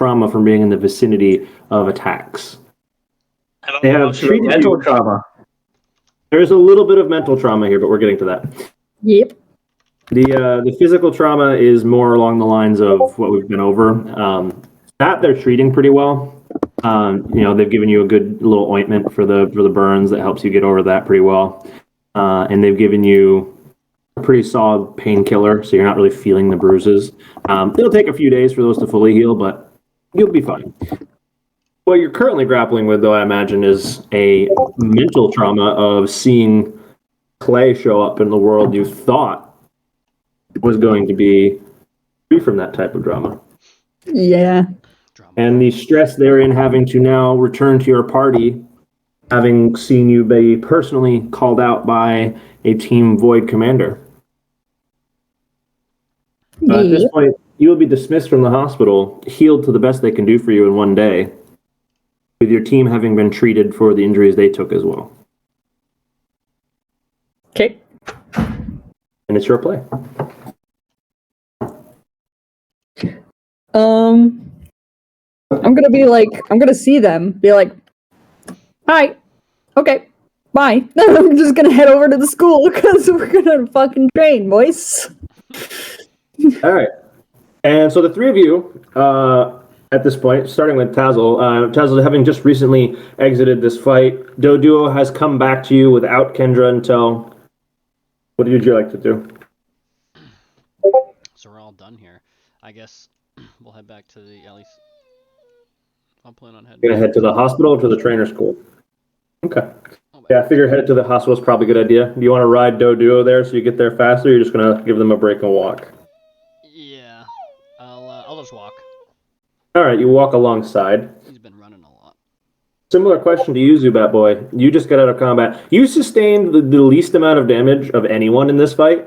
trauma from being in the vicinity of attacks. They have treated mental trauma. There's a little bit of mental trauma here, but we're getting to that. Yep. The physical trauma is more along the lines of what we've been over. That they're treating pretty well. They've given you a good little ointment for the burns that helps you get over that pretty well. And they've given you a pretty solid painkiller, so you're not really feeling the bruises. It'll take a few days for those to fully heal, but you'll be fine. What you're currently grappling with, though, I imagine, is a mental trauma of seeing Clay show up in the world you thought was going to be free from that type of drama. Yeah. And the stress therein having to now return to your party, having seen you be personally called out by a Team Void commander. At this point, you will be dismissed from the hospital, healed to the best they can do for you in one day, with your team having been treated for the injuries they took as well. Okay. And it's your play. I'm gonna see them, be like, hi, okay, bye. I'm just gonna head over to the school because we're gonna fucking train, boys. All right. And so the three of you, at this point, starting with Tazzle, Tazzle having just recently exited this fight, Doduo has come back to you without Kendra until... What would you like to do? So we're all done here. I guess we'll head back to the, at least... I'll plan on heading... You're going to head to the hospital or to the trainer school? Okay. Yeah, I figure headed to the hospital is probably a good idea. Do you want to ride Doduo there so you get there faster, or you're just going to give them a break and walk? Yeah. I'll just walk. All right, you walk alongside. He's been running a lot. Similar question to you, Zubat Boy. You just got out of combat. You sustained the least amount of damage of anyone in this fight.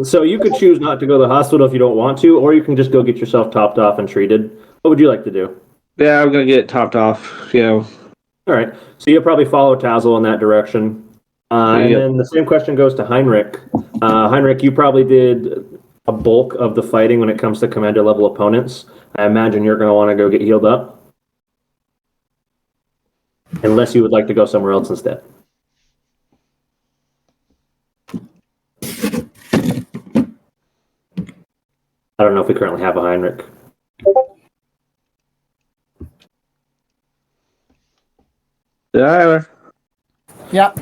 So you could choose not to go to the hospital if you don't want to, or you can just go get yourself topped off and treated. What would you like to do? Yeah, I'm gonna get topped off. All right. So you'll probably follow Tazzle in that direction. And then the same question goes to Heinrich. Heinrich, you probably did a bulk of the fighting when it comes to commander level opponents. I imagine you're going to want to go get healed up. Unless you would like to go somewhere else instead. I don't know if we currently have a Heinrich. Yeah. Yeah.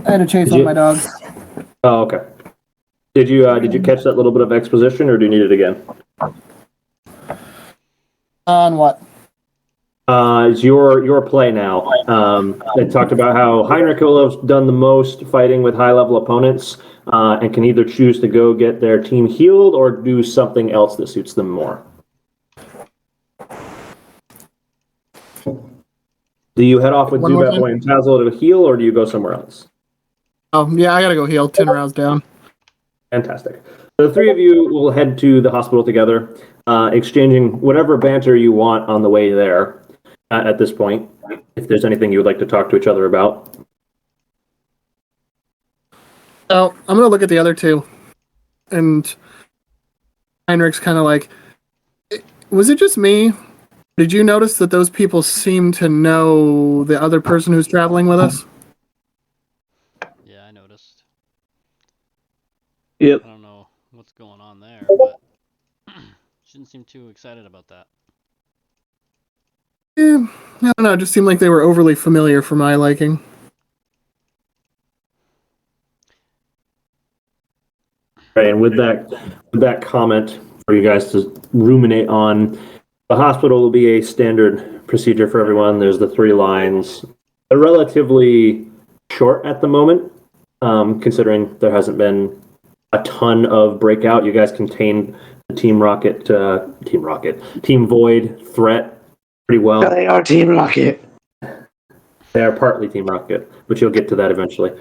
I had to chase one of my dogs. Oh, okay. Did you catch that little bit of exposition, or do you need it again? On what? It's your play now. It talked about how Heinrich will have done the most fighting with high-level opponents, and can either choose to go get their team healed or do something else that suits them more. Do you head off with Zubat Boy and Tazzle to heal, or do you go somewhere else? Oh, yeah, I gotta go heal 10 rounds down. Fantastic. So the three of you will head to the hospital together, exchanging whatever banter you want on the way there at this point, if there's anything you would like to talk to each other about. So, I'm gonna look at the other two. And Heinrich's kind of like, was it just me? Did you notice that those people seem to know the other person who's traveling with us? Yeah, I noticed. Yep. I don't know what's going on there, but shouldn't seem too excited about that. Yeah, I don't know. It just seemed like they were overly familiar for my liking. Right, and with that comment for you guys to ruminate on, the hospital will be a standard procedure for everyone. There's the 3 lines. They're relatively short at the moment, considering there hasn't been a ton of breakout. You guys contained the Team Void threat pretty well. They are Team Rocket. They are partly Team Rocket, but you'll get to that eventually.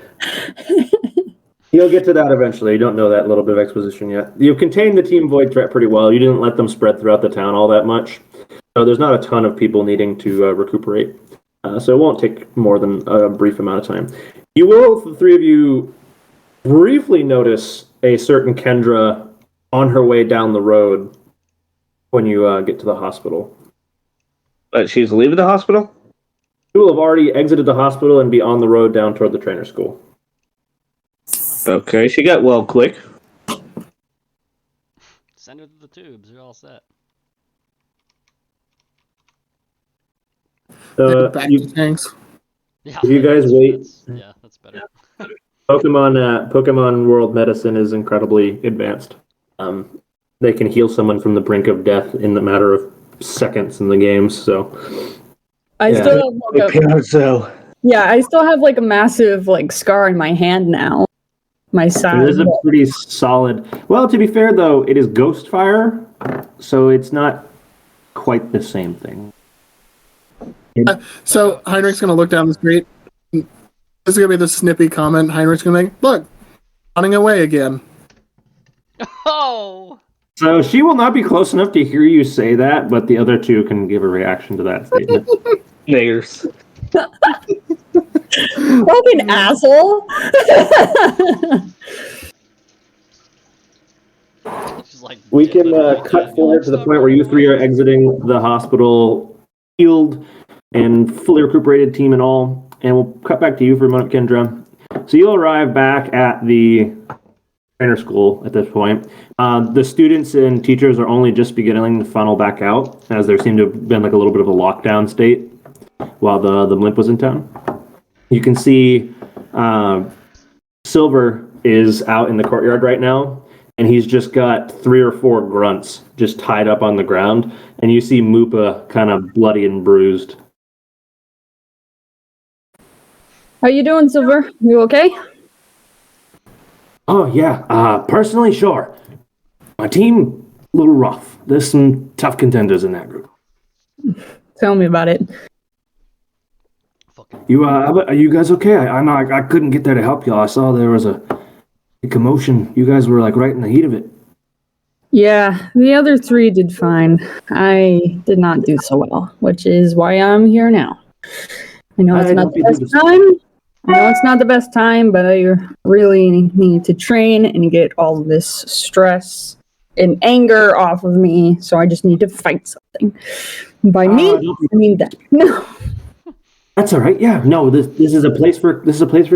You'll get to that eventually. You don't know that little bit of exposition yet. You contained the Team Void threat pretty well. You didn't let them spread throughout the town all that much. So there's not a ton of people needing to recuperate. So it won't take more than a brief amount of time. You will, the three of you, briefly notice a certain Kendra on her way down the road when you get to the hospital. But she's leaving the hospital? She will have already exited the hospital and be on the road down toward the trainer school. Okay, she got well quick. Send her to the tubes. You're all set. Back You, to tanks. Yeah. You guys wait. That's better. Pokemon World Medicine is incredibly advanced. They can heal someone from the brink of death in the matter of seconds in the games. So I Yeah. still have like a, So I still have like a massive like scar in my hand now. My it side. is a pretty solid. Well, to be fair though, it is Ghost Fire, so it's not quite the same thing. So Heinrich's gonna look down the street. This is gonna be the snippy comment Heinrich's gonna make. Look, running away again. Oh! So she will not be close enough to hear you say that, but the other two can give a reaction to that statement. niggers. Fucking asshole. She's like, We "Yeah, can but- cut forward to the point where you three are exiting the hospital, healed and fully recuperated team and all. And we'll cut back to you for a moment, Kendra. So you'll arrive back at the trainer school at this point. The students and teachers are only just beginning to funnel back out, as there seemed to have been like a little bit of a lockdown state while the blimp was in town. You can see Silver is out in the courtyard right now, and he's just got 3 or 4 grunts just tied up on the ground, and you see Moopa kind of bloody and bruised. How you doing, Silver? You okay? Oh yeah, personally, sure. My team, a little rough. There's some tough contenders in that group. Tell me about it. Fucking Are you guys okay? I know I couldn't get there to help y'all. I saw there was a commotion. You guys were like right in the heat of it. Yeah, the other 3 did fine. I did not do so well, which is why I'm here now. I know it's I not hope the you do best the same. time. I know it's not the best time, but I really need to train and get all this stress and anger off of me. So I just need to fight something. By me, don't be- I mean that. No. That's all right. Yeah, no, this is a place for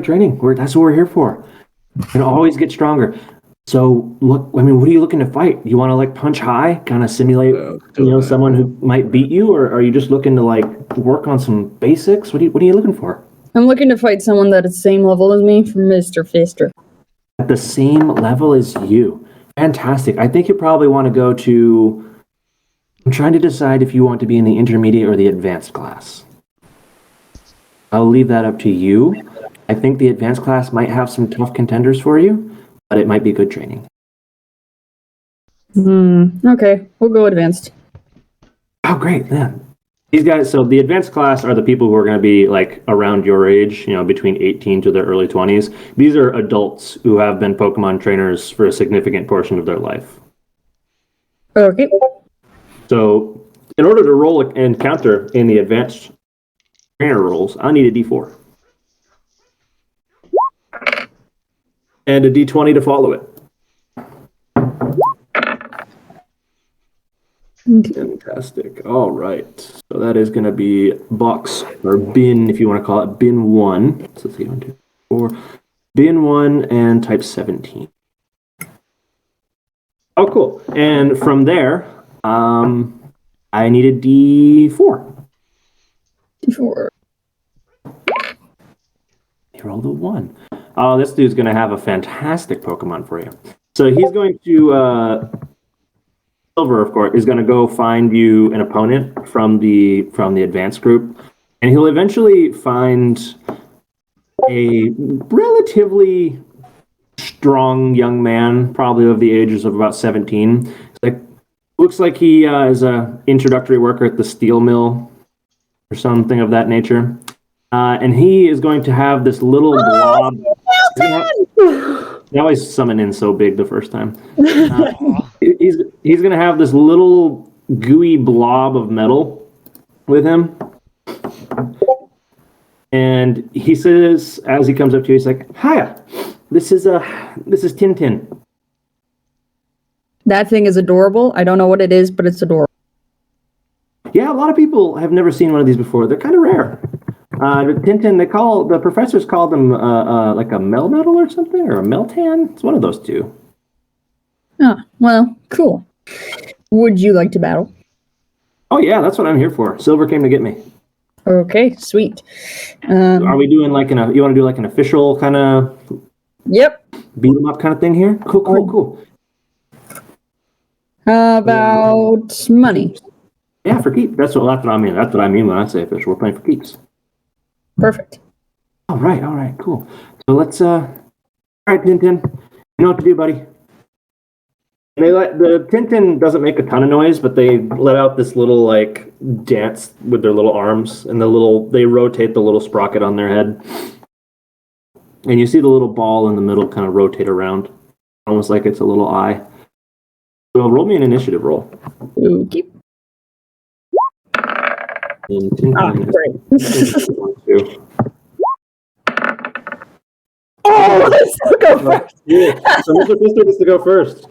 training. That's what we're here for. And always get stronger. So look, I mean, what are you looking to fight? You want to like punch high, kind of simulate, someone who might beat you, or are you just looking to like work on some basics? What are you looking for? I'm looking to fight someone that's at the same level as me for Mr. Fister. At the same level as you. Fantastic. I think you probably want to go to. I'm trying to decide if you want to be in the intermediate or the advanced class. I'll leave that up to you. I think the advanced class might have some tough contenders for you, but it might be good training. Okay, we'll go advanced. Oh, great. Yeah. These guys, so the advanced class are the people who are going to be like around your age, between 18 to their early 20s. These are adults who have been Pokemon trainers for a significant portion of their life. Okay. So in order to roll an encounter in the advanced trainer roles, I need a D4. And a D20 to follow it. Fantastic. All right. So that is going to be box or bin, if you want to call it, bin 1. So let's see, 1, 2, 4. Bin 1 and type 17. Oh, cool. And from there, I need a D4. D4. You rolled a 1. Oh, this dude's going to have a fantastic Pokemon for you. So he's going to, Silver, of course, is going to go find you an opponent from the advanced group, and he'll eventually find a relatively strong young man, probably of the ages of about 17. Looks like he is a introductory worker at the steel mill or something of that nature. And he is going to have this little blob. They always summon in so big the first time. He's going to have this little gooey blob of metal with him. And he says, as he comes up to you, he's like, "Hiya, this is Tintin." That thing is adorable. I don't know what it is, but it's adorable. Yeah, a lot of people have never seen one of these before. They're kind of rare. Tintin, the professors call them like a Melmetal or something, or a Meltan. It's one of those two. Oh, well, cool. Would you like to battle? Oh yeah, that's what I'm here for. Silver came to get me. Okay, sweet. Are we doing like you want to do like an official kind of Yep. beat 'em up kind of thing here? Cool. How about money? Yeah, for keeps. That's what I mean. That's what I mean when I say official. We're playing for keeps. Perfect. All right, cool. So let's all right, Tintin. You know what to do, buddy. The Tintin doesn't make a ton of noise, but they let out this little like dance with their little arms, and they rotate the little sprocket on their head, and you see the little ball in the middle kind of rotate around, almost like it's a little eye. So roll me an initiative roll. Okay. And Tintin Great. Oh, let's go first. Yeah, so Mr. Fister gets to go first.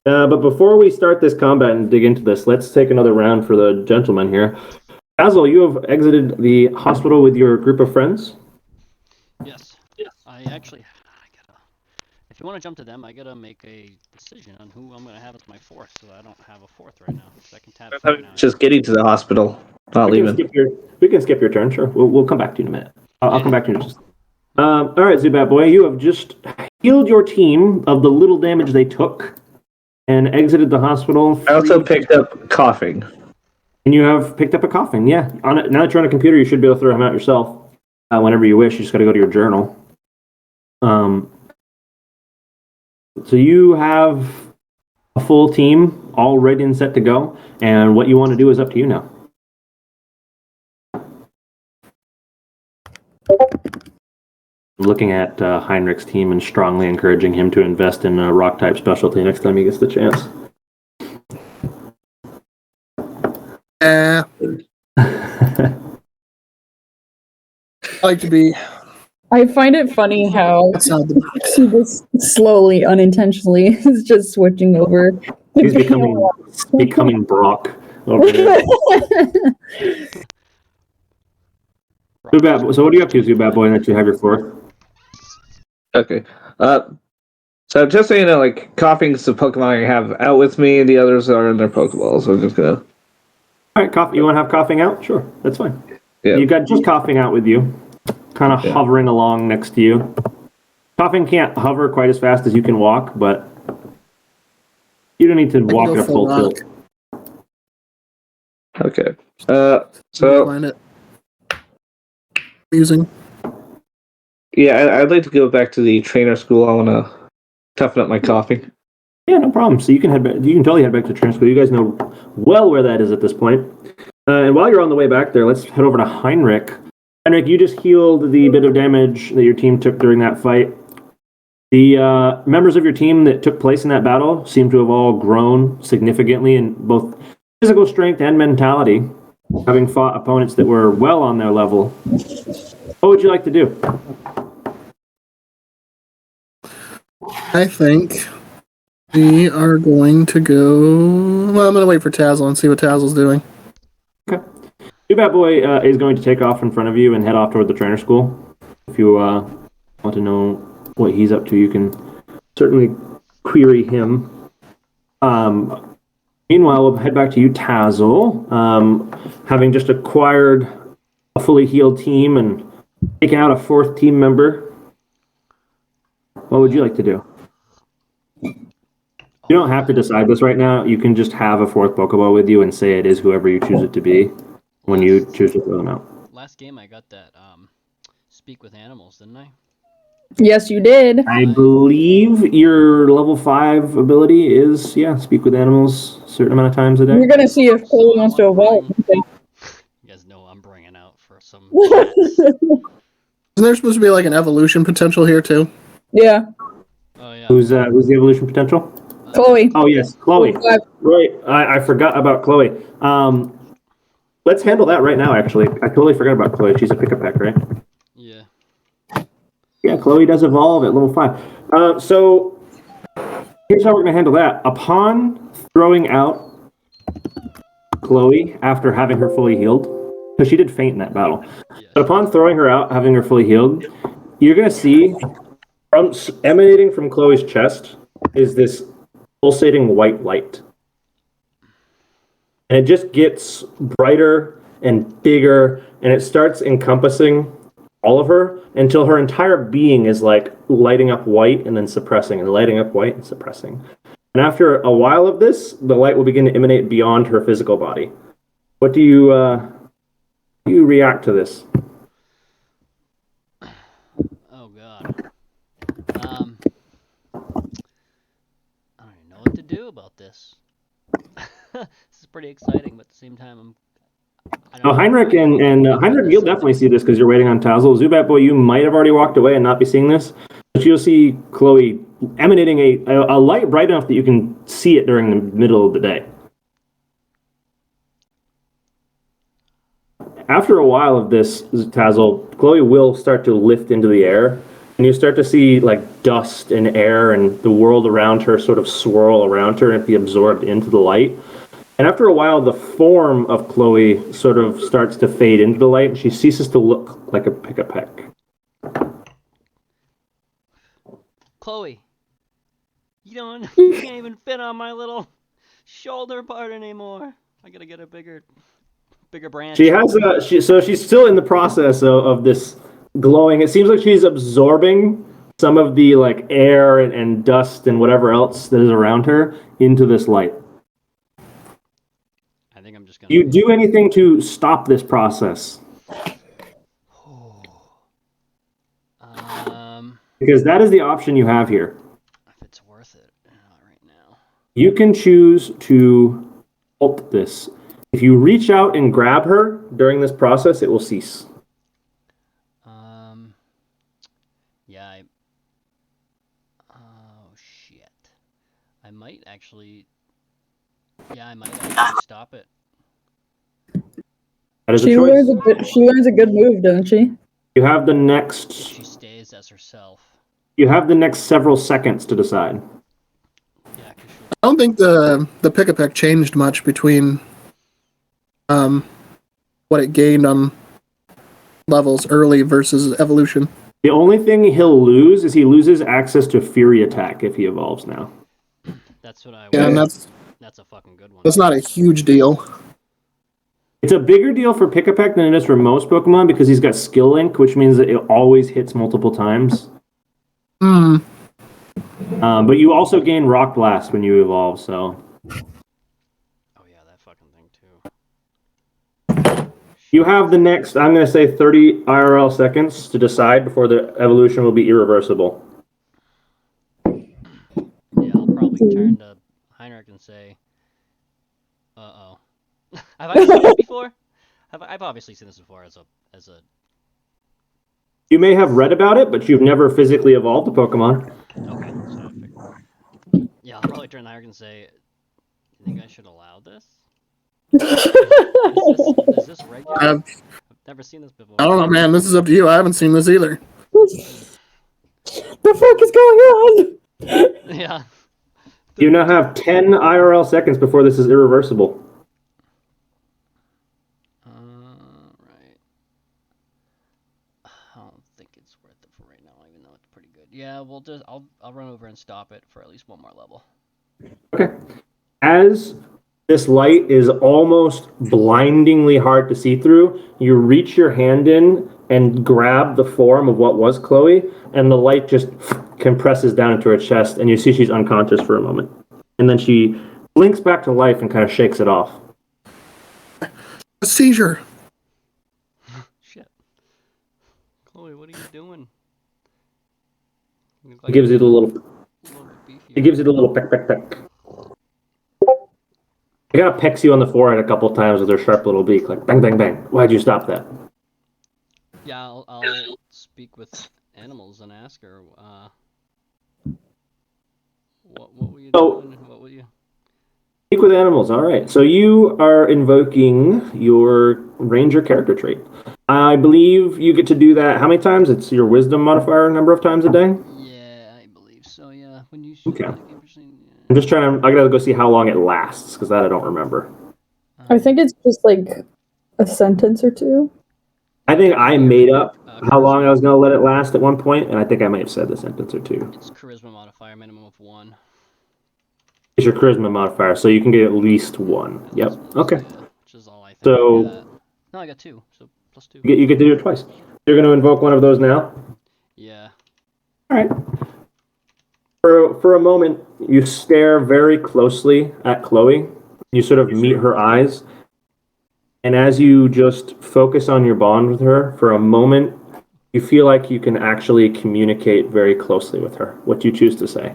But before we start this combat and dig into this, let's take another round for the gentleman here. Basil, you have exited the hospital with your group of friends. Yes. I gotta. If you want to jump to them, I gotta make a decision on who I'm gonna have as my fourth, so I don't have a fourth right now. So I can tap four now. Just getting to the hospital, not We can leaving. skip your turn, sure. We'll come back to you in a minute. I'll come back to you in just a second. All right, Zubat boy, you have just healed your team of the little damage they took and exited the hospital. I also picked up coughing. And you have picked up a coughing, yeah. Now that you're on a computer, you should be able to throw him out yourself whenever you wish. You just got to go to your journal. So you have a full team all ready and set to go, and what you want to do is up to you now. Looking at Heinrich's team and strongly encouraging him to invest in a rock type specialty next time he gets the chance. I like to be I find it funny how outside the box. he just slowly, unintentionally, is just switching over. to He's being becoming Brock over there. Zubat, so what are you up to, Zubat boy, that you have your fourth? Okay. So just so you know, like coughing's the Pokemon I have out with me. The others are in their Pokeballs. So I'm just gonna. All right, you want to have coughing out? Sure, that's fine. Yeah. You got just coughing out with you, kind of hovering along next to you. Coughing can't hover quite as fast as you can walk, but you don't need to walk at a full tilt. Okay. So So find it amusing. yeah, I'd like to go back to the trainer school. I want to toughen up my coughing. Yeah, no problem. So you can head back. You can totally head back to trainer school. You guys know well where that is at this point. And while you're on the way back there, let's head over to Heinrich. Heinrich, you just healed the bit of damage that your team took during that fight. The members of your team that took place in that battle seem to have all grown significantly in both physical strength and mentality, having fought opponents that were well on their level. What would you like to do? I think we are going to go. Well, I'm going to wait for Tazzle and see what Tazzle's doing. Okay. Zubat boy is going to take off in front of you and head off toward the trainer school. If you want to know what he's up to, you can certainly query him. Meanwhile, we'll head back to you, Tazzle. Having just acquired a fully healed team and taken out a fourth team member, what would you like to do? You don't have to decide this right now. You can just have a fourth Pokeball with you and say it is whoever you choose it to be when you choose to throw them out. Last game I got that speak with animals, didn't I? Yes, you did. I believe your level 5 ability is, speak with animals a certain amount of times a day. We're gonna see if Chloe wants to evolve. You guys know I'm bringing out for some. Isn't there supposed to be like an evolution potential here too? Yeah, Oh yeah. Who's the evolution potential? Chloe. Oh, yes, Chloe. Right, I forgot about Chloe. Let's handle that right now, actually. I totally forgot about Chloe. She's a pickup pack, right? Yeah. Yeah, Chloe does evolve at level 5. So Here's how we're going to handle that. Upon throwing out Chloe after having her fully healed, because she did faint in that battle, Yes. but upon throwing her out, having her fully healed, you're going to see emanating from Chloe's chest is this pulsating white light. And it just gets brighter and bigger, and it starts encompassing all of her until her entire being is like lighting up white and then suppressing and lighting up white and suppressing. And after a while of this, the light will begin to emanate beyond her physical body. What do you react to this? Oh god. I don't even know what to do about this. This is pretty exciting, but at the same time, I Oh, don't know. Heinrich and Heinrich, you'll definitely see this because you're waiting on Tazzle. Zubat Boy, you might have already walked away and not be seeing this, but you'll see Chloe emanating a light bright enough that you can see it during the middle of the day. After a while of this, Tazzle, Chloe will start to lift into the air, and you start to see like dust and air and the world around her sort of swirl around her and be absorbed into the light. And after a while, the form of Chloe sort of starts to fade into the light, and she ceases to look like a Pick-a-Peck. Chloe, you can't even fit on my little shoulder part anymore. I gotta get a bigger branch. She has so she's still in the process of this glowing. It seems like she's absorbing some of the like air and dust and whatever else that is around her into this light. I think I'm just gonna. Do you do anything to stop this process? Because that is the option you have here. If it's worth it, not right now. You can choose to halt this. If you reach out and grab her during this process, it will cease. Yeah. Oh shit. I might actually. Yeah, I might actually stop it. That is a She choice. learns a good move, doesn't she? You have the next. She stays as herself. You have the next several seconds to decide. Yeah, 'cause she- I don't think the Pick-a-Peck changed much between what it gained on levels early versus evolution. The only thing he'll lose is he loses access to Fury Attack if he evolves now. That's what I. Yeah, and that's That's a fucking good one. not a huge deal. It's a bigger deal for Pick-a-Peck than it is for most Pokemon because he's got Skill Link, which means that it always hits multiple times. Hmm. But you also gain Rock Blast when you evolve, so... Oh yeah, that fucking thing too. You have the next, I'm going to say 30 IRL seconds to decide before the evolution will be irreversible. Yeah, I'll probably turn to Heinrich and say, "Uh-oh." Have I seen this before? I've obviously seen this before as a. You may have read about it, but you've never physically evolved a Pokemon. Okay, so I figured. Yeah, I'll probably turn to Heinrich and say, "You think I should allow this? Is this regular? I've- I've never seen this before." I don't know, man. This is up to you. I haven't seen this either. The fuck is going on? Yeah. You now have 10 IRL seconds before this is irreversible. Right. I don't think it's worth it for right now, even though it's pretty good. Yeah, we'll just I'll run over and stop it for at least one more level. Okay. As this light is almost blindingly hard to see through, you reach your hand in and grab the form of what was Chloe, and the light just compresses down into her chest, and you see she's unconscious for a moment. And then she blinks back to life and kind of shakes it off. A seizure. Shit. Chloe, what are you doing? You look It gives it a little. a little bit beefier. It gives it a little peck, peck, peck. It kind of pecks you on the forehead a couple times with her sharp little beak, like bang, bang, bang. Why'd you stop that? Yeah, I'll speak with animals and ask her. What were you Oh. doing? What were you? Speak with animals. All right. So you are invoking your ranger character trait. I believe you get to do that. How many times? It's your wisdom modifier number of times a day. Yeah, I believe so. Yeah, when you Okay. I'm just trying to. I gotta go see how long it lasts because that I don't remember. I think it's just like a sentence or two. I think I made up how long I charisma. was gonna let it last at one point, and I think I might have said a sentence or two. It's charisma modifier, minimum of 1. It's your charisma modifier, so you can get at least 1. Yep. Okay. Yeah, which is all I think. So- I got. No, I got 2. So +2. You get to do it twice. You're gonna invoke one of those now. Yeah. All right. For a moment, you stare very closely at Chloe. You sort of meet her eyes. And as you just focus on your bond with her for a moment, you feel like you can actually communicate very closely with her. What do you choose to say?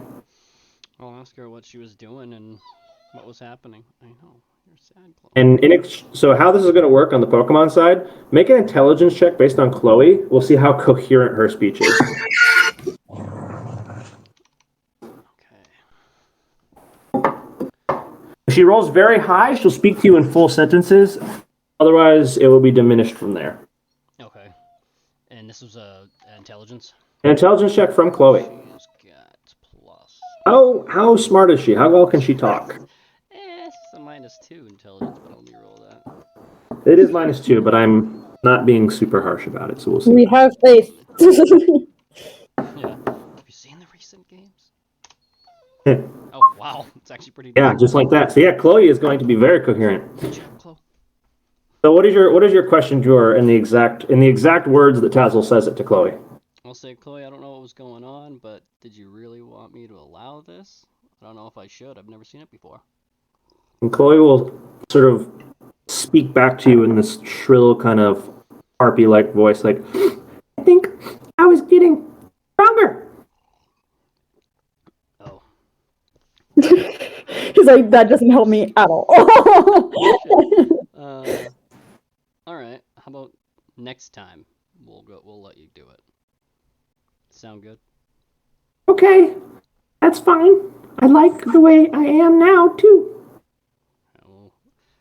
I'll ask her what she was doing and what was happening. I know. You're sad, Chloe. And so how this is going to work on the Pokemon side, make an intelligence check based on Chloe. We'll see how coherent her speech is. Okay. If she rolls very high, she'll speak to you in full sentences. Otherwise, it will be diminished from there. Okay. And this was intelligence. An intelligence check from Chloe. She's got plus. How smart is she? How well can she talk? It's a -2 intelligence, but let me roll that. It is -2, but I'm not being super harsh about it, so we'll see. We have faith. Yeah. Have you seen the recent games? Oh wow, it's actually pretty. Yeah, good. just like that. So yeah, Chloe is going to be very coherent. Good job, Chloe. So what is your question, Jor, in the exact words that Tazzle says it to Chloe? I'll say, Chloe, I don't know what was going on, but did you really want me to allow this? I don't know if I should. I've never seen it before. And Chloe will sort of speak back to you in this shrill kind of harpy-like voice, like, I think I was getting stronger. Oh. He's like, that doesn't help me at all. All right. How about next time? We'll let you do it. Sound good? Okay, that's fine. I like the way I am now, too. Well,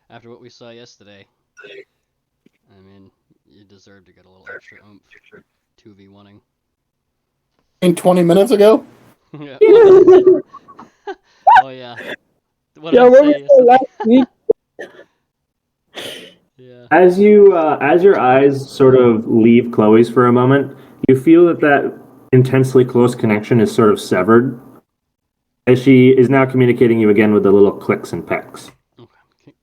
after what we saw yesterday, I mean, you deserve to get a little extra oomph. 2v1ing. In 20 minutes ago? Yeah. Oh yeah. What did Yeah, I what say was the yesterday? last week? Yeah. As your eyes sort of leave Chloe's for a moment, you feel that intensely close connection is sort of severed, as she is now communicating you again with the little clicks and pecks. Okay.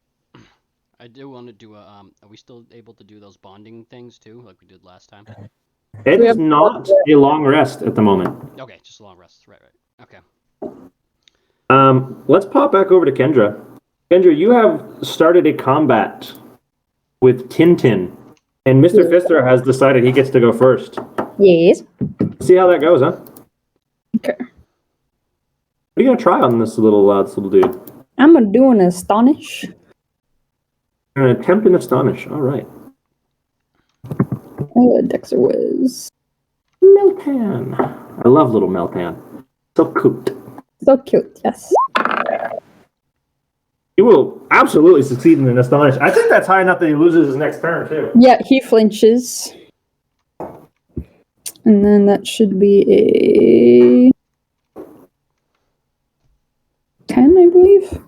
I do want to do a. Are we still able to do those bonding things too, like we did last time? It We is have- not a long rest at the moment. Okay, just a long rest. Right. Okay. Let's pop back over to Kendra. Kendra, you have started a combat with Tintin, and Mr. Fister has decided he gets to go first. Yes. See how that goes, huh? Okay. What are you gonna try on this little dude? I'm gonna do an astonish. You're gonna attempt an astonish. All right. Dexter was Meltan. I love little Meltan. So cute. so cute. Yes. He will absolutely succeed in an astonish. I think that's high enough that he loses his next turn too. Yeah, he flinches. And then that should be a 10, I believe.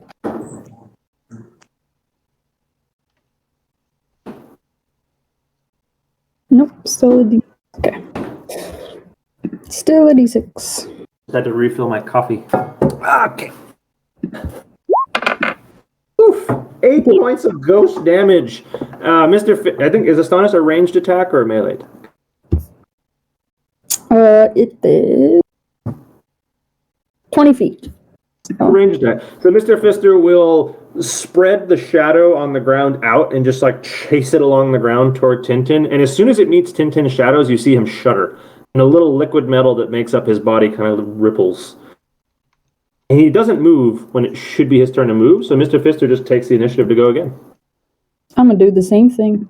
Nope, still a D. Okay. Still a D6. Just had to refill my coffee. Okay. Oof. 8 points of ghost damage. I think, is astonish a ranged attack or a melee attack? It is 20 feet. Ranged attack. So Mr. Fister will spread the shadow on the ground out and just like chase it along the ground toward Tintin. And as soon as it meets Tintin's shadows, you see him shudder. And a little liquid metal that makes up his body kind of ripples. And he doesn't move when it should be his turn to move. So Mr. Fister just takes the initiative to go again. I'm gonna do the same thing.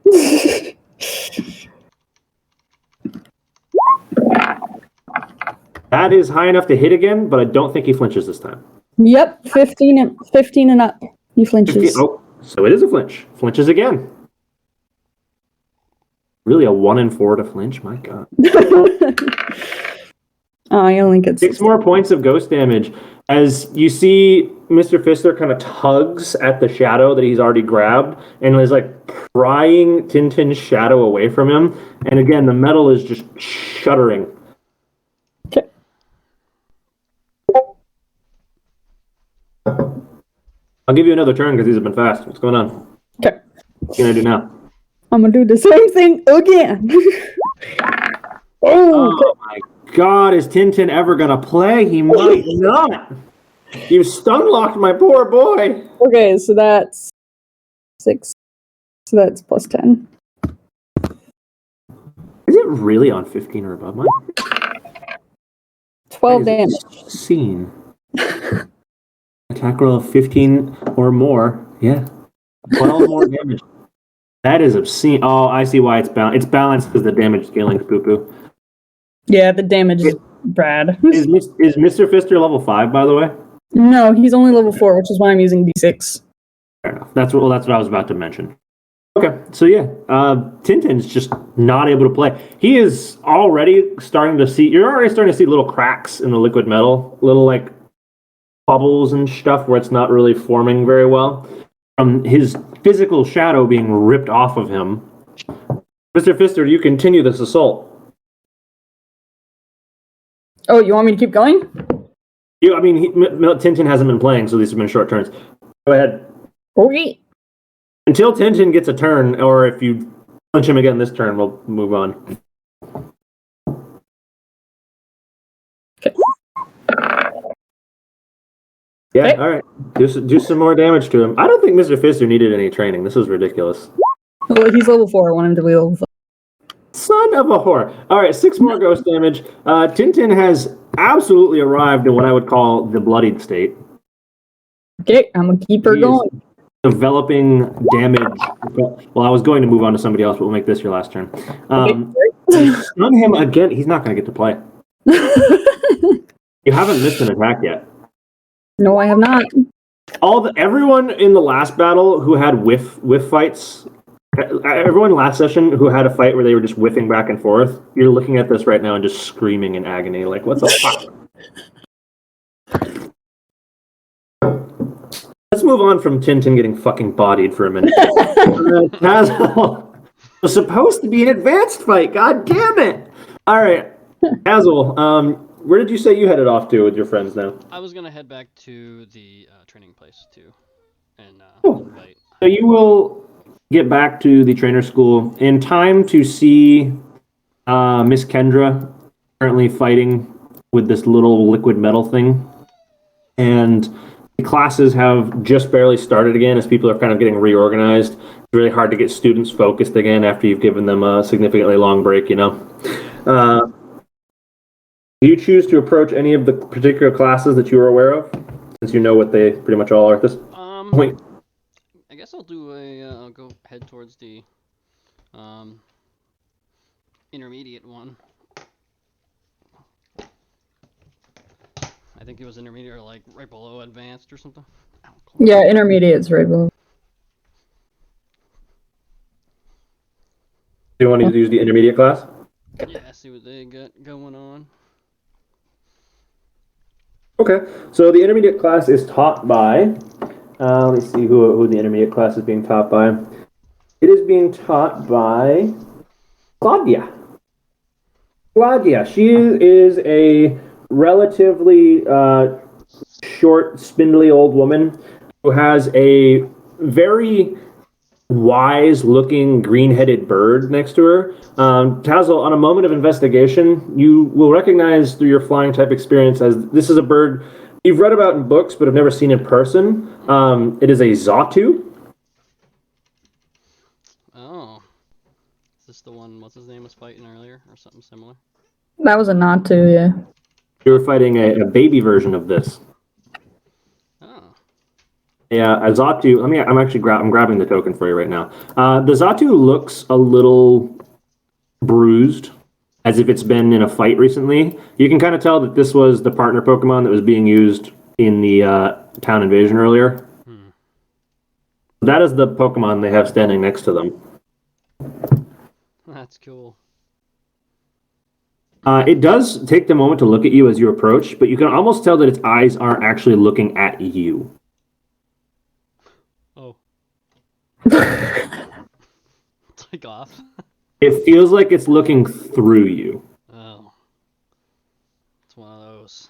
That is high enough to hit again, but I don't think he flinches this time. Yep, 15 and up. He flinches. Oh, so it is a flinch. Flinches again. Really a 1 in 4 to flinch? My God. Oh, I only get 6 more points of ghost damage. as you see Mr. Fister kind of tugs at the shadow that he's already grabbed and is like prying Tintin's shadow away from him. And again, the metal is just shuddering. Okay. I'll give you another turn because these have been fast. What's going on? Okay. What can I do now? I'm gonna do the same thing again. Oh my God, is Tintin ever gonna play? He might not. You stun-locked my poor boy. Okay, so that's 6. So that's plus 10. Is it really on 15 or above? 12 damage. Scene. Attack roll of 15 or more. Yeah. 12 more damage. That is obscene. Oh, I see why it's balanced. It's balanced because the damage scaling is poo-poo. Yeah, the damage is bad. Is Mr. Fister level 5, by the way? No, he's only level 4, which is why I'm using D6. Fair enough. That's what I was about to mention. Okay, so yeah, Tintin's just not able to play. He is already starting to see. You're already starting to see little cracks in the liquid metal, little like bubbles and stuff where it's not really forming very well from his physical shadow being ripped off of him. Mr. Fister, you continue this assault. Oh, you want me to keep going? Tintin hasn't been playing, so these have been short turns. Go ahead. Okay. Until Tintin gets a turn, or if you punch him again this turn, we'll move on. Okay. Yeah, Okay. all right. Do some more damage to him. I don't think Mr. Fister needed any training. This is ridiculous. Well, he's level 4. I want him to be level 5. Son of a whore. All right, 6 more ghost damage. Tintin has absolutely arrived in what I would call the bloodied state. Okay, I'm gonna keep her He is going. developing damage. Well, I was going to move on to somebody else, but we'll make this your last turn. Stun him again. He's not going to get to play. You haven't missed an attack yet. No, I have not. Everyone in the last battle who had whiff fights, everyone last session who had a fight where they were just whiffing back and forth, you're looking at this right now and just screaming in agony, like, what the fuck? Let's move on from Tintin getting fucking bodied for a minute. Tazzle was supposed to be an advanced fight, god damn it! Alright, Tazzle, where did you say you headed off to with your friends now? I was gonna head back to the training place too, and invite. So you will get back to the trainer school in time to see Miss Kendra currently fighting with this little liquid metal thing. And the classes have just barely started again as people are kind of getting reorganized. It's really hard to get students focused again after you've given them a significantly long break, you know. Do you choose to approach any of the particular classes that you are aware of, since you know what they pretty much all are at this point? I guess I'll do I'll go head towards the intermediate one. I think it was intermediate or like right below advanced or something. Yeah, intermediate's right below. Do you want to use the intermediate class? Yeah, see what they got going on. Okay, so the intermediate class is taught by, let me see who the intermediate class is being taught by. It is being taught by Claudia. Claudia, she is a relatively short, spindly old woman who has a very wise-looking green-headed bird next to her. Tazzle, on a moment of investigation, you will recognize through your flying type experience as this is a bird you've read about in books but have never seen in person. It is a Xatu. Oh, is this the one? What's his name was fighting earlier, or something similar? That was a nod to, yeah. You were fighting a baby version of this. Oh, Yeah, a Xatu. I'm grabbing the token for you right now. The Xatu looks a little bruised, as if it's been in a fight recently. You can kind of tell that this was the partner Pokemon that was being used in the town invasion earlier. That is the Pokemon they have standing next to them. that's cool. It does take the moment to look at you as you approach, but you can almost tell that its eyes aren't actually looking at you. Oh. Take off. It feels like it's looking through you. Oh. It's one of those.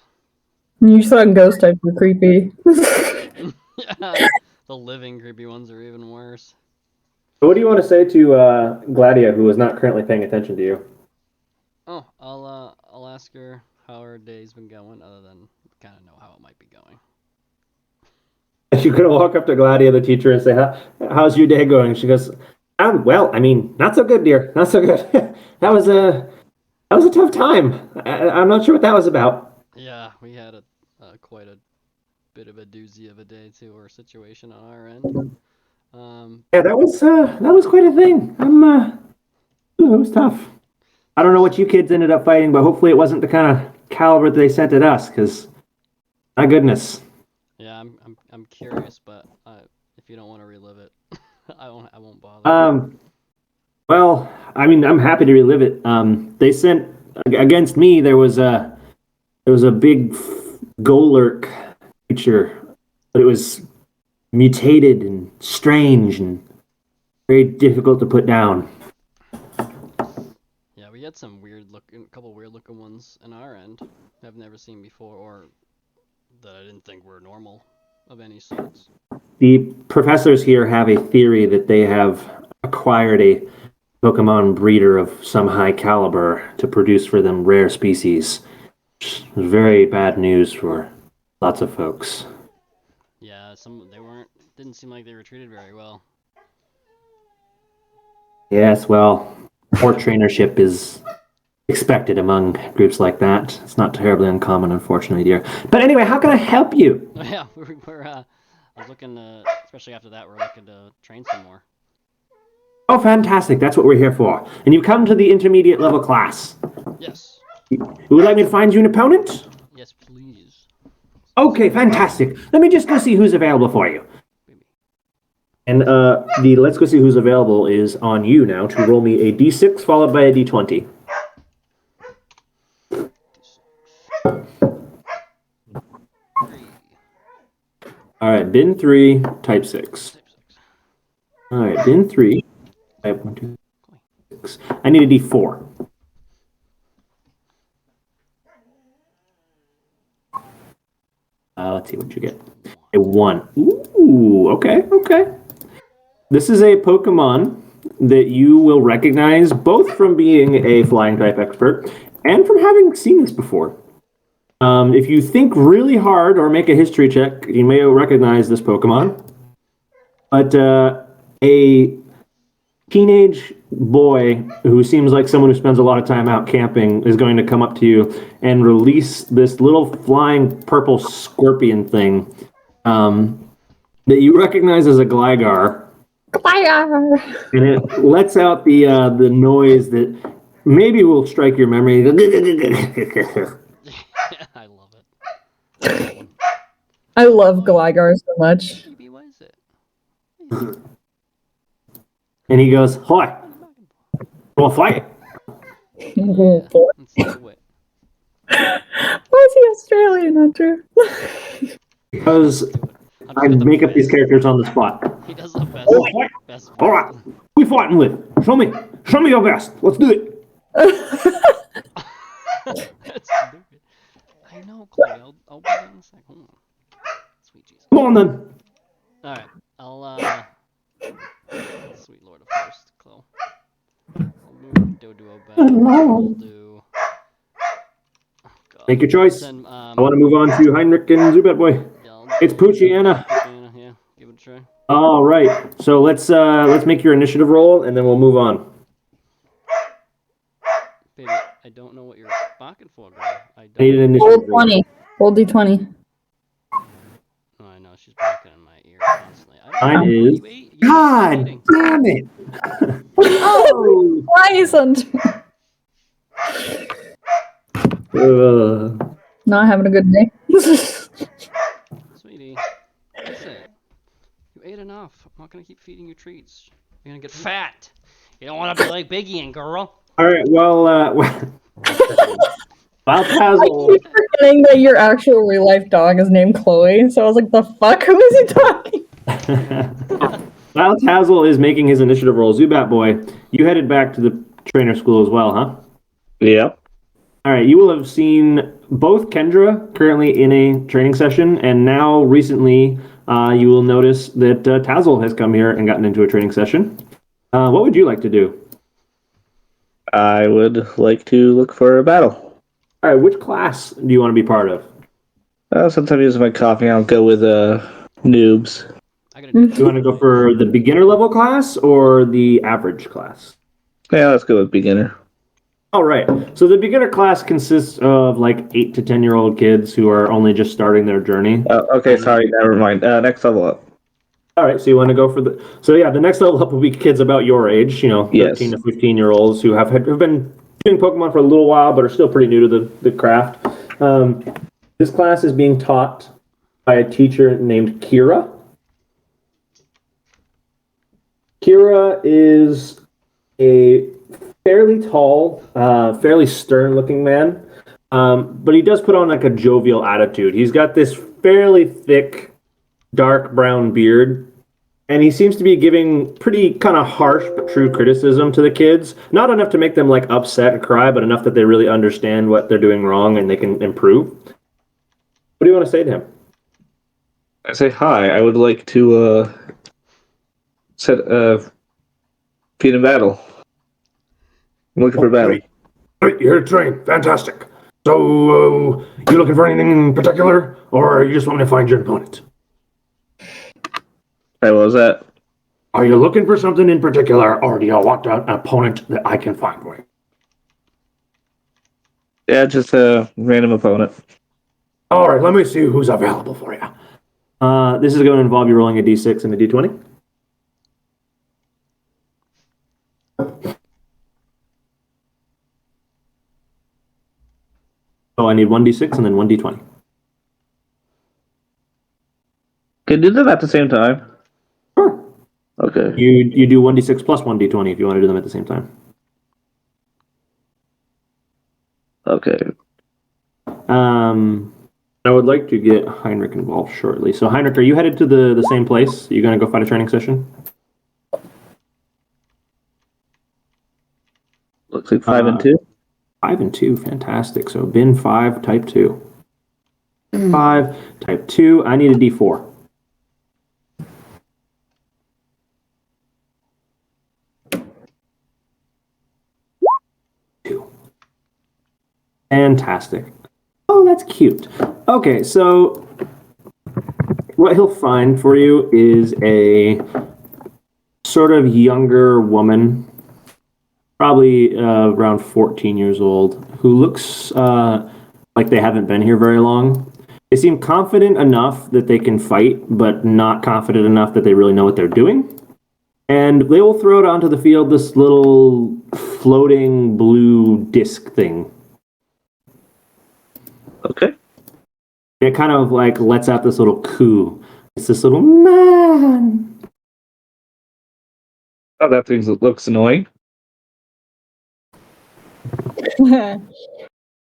You saw ghost types are creepy. Yeah. The living creepy ones are even worse. So what do you want to say to Gladia, who is not currently paying attention to you? Oh, I'll ask her how her day's been going, other than kind of know how it might be going. You're gonna walk up to Gladia, the teacher, and say, "How's your day going?" She goes, "Well, I mean, not so good, dear. Not so good. that was a tough time. I'm not sure what that was about." Yeah, we had a quite a bit of a doozy of a day too, or situation on our end. Yeah, that was quite a thing. It was tough. I don't know what you kids ended up fighting, but hopefully it wasn't the kind of caliber that they sent at us, because my goodness. Yeah, I'm curious, but if you don't want to relive it, I won't bother. Well, I mean, I'm happy to relive it. They sent against me. There was a big Golurk creature, but it was mutated and strange and very difficult to put down. Yeah, we had some couple weird looking ones in our end I've never seen before, or that I didn't think were normal of any sorts. The professors here have a theory that they have acquired a Pokemon breeder of some high caliber to produce for them rare species. Very bad news for lots of folks. Yeah, didn't seem like they were treated very well. Yes, well, poor trainership is expected among groups like that. It's not terribly uncommon, unfortunately, dear. But anyway, how can I help you? Yeah, I was looking to, especially after that, we're looking to train some more. Oh, fantastic. That's what we're here for. And you've come to the intermediate level class. Yes. You would like me to find you an opponent? Yes, please. Okay, fantastic. Let me just go see who's available for you. Baby. And the let's go see who's available is on you now to roll me a d6 followed by a d20. All right, bin 3, type 6. Type 6. All right, bin 3, type 1, 2, 6. I need a d4. Let's see what you get. A 1. Ooh, okay, okay. This is a Pokemon that you will recognize both from being a flying type expert and from having seen this before. If you think really hard or make a history check, you may recognize this Pokemon. But a teenage boy who seems like someone who spends a lot of time out camping is going to come up to you and release this little flying purple scorpion thing that you recognize as a Gligar. Gligar! And it lets out the noise that maybe will strike your memory. I love it. I love Gligar so much. Baby, what is it? And he goes, "Hi, we'll fight." Oh, boy. Let's do it. Why is he Australian, Hunter? Because I do the make up these best. characters on the spot. He does the best. Oh, fight. Best. All right, who we fighting with? Show me your best. Let's do it. That's stupid. I know, Chloe. I'll be there in a sec. Hold on. Sweet Jesus. Come on then. All right. I'll Sweet Lord of Hosts, Chloe. I'll move Doduo back. We'll do. Oh, God. Make your choice. Then, I want to move on to Heinrich and Zubat Boy. yeah, It's Poochyena. Poochyena, yeah. Give it a try. All right, so let's make your initiative roll, and then we'll move on. Baby, I don't know what you're barking for, girl. I I need an don't. initiative Roll roll. 20. Roll D20. Oh, I know. She's barking in my ear constantly. Mine is. God eating. damn it! Oh. Why, Hunter? Not having a good day. Sweetie, that's it. You ate enough. I'm not gonna keep feeding you treats. You're gonna get fat. You don't want to be like Biggie and girl. All right. Well, I Tazzle. keep forgetting that your actual real life dog is named Chloe, so I was like, the fuck? Who is he talking? While Tazzle is making his initiative roll, Zubat Boy, you headed back to the trainer school as well, huh? Yeah. All right. You will have seen both Kendra currently in a training session, and now recently you will notice that Tazzle has come here and gotten into a training session. What would you like to do? I would like to look for a battle. All right. Which class do you want to be part of? Since I'm using my coffee, I'll go with noobs. I gotta do Do you want to go for the beginner level class or the average class? Yeah, let's go with beginner. All right. So the beginner class consists of like 8 to 10-year-old kids who are only just starting their journey. Okay, sorry, never mind. Next level up. All right. So you want to go for the the next level up will be kids about your age, 13 Yes. to 15-year-olds who have been doing Pokemon for a little while but are still pretty new to the craft. This class is being taught by a teacher named Kira. Kira is a fairly tall, fairly stern-looking man, but he does put on like a jovial attitude. He's got this fairly thick, dark brown beard, and he seems to be giving pretty kind of harsh but true criticism to the kids. Not enough to make them like upset and cry, but enough that they really understand what they're doing wrong and they can improve. What do you want to say to him? I say hi. I would like to feed in battle. I'm looking for battle. Great, you're here to train. Fantastic. So, you looking for anything in particular, or you just want me to find your opponent? Hey, what was that? Are you looking for something in particular, or do you want an opponent that I can find for you? Yeah, just a random opponent. All right, let me see who's available for you. This is going to involve you rolling a d6 and a d20. Oh, I need one d6 and then one d20. Can you do them at the same time? Sure. Okay. You do 1d6 plus 1d20 if you want to do them at the same time. Okay. I would like to get Heinrich involved shortly. So, Heinrich, are you headed to the same place? Are you going to go fight a training session? Looks like 5 and 2. 5 and 2, fantastic. So, bin 5, type 2. 5, type 2. I need a d4. Fantastic. Oh, that's cute. Okay, so what he'll find for you is a sort of younger woman, probably around 14 years old, who looks like they haven't been here very long. They seem confident enough that they can fight, but not confident enough that they really know what they're doing. And they will throw it onto the field, this little floating blue disc thing. Okay. It kind of like lets out this little coo. It's this little man. Oh, that thing looks annoying.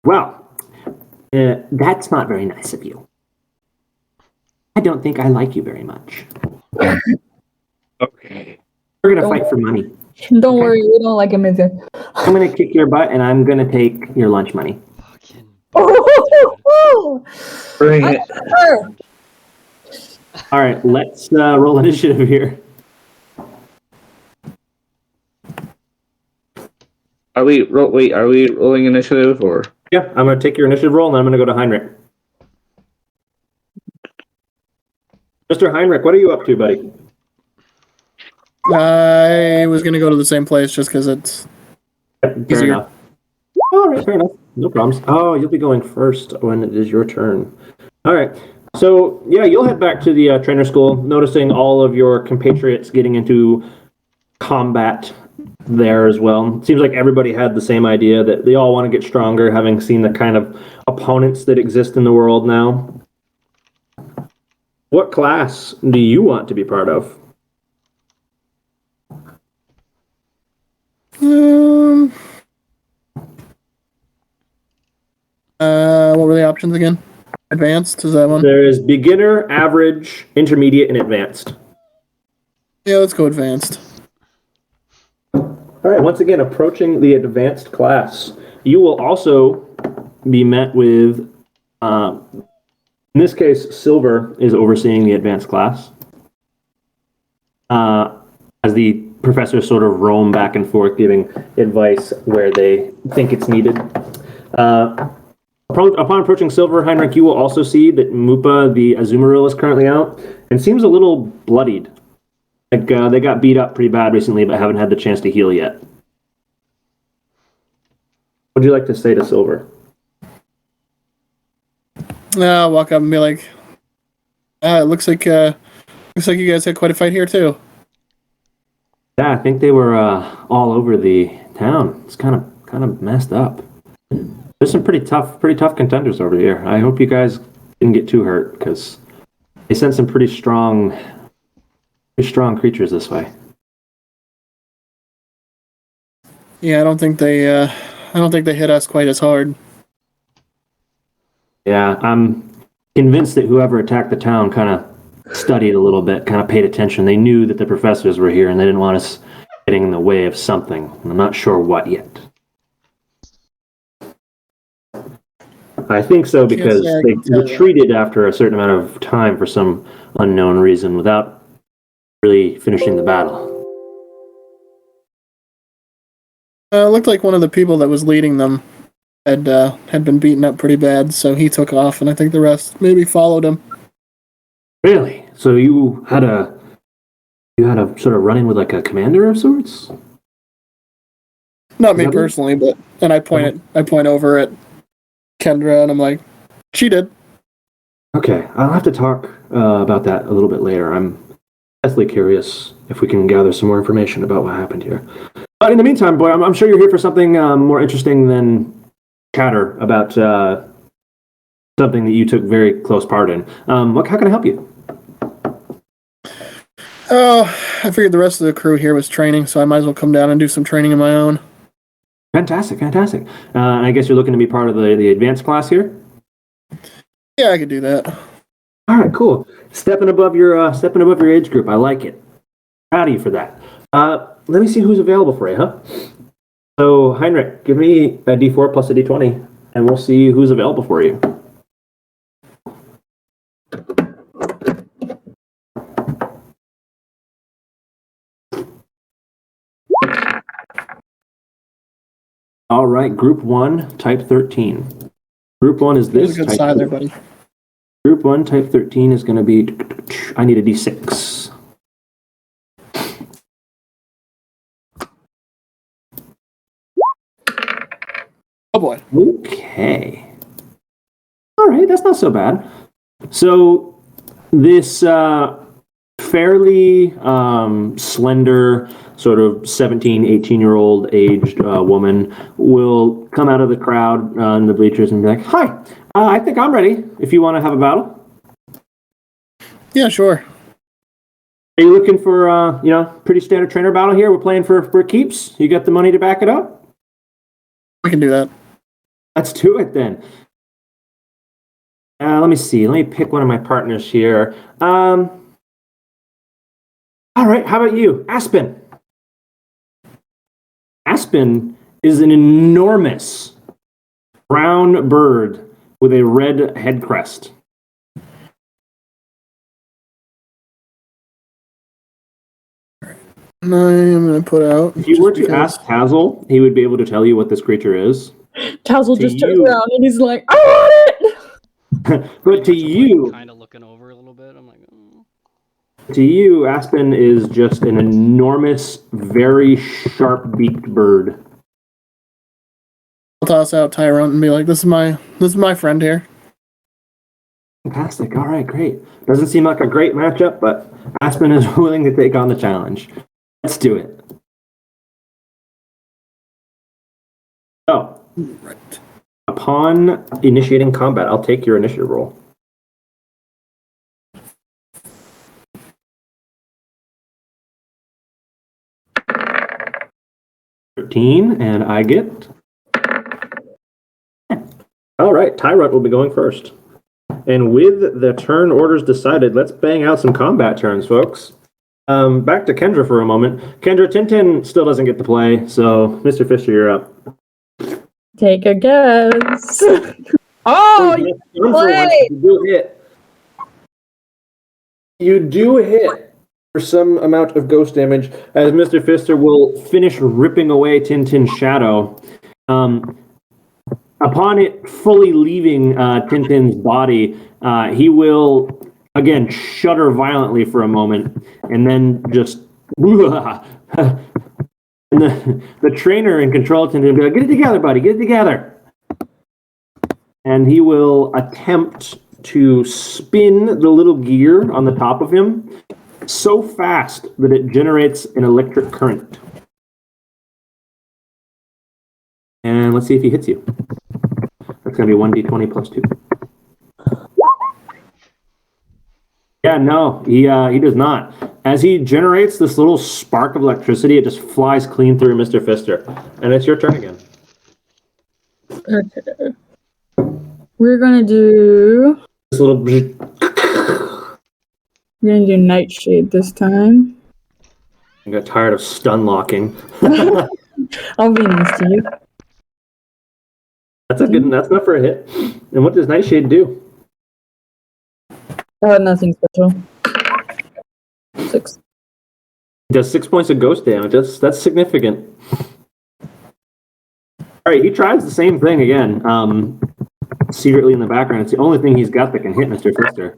Well, that's not very nice of you. I don't think I like you very much. Okay. We're gonna fight for money. Don't worry, we don't like him either. I'm gonna kick your butt and I'm gonna take your lunch money. fucking. Bring it. All right, let's roll initiative here. Are we rolling initiative or? Yeah, I'm gonna take your initiative roll and then I'm gonna go to Heinrich. Mr. Heinrich, what are you up to, buddy? I was gonna go to the same place just because it's Fair Easier. enough. All right, fair enough. No problems. Oh, you'll be going first when it is your turn. All right. So, yeah, you'll head back to the trainer school, noticing all of your compatriots getting into combat there as well. It seems like everybody had the same idea that they all want to get stronger, having seen the kind of opponents that exist in the world now. What class do you want to be part of? What were the options again? Advanced, is that one? There is beginner, average, intermediate, and advanced. Yeah, let's go advanced. All right, once again, approaching the advanced class, you will also be met with, in this case, Silver is overseeing the advanced class. As the professors sort of roam back and forth giving advice where they think it's needed. Upon approaching Silver, Heinrich, you will also see that Mupa, the Azumarill, is currently out and seems a little bloodied. Like they got beat up pretty bad recently, but haven't had the chance to heal yet. What would you like to say to Silver? I'll walk up and be like, it looks like you guys had quite a fight here too. Yeah, I think they were all over the town. It's kind of messed up. There's some pretty tough contenders over here. I hope you guys didn't get too hurt because they sent some pretty strong creatures this way. Yeah, I don't think they hit us quite as hard. Yeah, I'm convinced that whoever attacked the town kind of studied a little bit, kind of paid attention. They knew that the professors were here and they didn't want us getting in the way of something. I'm not sure what yet. I think so because they retreated after a certain amount of time for some unknown reason without really finishing the battle. It looked like one of the people that was leading them had been beaten up pretty bad, so he took off, and I think the rest maybe followed him. Really? So you had a sort of run-in with like a commander of sorts? Not me personally, but and I point over at Kendra, and I'm like, she did. Okay, I'll have to talk about that a little bit later. I'm deathly curious if we can gather some more information about what happened here. But in the meantime, boy, I'm sure you're here for something more interesting than chatter about something that you took very close part in. How can I help you? Oh, I figured the rest of the crew here was training, so I might as well come down and do some training of my own. Fantastic. I guess you're looking to be part of the advanced class here? Yeah, I could do that. All right, cool. Stepping above your age group. I like it. Proud of you for that. Let me see who's available for you, huh? So, Heinrich, give me a D4 plus a D20, and we'll see who's available for you. All right, Group 1, Type 13. Group 1 is this. There's a good side there, buddy. Group 1, Type 13 is going to be... I need a D6. Oh boy. Okay. All right, that's not so bad. So this fairly slender, sort of 17, 18-year-old aged woman will come out of the crowd in the bleachers and be like, "Hi, I think I'm ready if you want to have a battle." Yeah, sure. Are you looking for, pretty standard trainer battle here? We're playing for keeps. You got the money to back it up? We can do that. Let's do it then. Let me see. Let me pick one of my partners here. All right, how about you? Aspen. Aspen is an enormous brown bird with a red head crest. I am going to put out. If you were to ask Tazzle, he would be able to tell you what this creature is. Tazzle To just turns you- around and he's like, I want it! But to you, Kind of looking over a little bit. I'm like, oh. to you, Aspen is just an enormous, very sharp-beaked bird. I'll toss out Tyrone and be like, this is my friend here. Fantastic. All right, great. Doesn't seem like a great matchup, but Aspen is willing to take on the challenge. Let's do it. So, Right. upon initiating combat, I'll take your initiative roll. 13, and I get... All right. right, Tyrant will be going first. And with the turn orders decided, let's bang out some combat turns, folks. Back to Kendra for a moment. Kendra, Tintin still doesn't get to play, so Mr. Fisher, you're up. Take a guess. Oh, you played. You do hit. You do hit for some amount of ghost damage, as Mr. Fister will finish ripping away Tintin's shadow. Upon it fully leaving Tintin's body, he will again shudder violently for a moment, and then just and the trainer in control of Tintin will be like, "Get it together, buddy, get it together." And he will attempt to spin the little gear on the top of him so fast that it generates an electric current. And let's see if he hits you. That's going to be 1d20 plus 2. Yeah, no, he does not. As he generates this little spark of electricity, it just flies clean through Mr. Fister. And it's your turn again. Okay. We're gonna do This little... Nightshade this time. I got tired of stun locking. I'll be nice to you. That's not for a hit. And what does Nightshade do? Nothing special. 6. He does 6 points of ghost damage. That's significant. All right, he tries the same thing again. Secretly in the background. It's the only thing he's got that can hit Mr. Fister.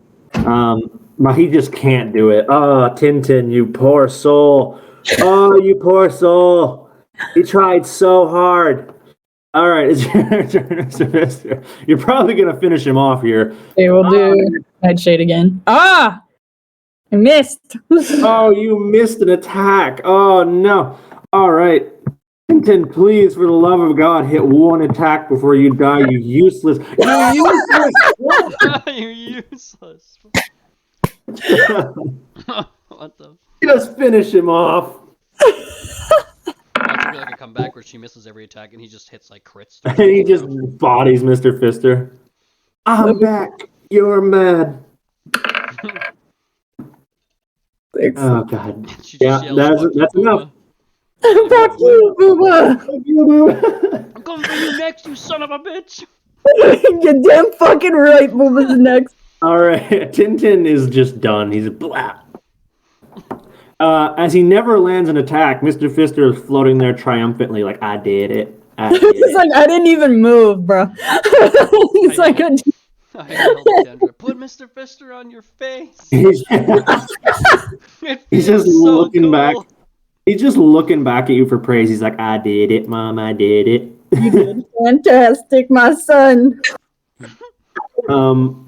But he just can't do it. Oh, Tintin, you poor soul. Oh, you poor soul. He tried so hard. All right, it's your turn, Mr. Fister. You're probably going to finish him off here. Okay, we'll do Nightshade again. Ah! I missed. Oh, you missed an attack. Oh, no. All right. Tintin, please, for the love of God, hit one attack before you die, you useless. You're useless. You're useless. What the? Just finish him off. That's like a comeback where she misses every attack and he just hits like crits. And he just bodies Mr. Fister. I'm back. You're mad. 6. Oh, God. She Yeah, just yells, "Fuck you, that's enough. Booba." Fuck you, Booba! I'm coming for you next, you son of a bitch! You're damn fucking right, Booba's next. All right, Tintin is just done. He's blah. As he never lands an attack, Mr. Fister is floating there triumphantly, like, I did it. I did He's it. like, I didn't even move, bro. He's like, I yelled at Kendra, put Mr. Fister on your face! He's, It he's just feels so looking cool. back. He's just looking back at you for praise. He's like, I did it, Mom. I did it. you did fantastic, my son. Oh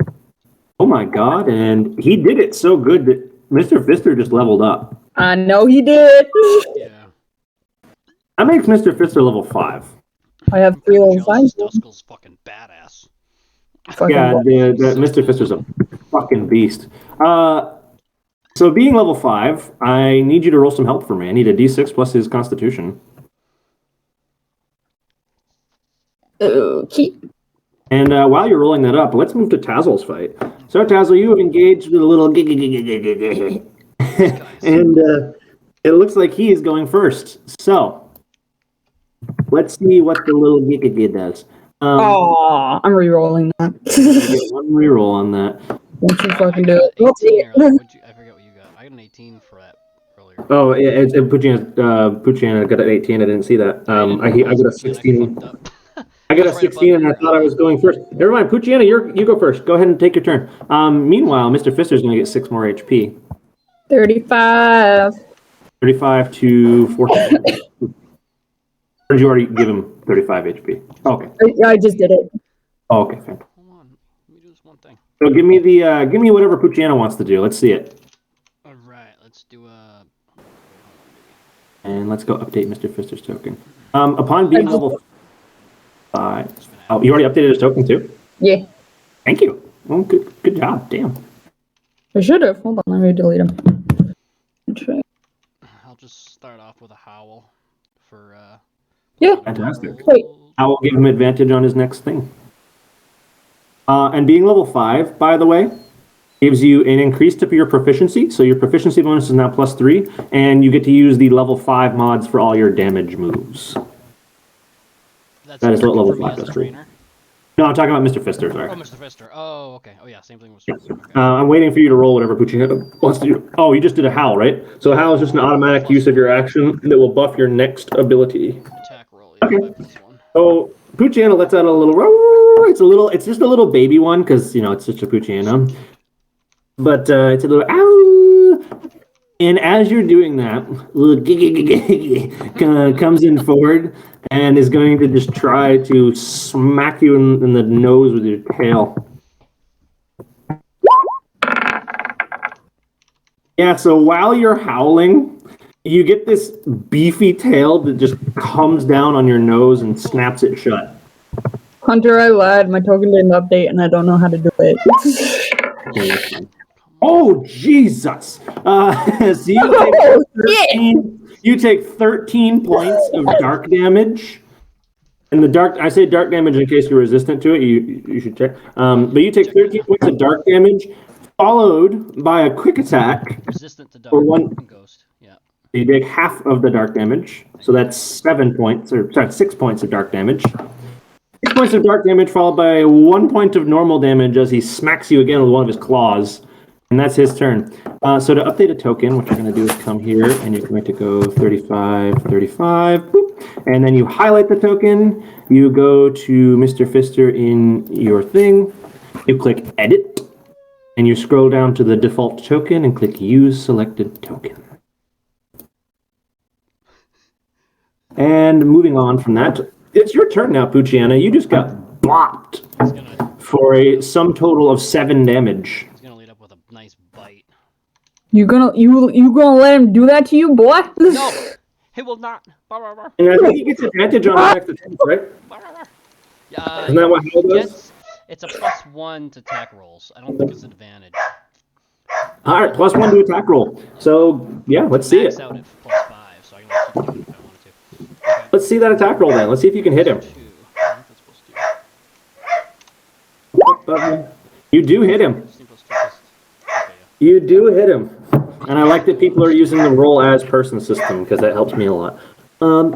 my God! And he did it so good that Mr. Fister just leveled up. I know he did. Yeah. That makes Mr. Fister level 5. I have 3 level 5. Duskull's fucking badass. Yeah, Mr. Fister's a fucking beast. So being level 5, I need you to roll some help for me. I need a D6 plus his Constitution. Okay. And while you're rolling that up, let's move to Tazzle's fight. So Tazzle, you have engaged with a little and it looks like he is going first. So let's see what the little does. Aw, I'm re-rolling that. Get one reroll on that. Once you fucking I do got it. Oh, 18 earlier. I forget what you got. I got an 18 for that earlier. Oh, it Pucciana got an 18. I didn't see that. I got a 16. I got a 16, and I thought I was going first. Never mind, Pucciana, you go first. Go ahead and take your turn. Meanwhile, Mr. Fister's going to get 6 more HP. 35. 35 to 14. Or did you already give him 35 HP? Okay. I just did it. Oh, okay, fine. Hold on. Let me do this one thing. So give me whatever Pucciana wants to do. Let's see it. Alright, let's do a... And let's go update Mr. Fister's token. Upon being level 5. Oh, you already updated his token too? Yeah. Thank you. Oh, good job. Damn. I should have. Hold on, let me delete him. Okay. I'll just start off with a howl for Yeah. Fantastic. Wait. I will give him advantage on his next thing. And being level 5, by the way, gives you an increase to your proficiency. So your proficiency bonus is now +3, and you get to use the level 5 mods for all your damage moves. That's That is what level for me 5 as a does for you. trainer. No, I'm talking about Mr. Fister, sorry. Oh, Mr. Fister. Oh, okay. Oh, yeah, same thing with Yeah. Mr. Fister. Okay. I'm waiting for you to roll whatever Pucciano wants to do. Oh, you just did a howl, right? So a howl is just an automatic use of your action that will buff your next ability. Attack roll. Yeah, Okay. 5+1. So Pucciano lets out a little. It's just a little baby one because it's just a Pucciano. But it's a little ow. And as you're doing that, little comes in forward and is going to just try to smack you in the nose with your tail. Yeah, so while you're howling, you get this beefy tail that just comes down on your nose and snaps it shut. Hunter, I lied. My token didn't update, and I don't know how to do it. Oh, Jesus! So you take 13 points of dark damage. And I say dark damage in case you're resistant to it. You should check. But you take 13 points of dark damage, followed by a quick attack. Resistant to dark For one- and ghost. Yeah. You take half of the dark damage, so that's 6 points of dark damage. 6 points of dark damage, followed by 1 point of normal damage as he smacks you again with one of his claws. And that's his turn. So to update a token, what you're going to do is come here, and you're going to go 35, 35, boop, and then you highlight the token. You go to Mr. Fister in your thing. You click Edit, and you scroll down to the default token and click Use Selected Token. And moving on from that, it's your turn now, Pucciana. You just got bopped He's gonna for a sum total of 7 damage. lead up with a nice bite. You gonna let him do that to you, boy? No! He will not! Bar, bar, bar. And I think he gets advantage on attack attempts, right? Bar, bar, bar. Yeah, Isn't that what Hal does? it's a +1 to attack rolls. I don't think it's an advantage. All right, +1 to attack roll. So, yeah, let's see Max it. out at +5, so I can keep doing it if I wanted to. Okay. Let's see that attack roll then. Let's see if you can hit him. 2. I think that's +2. You do hit him. 16 +2 okay, yeah. You do hit him. And I like that people are using the roll as person system because that helps me a lot. Oh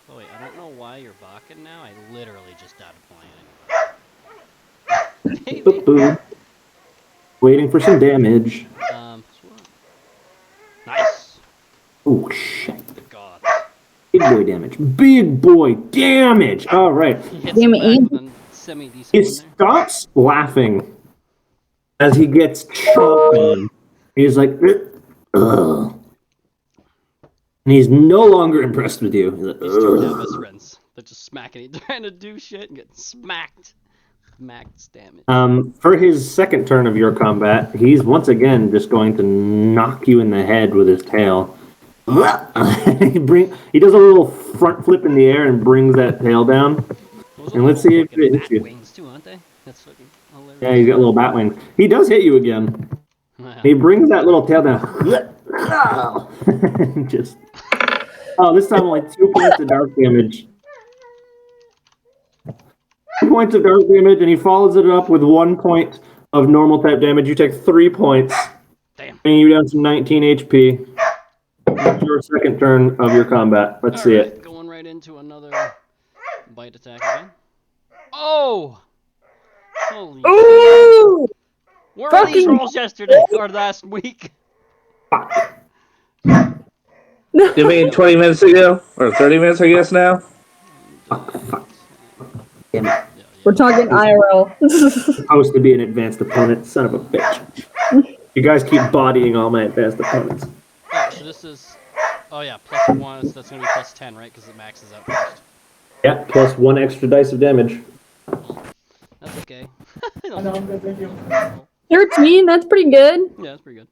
wait, I don't know why you're balking now. I literally just died of playing. Boop, boop. Waiting for some damage. Nice. Oh, shit. God. Big boy damage. Big boy damage. All right. He hits Damn him it, back with a semi-decent He one there. stops laughing as he gets chomped on. He's like, ugh. And he's no longer impressed with you. He's like, These two are now ugh. best friends. They're just smacking, trying to do shit and get smacked. Max damage. For his second turn of your combat, he's once again just going to knock you in the head with his tail. He does a little front flip in the air and brings that tail down. Those and are let's little see if fucking it hits bat you. wings too, aren't they? That's fucking hilarious. Yeah, he's got little bat wings. He does hit you again. He brings that little tail down. Just. Oh, this time only 2 points of dark damage. 2 points of dark damage, and he follows it up with 1 point of normal type damage. You take 3 points, Damn. bringing you down to 19 HP. It's your second turn of your combat. Let's see Alright, it. going right into another bite attack again. Oh! Holy shit. Ooh! Where were these fucking- rolls yesterday or last week? You mean 20 minutes ago? Or 30 minutes, I guess, now? Damn it. We're talking IRL. Supposed to be an advanced opponent, son of a bitch. You guys keep bodying all my advanced opponents. Alright, so this is... Oh yeah, +1, so that's gonna be +10, right? Because it maxes out first. Yeah, plus 1 extra dice of damage. That's okay. 13, that's pretty good. Yeah, that's pretty good.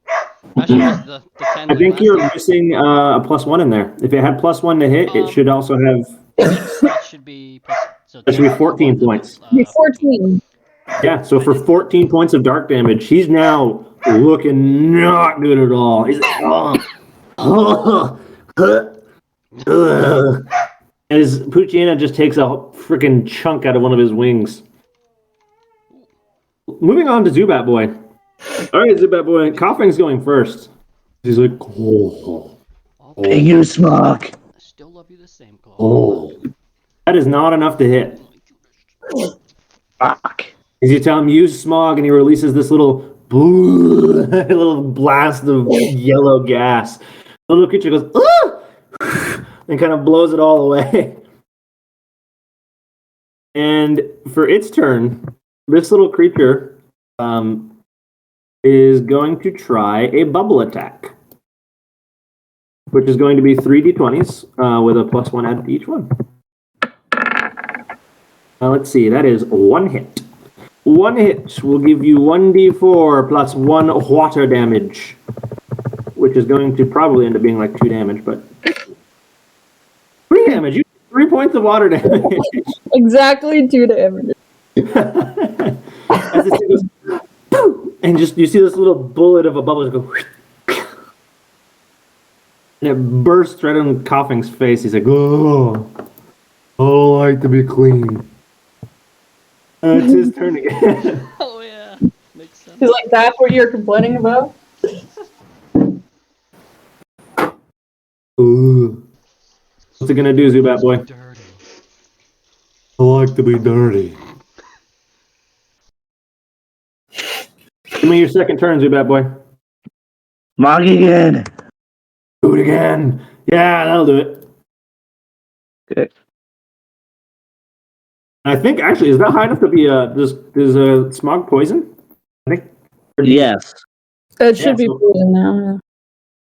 Actually, was the 10 I think last you're time? missing a +1 in there. If it had +1 to hit, it should also have. That should be so That should be 10 14 points. Be 14. Yeah, so for 14 points of dark damage, he's now looking not good at all. He's like, as Pucciana just takes a freaking chunk out of one of his wings. moving on to Zubat Boy. All right, Zubat Boy. Coughing's going first. He's like, oh, Okay. You Smog. I still love you the same, Claw. oh. That is not enough to hit. Fuck. As you tell him, use Smog, and he releases this little little blast of yellow gas. The little creature goes, ah! And kind of blows it all away. And for its turn, this little creature is going to try a bubble attack, which is going to be 3d20s with a +1 added to each one. Let's see, that is one hit. One hit will give you 1d4 plus 1 water damage, which is going to probably end up being like 2 damage, but 3 damage. You 3 points of water damage. Exactly 2 damage. As this thing goes, "Poof," and just you see this little bullet of a bubble just go, and it bursts right on Coughing's face. He's like, "Oh, I don't like to be clean." It's his turn again. Oh yeah, makes sense. He's like, that's what you're complaining about? Ooh. What's it gonna do, Zubat Boy? Dirty. I like to be dirty. Give me your second turn, Zubat Boy. Smog again. Do it again. Yeah, that'll do it. Okay. I think actually, is that high enough to be does a Smog poison? I think. Yes. It should be so- poison now.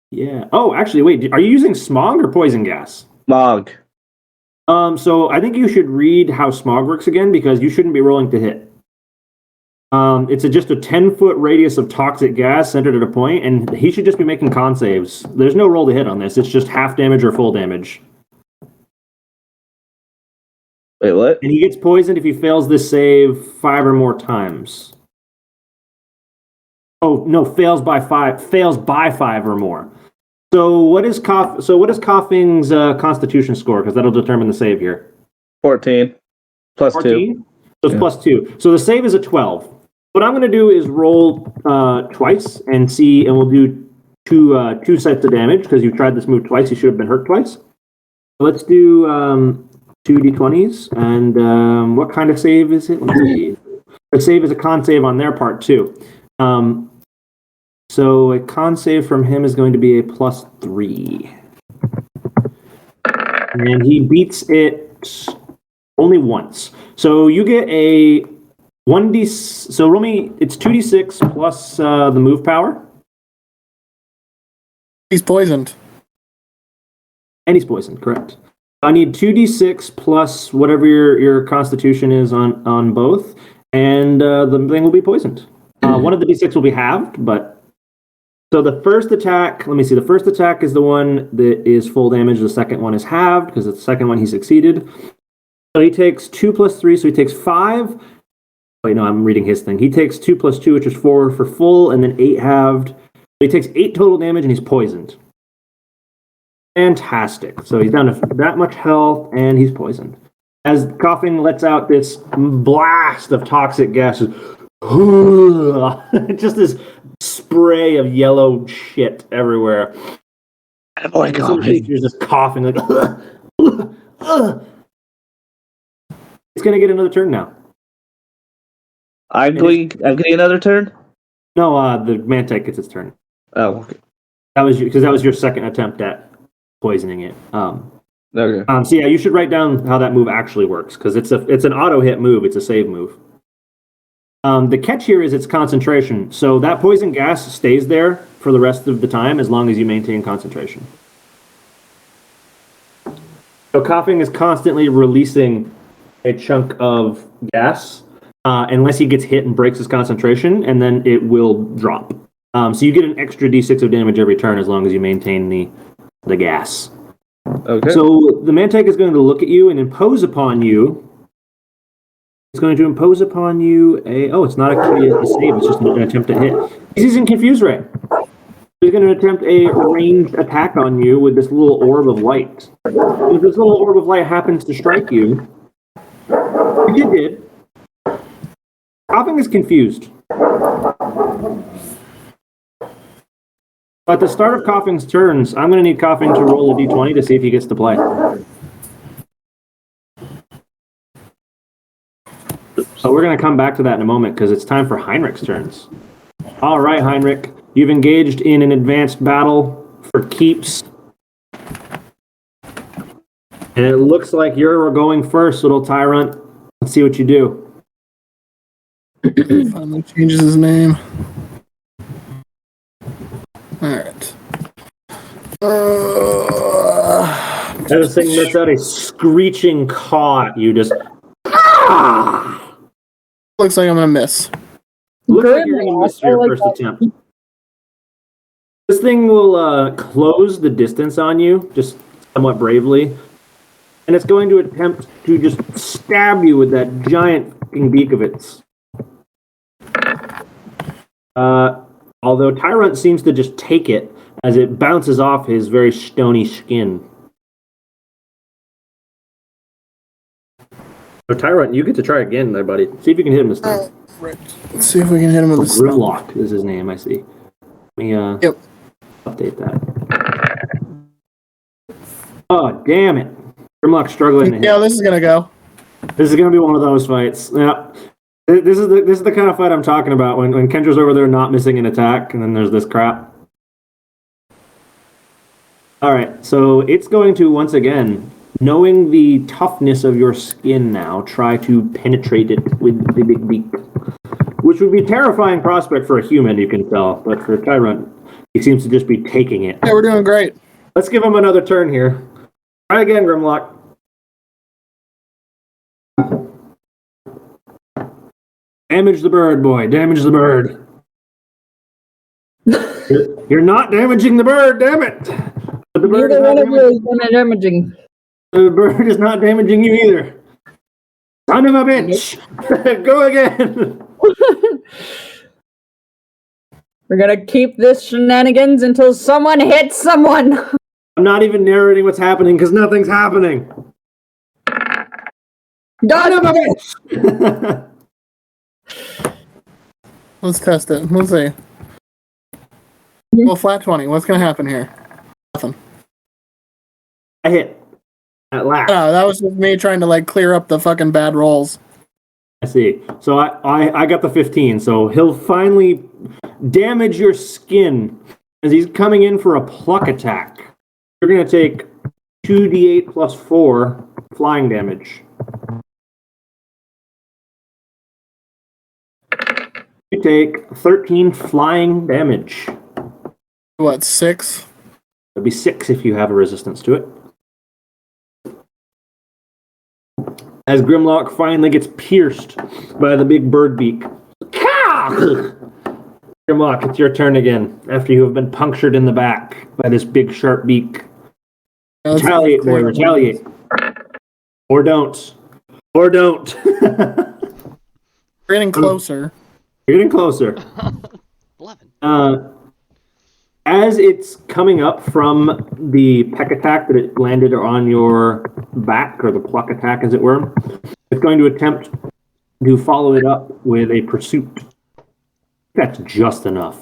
Yeah. Oh, actually, wait. Are you using Smog or poison gas? Smog. So I think you should read how Smog works again because you shouldn't be rolling to hit. It's just a 10-foot radius of toxic gas centered at a point, and he should just be making con saves. There's no roll to hit on this. It's just half damage or full damage. Wait, what? And he gets poisoned if he fails this save 5 or more times. Oh no, fails by 5 or more. So what is Coughing's Constitution score? Because that'll determine the save here. 14. Plus 2. 14? So it's Yeah. +2. So the save is a 12. What I'm going to do is roll twice and see, and we'll do two sets of damage because you tried this move twice. You should have been hurt twice. So let's do 2d20s. And what kind of save is it? Let's see. The save is a con save on their part too. So a con save from him is going to be a +3. And he beats it only once. So you get a 1d. So roll me. It's 2d6 plus the move power. He's poisoned. And he's poisoned, correct. I need 2d6 plus whatever your constitution is on both. And the thing will be poisoned. One of the d6 will be halved, but. So the first attack, let me see. The first attack is the one that is full damage. The second one is halved because the second one he succeeded. So he takes 2 plus 3, so he takes 5. Wait, no, I'm reading his thing. He takes 2 plus 2, which is 4 for full, and then 8 halved. So he takes 8 total damage, and he's poisoned. Fantastic. So he's down to that much health, and he's poisoned. As Coughing lets out this blast of toxic gases, just this spray of yellow shit everywhere. Boy, And some creature's just coughing like. It's gonna get another turn now. I'm getting another turn? No, the Mantike gets its turn. Oh, okay. That was that was your second attempt at poisoning it. Okay. So yeah, you should write down how that move actually works because it's an auto hit move. It's a save move. The catch here is its concentration. So that poison gas stays there for the rest of the time as long as you maintain concentration. So Coughing is constantly releasing a chunk of gas unless he gets hit and breaks his concentration, and then it will drop. So you get an extra d6 of damage every turn as long as you maintain the gas. Okay. So the Mantike is going to look at you and impose upon you. It's going to impose upon you it's not actually a save, it's just an attempt to hit. He's using Confuse Ray. He's going to attempt a ranged attack on you with this little orb of light. If this little orb of light happens to strike you, which it did, Coughing is confused. At the start of Coughing's turns, I'm going to need Coughing to roll a d20 to see if he gets to play. So we're going to come back to that in a moment because it's time for Heinrich's turns. All right, Heinrich, you've engaged in an advanced battle for keeps. And it looks like you're going first, little tyrant. Let's see what you do. Finally changes his name. Alright. This thing lets out a screeching caw at you, just... Looks like I'm gonna miss. Looks like you're going to miss your first attempt. This thing will close the distance on you, just somewhat bravely. And it's going to attempt to just stab you with that giant fucking beak of its. Although Tyrant seems to just take it as it bounces off his very stony skin. So Tyrant, you get to try again there, buddy. See if you can hit him this time. Right. Let's see if we can hit him with this. Grimlock is his name, I see. Let me Yep. update that. Oh, damn it. Grimlock's struggling to hit. Yeah, this is gonna go. This is going to be one of those fights. Yeah. This is the kind of fight I'm talking about when Kendra's over there not missing an attack, and then there's this crap. All right, so it's going to, once again, knowing the toughness of your skin now, try to penetrate it with the big beak. Which would be a terrifying prospect for a human, you can tell, but for Tyrant, he seems to just be taking it. Yeah, we're doing great. Let's give him another turn here. Try again, Grimlock. Damage the bird, boy. Damage the bird. You're not damaging the bird, damn it! But the bird is Neither not one of you damaging. is gonna damaging. The bird is not damaging you either. Son of a bitch! Go again! We're gonna keep this shenanigans until someone hits someone. I'm not even narrating what's happening because nothing's happening. Son of a bitch! Let's test it. Let's see. Well, flat 20. What's gonna happen here? Nothing. I hit. At last. No, that was just me trying to like clear up the fucking bad rolls. I see. So I got the 15, so he'll finally damage your skin as he's coming in for a pluck attack. You're going to take 2d8 plus 4 flying damage. You take 13 flying damage. What, 6? It'll be 6 if you have a resistance to it. As Grimlock finally gets pierced by the big bird beak. Grimlock, it's your turn again, after you have been punctured in the back by this big sharp beak. Retaliate, boy, retaliate. Or don't. Or don't. We're getting closer. You're getting closer. 11. As it's coming up from the peck attack that it landed on your back, or the pluck attack as it were, it's going to attempt to follow it up with a pursuit. That's just enough.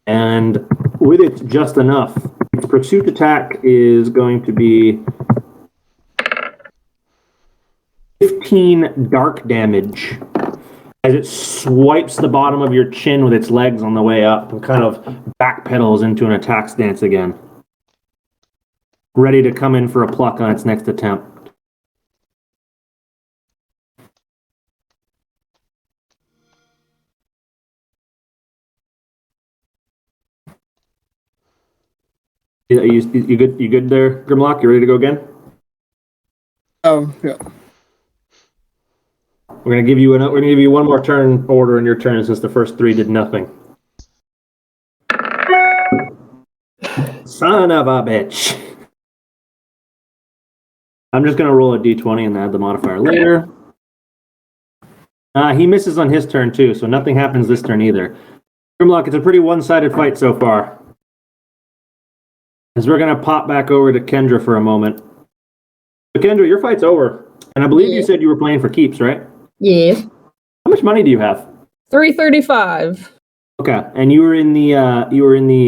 And with it's just enough, its pursuit attack is going to be 15 dark damage as it swipes the bottom of your chin with its legs on the way up and kind of backpedals into an attack stance again. Ready to come in for a pluck on its next attempt. You good? You good there, Grimlock? You ready to go again? Oh, yeah. We're gonna give you one more turn order in your turn since the first 3 did nothing. Son of a bitch. I'm just gonna roll a d20 and add the modifier later. He misses on his turn too, so nothing happens this turn either. Grimlock, it's a pretty one-sided fight so far. As we're gonna pop back over to Kendra for a moment. So Kendra, your fight's over. And I believe you said you were playing for keeps, right? Yes. How much money do you have? 335. Okay, and you were in the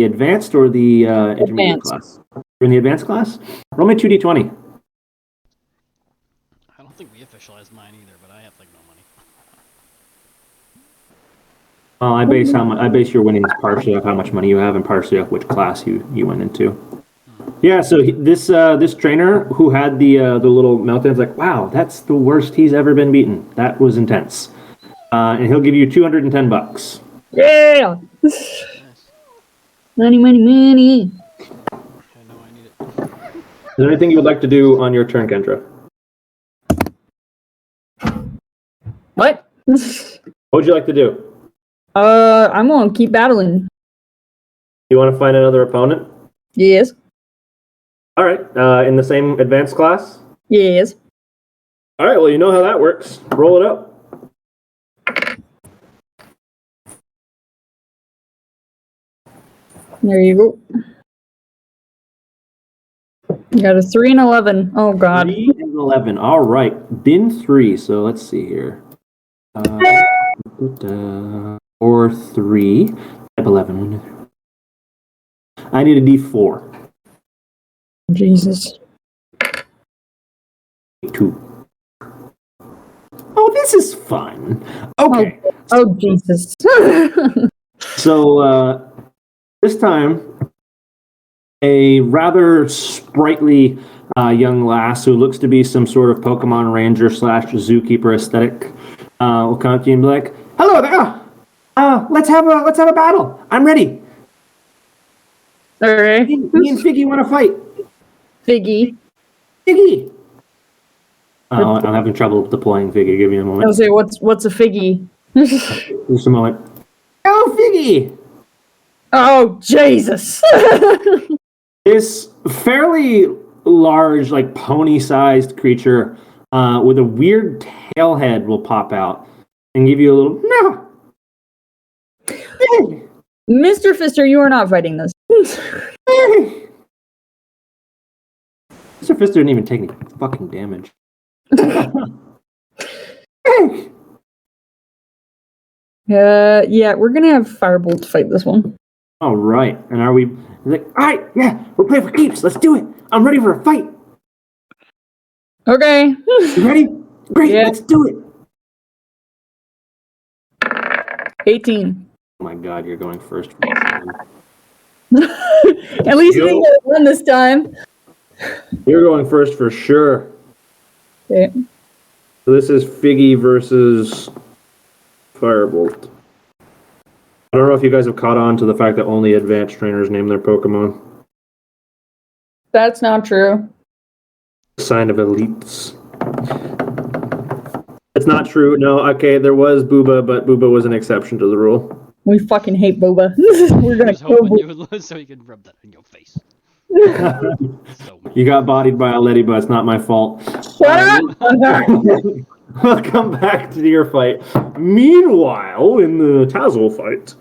advanced or the intermediate Advanced. class? You're in the advanced class. Roll me 2d20. I don't think we officialized mine either, but I have like no money. I base your winnings partially off how much money you have and partially off which class you went into. Yeah, so this trainer who had the little meltdown's like, wow, that's the worst he's ever been beaten. That was intense, and he'll give you $210. Yeah! Nice. Money, money, money. I know I need it. Is there anything you would like to do on your turn, Kendra? What? What would you like to do? I'm gonna keep battling. You want to find another opponent? Yes. All right, in the same advanced class? Yes. All right, well, you know how that works. Roll it up. There you go. You got a 3 and 11. Oh, God. 3 and 11. All right, bin 3. So let's see here. Or 3. Type 11. I need a D4. Jesus. 2. Oh, this is fun. Okay. Oh, Jesus. So this time, a rather sprightly young lass who looks to be some sort of Pokemon Ranger / zookeeper aesthetic will come up to you and be like, "Hello there. Let's have a battle. I'm ready. Alright. Me and Figgy want to fight. Figgy. Figgy." I'm having trouble deploying Figgy. Give me a I moment. was say, what's a figgy? Just a moment. Oh, Figgy! Oh, Jesus. This fairly large, like pony-sized creature with a weird tail head will pop out and give you a little no. Hey, Mr. Fister, you are not fighting this. hey. Mr. Fister didn't even take any fucking damage. Hey. Yeah, we're gonna have Firebolt fight this one. All right, and are we? He's like, all right, yeah, we're playing for keeps. Let's do it. I'm ready for a fight. Okay. You ready? Great, Yeah. let's do it. 18. Oh my God, you're going first. At least you Yo. didn't get one this time. You're going first for sure. Okay. So this is Figgy versus Firebolt. I don't know if you guys have caught on to the fact that only advanced trainers name their Pokemon. That's not true. Sign of elites. It's not true. No, okay, there was Booba, but Booba was an exception to the rule. We fucking hate Boba. We're I gonna was kill hoping Boba. you would lose so you could rub that in your face. So mean. You got bodied by a Letty, but it's not my fault. Shut up! We'll come back to your fight. Meanwhile, in the Tazzle fight,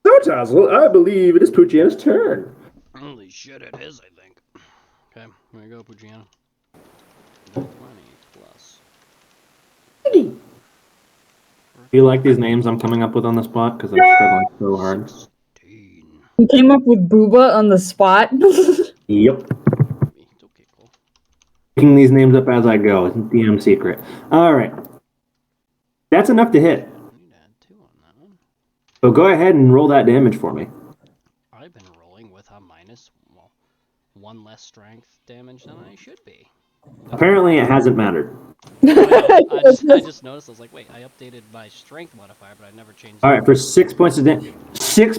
so Tazzle, I believe it is Poochyana's turn. Holy shit, it is, I think. Okay, here we go, Pugiana. 20 plus. Do you like these names I'm coming up with on the spot? Because I'm struggling so hard. 16. You came up with Booba on the spot. Yep. It's okay, cool. Picking these names up as I go. It's a DM secret. All right. That's enough to hit. I need to add 2 on that one. So go ahead and roll that damage for me. I've been rolling with a minus, well, 1 less strength damage than I should be. Apparently, it hasn't mattered. I just noticed, I was like, wait, I updated my strength modifier, but I never changed All right, for 6 points of damage.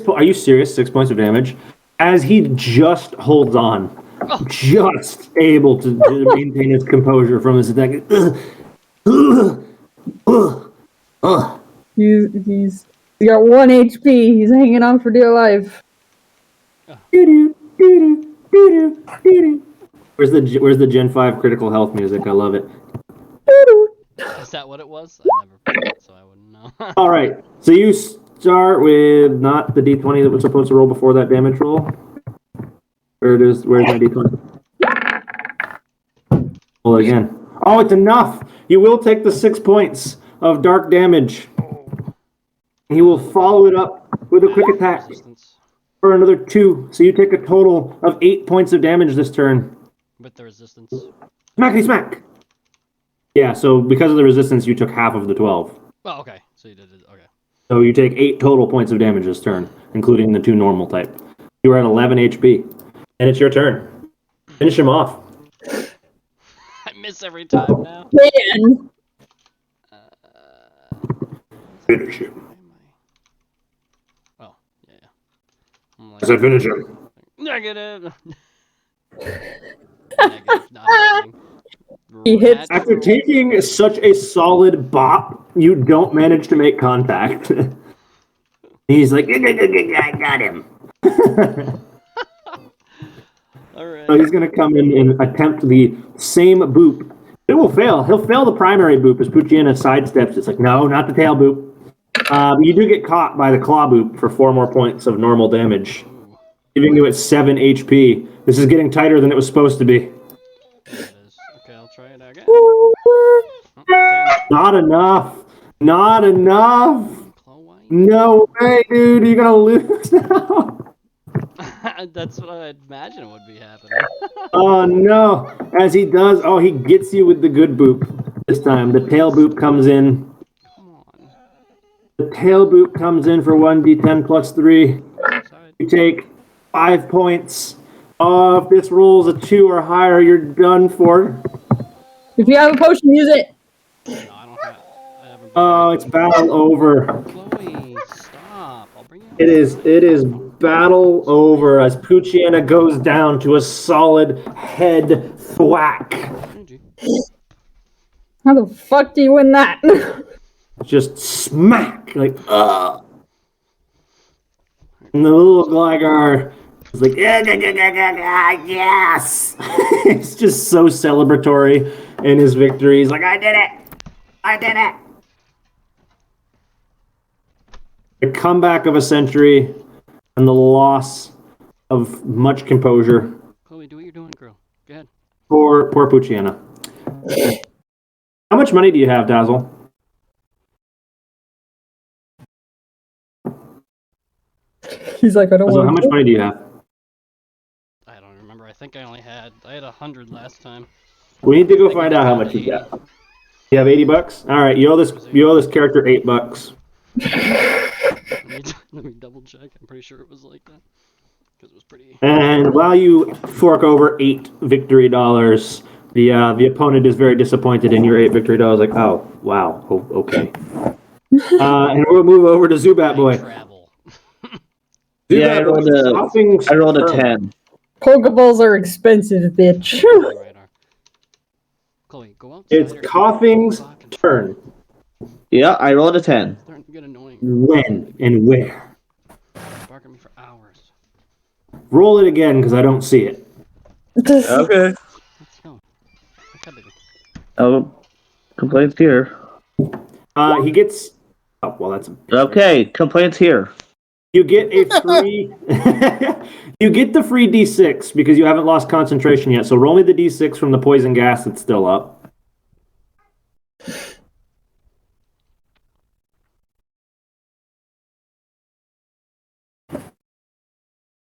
Are you serious? 6 points of damage? As he just holds on, just able to maintain his composure from his attack. He's got 1 HP. He's hanging on for dear life. Where's the Gen 5 critical health music? I love it. Is that what it was? I never played it, so I wouldn't know. All right, so you start with not the d20 that was supposed to roll before that damage roll. Where's my d20? Roll it again. Oh, it's enough. You will take the 6 points of dark damage. He will follow it up with a quick attack Resistance for another 2. So you take a total of 8 points of damage this turn. with the resistance. Smackety smack! Yeah, so because of the resistance, you took half of the 12. Oh, okay. So you did it. Okay. So you take 8 total points of damage this turn, including the 2 normal type. You are at 11 HP. And it's your turn. Finish him off. I miss every time now. Man. Finish him. Why am I? Oh, yeah. I'm like, I said finish him. negative. Negative, not happening. He hits- After taking such a solid bop, you don't manage to make contact. He's like, I got him. Alright. So he's going to come in and attempt the same boop. It will fail. He'll fail the primary boop as Pucciana sidesteps. It's like, no, not the tail boop. But you do get caught by the claw boop for 4 more points of normal damage, leaving you at 7 HP. This is getting tighter than it was supposed to be. It is. Okay, I'll try it again. Oh, 10. Not enough. Not enough. Claw white. No way, dude. You're going to lose now. That's what I imagine would be happening. Oh, no. As he does, he gets you with the good boop this time. The tail boop comes in. Come on. The tail boop comes in for 1d10 plus 3. Outside. You take 5 points. Oh, if this rolls a 2 or higher, you're done for. If you have a potion, use it. No, I don't have. I haven't. Oh, it's battle over. Chloe, stop. I'll bring you. It is battle over as Pucciana goes down to a solid head thwack. Energy. How the fuck do you win that? Just smack, like, ugh. And the little Gligar is like, yes! It's just so celebratory in his victory. He's like, I did it! I did it! The comeback of a century and the loss of much composure Chloe, do what you're doing, girl. Go ahead. for poor Pucciana. How much money do you have, Dazzle? He's like, I don't Dazzle, how want much money do you have? I don't remember. I think I only had. I had 100 last time. We need to go find out how much you got. You have $80? All right, you owe this character $8. Let me double check. I'm pretty sure it was like that. Because it was pretty. And while you fork over 8 victory dollars, the opponent is very disappointed in your 8 victory dollars. Like, oh wow, okay. And we'll move over to Zubat Boy. Travel. Yeah, I Zubat rolled Boy's I rolled a turn. 10. Pokeballs are expensive, bitch. Radar. Chloe, go outside. It's or- Coughing's turn. Yeah, I rolled a 10. It's starting to get annoying. When and where? Bark at me for hours. Roll it again because I don't see it. Okay. Let's go. Okay, baby. Oh, complaints here. He gets. Oh well, that's. Okay, complaints here. You get a free. You get the free D6 because you haven't lost concentration yet. So roll me the D6 from the poison gas that's still up.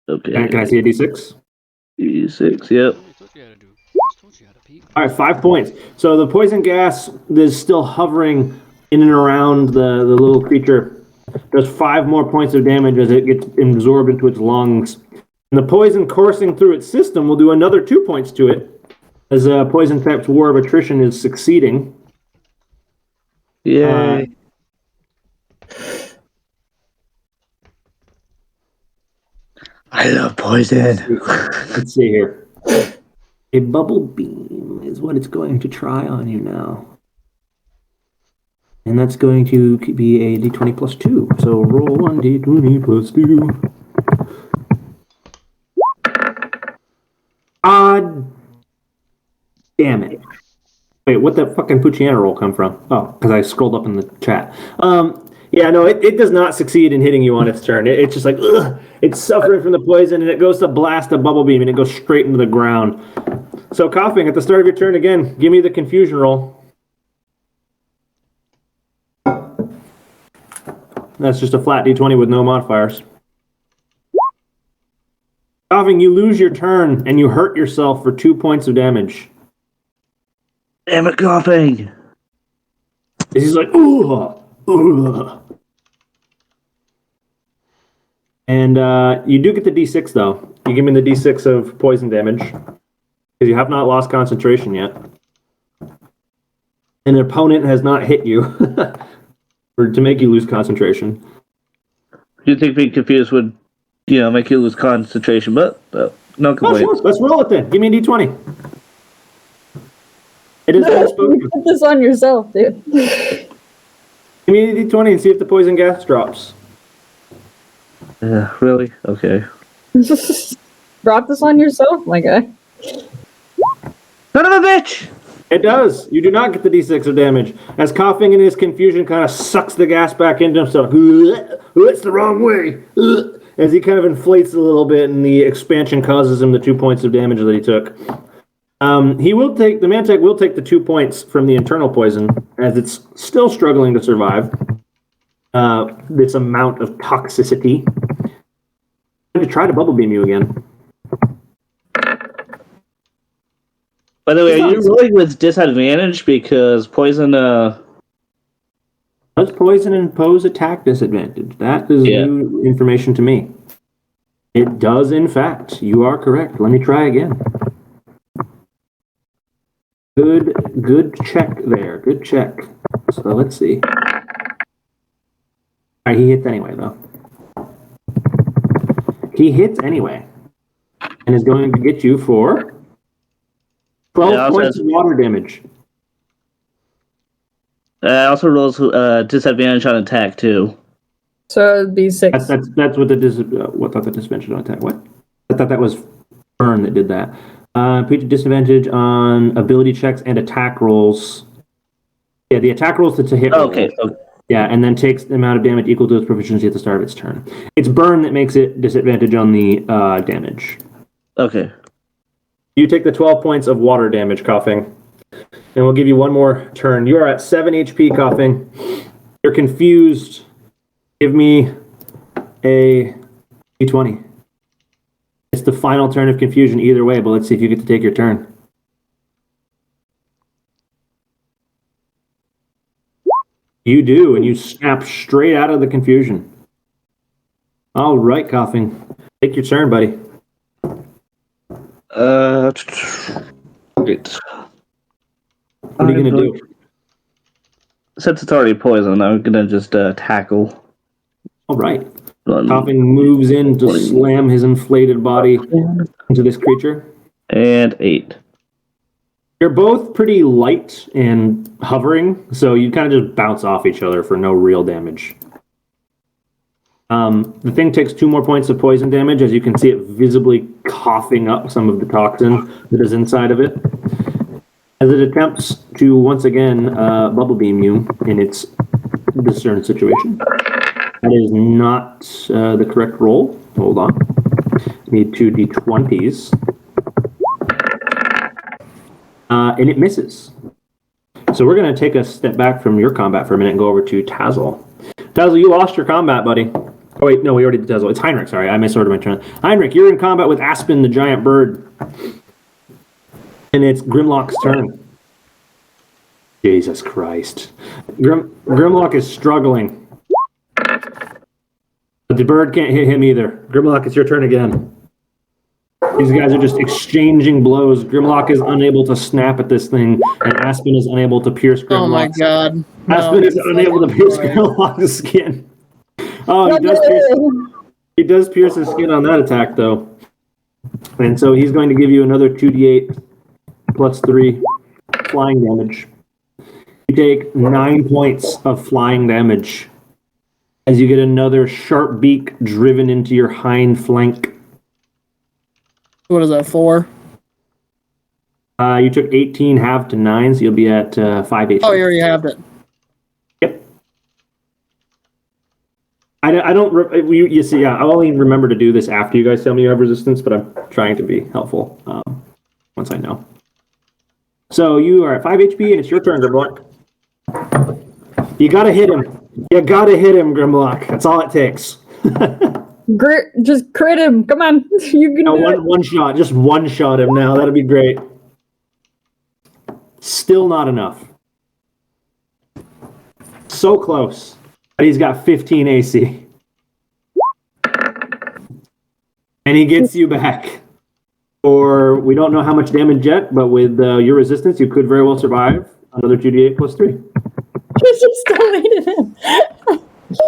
Okay. Can I see a D6? 6, yep. I told you how to do. I told you how to peek. All right, 5 points. So the poison gas is still hovering in and around the little creature. Does 5 more points of damage as it gets absorbed into its lungs. And the poison coursing through its system will do another 2 points to it as poison type's war of attrition is succeeding. Yay. I love poison. Let's see here. A bubble beam is what it's going to try on you now. And that's going to be a d20 plus 2. So roll 1 d20 plus 2. Damn it. Wait, what the fucking Pucciana roll come from? Oh, because I scrolled up in the chat. Yeah, no, it does not succeed in hitting you on its turn. It's just like, ugh, it's suffering from the poison, and it goes to blast a bubble beam, and it goes straight into the ground. So, Coughing, at the start of your turn again, give me the confusion roll. That's just a flat d20 with no modifiers. Coughing, you lose your turn and you hurt yourself for 2 points of damage. Damn it, coughing. He's like, ooh, ooh. And you do get the d6 though. You give me the d6 of poison damage because you have not lost concentration yet. An opponent has not hit you to make you lose concentration. Do you think being confused would, make you lose concentration? But no Oh, complaint. sure. Let's roll it then. Give me a d20. It is unspoken. Put this on yourself, dude. Give me a d20 and see if the poison gas drops. Yeah, really? Okay. Drop this on yourself, my guy. Son of a bitch! It does. You do not get the d6 of damage. As Coughing in his confusion kind of sucks the gas back into himself. It's the wrong way. As he kind of inflates a little bit and the expansion causes him the 2 points of damage that he took. The Mantic will take the 2 points from the internal poison as it's still struggling to survive. This amount of toxicity. I'm going to try to bubble beam you again. By the way, are you rolling with disadvantage because poison? Does poison impose attack disadvantage? That is new information to me. It does, in fact. You are correct. Let me try again. Good check there. Good check. So let's see. Alright, he hits anyway, though. He hits anyway. And is going to get you for 12 points of water damage. Also rolls disadvantage on attack too. So it'd be 6. That's what the disadvantage on attack. What? I thought that was Burn that did that. Put a disadvantage on ability checks and attack rolls. Yeah, the attack rolls to hit. Okay. Yeah, and then takes the amount of damage equal to its proficiency at the start of its turn. It's Burn that makes it disadvantage on the damage. Okay. You take the 12 points of water damage, Coughing. And we'll give you one more turn. You are at 7 HP, Coughing. You're confused. Give me a d20. It's the final turn of confusion either way, but let's see if you get to take your turn. You do, and you snap straight out of the confusion. All right, Coughing. Take your turn, buddy. Great. What are you going to do? Since it's already poison, I'm going to just tackle. All right. One. Coughing moves in to slam his inflated body into this creature. And 8. You're both pretty light and hovering, so you kind of just bounce off each other for no real damage. The thing takes 2 more points of poison damage, as you can see it visibly coughing up some of the toxin that is inside of it. As it attempts to once again bubble beam you in its discern situation. That is not the correct roll. Hold on. Need 2 d20s. And it misses. So we're going to take a step back from your combat for a minute and go over to Tazzle. Tazzle, you lost your combat, buddy. Oh, wait, no, we already did Tazzle. It's Heinrich, sorry. I misordered my turn. Heinrich, you're in combat with Aspen, the giant bird. And it's Grimlock's turn. Jesus Christ. Grimlock is struggling. But the bird can't hit him either. Grimlock, it's your turn again. These guys are just exchanging blows. Grimlock is unable to snap at this thing, and Aspen is unable to pierce Grimlock. Oh my god. Aspen is unable to pierce Grimlock's skin. Oh, he does pierce his skin on that attack, though. And so he's going to give you another 2d8 plus 3 flying damage. You take 9 points of flying damage as you get another sharp beak driven into your hind flank. What is that, 4? You took 18 halved to 9, so you'll be at 5 HP. Oh, you already have it. Yep. I don't. You see, yeah, I'll only remember to do this after you guys tell me you have resistance, but I'm trying to be helpful once I know. So you are at 5 HP, and it's your turn, Grimlock. You gotta hit him. You gotta hit him, Grimlock. That's all it takes. Just crit him. Come on. You can No, do it. one shot. Just one shot him now. That'd be great. Still not enough. So close. But he's got 15 AC. And he gets you back. Or we don't know how much damage yet, but with your resistance, you could very well survive another 2d8 plus 3. You just deleted him.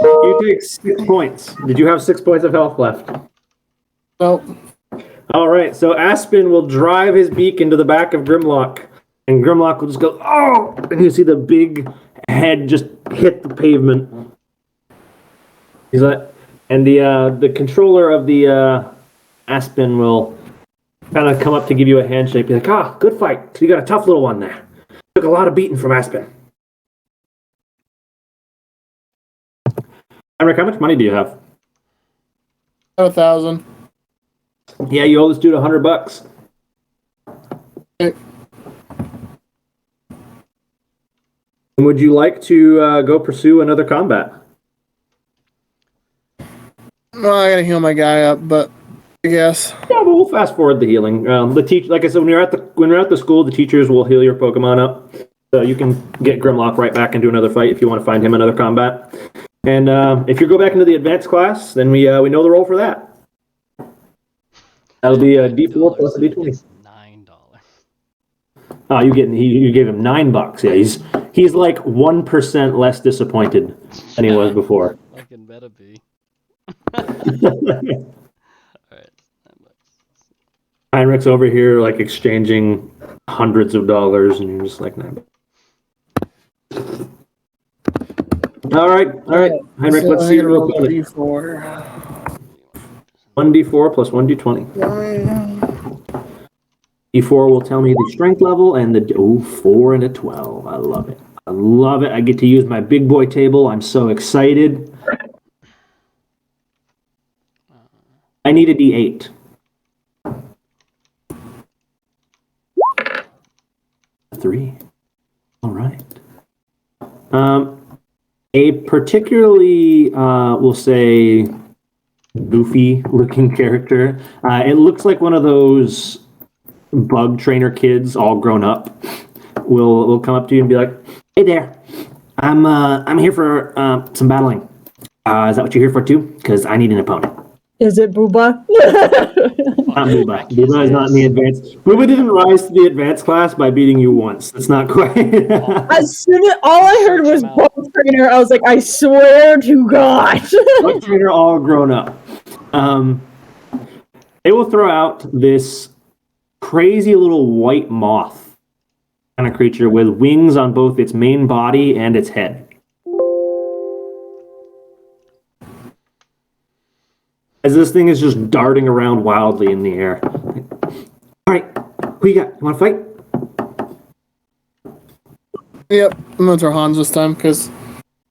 You take 6 points. Did you have 6 points of health left? Nope. All right, so Aspen will drive his beak into the back of Grimlock, and Grimlock will just go, oh! And you see the big head just hit the pavement. He's like, and the controller of the Aspen will kind of come up to give you a handshake, be like, ah, good fight. You got a tough little one there. Took a lot of beating from Aspen. Heinrich, how much money do you have? 1,000. Yeah, you owe this dude $100. Would you like to go pursue another combat? Well, I gotta heal my guy up, but I guess. Yeah, but we'll fast forward the healing. Like I said, when you're at the school, the teachers will heal your Pokemon up, so you can get Grimlock right back into another fight if you want to find him another combat. And if you go back into the advanced class, then we know the role for that. That'll be a D4 plus a D20. $9. Oh, you gave him $9. Yeah, he's like 1% less disappointed than he was before. Fucking better be. Alright. Heinrich's over here like exchanging hundreds of dollars, and you're just like, nah. All right. Heinrich, So let's I see gotta your roll opponent. 3d4. 1d4 plus 1d20. D4 will tell me the strength level and the 4 and a 12. I love it. I get to use my big boy table. I'm so excited. I need a D8. Three. All right. A particularly, we'll say, goofy-looking character. It looks like one of those bug trainer kids, all grown up, will come up to you and be like, "Hey there, I'm here for some battling. Is that what you're here for too? Because I need an opponent." Is it Booba? Not Booba. Booba is not in the advanced. Booba didn't rise to the advanced class by beating you once. That's not quite. As soon as all I heard was bug trainer, I was like, I swear to God. Bug trainer all grown up. They will throw out this crazy little white moth kind of creature with wings on both its main body and its head. As this thing is just darting around wildly in the air. All right, who you got? You want to fight? Yep, I'm gonna throw Hans this time because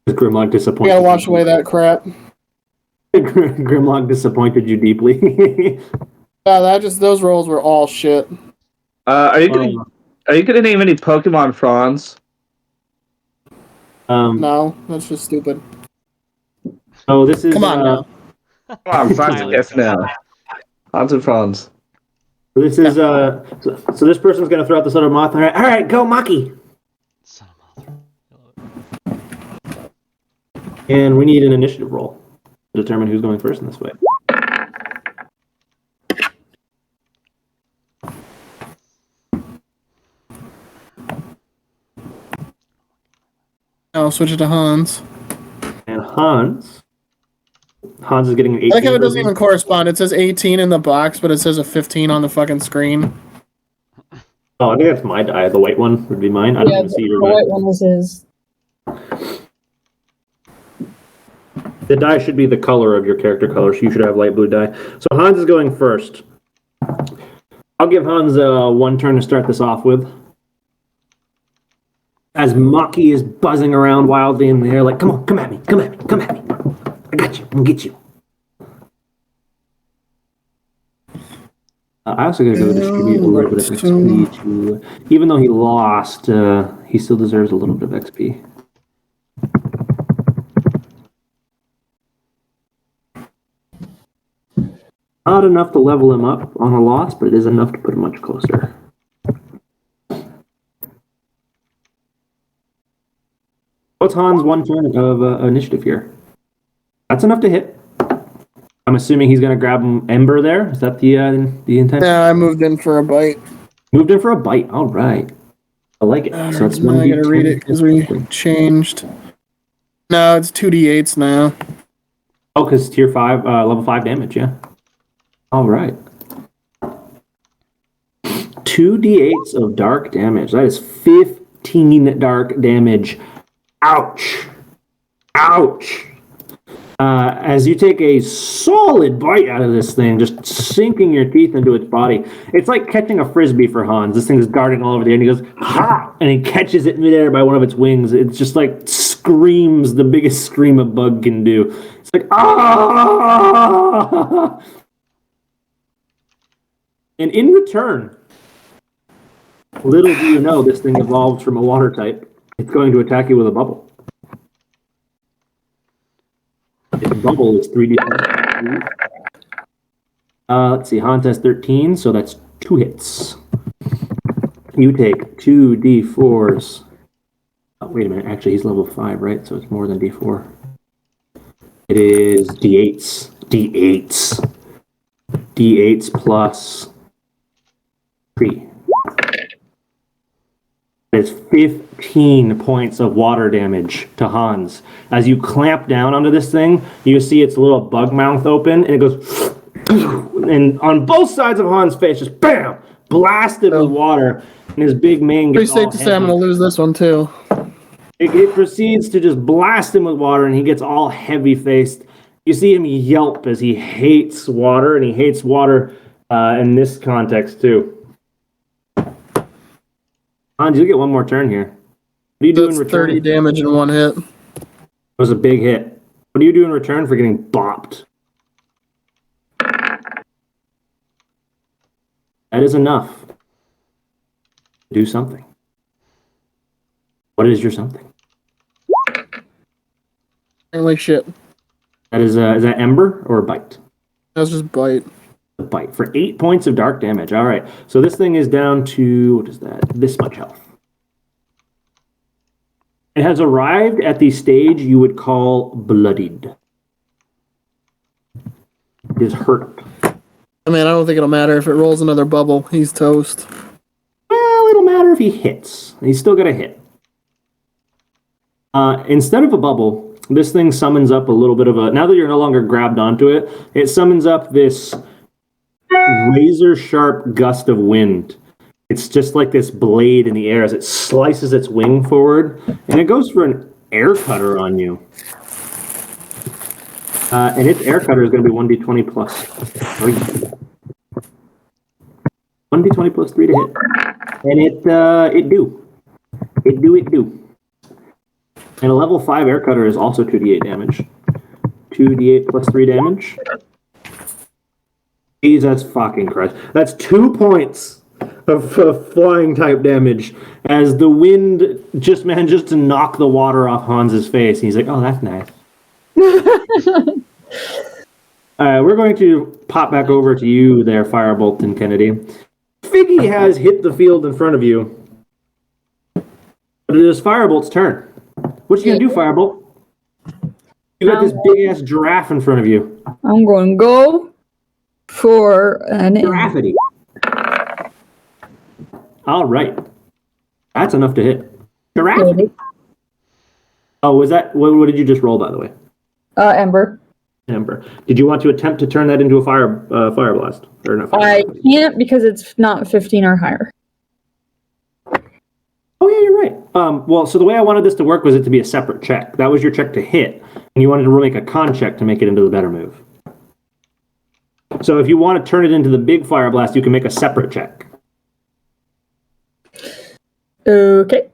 Is Grimlock we disappointed? gotta wash away that crap. Grimlock disappointed you deeply. Yeah, those rolls were all shit. Are you gonna name any Pokemon Franz? No, that's just stupid. Oh, this is. Come on now. Come on, Franz, yes now. Hans and Franz. This is so this person's gonna throw out this other moth. All right, go Maki. Son of a mother. And we need an initiative roll to determine who's going first in this fight. I'll switch it to Hans. And Hans is getting an 18. I like how it doesn't even correspond. It says 18 in the box, but it says a 15 on the fucking screen. Oh, I think that's my die. The white one would be mine. I don't even see your the die. white one was his. The die should be the color of your character color, so you should have light blue die. So Hans is going first. I'll give Hans one turn to start this off with. As Maki is buzzing around wildly in the air, like, come on, come at me. I got you, I'm gonna get you. I also gotta go distribute a little bit of XP to, even though he lost, he still deserves a little bit of XP. enough to level him up on a loss, but it is enough to put him much closer. What's Hans' one turn of initiative here? That's enough to hit. I'm assuming he's going to grab Ember there. Is that the intention? Yeah, I moved in for a bite. Moved in for a bite. All right. I like it. So it's I gotta read it because we changed. No, it's 2d8s now. Oh, because tier 5, level 5 damage, yeah. All right. 2d8s of dark damage. That is 15 dark damage. Ouch. Ouch. As you take a solid bite out of this thing, just sinking your teeth into its body. It's like catching a frisbee for Hans. This thing is darting all over the air, and he goes, ha! And he catches it midair by one of its wings. It's just like screams the biggest scream a bug can do. It's like, ah! And in return, little do you know, this thing evolved from a water type. It's going to attack you with a bubble. Its bubble is 3d. Let's see, Hans has 13, so that's 2 hits. You take 2d4s. Oh, wait a minute, actually he's level 5, right? So it's more than d4. It is d8s. D8s. D8s plus 3. It's 15 points of water damage to Hans. As you clamp down onto this thing, you see its little bug mouth open, and it goes, and on both sides of Hans' face, just bam, blasted with water, and his big mane Pretty gets safe all to say I'm heavy. gonna lose this one too. It proceeds to just blast him with water, and he gets all heavy-faced. You see him yelp as he hates water, and he hates water in this context, too. Hans, you get one more turn here. What do you do in That's return? 30 damage in one hit. It was a big hit. What do you do in return for getting bopped? That is enough. Do something. What is your something? Ain't like shit. That is that Ember or a bite? That's just bite. A bite for 8 points of dark damage. All right. So this thing is down to, what is that? This much health. It has arrived at the stage you would call bloodied. It is hurt. I mean, I don't think it'll matter if it rolls another bubble. He's toast. Well, it'll matter if he hits. He's still got to hit. Instead of a bubble, this thing summons up a little bit of a... Now that you're no longer grabbed onto it, it summons up this razor-sharp gust of wind. It's just like this blade in the air as it slices its wing forward, and it goes for an air cutter on you. And its air cutter is going to be 1d20 plus 3. 1d20 plus 3 to hit. And it do. And a level 5 air cutter is also 2d8 damage. 2d8 plus 3 damage. Jesus fucking Christ. That's 2 points of flying type damage as the wind just manages to knock the water off Hans's face. And he's like, oh, that's nice. We're going to pop back over to you there, Firebolt and Kennedy. Figgy has hit the field in front of you. But it is Firebolt's turn. What you gonna do, Firebolt? You got this big ass giraffe in front of you. I'm going to go for an Giraffity. All right. That's enough to hit. Giraffity. Oh, was that... What did you just roll, by the way? Ember. Ember. Did you want to attempt to turn that into a fire blast? Or not I blast? can't because it's not 15 or higher. Oh, yeah, you're right. Well, so the way I wanted this to work was it to be a separate check. That was your check to hit, and you wanted to make a con check to make it into the better move. So if you want to turn it into the big fire blast, you can make a separate check. Okay.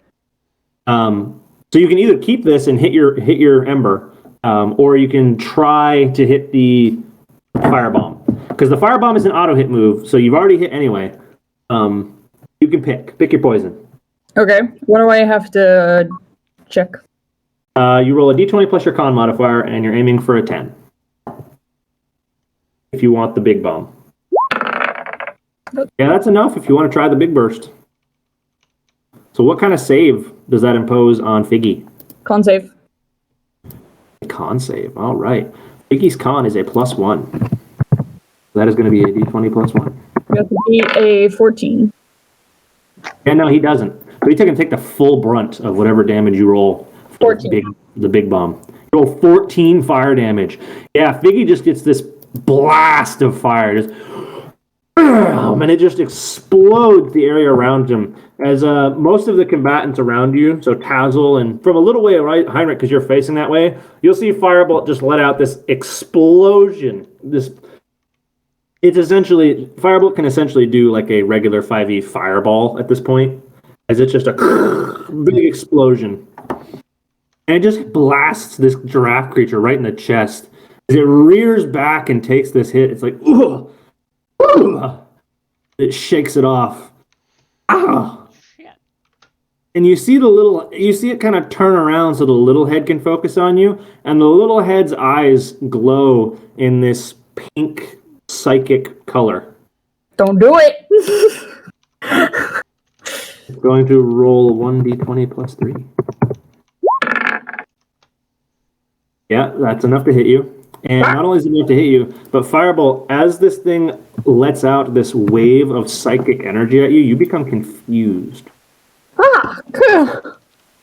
So you can either keep this and hit your ember, or you can try to hit the firebomb. Because the firebomb is an auto hit move, so you've already hit anyway. You can pick your poison. Okay. What do I have to check? You roll a d20 plus your con modifier, and you're aiming for a 10. If you want the big bomb. Yeah, that's enough if you want to try the big burst. So what kind of save does that impose on Figgy? Con save. Con save. All right. Figgy's con is a +1. That is going to be a d20 +1. You have to beat a 14. Yeah, no, he doesn't. But he can take the full brunt of whatever damage you roll for 14. the big bomb. You roll 14 fire damage. Yeah, Figgy just gets this blast of fire. Just, and it just explodes the area around him. As most of the combatants around you, so Tazzle and from a little way right, Heinrich, because you're facing that way, you'll see Firebolt just let out this explosion. It's essentially, Firebolt can essentially do like a regular 5e fireball at this point, as it's just a big explosion. And it just blasts this giraffe creature right in the chest. As it rears back and takes this hit, it's like, ugh, ugh. It shakes it off. Ah! Shit. And you see it kind of turn around so the little head can focus on you, and the little head's eyes glow in this pink psychic color. Don't do it! It's going to roll 1d20 +3. Yeah, that's enough to hit you. And not only is it enough to hit you, but Firebolt, as this thing lets out this wave of psychic energy at you, you become confused. Ah!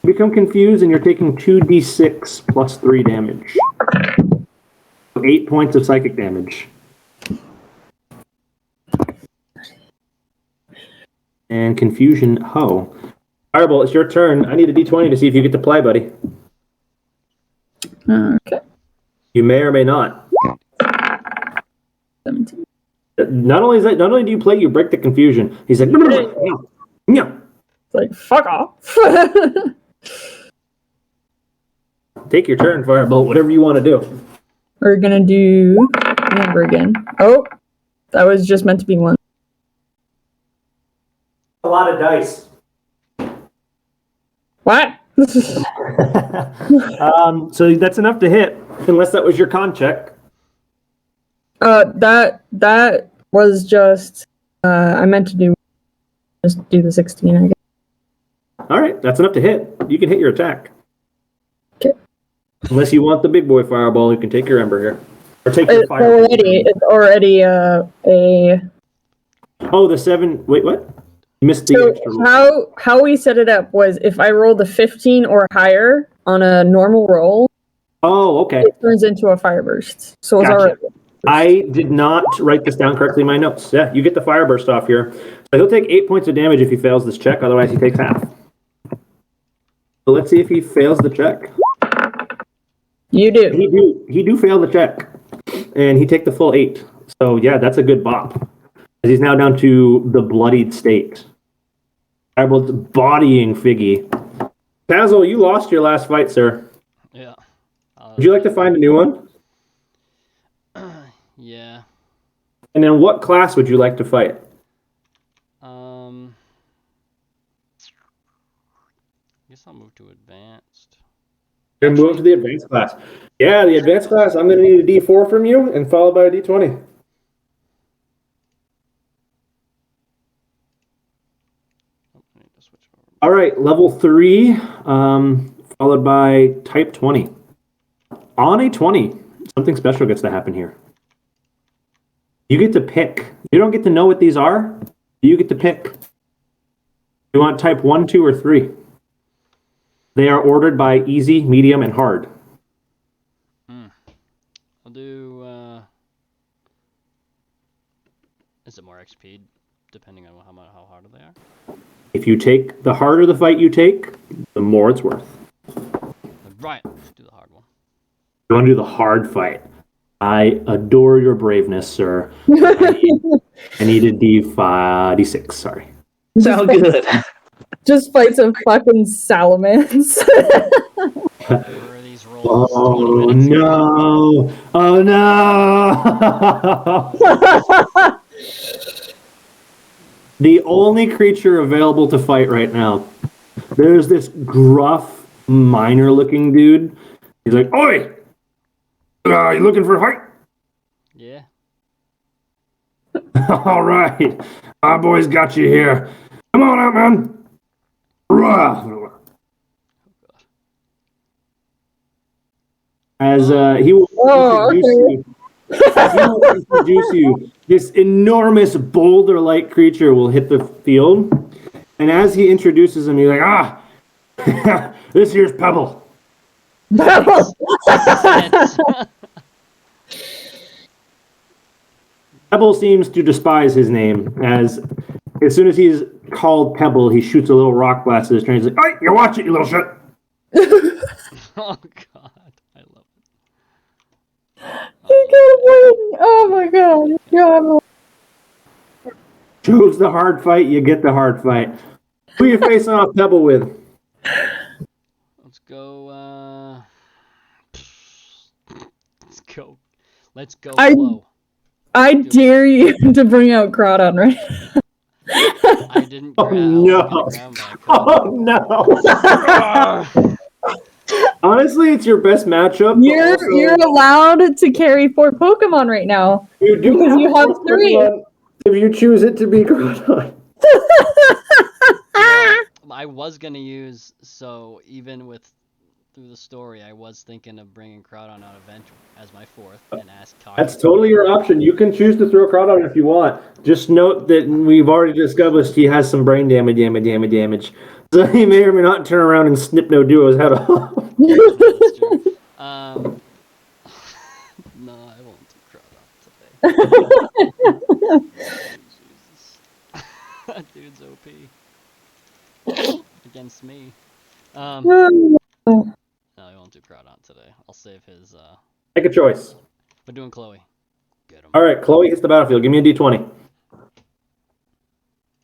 You become confused and you're taking 2d6 +3 damage. 8 points of psychic damage. And confusion, ho. Firebolt, it's your turn. I need a d20 to see if you get to play, buddy. Okay. You may or may not. 17. Not only do you play, you break the confusion. He's like, no. It's like, fuck off. Take your turn, Firebolt, whatever you want to do. We're gonna do number again. Oh, that was just meant to be one. A lot of dice. What? So that's enough to hit, unless that was your con check. That was just I meant to just do the 16, I guess. All right, that's enough to hit. You can hit your attack. Okay. Unless you want the big boy fireball, you can take your ember here. Or take your fire. It's already a Oh, the 7. Wait, what? You missed the extra roll. how we set it up was if I rolled a 15 or higher on a normal roll, Oh, okay. it turns into a fire burst. So it's Gotcha. already. I did not write this down correctly in my notes. Yeah, you get the fire burst off here. So he'll take 8 points of damage if he fails this check, otherwise he takes half. So let's see if he fails the check. You do. He do fail the check. And he take the full 8. So yeah, that's a good bop. As he's now down to the bloodied state. Firebolt's bodying Figgy. Tazzle, you lost your last fight, sir. Yeah. Would you like to find a new one? Yeah. And then what class would you like to fight? I guess I'll move to advanced. You're gonna move to the advanced class. Yeah, the advanced class, I'm gonna need a D4 from you and followed by a D20. Oh, I need to switch over. All right, level 3, followed by type 20. On a 20, something special gets to happen here. You get to pick. You don't get to know what these are. You get to pick. You want type 1, 2, or 3. They are ordered by easy, medium, and hard. I'll do, is it more XP depending on how hard they are? If you take, the harder the fight you take, the more it's worth. Right, let's do the hard one. You want to do the hard fight. I adore your braveness, sir. I need a D6, sorry. Sound good. Just fight some fucking salamanders. Where are these rolls? Oh 20 minutes? no! Oh no! The only creature available to fight right now. There's this gruff, miner-looking dude. He's like, "Oi! You looking for a fight?" Yeah. All right. Our boys got you here. Come on out, man. Rah. As he will Oh, introduce you. He will introduce you. This enormous boulder-like creature will hit the field, and as he introduces him, you're like, this here's Pebble. Pebble seems to despise his name, as soon as he's called Pebble, he shoots a little rock blast at his train. He's like, "Hey, you watch it, you little shit." Oh god, I love it. Oh my god. Choose the hard fight, you get the hard fight. Who are you facing off Pebble with? Let's go. Let's go. Flo. I dare you to bring out Crawdon right I didn't grab. no. Oh no! Honestly, it's your best matchup. but You're also, allowed to carry 4 Pokemon right now. you do because you have 3. Pokemon if you choose it to be Groudon. I was gonna use even through the story, I was thinking of bringing Crawdon out eventually as my 4th and ask Taki. That's totally your option. You can choose to throw Groudon if you want. Just note that we've already discovered he has some brain damage. So he may or may not turn around and snip no duo's head off. That's true. No, I won't do Crawdon today. Jesus. That dude's OP. Against me. No, I won't do Crawdon today. I'll save his, Make a choice. We're doing Chloe. Get him. All right, Chloe hits the battlefield. Give me a d20.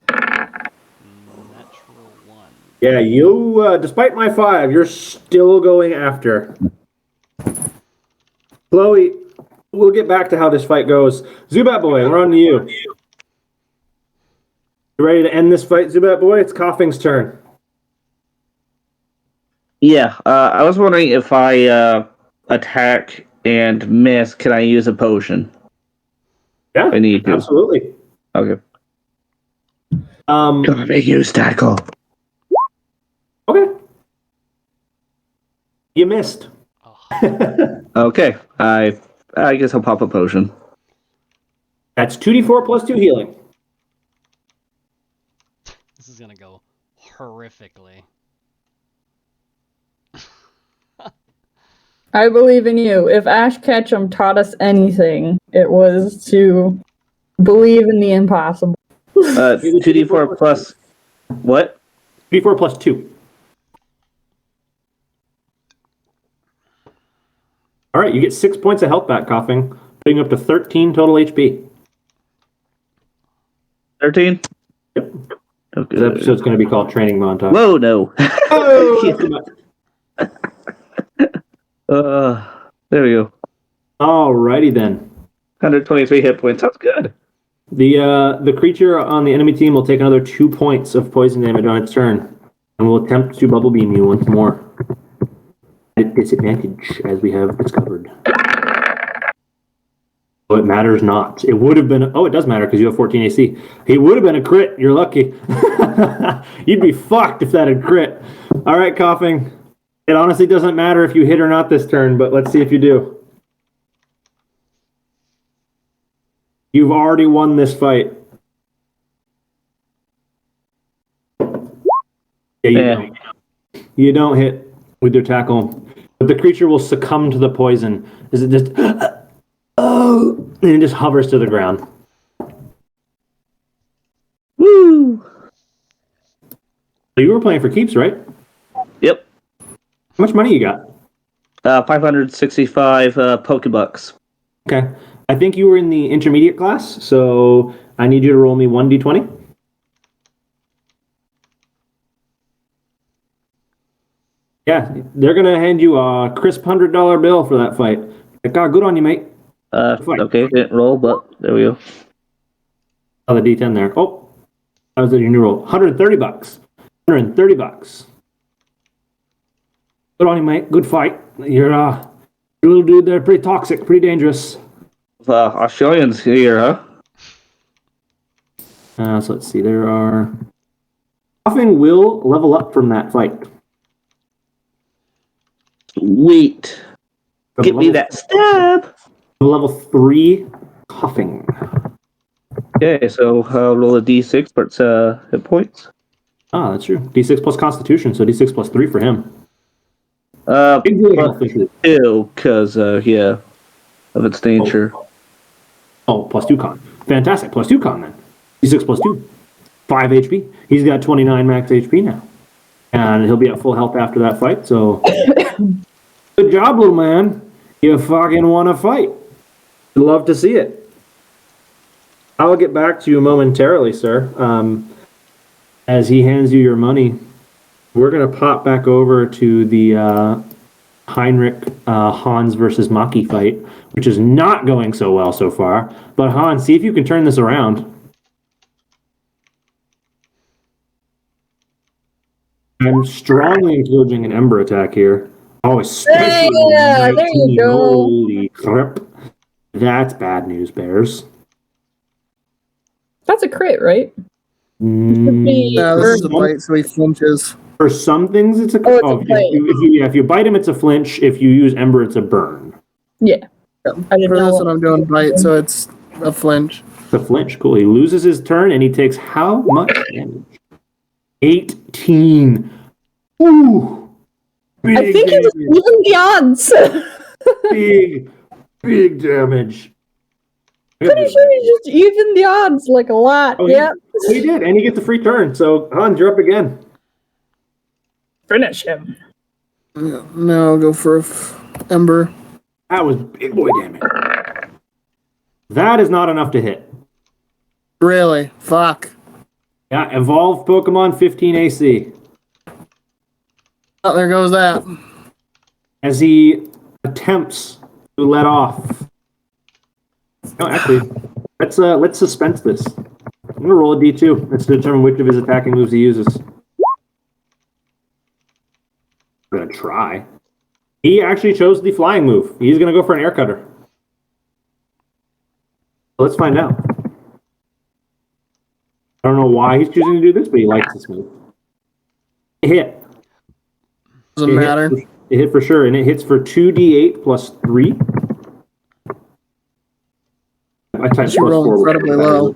Natural 1. Yeah, you, despite my 5, you're still going after. Chloe, we'll get back to how this fight goes. Zubat Boy, we're on to you. You ready to end this fight, Zubat Boy? It's Coughing's turn. Yeah, I was wondering if I attack and miss, can I use a potion? Yeah, I need to. absolutely. Okay. Um, Make use tackle. okay. You missed. Oh, Okay, I guess I'll pop a potion. That's 2d4 plus 2 healing. this is gonna go horrifically. I believe in you. If Ash Ketchum taught us anything, it was to believe in the impossible. 2d4 plus what? 2d4 plus 2. All right, you get 6 points of health back, Coughing, putting you up to 13 total HP. 13? Yep. Okay. This episode's going to be called Training Montage. Whoa, no. Oh! There we go. Alrighty then. 123 hit points. That's good. The creature on the enemy team will take another 2 points of poison damage on its turn, and will attempt to bubble beam you once more. At disadvantage, as we have discovered. So it matters not. It would have been. Oh, it does matter because you have 14 AC. It would have been a crit. You're lucky. You'd be fucked if that had crit. All right, Coughing. It honestly doesn't matter if you hit or not this turn, but let's see if you do. You've already won this fight. Yeah, you don't hit with your tackle, but the creature will succumb to the poison. Is it just and it just hovers to the ground. Woo! So you were playing for keeps, right? Yep. How much money you got? 565 Pokebucks. Okay. I think you were in the intermediate class, so I need you to roll me 1d20. Yeah, they're going to hand you a crisp $100 bill for that fight. God, good on you, mate. Fine. Okay, didn't roll, but there we go. Oh, the D10 there. Oh, that was your new roll. $130. $130. Good on you, mate. Good fight. You're a little dude there, pretty toxic, pretty dangerous. Australians here, huh? So let's see. There are. Coughing will level up from that fight. Sweet. From Give me level- that stab. Level 3 coughing. Okay, so roll a d6 for its hit points. Ah, that's true. D6 plus Constitution, so D6 plus 3 for him. Big Plus 2, because, yeah, of its nature. Oh, plus 2 con. Fantastic. Plus 2 con then. D6 plus 2. 5 HP. He's got 29 max HP now. And he'll be at full health after that fight, so. Good job, little man. You fucking want to fight. I'd love to see it. I'll get back to you momentarily, sir. As he hands you your money, we're going to pop back over to the Heinrich Hans versus Maki fight, which is not going so well so far. But Hans, see if you can turn this around. I'm strongly encouraging an Ember attack here. Oh, especially Yeah, there you 19. go. Holy crap. That's bad news, Bears. That's a crit, right? Mm, Yeah, this is a some- bite, so he flinches. For some things, it's a. Oh, it's a bite. If you bite him, it's a flinch. If you use Ember, it's a burn. Yeah. Yeah. I didn't For know. this one, I'm doing bite, so it's a flinch. It's a flinch. Cool. He loses his turn and he takes how much damage? 18. Ooh. Big I think he was damage. even the odds. Big damage. Pretty sure he just even the odds like a lot. Oh, Yeah. He did, and he gets a free turn. So Hans, you're up again. Finish him. Yeah, now I'll go for Ember. That was big boy damage. That is not enough to hit. Really? Fuck. Yeah, evolve Pokemon 15 AC. Oh, there goes that. As he attempts to let off. No, actually, let's suspense this. I'm gonna roll a D2. Let's determine which of his attacking moves he uses. I'm gonna try. He actually chose the flying move. He's gonna go for an air cutter. Let's find out. I don't know why he's choosing to do this, but he likes this move. It hit. Doesn't It hit matter. for- It hit for sure, and it hits for 2d8 plus 3. I typed You roll plus 4. incredibly low.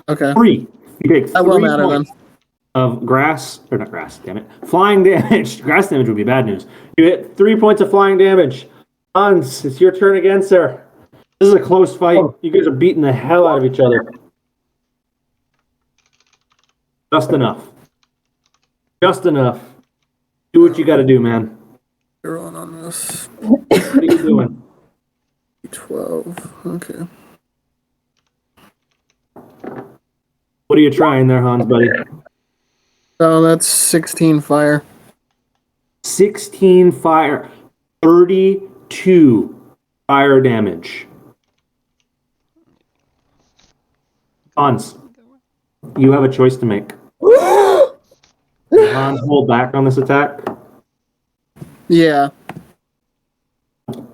Okay. 3. You take 3 That will matter then. points of grass, or not grass, damn it. Flying damage. Grass damage would be bad news. You hit 3 points of flying damage. Hans, it's your turn again, sir. This is a close fight. You guys are beating the hell out of each other. Just enough. Just enough. Do what you gotta do, man. You're on this. What are you doing? 12. Okay. What are you trying there, Hans, buddy? So that's 16 fire. 16 fire. 32 fire damage. Hans, you have a choice to make. Hans, hold back on this attack. Yeah.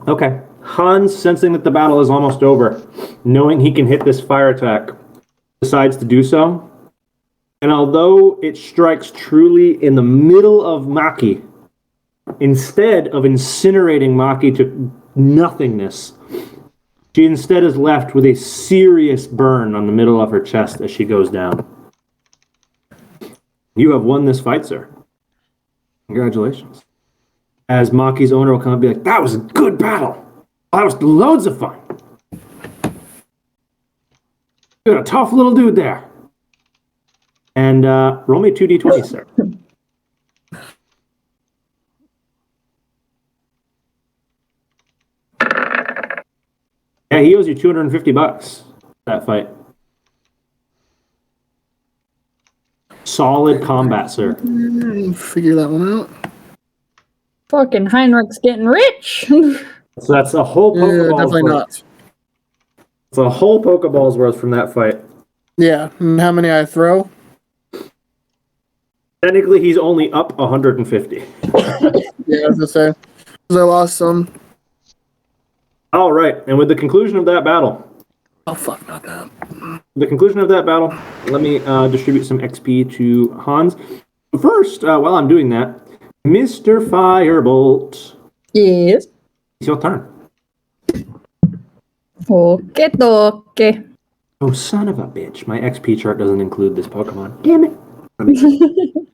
Okay. Hans, sensing that the battle is almost over, knowing he can hit this fire attack, decides to do so. And although it strikes truly in the middle of Maki, instead of incinerating Maki to nothingness, she instead is left with a serious burn on the middle of her chest as she goes down. You have won this fight, sir. Congratulations. As Maki's owner will come and be like, that was a good battle. That was loads of fun. You got a tough little dude there. And roll me 2d20, sir. Yeah, he owes you $250 that fight. Solid combat, sir. Figure that one out. Fucking Heinrich's getting rich. So that's a whole Yeah, Pokeball's definitely worth. not. It's a whole Pokeball's worth from that fight. Yeah. And how many I throw? Technically, he's only up 150. Yeah, I was gonna say. 'Cause I lost some. All right, and with the conclusion of that battle, Oh fuck, not that. the conclusion of that battle, let me distribute some XP to Hans. First, while I'm doing that, Mr. Firebolt, Yes. it's your turn. Okay, okay. Oh, son of a bitch. My XP chart doesn't include this Pokemon. Damn it. Let me do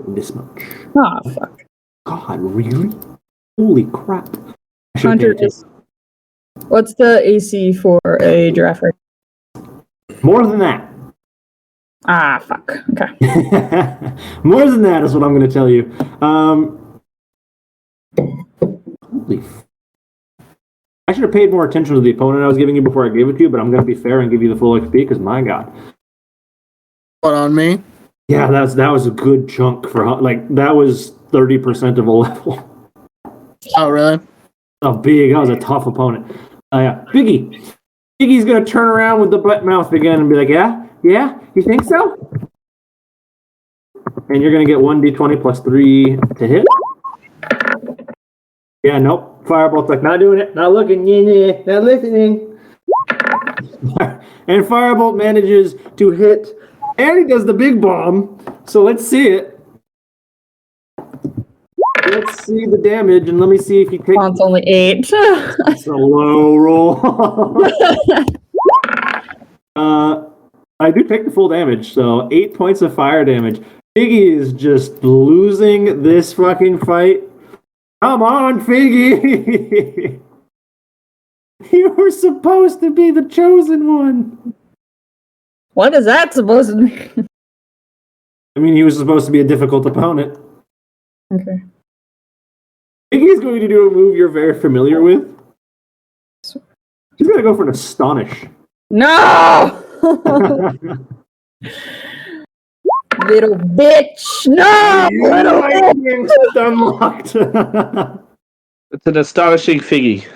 this much. Ah, fuck. God, really? Holy crap. I should Hunter pay is. What's the AC for a giraffe? More than that. Ah, fuck. Okay. More than that is what I'm going to tell you. Holy I should have paid more attention to the opponent I was giving you before I gave it to you, but I'm going to be fair and give you the full XP because my God. What, on me? Yeah, that was a good chunk for like that was 30% of a level. Oh, really? Oh, that was a tough opponent. Yeah, Biggie. Biggie's gonna turn around with the butt mouth again and be like, "Yeah, you think so?" And you're gonna get 1d20 plus 3 to hit. Yeah, nope. Firebolt's like, not doing it, not looking, not listening. And Firebolt manages to hit, and he does the big bomb. So let's see it. Let's see the damage, and let me see if he takes. It's only 8. It's a low roll. I do take the full damage, so 8 points of fire damage. Figgy is just losing this fucking fight. Come on, Figgy! You were supposed to be the chosen one. What is that supposed to be? I mean, he was supposed to be a difficult opponent. Okay. Figgy's going to do a move you're very familiar with. He's going to go for an Astonish. No! Little bitch! No! Little bitch! Unlocked. It's an astonishing Figgy.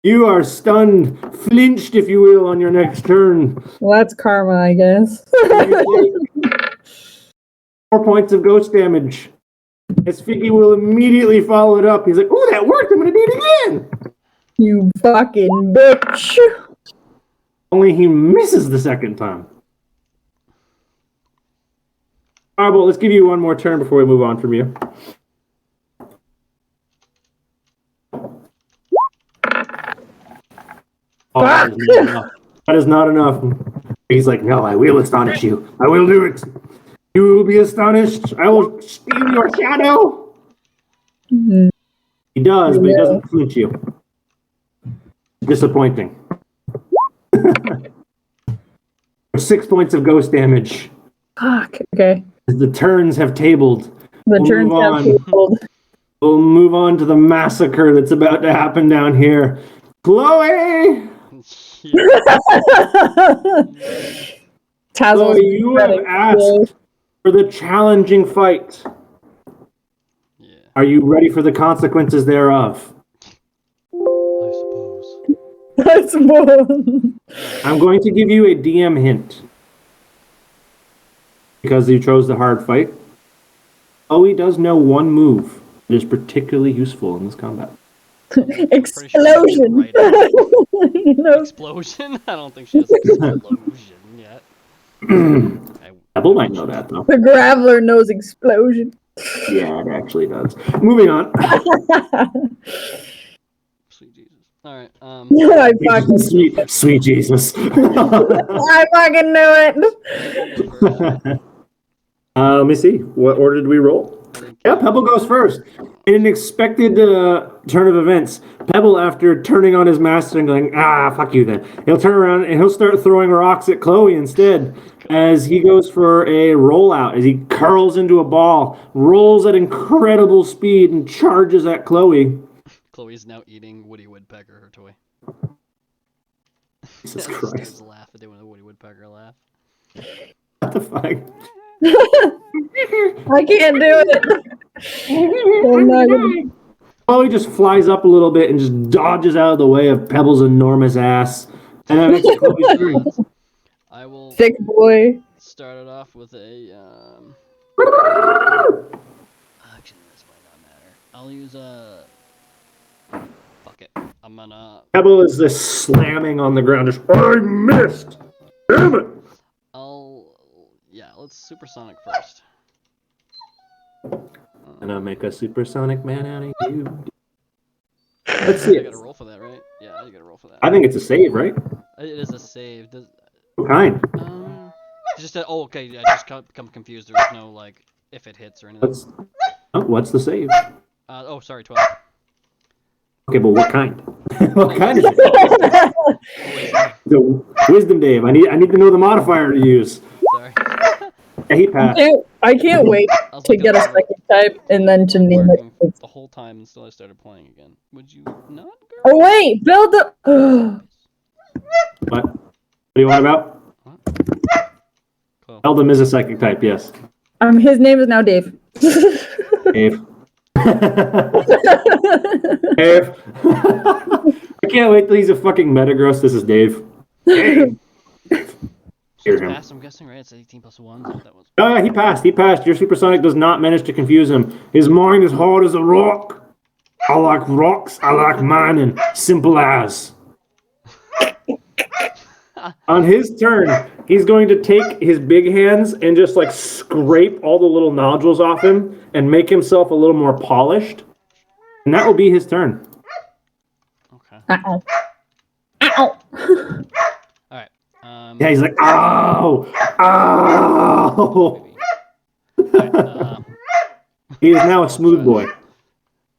You are stunned, flinched, if you will, on your next turn. Well, that's karma, I guess. 4 points of ghost damage. As Figgy will immediately follow it up. He's like, "Oh, that worked! I'm going to do it again!" You fucking bitch! Only he misses the second time. Firebolt, let's give you one more turn before we move on from you. Oh, that is not enough. That is not enough. He's like, "No, I will astonish you. I will do it. You will be astonished. I will steal your shadow." Mhm. He does, but he doesn't flinch you. Disappointing. 6 points of ghost damage. Fuck. Okay. The turns have tabled. The We'll turns move have on. tabled. We'll move on to the massacre that's about to happen down here. Chloe! Tazzle's Chloe, you have pathetic. asked for the challenging fight. Yeah, Are you ready for the consequences thereof? I suppose. I suppose. I'm going to give you a DM hint. Because you chose the hard fight. Chloe does know one move that is particularly useful in this combat. Explosion. Right now. You know? Explosion? I don't think she has explosion yet. Pebble might know that, though. The Graveler knows explosion. Yeah, it actually does. Moving on. Sweet Jesus. Alright, I fucking, Sweet Jesus. I fucking knew it. Let me see. What order did we roll? Yeah, Pebble goes first. In an expected turn of events, Pebble, after turning on his master and going, fuck you then, he'll turn around and he'll start throwing rocks at Chloe instead as he goes for a rollout, as he curls into a ball, rolls at incredible speed, and charges at Chloe. Chloe's now eating Woody Woodpecker, her toy. Jesus That Christ. Steve's laugh at doing the Woody Woodpecker laugh. What the fuck? I can't do it. I'm not gonna- Chloe just flies up a little bit and just dodges out of the way of Pebble's enormous ass. And then it's Chloe's turn. I will Thick boy. start it off with a, actually, this might not matter. I'll use a Fuck it. I'm gonna. Pebble is this slamming on the ground, just I missed. Damn it! Let's supersonic first. Gonna make a supersonic man out of you. Let's see I it. gotta roll for that, right? Yeah, you gotta roll for that. I think it's a save, right? It is a save. What kind? Okay. Yeah, I just become confused. There's no like if it hits or anything. What's the save? Sorry, 12. Okay, but what kind? What kind is it? The wisdom, Dave. I need to know the modifier to use. Sorry. Yeah, he passed. I can't wait I was to looking get a at the second type and then to name it. working the whole time until I started playing again. Would you not? Girl? Oh wait, build the. What? What do you want about? Cool. Eldam is a psychic type, yes. His name is now Dave. Dave. Dave. I can't wait till he's a fucking Metagross. This is Dave. Dave. Hear him. Passed, I'm guessing, right? It's 18 plus 1. So that was. Oh yeah, he passed. He passed. Your supersonic does not manage to confuse him. His mind is hard as a rock. I like rocks. I like mining. Simple as. On his turn, he's going to take his big hands and just like scrape all the little nodules off him and make himself a little more polished. And that will be his turn. Okay. Ow. Ow. Alright. Yeah, he's like, ow! Ow! Alright, He is now a smooth boy.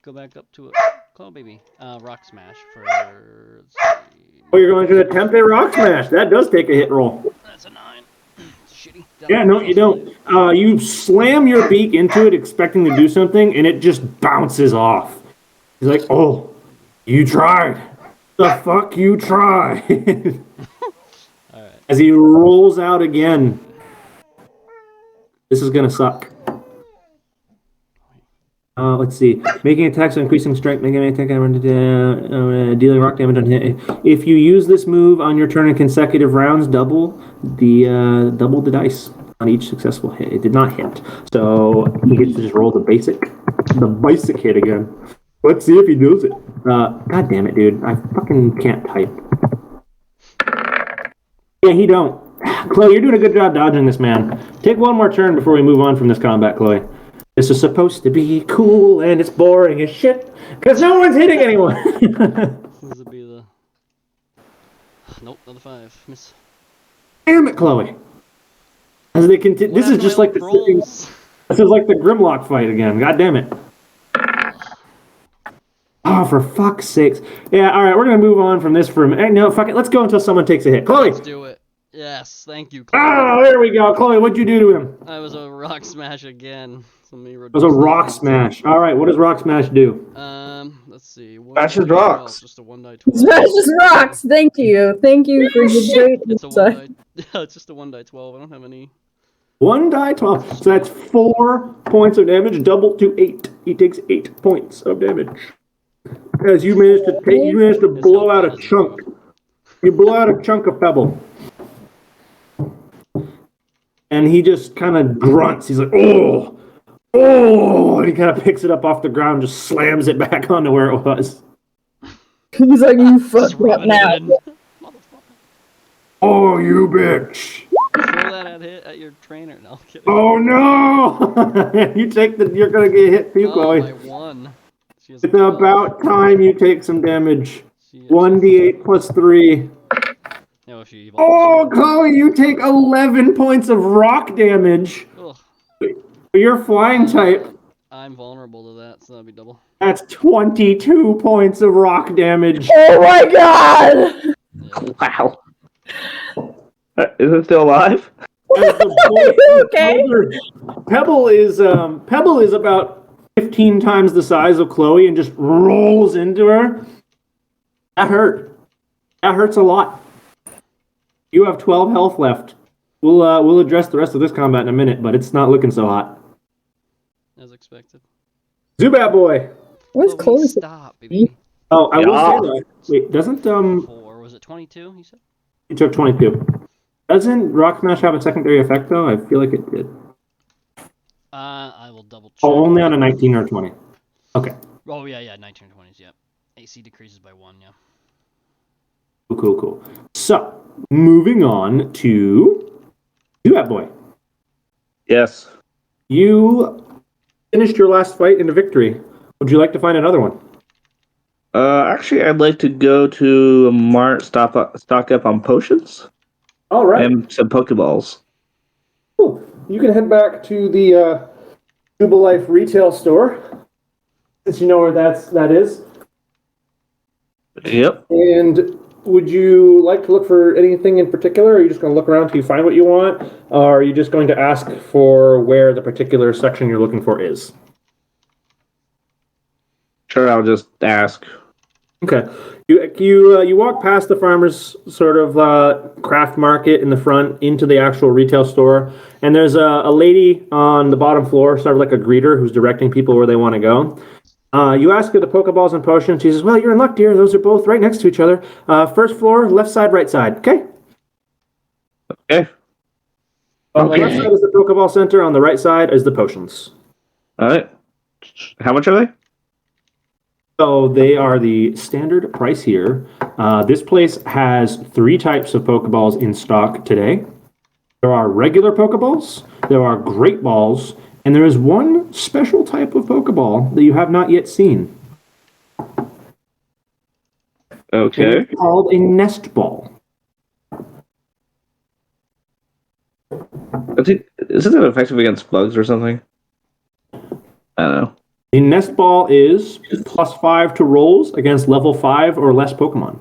go back up to a. Call baby. Rock smash for. Let's see. Oh, you're going to attempt a rock smash. That does take a hit roll. That's a 9. It's shitty. Yeah, no, you don't. You slam your beak into it expecting to do something, and it just bounces off. He's like, oh, you tried. The fuck you tried. Alright. As he rolls out again. This is going to suck. Let's see. Making attacks, increasing strength, making an attack, dealing rock damage on hit. If you use this move on your turn in consecutive rounds, double the dice on each successful hit. It did not hit, so he gets to just roll the basic hit again. Let's see if he does it. God damn it, dude! I fucking can't type. Yeah, he don't. Chloe, you're doing a good job dodging this, man. Take one more turn before we move on from this combat, Chloe. This is supposed to be cool, and it's boring as shit, because no one's hitting anyone. This would be the. Nope, another 5. Miss. Damn it, Chloe. As they continue, this is just like this is like the Grimlock fight again. God damn it. Oh, for fuck's sakes. Yeah, all right, we're going to move on from this for a minute. No, fuck it. Let's go until someone takes a hit. Chloe. Let's do it. Yes, thank you, Chloe. Oh, there we go. Chloe, what'd you do to him? I was a rock smash again. It was a rock smash. All right, what does rock smash do? Let's see. Smashes rocks. Just a 1 die 12. Smashes rocks. Thank you for your great It's a insight. 1 die. Yeah, it's just a 1 die 12. I don't have any. 1 die 12. So that's 4 points of damage, double to 8. He takes 8 points of damage. As you managed to blow out a chunk. You blow out a chunk of pebble. And he just kind of grunts. He's like, oh! Oh! And he kind of picks it up off the ground, just slams it back onto where it was. He's like, you Just fucked up rubbing now. it in. Motherfucker. Oh, you bitch! Throw that at your trainer. No, I'm kidding. Oh no! You're gonna get hit too, Oh, Chloe. by 1. She has It's a 12. about time you take some damage. She has- 1d8 plus 3. No, she evolved. Oh, Chloe, you take 11 points of rock damage. Ugh, For your flying type, I'm vulnerable to that, so that'd be double. that's 22 points of rock damage. Oh my god! Wow. Is it still alive? As the You okay? Pebble is about 15 times the size of Chloe and just rolls into her. That hurt. That hurts a lot. You have 12 health left. We'll address the rest of this combat in a minute, but it's not looking so hot. As expected. Zubat boy. Where's Chloe, Chloe? stop, baby. Oh, I will Yeah. say that. Wait, doesn't 4. Was it 22, you said? you took 22. Doesn't Rock Smash have a secondary effect though? I feel like it did. I will double check. Oh, only on a 19 or 20. Okay. Oh, yeah, 19 20s, yep. AC decreases by 1, yeah. Cool. So, moving on to Zubat Boy. Yes. You finished your last fight into victory. Would you like to find another one? Actually, I'd like to go to Mart, stock up on potions All right. and some Pokeballs. Cool. You can head back to the Jubilife retail store, since you know where that is. Yep. And would you like to look for anything in particular? Or are you just going to look around till you find what you want? Or are you just going to ask for where the particular section you're looking for is? Sure, I'll just ask. Okay. You walk past the farmer's sort of craft market in the front into the actual retail store, and there's a lady on the bottom floor, sort of like a greeter, who's directing people where they want to go. You ask her the Pokeballs and potions. She says, "Well, you're in luck, dear. Those are both right next to each other. First floor, left side, right side. Okay." Okay. On the left side is the Pokeball Center. On the right side is the potions. All right. How much are they? So they are the standard price here. This place has 3 types of Pokeballs in stock today. There are regular Pokeballs, there are Great Balls, and there is one special type of Pokeball that you have not yet seen. Okay. It's called a Nest Ball. Isn't it effective against bugs or something? I don't know. The Nest Ball is +5 to rolls against level 5 or less Pokemon.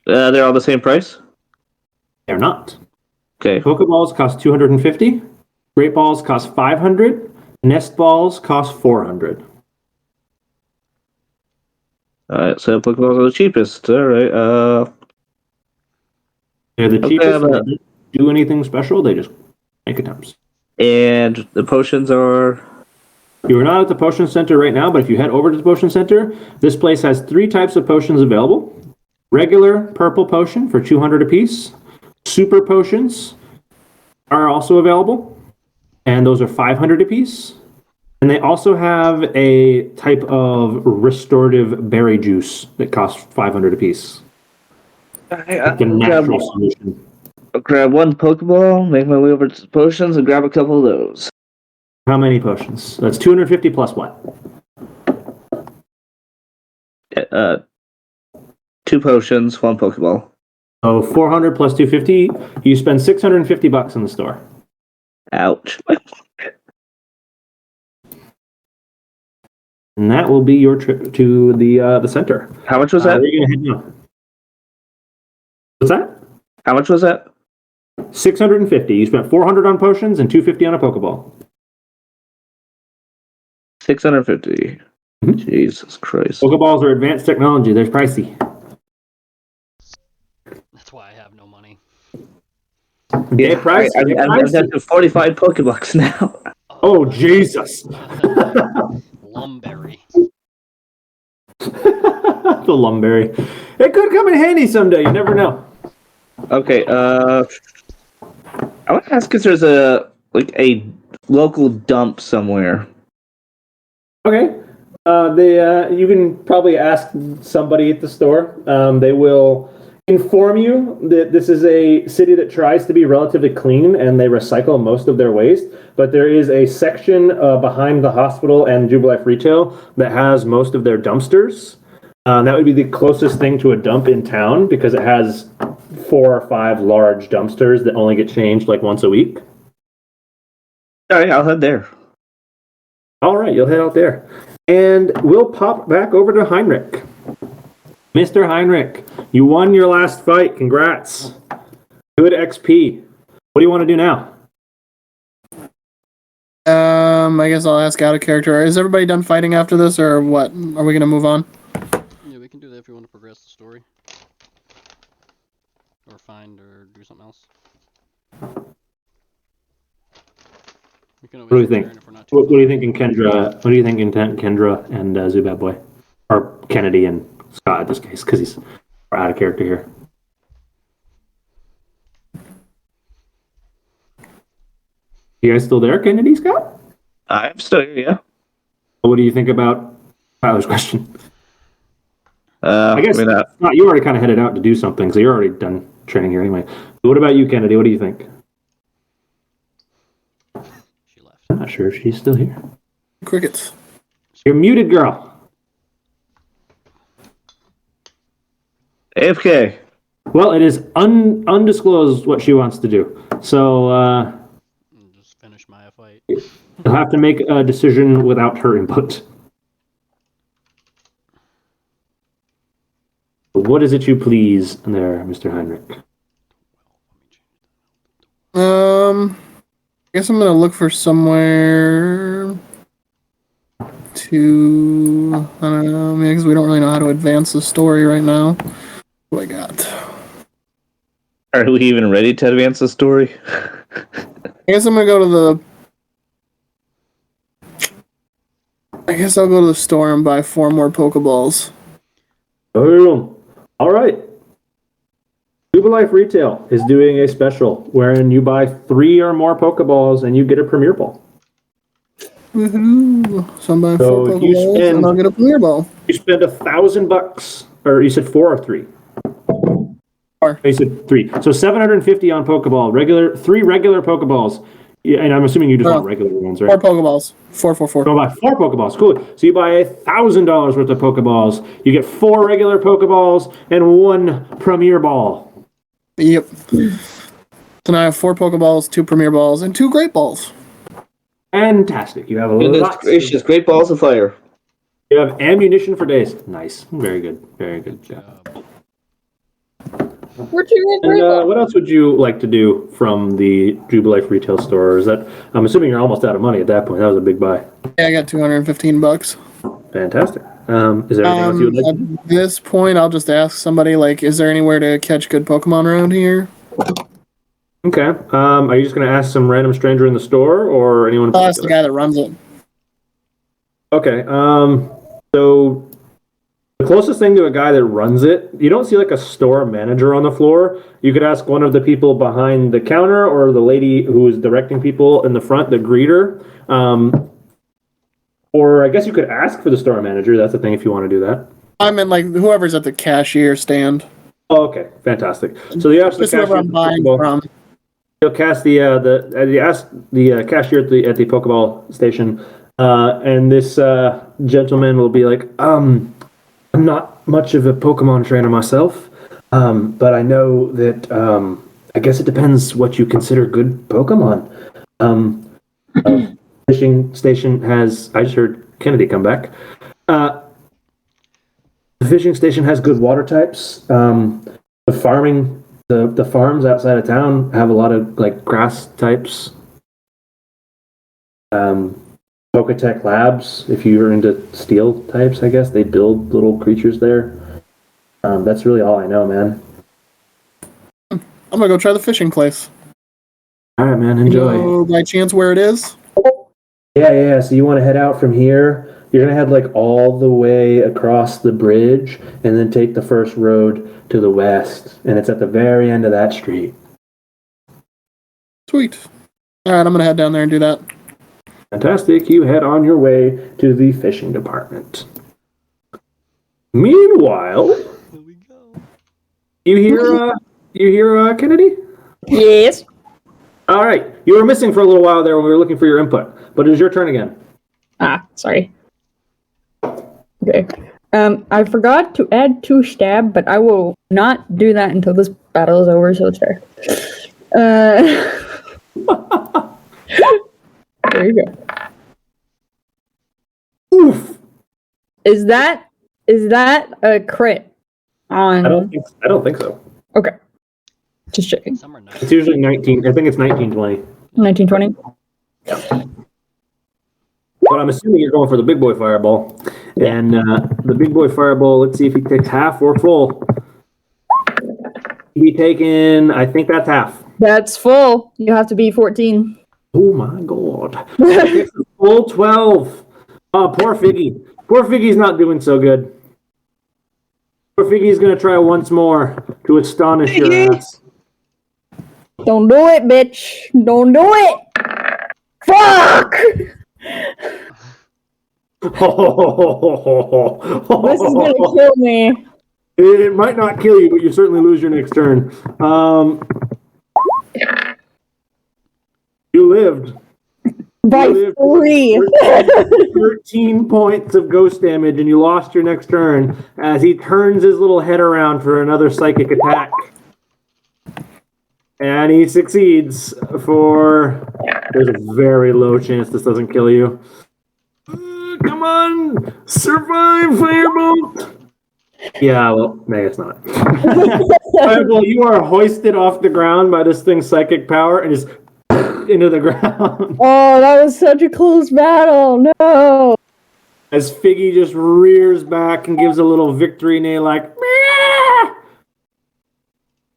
They're all the same price? They're not. Okay. Pokeballs cost 250. Great Balls cost 500. Nest Balls cost 400. Alright, so Pokeballs are the cheapest. Alright, They're the Okay, cheapest. but- They don't do anything special. They just make attempts. and the potions are... You are not at the potion center right now, but if you head over to the potion center, this place has 3 types of potions available. Regular purple potion for 200 apiece. Super potions are also available, and those are 500 apiece. And they also have a type of restorative berry juice that costs 500 apiece. It's a natural solution. I'll grab one Pokeball, make my way over to the potions, and grab a couple of those. How many potions? That's 250 plus what? 2 potions, 1 Pokeball. So 400 plus 250, you spend 650 bucks in the store. Ouch. And that will be your trip to the center. How much was that? Where are you going to head now? What's that? How much was that? 650. You spent 400 on potions and 250 on a Pokeball. 650. Mhm. Jesus Christ. Pokeballs are advanced technology. They're pricey. That's why I have no money. They're pricey. I'm They're down pricey. to 45 Pokebucks now. Oh, Jesus. Lumberry. The Lumberry. It could come in handy someday. You never know. Okay, I want to ask if there's a local dump somewhere. Okay. You can probably ask somebody at the store. They will inform you that this is a city that tries to be relatively clean and they recycle most of their waste. But there is a section behind the hospital and Jubilife Retail that has most of their dumpsters. That would be the closest thing to a dump in town because it has 4 or 5 large dumpsters that only get changed like once a week. All right, I'll head there. All right, you'll head out there. And we'll pop back over to Heinrich. Mr. Heinrich, you won your last fight. Congrats. Good XP. What do you want to do now? I guess I'll ask out of character. Is everybody done fighting after this, or what? Are we gonna move on? Yeah, we can do that if you want to progress the story. Or find or do something else. We can always What do you adjourn think? if we're not too What do you think in Kendra? What do you think in Kendra and Zubat Boy? Or Kennedy and Scott in this case, because he's out of character here. You guys still there, Kennedy, Scott? I'm still here, yeah. What do you think about Tyler's question? I guess I mean, you already kind of headed out to do something, so you're already done training here anyway. But what about you, Kennedy? What do you think? She left. I'm not sure if she's still here. Crickets. You're muted, girl. AFK. Well, it is undisclosed what she wants to do. So Just finish my fight. you'll have to make a decision without her input. What is it you please there, Mr. Heinrich? I guess I'm gonna look for somewhere to. I don't know, because we don't really know how to advance the story right now. What do I got? Are we even ready to advance the story? I guess I'm gonna go to the. I guess I'll go to the store and buy 4 more Pokeballs. Oh, all right. Jubilife Retail is doing a special wherein you buy 3 or more Pokeballs and you get a Premier Ball. Woohoo! So I'm buying So 4 you Pokeballs spend- and I'll get a Premier Ball. You spend $1,000, or you said 4 or 3? 4. You said 3. So 750 on Pokeball. 3 regular Pokeballs. Yeah, and I'm assuming you just want regular ones, right? 4 Pokeballs. 4. So buy 4 Pokeballs. Cool. So you buy $1,000 worth of Pokeballs. You get 4 regular Pokeballs and 1 Premier Ball. Yep. So now I have 4 Pokeballs, 2 Premier Balls, and 2 Great Balls. Fantastic. You have a Goodness lot. gracious, great balls of fire. You have ammunition for days. Nice. Very good. Very good. Yeah. We're doing And what else would you like to do from the Jubilife retail store? Or is that, I'm assuming you're almost out of money at that point. That was a big buy. Yeah, I got $215. Fantastic. Is there anything else you would like to do? At this point, I'll just ask somebody, like, is there anywhere to catch good Pokemon around here? Okay. Are you just going to ask some random stranger in the store or anyone in I'll ask the particular? guy that runs it. Okay. So the closest thing to a guy that runs it, you don't see like a store manager on the floor. You could ask one of the people behind the counter or the lady who is directing people in the front, the greeter. Or I guess you could ask for the store manager. That's the thing if you want to do that. I mean, like, whoever's at the cashier stand. Oh, okay, fantastic. So you ask the Just whoever cashier. I'm buying from. You'll cast you ask the cashier at the Pokeball station, and this gentleman will be like, I'm not much of a Pokemon trainer myself, but I know that I guess it depends what you consider good Pokemon. Fishing station has. I just heard Kennedy come back. The fishing station has good water types. The farming. The farms outside of town have a lot of like grass types. Poketech Labs, if you're into steel types, I guess they build little creatures there. That's really all I know, man. I'm gonna go try the fishing place. All right, man. You Enjoy. know by chance where it is? Yeah. So you want to head out from here? You're gonna head like all the way across the bridge, and then take the first road to the west, and it's at the very end of that street. Sweet. Alright, I'm gonna head down there and do that. Fantastic. You head on your way to the fishing department. Meanwhile, Here we go. you hear Kennedy? Yes. All right. You were missing for a little while there when we were looking for your input, but it is your turn again. Sorry. Okay. I forgot to add 2 stab, but I will not do that until this battle is over, so it's fair. There you go. Oof. Is that a crit on? I don't think so. Okay. Just checking. Some are nice. It's usually 19. I think it's 1920. 1920. But I'm assuming you're going for the big boy fireball. And the big boy fireball, let's see if he takes half or full. He taking, I think that's half. That's full. You have to be 14. Oh my god. It's a full 12. Oh, poor Figgy. Poor Figgy's not doing so good. Poor Figgy's gonna try once more to astonish your ass. Don't do it, bitch. Don't do it. Fuck. This is gonna kill me. It might not kill you, but you certainly lose your next turn. You lived. By You lived 3. 13 points of ghost damage, and you lost your next turn as he turns his little head around for another psychic attack. And he succeeds for... There's a very low chance this doesn't kill you. Come on! Survive, Firebolt! Yeah, well, no, it's not. Firebolt, you are hoisted off the ground by this thing's psychic power and just into the ground. Oh, that was such a close battle. No. As Figgy just rears back and gives a little victory neigh like, "Meow."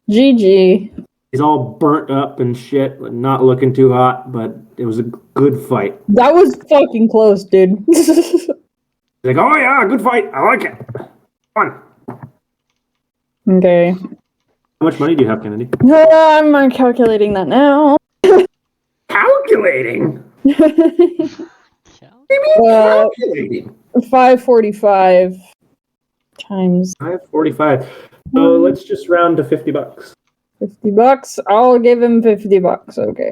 GG. He's all burnt up and shit, but not looking too hot, but it was a good fight. That was fucking close, dude. He's like, oh yeah, good fight. I like it. Fun. Okay. How much money do you have, Kennedy? I'm not calculating that now. Calculating? Uh, Calculating. 545 times 545. So let's just round to $50. $50. I'll give him $50. Okay.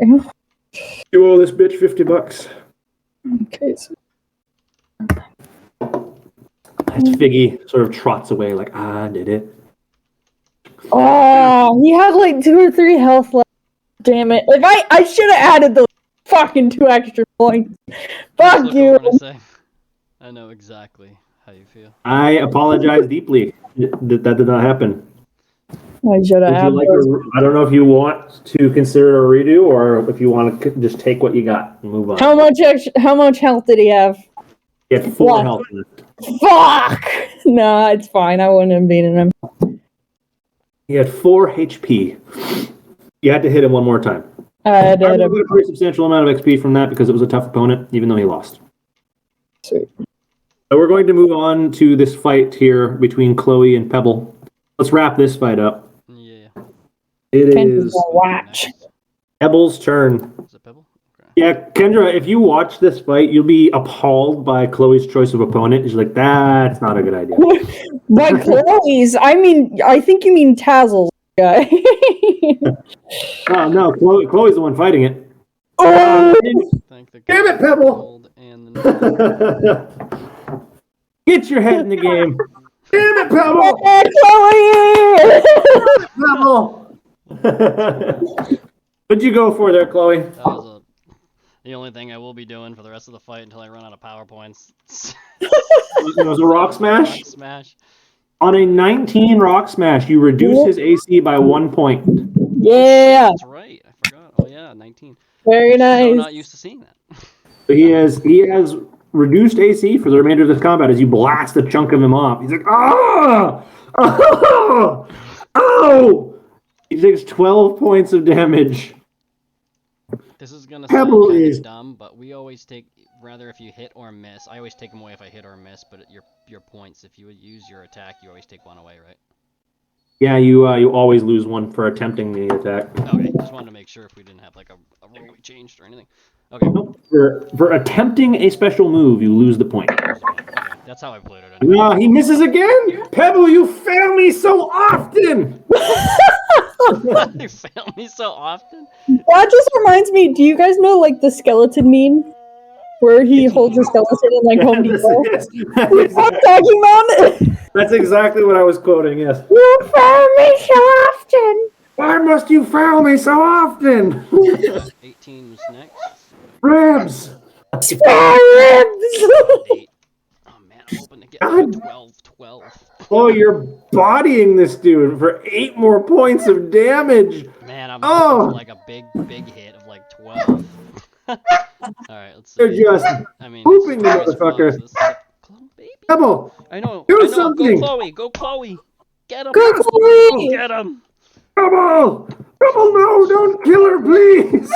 You owe this bitch $50. Okay. So As Figgy sort of trots away like, I did it. oh, he had like 2 or 3 health left. Damn it! If I should have added those fucking 2 extra points. Fuck Look you. what I'm gonna say. I know exactly how you feel. I apologize deeply that did not happen. I should have Would you added like those. I don't know if you want to consider a redo or if you want to just take what you got and move on. How much health did he have? You have 4 What? health left. Fuck! Nah, it's fine. I wouldn't have beaten him. He had 4 HP. You had to hit him one more time. I I did got him. a pretty substantial amount of XP from that because it was a tough opponent, even though he lost. Sweet. So we're going to move on to this fight here between Chloe and Pebble. Let's wrap this fight up. Yeah. It Kendra is will watch. Pebble's turn. Is it Pebble? Okay. Yeah, Kendra, if you watch this fight, you'll be appalled by Chloe's choice of opponent. She's like, that's not a good idea. By Chloe's, I think you mean Tazzle's guy. Oh, no, Chloe's the one fighting it. Oh! Thank the Damn it, Pebble! gold and the Get your head in the game. Damn it, Pebble! Chloe! Pebble! What'd you go for there, Chloe? That was the only thing I will be doing for the rest of the fight until I run out of PowerPoints. It was a rock smash? Rock smash. On a 19 rock smash, you reduce his AC by 1 point. Yeah, That's right. I forgot. Oh yeah, 19. very So nice. not used to seeing that. So he has reduced AC for the remainder of this combat as you blast a chunk of him off. He's like, ah! Oh! Oh! He takes 12 points of damage. This is gonna Pebble sound kind is- of dumb, but we always take rather if you hit or miss. I always take them away if I hit or miss, but your points, if you would use your attack, you always take 1 away, right? Yeah, you always lose 1 for attempting the attack. Okay, just wanted to make sure if we didn't have like a rule we changed or anything. Okay. Nope. For attempting a special move, you lose the point. That's how I played it. Anyway. No, he misses again. Pebble, you fail me so often. You fail me so often. That just reminds me, do you guys know like the skeleton meme? Where he holds a skeleton in like Home Depot? Yes, I'm talking about that's exactly what I was quoting. Yes. You found me so often. Why must you fail me so often? 18 was next. Ribs. Spare ribs. 8. Oh man, I'm hoping to get God. 12. Oh, you're bodying this dude for 8 more points of damage. Man, I'm Oh. hoping for like a big hit of like 12. Alright, let's see. You're just I mean, pooping the it's motherfucker. close. Chloe, baby. Pebble. I know. Do I know. something. Go Chloe. Go Chloe. Get him. Go, Chloe. Get him. Pebble. Pebble, no, don't kill her, please.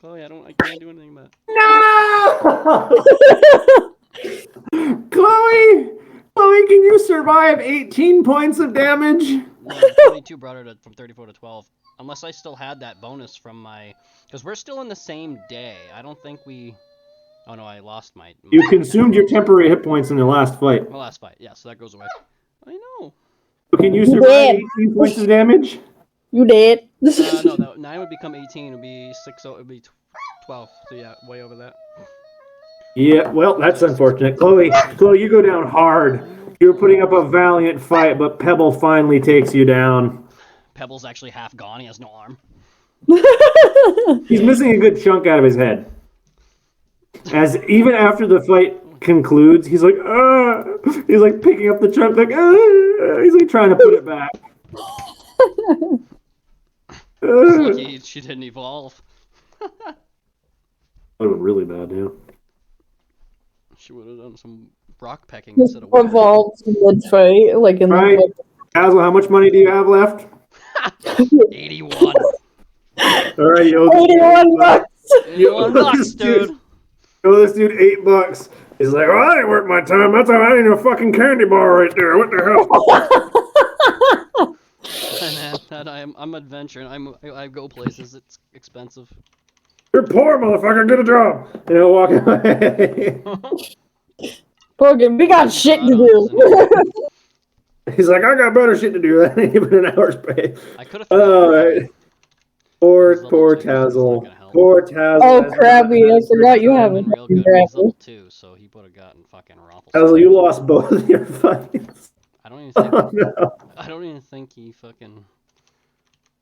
Chloe, I can't do anything about it. No. Chloe, can you survive 18 points of damage? No, 22 brought her from 34 to 12. Unless I still had that bonus from my... Because we're still in the same day. I don't think we... Oh no, I lost my. You consumed your temporary hit points in the last fight. My last fight. Yeah, so that goes away. I know. Can you survive 18 points of damage? You did. No, that 9 would become 18. It would be 6. It would be 12. So yeah, way over that. Yeah, well, that's unfortunate. Chloe, you go down hard. You're putting up a valiant fight, but Pebble finally takes you down. Pebble's actually half gone. He has no arm. He's missing a good chunk out of his head. As even after the fight concludes, he's like, he's like picking up the chunk, like, he's like trying to put it back. It's lucky she didn't evolve. That would have been really bad, yeah. She would have done some rock pecking instead of Evolved mid-fight, like in Right. the... Basil, how much money do you have left? 81. All right, you owe 81 bucks! 81 bucks, dude. you owe this dude $8. He's like, well, I didn't work my time. That's how I need a fucking candy bar right there. What the hell? And I'm adventuring. I go places. It's expensive. You're poor, motherfucker. Get a job. You know, walk away. Logan, we got shit to do. He's like, I got better shit to do than even an hour's pay. I could have. All right. Poor Tazzle. Poor Tazzle. Oh, Krabby, I forgot you have a real fucking good. He's level Krabby. 2, so he would have gotten fucking Ruffles. Tazzle, you lost both of your fights. I don't even think. Oh, no. I don't even think he fucking.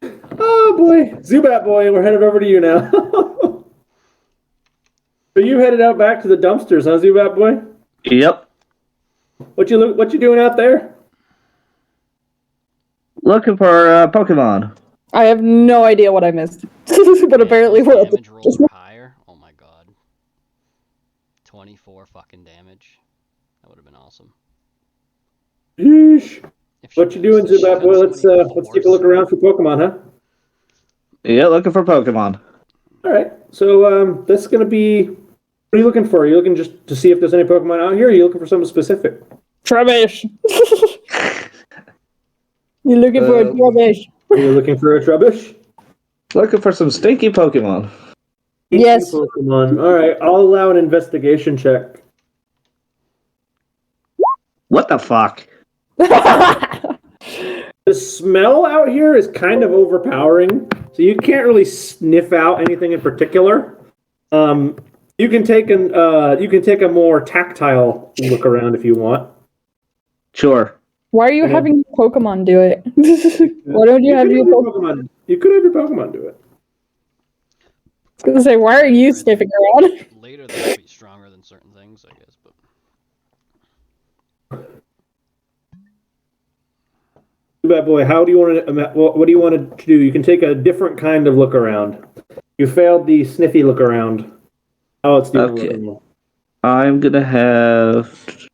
Oh, boy. Zubat boy, we're headed over to you now. So you headed out back to the dumpsters, huh, Zubat boy? Yep. What you doing out there? Looking for Pokemon. I have no idea what I missed. But apparently his what? damage rolls were higher. Oh my god. 24 fucking damage. That would have been awesome. Yeesh. If she What you doing, could've Zubat boy? summoned so many Let's take a look force. around for Pokemon, huh? Yeah, looking for Pokemon. All right. So that's gonna be. What are you looking for? Are you looking just to see if there's any Pokemon out here? Or are you looking for something specific? Trubbish. You're looking for a Trubbish. Are you looking for a Trubbish? Looking for some stinky Pokemon. Yes. Pokemon. All right. I'll allow an investigation check. What the fuck? The smell out here is kind of overpowering, so you can't really sniff out anything in particular. You can take a more tactile look around if you want. Sure. Why are you Yeah. having Pokemon do it? Why don't you have your Pokemon? You could have your Pokemon do it. I was gonna say, why are you sniffing around? Later, they might be stronger than certain things, I guess. But Bad boy, how do you want to? What do you want to do? You can take a different kind of look around. You failed the sniffy look around. Oh, it's the Okay. I'm gonna have.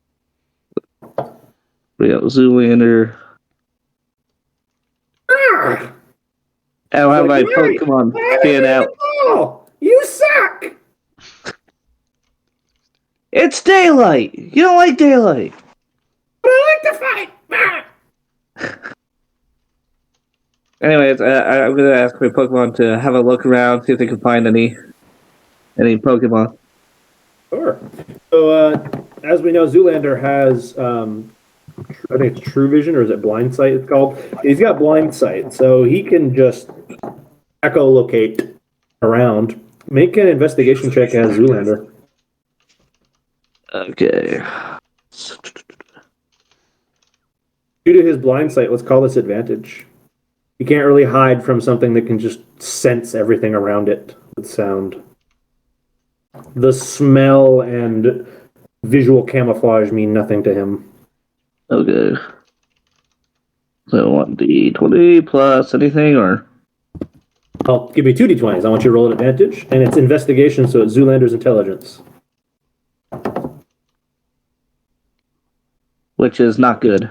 We got Zoolander. Ah! I'll have my Like, hey, Pokemon stand out. Oh, you suck! It's daylight. You don't like daylight. But I like to fight. Ah! Anyways, I'm gonna ask my Pokemon to have a look around, see if they can find any Pokemon. Sure. So, as we know, Zoolander has, I think it's True Vision, or is it Blind Sight? It's called. He's got Blind Sight, so he can just echolocate around. Make an investigation check as Zoolander. Okay. Due to his blind sight, let's call this advantage. You can't really hide from something that can just sense everything around it with sound. The smell and visual camouflage mean nothing to him. Okay. So 1d20 plus anything, or I'll give you 2d20s. I want you to roll an advantage, and it's investigation, so it's Zoolander's intelligence. which is not good.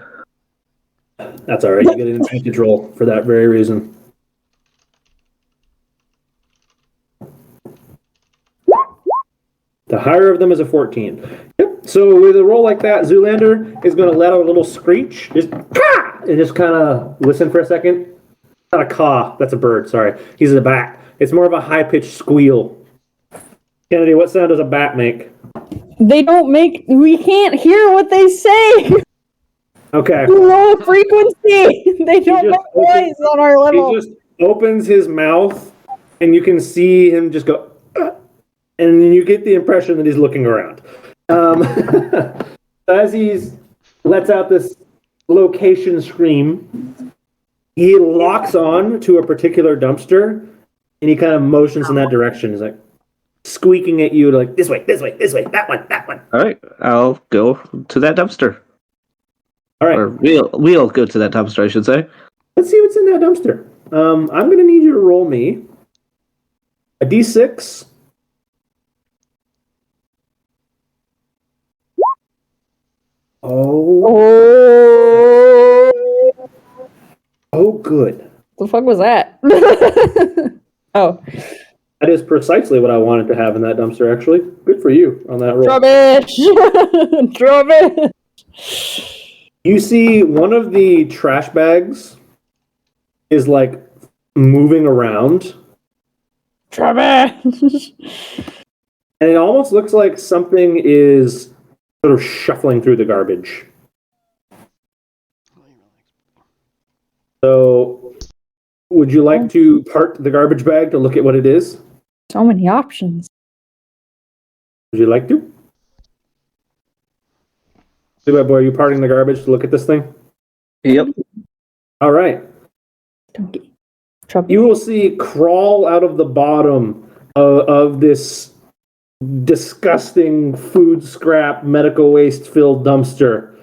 That's all right. You get an advantage roll for that very reason. The higher of them is a 14. Yep. So with a roll like that, Zoolander is going to let out a little screech, just and just kind of listen for a second. Not a caw. That's a bird. Sorry. He's a bat. It's more of a high-pitched squeal. Kennedy, what sound does a bat make? They don't make. We can't hear what they say. Okay. Low frequency. They don't just make noise on our He level. just opens his mouth, and you can see him just go, and you get the impression that he's looking around. As he lets out this location scream, he locks on to a particular dumpster, and he kind of motions in that direction. He's like squeaking at you, like this way, this way, this way, that one, that one. All right, I'll go to that dumpster. All right, Or we'll go to that dumpster, I should say. let's see what's in that dumpster. I'm going to need you to roll me a d6. Oh, good. The fuck was that? Oh, That is precisely what I wanted to have in that dumpster, actually. Good for you on that roll. rubbish. Rubbish. You see one of the trash bags is like moving around, Rubbish. and it almost looks like something is sort of shuffling through the garbage. So, would you like to part the garbage bag to look at what it is? So many options. Would you like to? Bad boy, are you parting the garbage to look at this thing? Yep. All right. Don't get trouble. You will see crawl out of the bottom of this disgusting food scrap medical waste filled dumpster.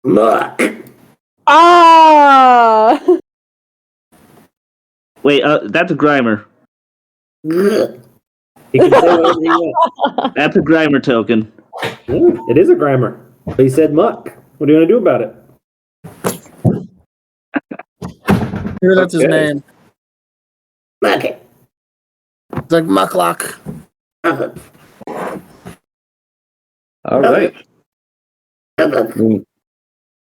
Muck. Ah! Wait, that's a Grimer. Grr. He can say whatever he wants. That's a Grimer token. Yeah, it is a Grimer. But he said muck. What are you going to do about it? Here, that's his Okay. name. Muck it. It's like Mucklock. All right.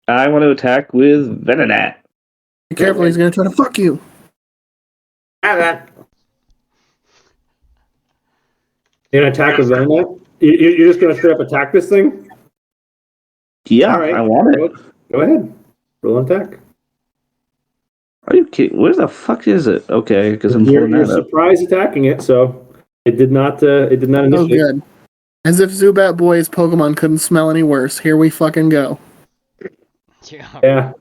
I want to attack with Venonat. Be careful, he's gonna try to fuck you. You're going to attack with Venom? You're just going to straight up attack this thing? Yeah, All right. I want it. Go ahead. Roll an attack. Are you kidding? Where the fuck is it? Okay, because I'm You're pulling that up. surprised attacking it, so it did not Oh, initiate. good. As if Zubat Boy's Pokemon couldn't smell any worse. Here we fucking go. Yeah.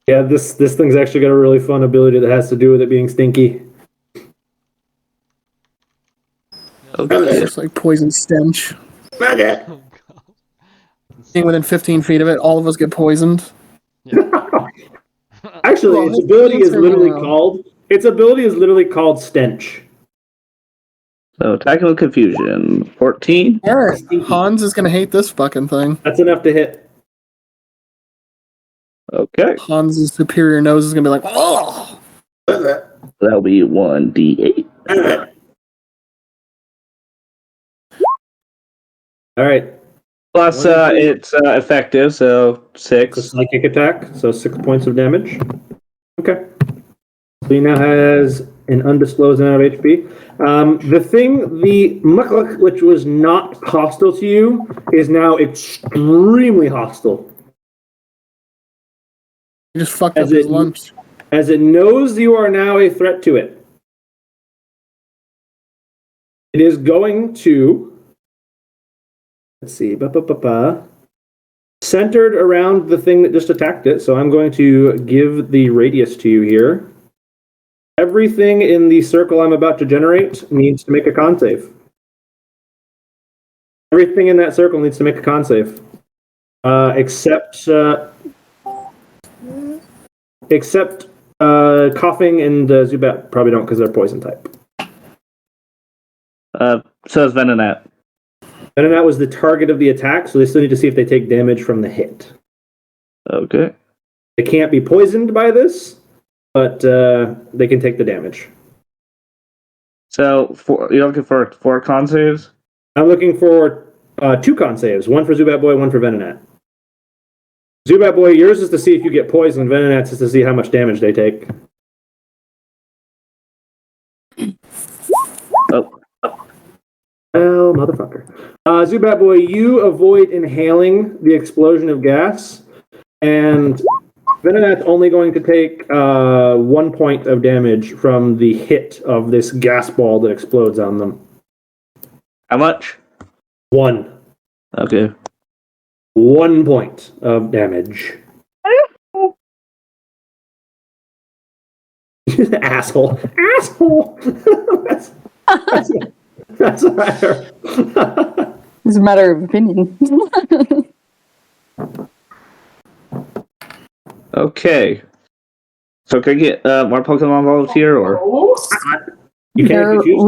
Yeah, this thing's actually got a really fun ability that has to do with it being stinky. Okay. It's like poison stench. Oh, God. Being within 15 feet of it, all of us get poisoned. Actually, Well, its ability is answer literally now. called stench. So attacking with confusion. 14. Alright, Hans is gonna hate this fucking thing. That's enough to hit. Okay. Hans' superior nose is gonna be like, oh! That'll be 1d8. All right. Plus, it's effective, so It's a 6. psychic attack, so 6 points of damage. Okay. So he now has an undisclosed amount of HP. The Mukluk, which was not hostile to you, is now extremely hostile. He just fucked As up his it- lunch. As it knows you are now a threat to it. It is going to, let's see, centered around the thing that just attacked it. So I'm going to give the radius to you here. Everything in the circle I'm about to generate needs to make a con save. Everything in that circle needs to make a con save. Except coughing and Zubat probably don't because they're poison type. So is Venonat. And that was the target of the attack, so they still need to see if they take damage from the hit. Okay. They can't be poisoned by this, but they can take the damage. So you're looking for 4 con saves? I'm looking for 2 con saves, one for Zubat Boy, one for Venonat. Zubat Boy, yours is to see if you get poisoned, Venonat's is to see how much damage they take. Oh. Well, motherfucker. Zubat Boy, you avoid inhaling the explosion of gas, and Venonat's only going to take 1 point of damage from the hit of this gas ball that explodes on them. How much? 1. Okay. 1 point of damage. Asshole. Asshole! that's what I heard. It's a matter of opinion. Okay. So can I get more Pokemon volunteer or? You can They're if you choose to.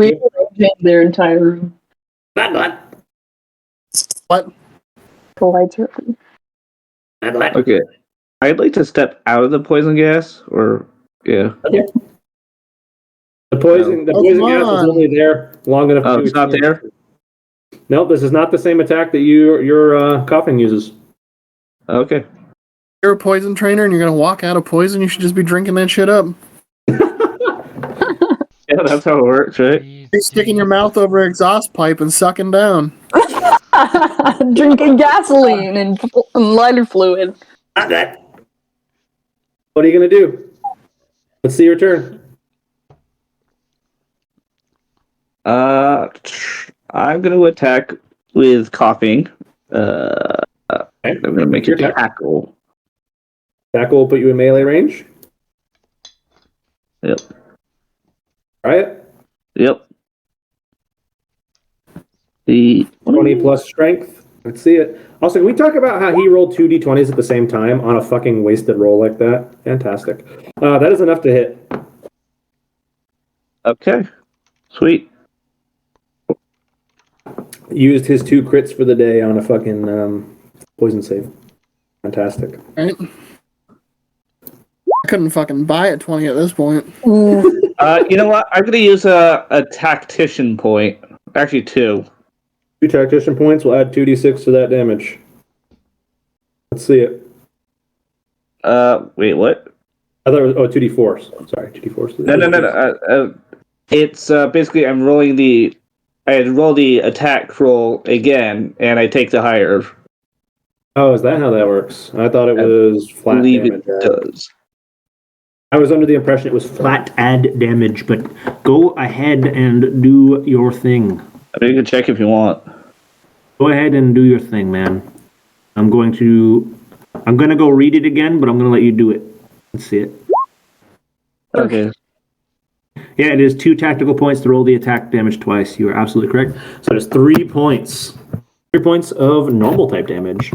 rearranging their entire room. What? What? The lights are. Okay. I'd like to step out of the poison gas, or yeah. The poison Oh, gas come is on. only there long enough Oh, to it's not there. Nope, this is not the same attack that your coughing uses. Okay. You're a poison trainer and you're gonna walk out of poison. You should just be drinking that shit up. Yeah, that's how it works, right? You're sticking your mouth over an exhaust pipe and sucking down. Drinking gasoline and lighter fluid. Not that. What are you gonna do? Let's see your turn. I'm gonna attack with coughing. I'm gonna make Your it turn. tackle. Tackle will put you in melee range. Yep. Try it. Yep. The 20 plus strength. Let's see it. Also, can we talk about how he rolled 2 d20s at the same time on a fucking wasted roll like that? Fantastic. That is enough to hit. Okay. Sweet. Used his 2 crits for the day on a fucking poison save. Fantastic. Right? I couldn't fucking buy a 20 at this point. You know what? I'm gonna use a tactician point. Actually, 2. 2 tactician points will add 2d6 to that damage. Let's see it. Wait, what? I thought it was 2d4s. Sorry, 2d4s. No. It's basically I roll the attack roll again, and I take the higher. Oh, is that how that works? I thought it was I flat believe damage. it does. I was under the impression it was flat add damage, but go ahead and do your thing. I mean, you can check if you want. Go ahead and do your thing, man. I'm gonna go read it again, but I'm gonna let you do it. Let's see it. Okay. Yeah, it is 2 tactical points to roll the attack damage twice. You are absolutely correct. So it is 3 points. 3 points of normal type damage.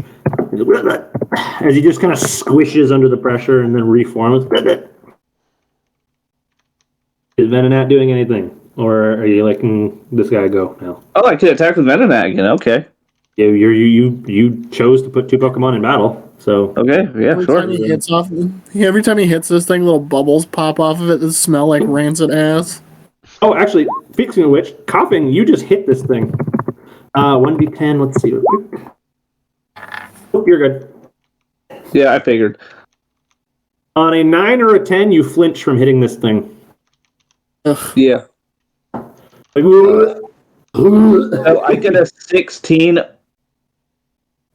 As he just kind of squishes under the pressure and then reforms. Is Venonat doing anything? Or are you letting this guy go now? Oh, I could attack with Venonat again. Okay. Yeah, you chose to put 2 Pokemon in battle, so Okay. Yeah. Every Sure. time he hits off, every time he hits this thing, little bubbles pop off of it that smell like rancid ass. Oh, actually, speaking of which, coughing, you just hit this thing. 1d10, let's see. Oh, you're good. Yeah, I figured. On a 9 or a 10, you flinch from hitting this thing. Ugh. Yeah. Like, So I get a 16.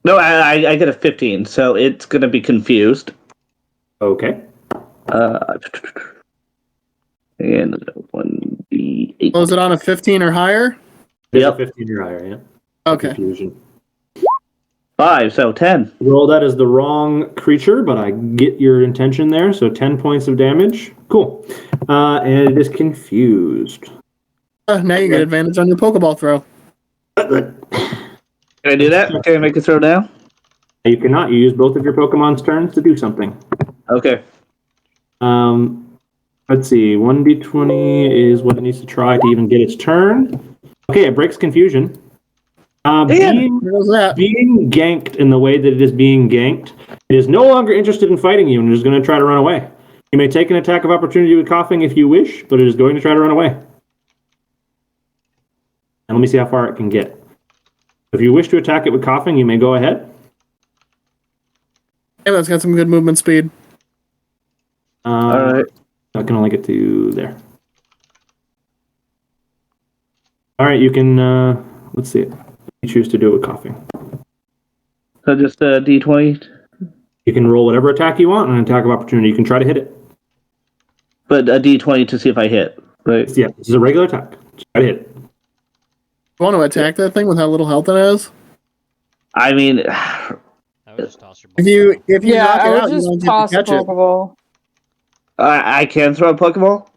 No, I get a 15. So it's gonna be confused. okay. And 1d8. Was it on a 15 or higher? Yep. 15 or higher, yeah. Okay. Confusion. 5, so 10. Roll that as the wrong creature, but I get your intention there. So 10 points of damage. Cool. And it is confused. Now you get advantage on your Pokeball throw. Can I do that? Can I make a throw now? You cannot. You use both of your Pokemon's turns to do something. Okay. Let's see. 1d20 is what it needs to try to even get its turn. Okay, it breaks confusion. Being Where was that? ganked in the way that it is being ganked, it is no longer interested in fighting you and is going to try to run away. You may take an attack of opportunity with coughing if you wish, but it is going to try to run away. And let me see how far it can get. If you wish to attack it with coughing, you may go ahead. Yeah, that's got some good movement speed. All right. I can only get to there. All right, you can. Let's see it. You choose to do it with coughing. So just D20, You can roll whatever attack you want, and an attack of opportunity. You can try to hit it. but a D20 to see if I hit. Right. Yeah, this is a regular attack. Try to hit it. You want to attack that thing with how little health it has? I mean, I would just toss your If ball. you Yeah, knock it I out, would you just don't get toss to a catch it. Pokeball. I can throw a Pokeball.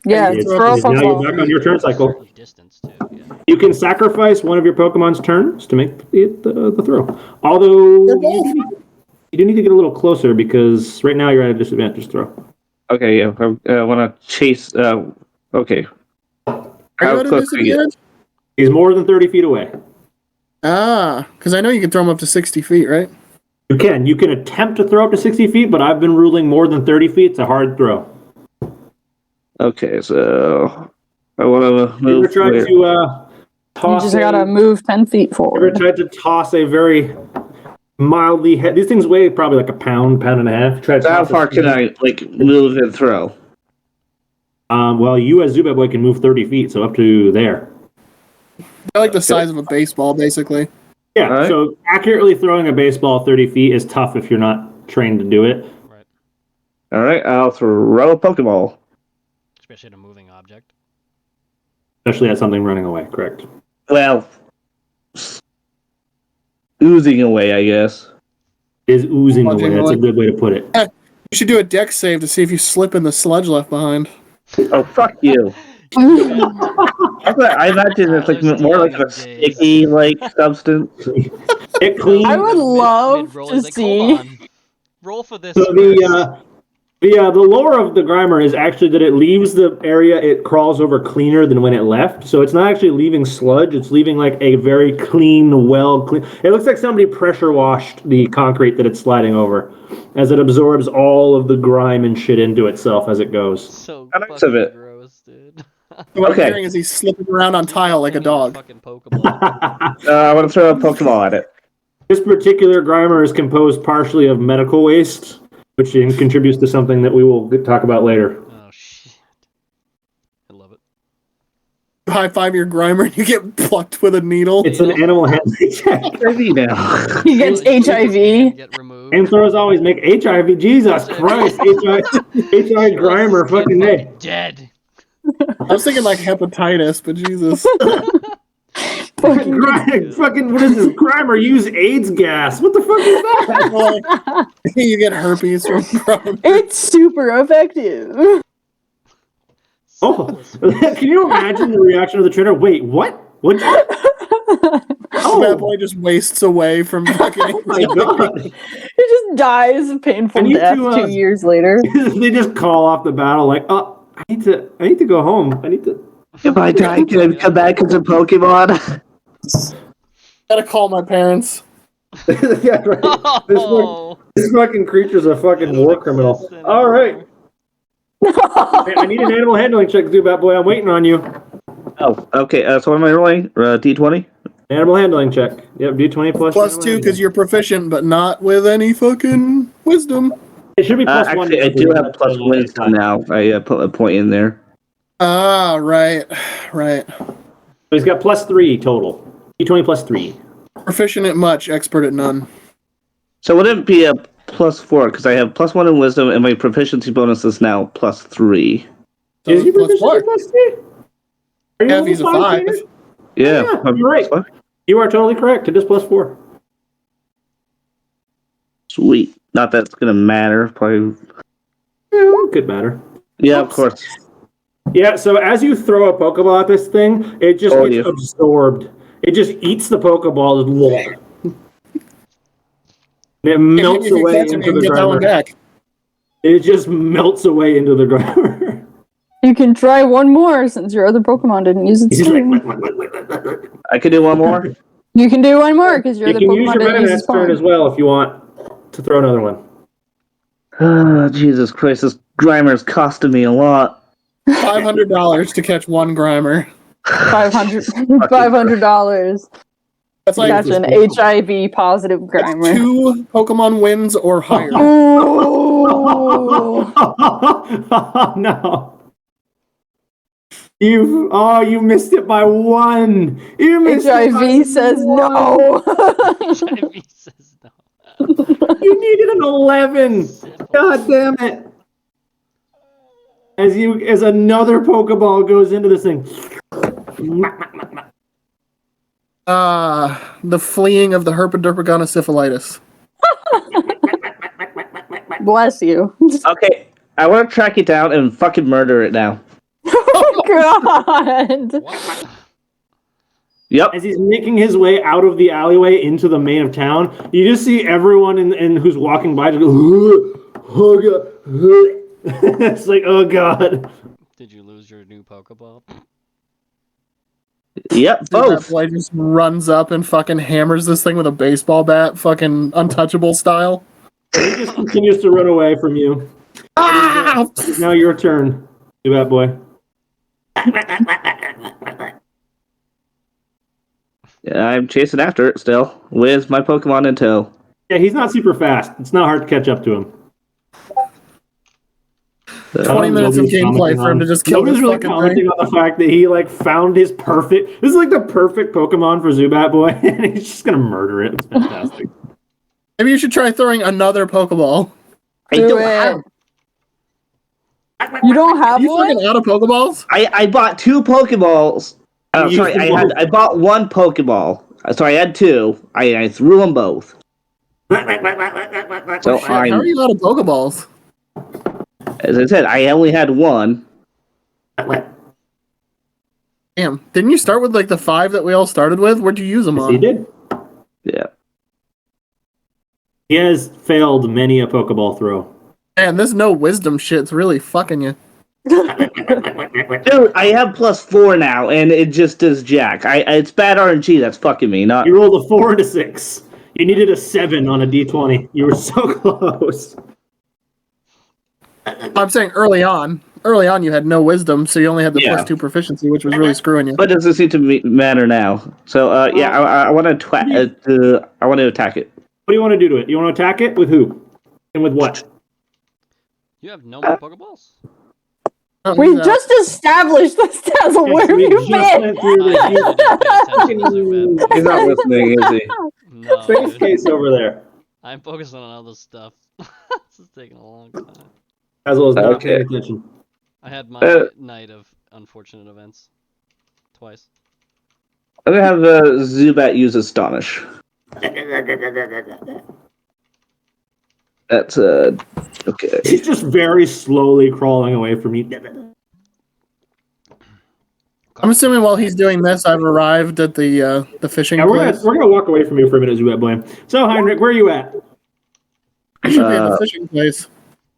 Yeah, It's- throw a it's now you're Pokeball. back on your turn cycle. Certain distance too. Yeah. You can sacrifice one of your Pokemon's turns to make the throw. Although you do need to get a little closer because right now you're at a disadvantage throw. Okay, yeah. I want to chase. Okay. Are you How at a close are you? disadvantage? He's more than 30 feet away. Ah, because I know you can throw them up to 60 feet, right? You can attempt to throw up to 60 feet, but I've been ruling more than 30 feet. It's a hard throw. Okay, so I want to You ever move. tried where? to You toss? just gotta move 10 feet Ever forward. tried to toss a very mildly heavy? These things weigh probably like a pound and a half. Try to So how toss a- far can I move and throw? Well, you as Zubat Boy can move 30 feet, so up to there. They're like the size of a baseball, basically. Yeah, Alright. so accurately throwing a baseball 30 feet is tough if you're not trained to do it. Right. All right, I'll throw a Pokeball. Especially at a moving object. Especially at something running away, correct? Well, oozing away, I guess. Is oozing Sludging away. That's a away. good way to put it. You should do a deck save to see if you slip in the sludge left behind. Oh, fuck you. I imagine it's like more like a sticky like substance. It cleans. I would love Mid-roll, to he's like, see. Hold on. Roll for this. So first." the lore of the Grimer is actually that it leaves the area it crawls over cleaner than when it left. So it's not actually leaving sludge; it's leaving like a very clean, clean. It looks like somebody pressure washed the concrete that it's sliding over, as it absorbs all of the grime and shit into itself as it goes. So How nice fucking of it. gross, dude. What Okay. I'm hearing is he's slipping around on tile like a dog. Fucking Pokeball. I want to throw a Pokeball at it. This particular Grimer is composed partially of medical waste, which contributes to something that we will talk about later. Oh shit. I love it. High five your Grimer and you get plucked with a needle. It's an animal handling check. Crazy now. He gets So you HIV. Get removed. Flamethrowers always make HIV. Jesus Christ, HIV Grimer, fucking A. Dead. I was thinking like hepatitis, but Jesus. Fucking what is this? Grimer use AIDS gas. What the fuck is that? You get herpes from Grimer. It's super effective. Oh, can you imagine the reaction of the trainer? Wait, what? What? That boy just wastes away from fucking. Oh my god! He just dies a I painful need death to, 2 years later. They just call off the battle like, oh, I need to go home. I need to. If I die, can I come back as a Pokemon? Gotta call my parents. Yeah, right. Oh. This fucking creature's a fucking war criminal. All right. Hey, I need an animal handling check, Zubat Boy. I'm waiting on you. Oh, okay. So what am I rolling? D20? Animal handling check. Yep, D20 plus. Plus animal 2 handling. because you're proficient, but not with any fucking wisdom. It should be plus one. Actually, I do have plus wisdom now. I put a point in there. Ah, right. So he's got plus 3 total. D20 plus 3. Proficient at much, expert at none. So would it be a plus 4? Because I have plus 1 in wisdom, and my proficiency bonus is now plus 3. So Is he plus proficient what? in plus 3? Are you Yeah, if level he's a 5, 5. Peter? Yeah, Yeah, I'm you're right. plus 5. You are totally correct. It is plus 4. Sweet. Not that it's gonna matter. Probably. Yeah, it could matter. Yeah, of course. Yeah, so as you throw a Pokeball at this thing, it just Oh, gets yeah. absorbed. It just eats the Pokeball. And it If melts you away catch him, into you can the get that one Grimer. back. It just melts away into the Grimer. You can try one more since your other Pokemon didn't use its He's like, turn. I could do one more. You can do one more because your you other can use Pokemon your didn't use its Venonat's turn as spawn. well if you want to throw another one. Oh, Jesus Christ, this Grimer's costing me a lot. $500 to catch one Grimer. $500. That's like Catch an HIV positive Grimer. 2 Pokemon wins or higher. Ooh. No. You missed it by one. You missed it by HIV says one. no. HIV says no. You needed an 11. God damn it. As another Pokeball goes into this thing. The fleeing of the herpetogonosyphilitis. Bless you. Okay, I want to track it down and fucking murder it now. Oh God. What? Yep. As he's making his way out of the alleyway into the main of town, you just see everyone in who's walking by just go, oh god. It's like, oh god. Did you lose your new Pokeball? Yep, That both. boy just runs up and fucking hammers this thing with a baseball bat, fucking untouchable style. He just continues to run away from you. Ah! It's now your turn, Zubat boy. Yeah, I'm chasing after it still with my Pokemon in tow. Yeah, he's not super fast. It's not hard to catch up to him. 20 minutes of Nobody's gameplay commenting for him to just kill Nobody's this really fucking commenting thing. on the fact that he like found his perfect. This is like the perfect Pokemon for Zubat boy, and he's just gonna murder it. It's fantastic. Maybe you should try throwing another Pokeball. I Do don't it. have. You don't have Are you one? fucking out of Pokeballs? I bought two Pokeballs. Oh, You sorry, used them both. I bought one Pokeball. Sorry, I had two. I threw them both. So Shit, how are you out of Pokeballs? as I said, I only had one. Damn. Didn't you start with like the 5 that we all started with? Where'd you use them Yes, on? he did. Yeah. He has failed many a Pokeball throw. Man, this no wisdom shit's really fucking you. Dude, I have +4 now, and it just does jack. It's bad RNG that's fucking me. Not. You rolled a 4 and a 6. You needed a 7 on a D20. You were so close. I'm saying early on. Early on, you had no wisdom, so you only had the Yeah. +2 proficiency, which was really screwing you. But it doesn't seem to matter now. So yeah, I want to I want to attack it. What do you want to do to it? You want to attack it with who? And with what? You have no more Pokeballs? Oh, We he's out. just established this, Dazzle. Where have We you just been? went through this. I didn't pay attention to Zubat. He's not listening, is he? No, Space dude. case over there. I'm focusing on other stuff. This is taking a long time. As well as not Okay. paying attention. I had my night of unfortunate events. Twice. I'm gonna have Zubat use Astonish. That's okay. He's just very slowly crawling away from you. I'm assuming while he's doing this, I've arrived at the fishing Yeah, we're place. gonna walk away from you for a minute, Zubat boy. So Heinrich, where are you at? I should be at the fishing place.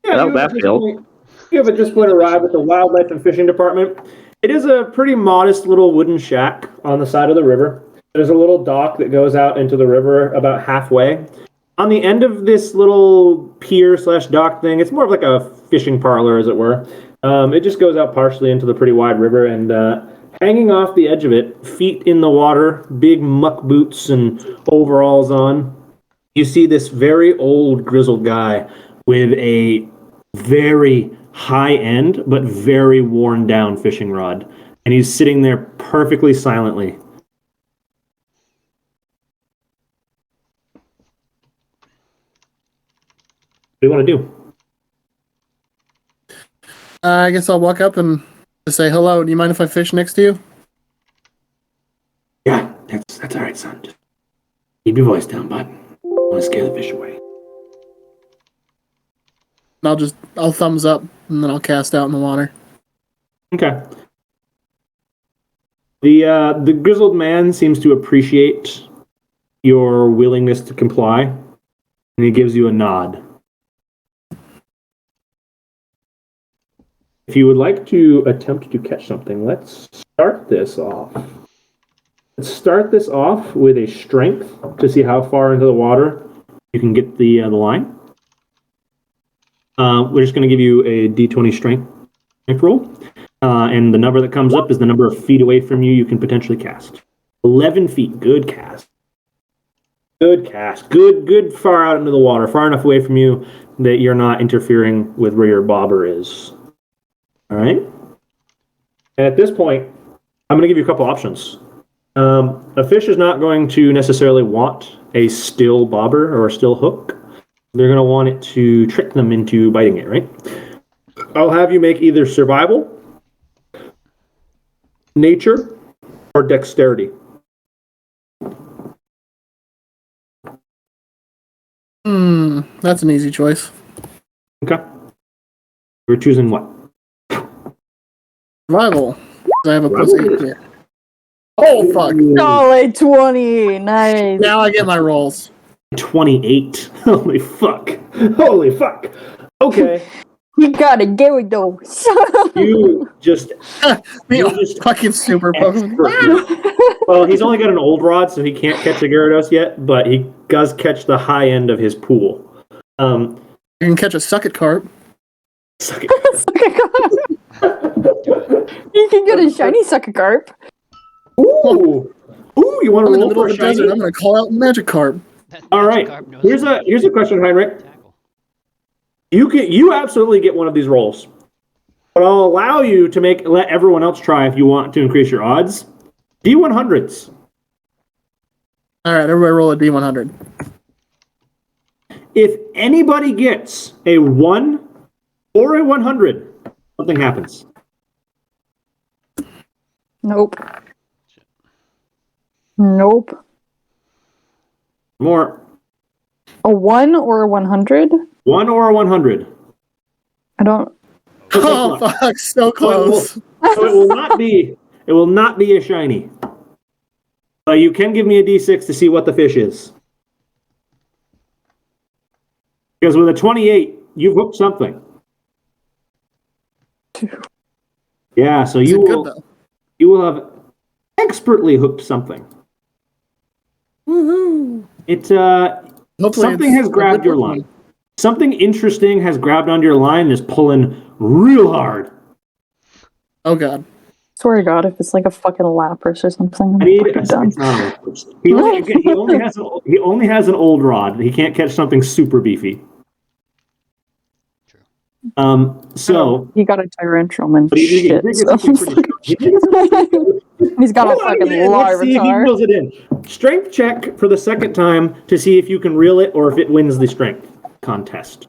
No, you have Battlefield. You have just went arrived at the wildlife and fishing department. It is a pretty modest little wooden shack on the side of the river. There's a little dock that goes out into the river about halfway. On the end of this little pier / dock thing, it's more of like a fishing parlor, as it were. It just goes out partially into the pretty wide river, and hanging off the edge of it, feet in the water, big muck boots and overalls on, you see this very old grizzled guy with a very high-end but very worn-down fishing rod, and he's sitting there perfectly silently. What do you want to do? I guess I'll walk up and just say hello. Do you mind if I fish next to you? Yeah, that's all right, son. Just keep your voice down, bud. I want to scare the fish away. And I'll thumbs up and then I'll cast out in the water. Okay. The grizzled man seems to appreciate your willingness to comply, and he gives you a nod. If you would like to attempt to catch something, let's start this off. Let's start this off with a strength to see how far into the water you can get the line. We're just going to give you a d20 strength roll. And the number that comes up is the number of feet away from you you can potentially cast. 11 feet. Good cast. Good cast. Good far out into the water. Far enough away from you that you're not interfering with where your bobber is. All right? And at this point, I'm going to give you a couple options. A fish is not going to necessarily want a still bobber or a still hook. They're going to want it to trick them into biting it, right? I'll have you make either survival, nature, or dexterity. That's an easy choice. Okay. We're choosing what? Survival. I have a +8 here. Oh, fuck. Solid 20. Nice. Now I get my rolls. 28. Holy fuck. Holy fuck. Okay. You gotta get with those. You just You just fucking super Pokemon. well, he's only got an old rod, so he can't catch a Gyarados yet, but he does catch the high end of his pool. You can catch a Sucket Carp. Suck it. You can get a shiny Suckercarp. Ooh. Ooh, you want I'm to in the roll middle for of a the desert. shiny? I'm going to call out Magikarp. That All right. Magikarp knows Here's how a question, Heinrich. to tackle. You absolutely get one of these rolls. But I'll allow you to let everyone else try if you want to increase your odds. D100s. All right, everybody roll a D100. If anybody gets a 1 or a 100, something happens. Nope. Nope. More. A 1 or a 100? 1 or a 100. I don't. Oh, fuck, so close. So it will not be a shiny. But you can give me a D6 to see what the fish is. Because with a 28, you've hooked something. Yeah, so Is you it good, will though? you will have expertly hooked something. Woohoo. It Hopefully something it's has a grabbed good your Pokemon. line. Something interesting has grabbed onto your line and is pulling real hard. Oh, God. Swear to God, if it's like a fucking Lapras or something, I'm I need fucking done. it's not a Lapras. He only has an old rod. He can't catch something super beefy. True. So He got a Tyrantrum and but he shit. did get So something pretty he's got a Hold on fucking minute, let's see if he Larvitar. reels it in. Strength check for the second time to see if you can reel it or if it wins the strength contest.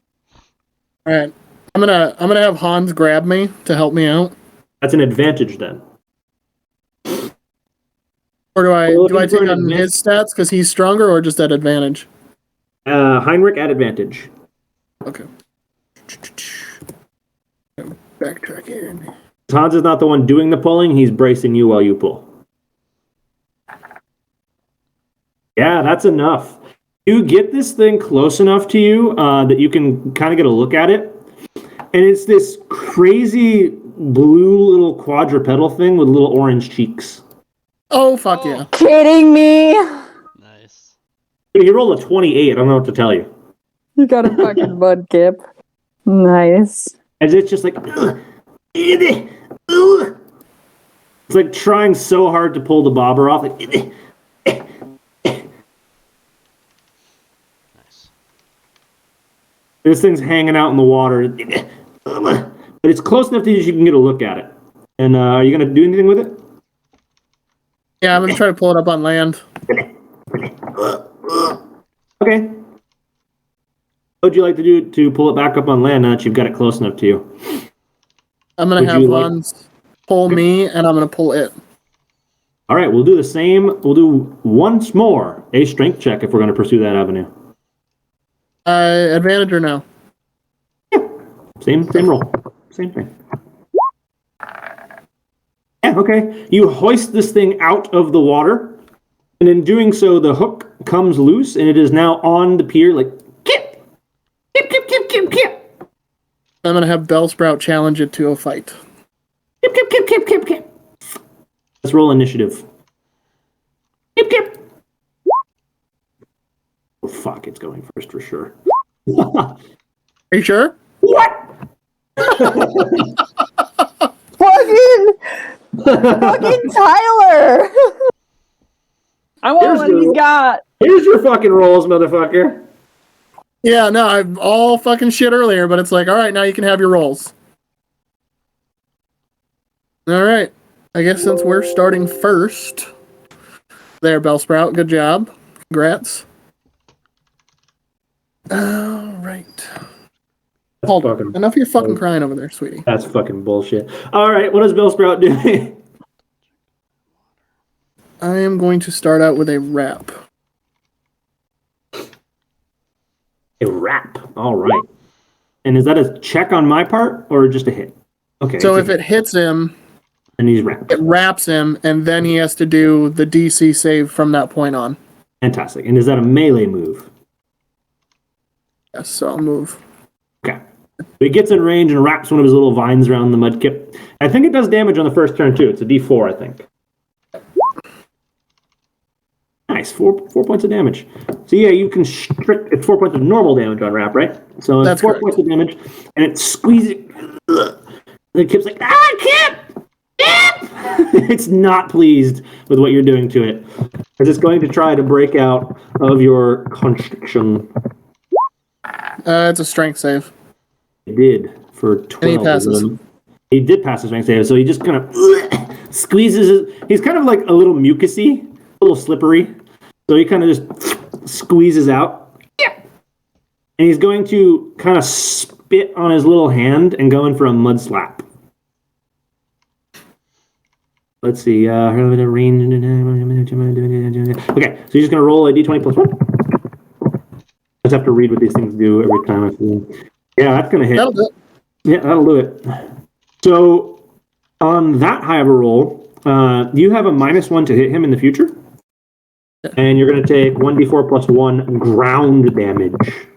All right. I'm gonna have Hans grab me to help me out. That's an advantage then. Or do I We're looking take for an on his stats because he's stronger, or just at advantage? Heinrich at advantage. Okay. Backtrack here. Hans is not the one doing the pulling. He's bracing you while you pull. Yeah, that's enough. You get this thing close enough to you that you can kind of get a look at it. And it's this crazy blue little quadrupedal thing with little orange cheeks. Oh, fuck yeah. Kidding me? Nice. He rolled a 28. I don't know what to tell you. You got a fucking Mudkip. Nice. And it's just like, ugh, ugh. It's like trying so hard to pull the bobber off. Like, Nice. this thing's hanging out in the water. But it's close enough that you can get a look at it. And are you going to do anything with it? Yeah, I'm gonna try to pull it up on land. Okay. What would you like to do to pull it back up on land now that you've got it close enough to you? I'm gonna Would have you like- Hans pull me, and I'm gonna pull it. All right, we'll do the same. We'll do once more a strength check if we're going to pursue that avenue. Advantage or no? Same roll. Same thing. Yeah, okay. You hoist this thing out of the water, and in doing so, the hook comes loose, and it is now on the pier like, kip, kip, kip, kip, kip, kip, I'm gonna have Bellsprout challenge it to a fight. kip, kip, kip, kip, kip, kip. Let's roll initiative. Kip, kip. Oh, fuck, it's going first for sure. Are you sure? What? Fucking Tyler! I want Here's what he's the- got. Here's your fucking rolls, motherfucker. Yeah, no, I'm all fucking shit earlier, but it's like, all right, now you can have your rolls. All right, I guess since we're starting first, there, Bellsprout. Good job. Congrats. All right. Hold on. fucking- Enough of your fucking crying over there, sweetie. That's fucking bullshit. All right, what does Bill Sprout do? I am going to start out with a wrap. A wrap. All right. And is that a check on my part or just a hit? Okay. So it's if a it hits him, and he's wrapped. it wraps him, and then he has to do the DC save from that point on. Fantastic. And is that a melee move? Yes, so I'll move. Okay. So he gets in range and wraps one of his little vines around the mudkip. I think it does damage on the first turn too. It's a D4, I think. Nice, 4 points of damage. So yeah, you can strict. It's 4 points of normal damage on wrap, right? So it's That's 4 correct. points of damage, and it squeezes. The kip's like, Kip! It's not pleased with what you're doing to it, because it's going to try to break out of your constriction. It's a strength save. It did for 12. And he passes. He did pass his strength save, so he just kind of squeezes it. He's kind of like a little mucusy, a little slippery. So he kind of just squeezes out. And he's going to kind of spit on his little hand and go in for a mud slap. Let's see. Okay, so you're just going to roll a d20 plus 1. I just have to read what these things do every time I feel. Yeah, that's going to hit. That'll do it. Yeah, that'll do it. So on that high of a roll, you have a -1 to hit him in the future. And you're going to take 1d4 plus 1 ground damage.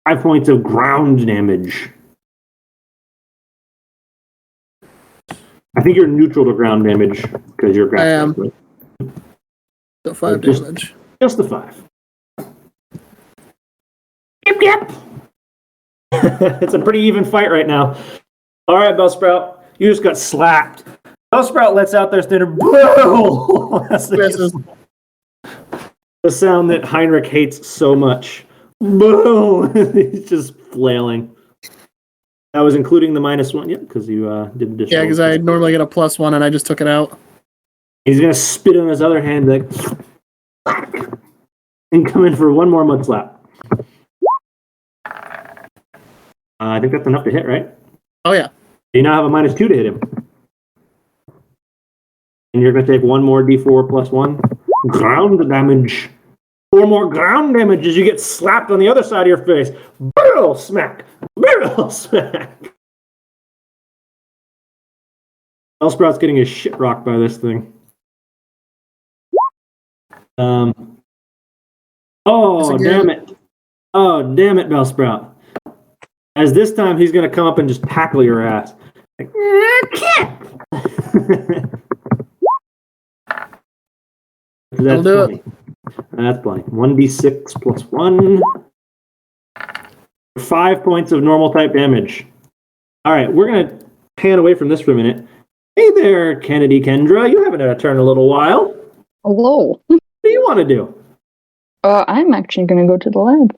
5 points of ground damage. I think you're neutral to ground damage because you're I am. ground. So 5 Just- damage. Just the 5. Yep. It's a pretty even fight right now. All right, Bellsprout, you just got slapped. Bellsprout lets out their standard boo. That's Misses. the sound that Heinrich hates so much. Boo! He's just flailing. That was including the -1, yeah, because you did additional. Yeah, because I normally get a +1 and I just took it out. He's gonna spit on his other hand, like, and come in for one more mud slap. I think that's enough to hit, right? Oh, yeah. You now have a -2 to hit him. And you're going to take 1 more d4 plus 1. Ground damage. 4 more ground damage as you get slapped on the other side of your face. Barrel smack. Barrel smack. Bellsprout's getting his shit rocked by this thing. Oh, That's a good- damn it. Oh, damn it, Bellsprout. As this time he's going to come up and just tackle your ass. Like, That'll do it. That's plenty. 1d6 plus 1. 5 points of normal type damage. All right, we're going to pan away from this for a minute. Hey there, Kennedy Kendra. You haven't had a turn in a little while. Hello. What do you want to do? I'm actually going to go to the lab.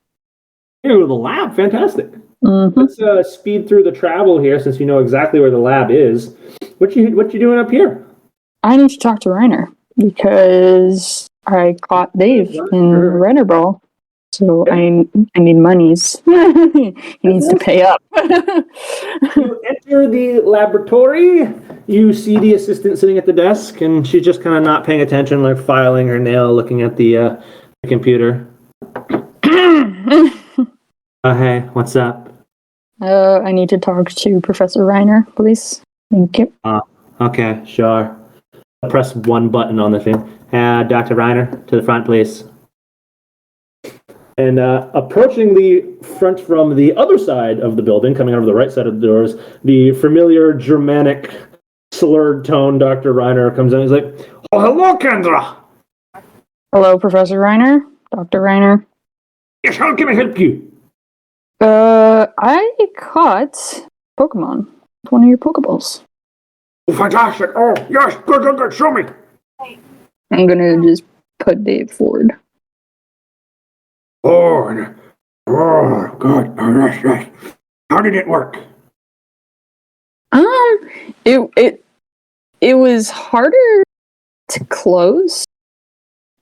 You go to the lab. Fantastic. Mm-hmm. Let's speed through the travel here, since you know exactly where the lab is. What you doing up here? I need to talk to Reiner because I caught Dave in Renner Brawl. So I need monies. He needs to pay up. You enter the laboratory. You see the assistant sitting at the desk, and she's just kind of not paying attention, like filing her nail, looking at the computer. Hey, what's up? I need to talk to Professor Reiner, please. Thank you. Okay, sure. Press one button on the thing. Dr. Reiner, to the front, please. And approaching the front from the other side of the building, coming out of the right side of the doors, the familiar Germanic slurred tone Dr. Reiner comes in. He's like, "Oh, hello, Kendra. Hello, Professor Reiner. Dr. Reiner. Yes, how can I help you?" I caught Pokemon with one of your Pokeballs. Oh, fantastic. Oh, yes, good. Show me. I'm gonna just put Dave forward. Oh, good. Oh, yes. How did it work? it was harder to close.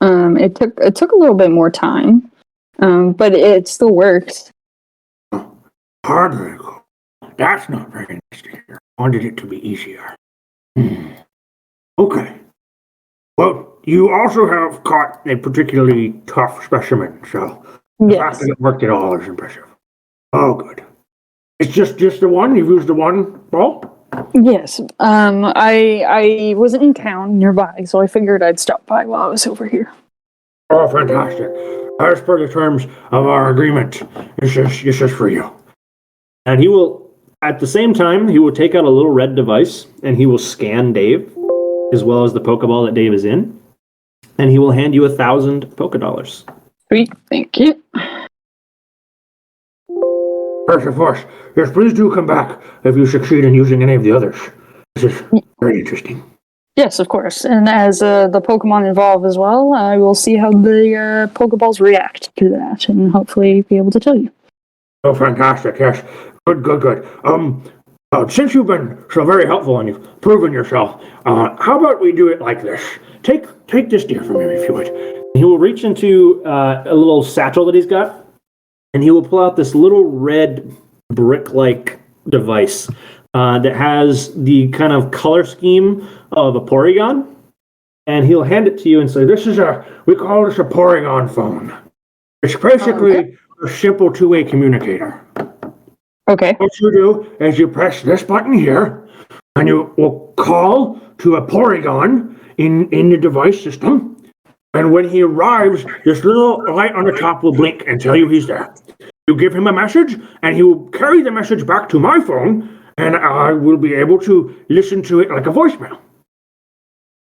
It took a little bit more time, but it still worked. Hardly. That's not very nice to hear. I wanted it to be easier. Okay. Well, you also have caught a particularly tough specimen, so the fact Yes. that it worked at all is impressive. Oh, good. It's just the one? You've used the one ball? Yes. I wasn't in town nearby, so I figured I'd stop by while I was over here. Oh, fantastic. As per the terms of our agreement, it's just for you. And he will, at the same time, he will take out a little red device and he will scan Dave, as well as the Pokeball that Dave is in, and he will hand you 1,000 Pokedollars. Sweet, thank you. First of course, yes, please do come back if you succeed in using any of the others. This is very interesting. Yes, of course. And as the Pokemon evolve as well, I will see how the Pokeballs react to that, and hopefully be able to tell you. Oh, fantastic, yes. Good. Since you've been so very helpful and you've proven yourself, how about we do it like this? Take this deer from him, if you would. He will reach into a little satchel that he's got, and he will pull out this little red brick-like device that has the kind of color scheme of a Porygon, and he'll hand it to you and say, We call this a Porygon phone. It's basically a simple two-way communicator. Okay. What you do is you press this button here, and you will call to a Porygon in the device system. And when he arrives, this little light on the top will blink and tell you he's there. You give him a message, and he will carry the message back to my phone, and I will be able to listen to it like a voicemail.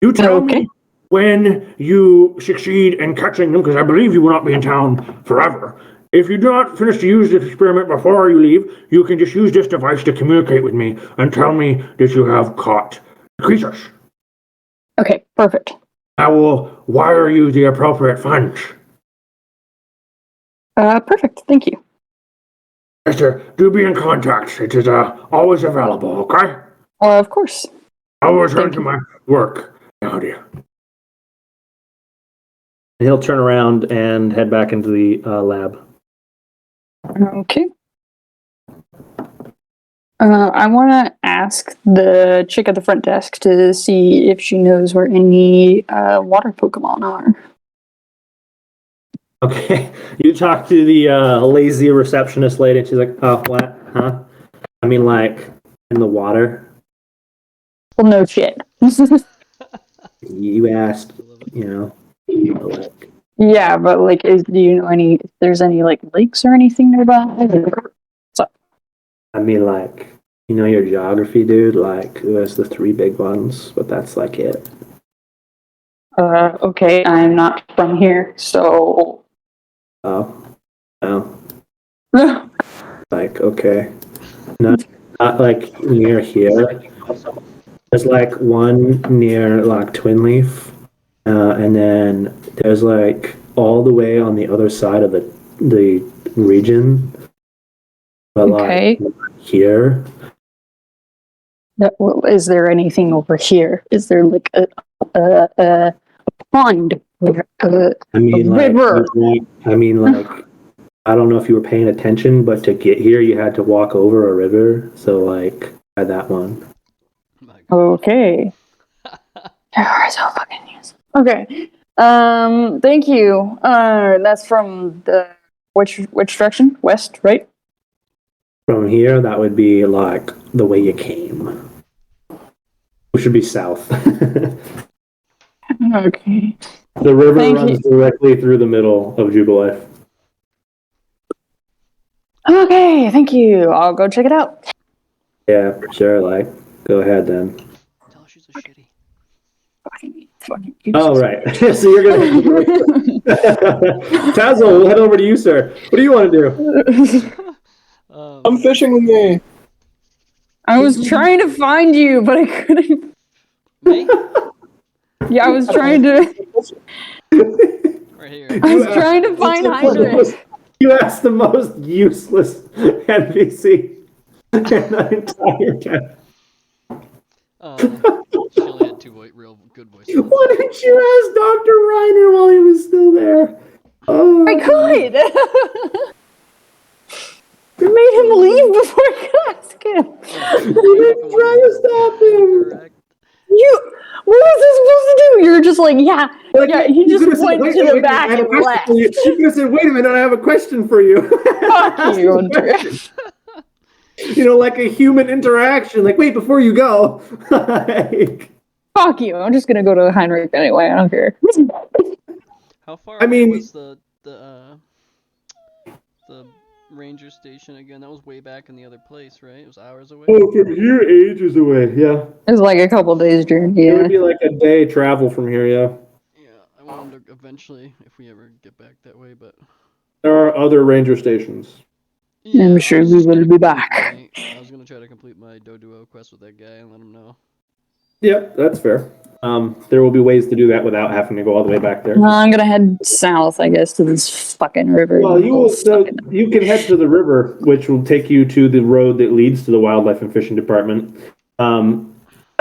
You tell me when you succeed in catching them, because I believe you will not be in town forever. If you do not finish to use this experiment before you leave, you can just use this device to communicate with me and tell me that you have caught the creatures. Okay, perfect. I will wire you the appropriate funds. Perfect. Thank you. Mister, do be in contact. It is always available, okay? Of course. I will return Thank to you. my work now, dear. and he'll turn around and head back into the lab. Okay. I want to ask the chick at the front desk to see if she knows where any water Pokemon are. Okay, you talk to the lazy receptionist lady, and she's like, "Oh, what? Huh? I mean, like in the water." Well, no shit. You asked, like, Yeah, but like, do you know if there's any like lakes or anything nearby? I mean, like, your geography, dude. Like, there's the 3 big ones, but that's like it. Okay, I'm not from here, so. Oh, like, okay, not like near here. There's like one near like Twin Leaf, and then there's like all the way on the other side of the region, but Okay. like here. Well, is there anything over here? Is there like a pond? I mean, like, river. I don't know if you were paying attention, but to get here, you had to walk over a river. So, like, by that one. My God. Okay. You're so fucking useless. Okay. Thank you. That's from the which direction? West, right? From here, that would be like the way you came, which would be south. Okay. The river Thank runs directly through the middle of Jubilee. Okay, thank you. I'll go check it out. Yeah, sure. Like, go ahead then. Tell her she's a shitty. Fucking Oh, right. So you're gonna Tazzle, we'll head over to you, sir. What do you want to do? Come fishing with me. I was trying to find you, but I couldn't. Me? Yeah, I was trying to. Right here. I was trying to find Heinrich. You asked the most useless NPC in the entire game. She only had two real good voices. Why didn't you ask Dr. Reiner while he was still there? Oh, I could. I made him leave before I could ask him. You didn't try to stop him. Correct. What was I supposed to do? You're just like, yeah. Like, Yeah, he you just could've said, went "Wait, to wait, the wait, back I have a and question left. for you." You could have said, "Wait a minute, I have a question for you." Fuck you, Hunter. You know, like a human interaction. Like, wait, before you go. Like, Fuck you. I'm just gonna go to Heinrich anyway. I don't care. How far I away mean- was the ranger station again? That was way back in the other place, right? It was hours away. oh, from here, ages away. Yeah, It's like a couple days journey. it would Yeah. be like a day travel from here. Yeah, Yeah, I wanted to eventually, if we ever get back that way, but there are other ranger stations. yeah, I'm I sure was we just will gonna be complete back. I was gonna try to complete my Doduo quest with that guy and let him know. Yep, that's fair. There will be ways to do that without having to go all the way back there. I'm gonna head south, I guess, to this fucking river. Well, you can head to the river, which will take you to the road that leads to the Wildlife and Fishing Department. Tell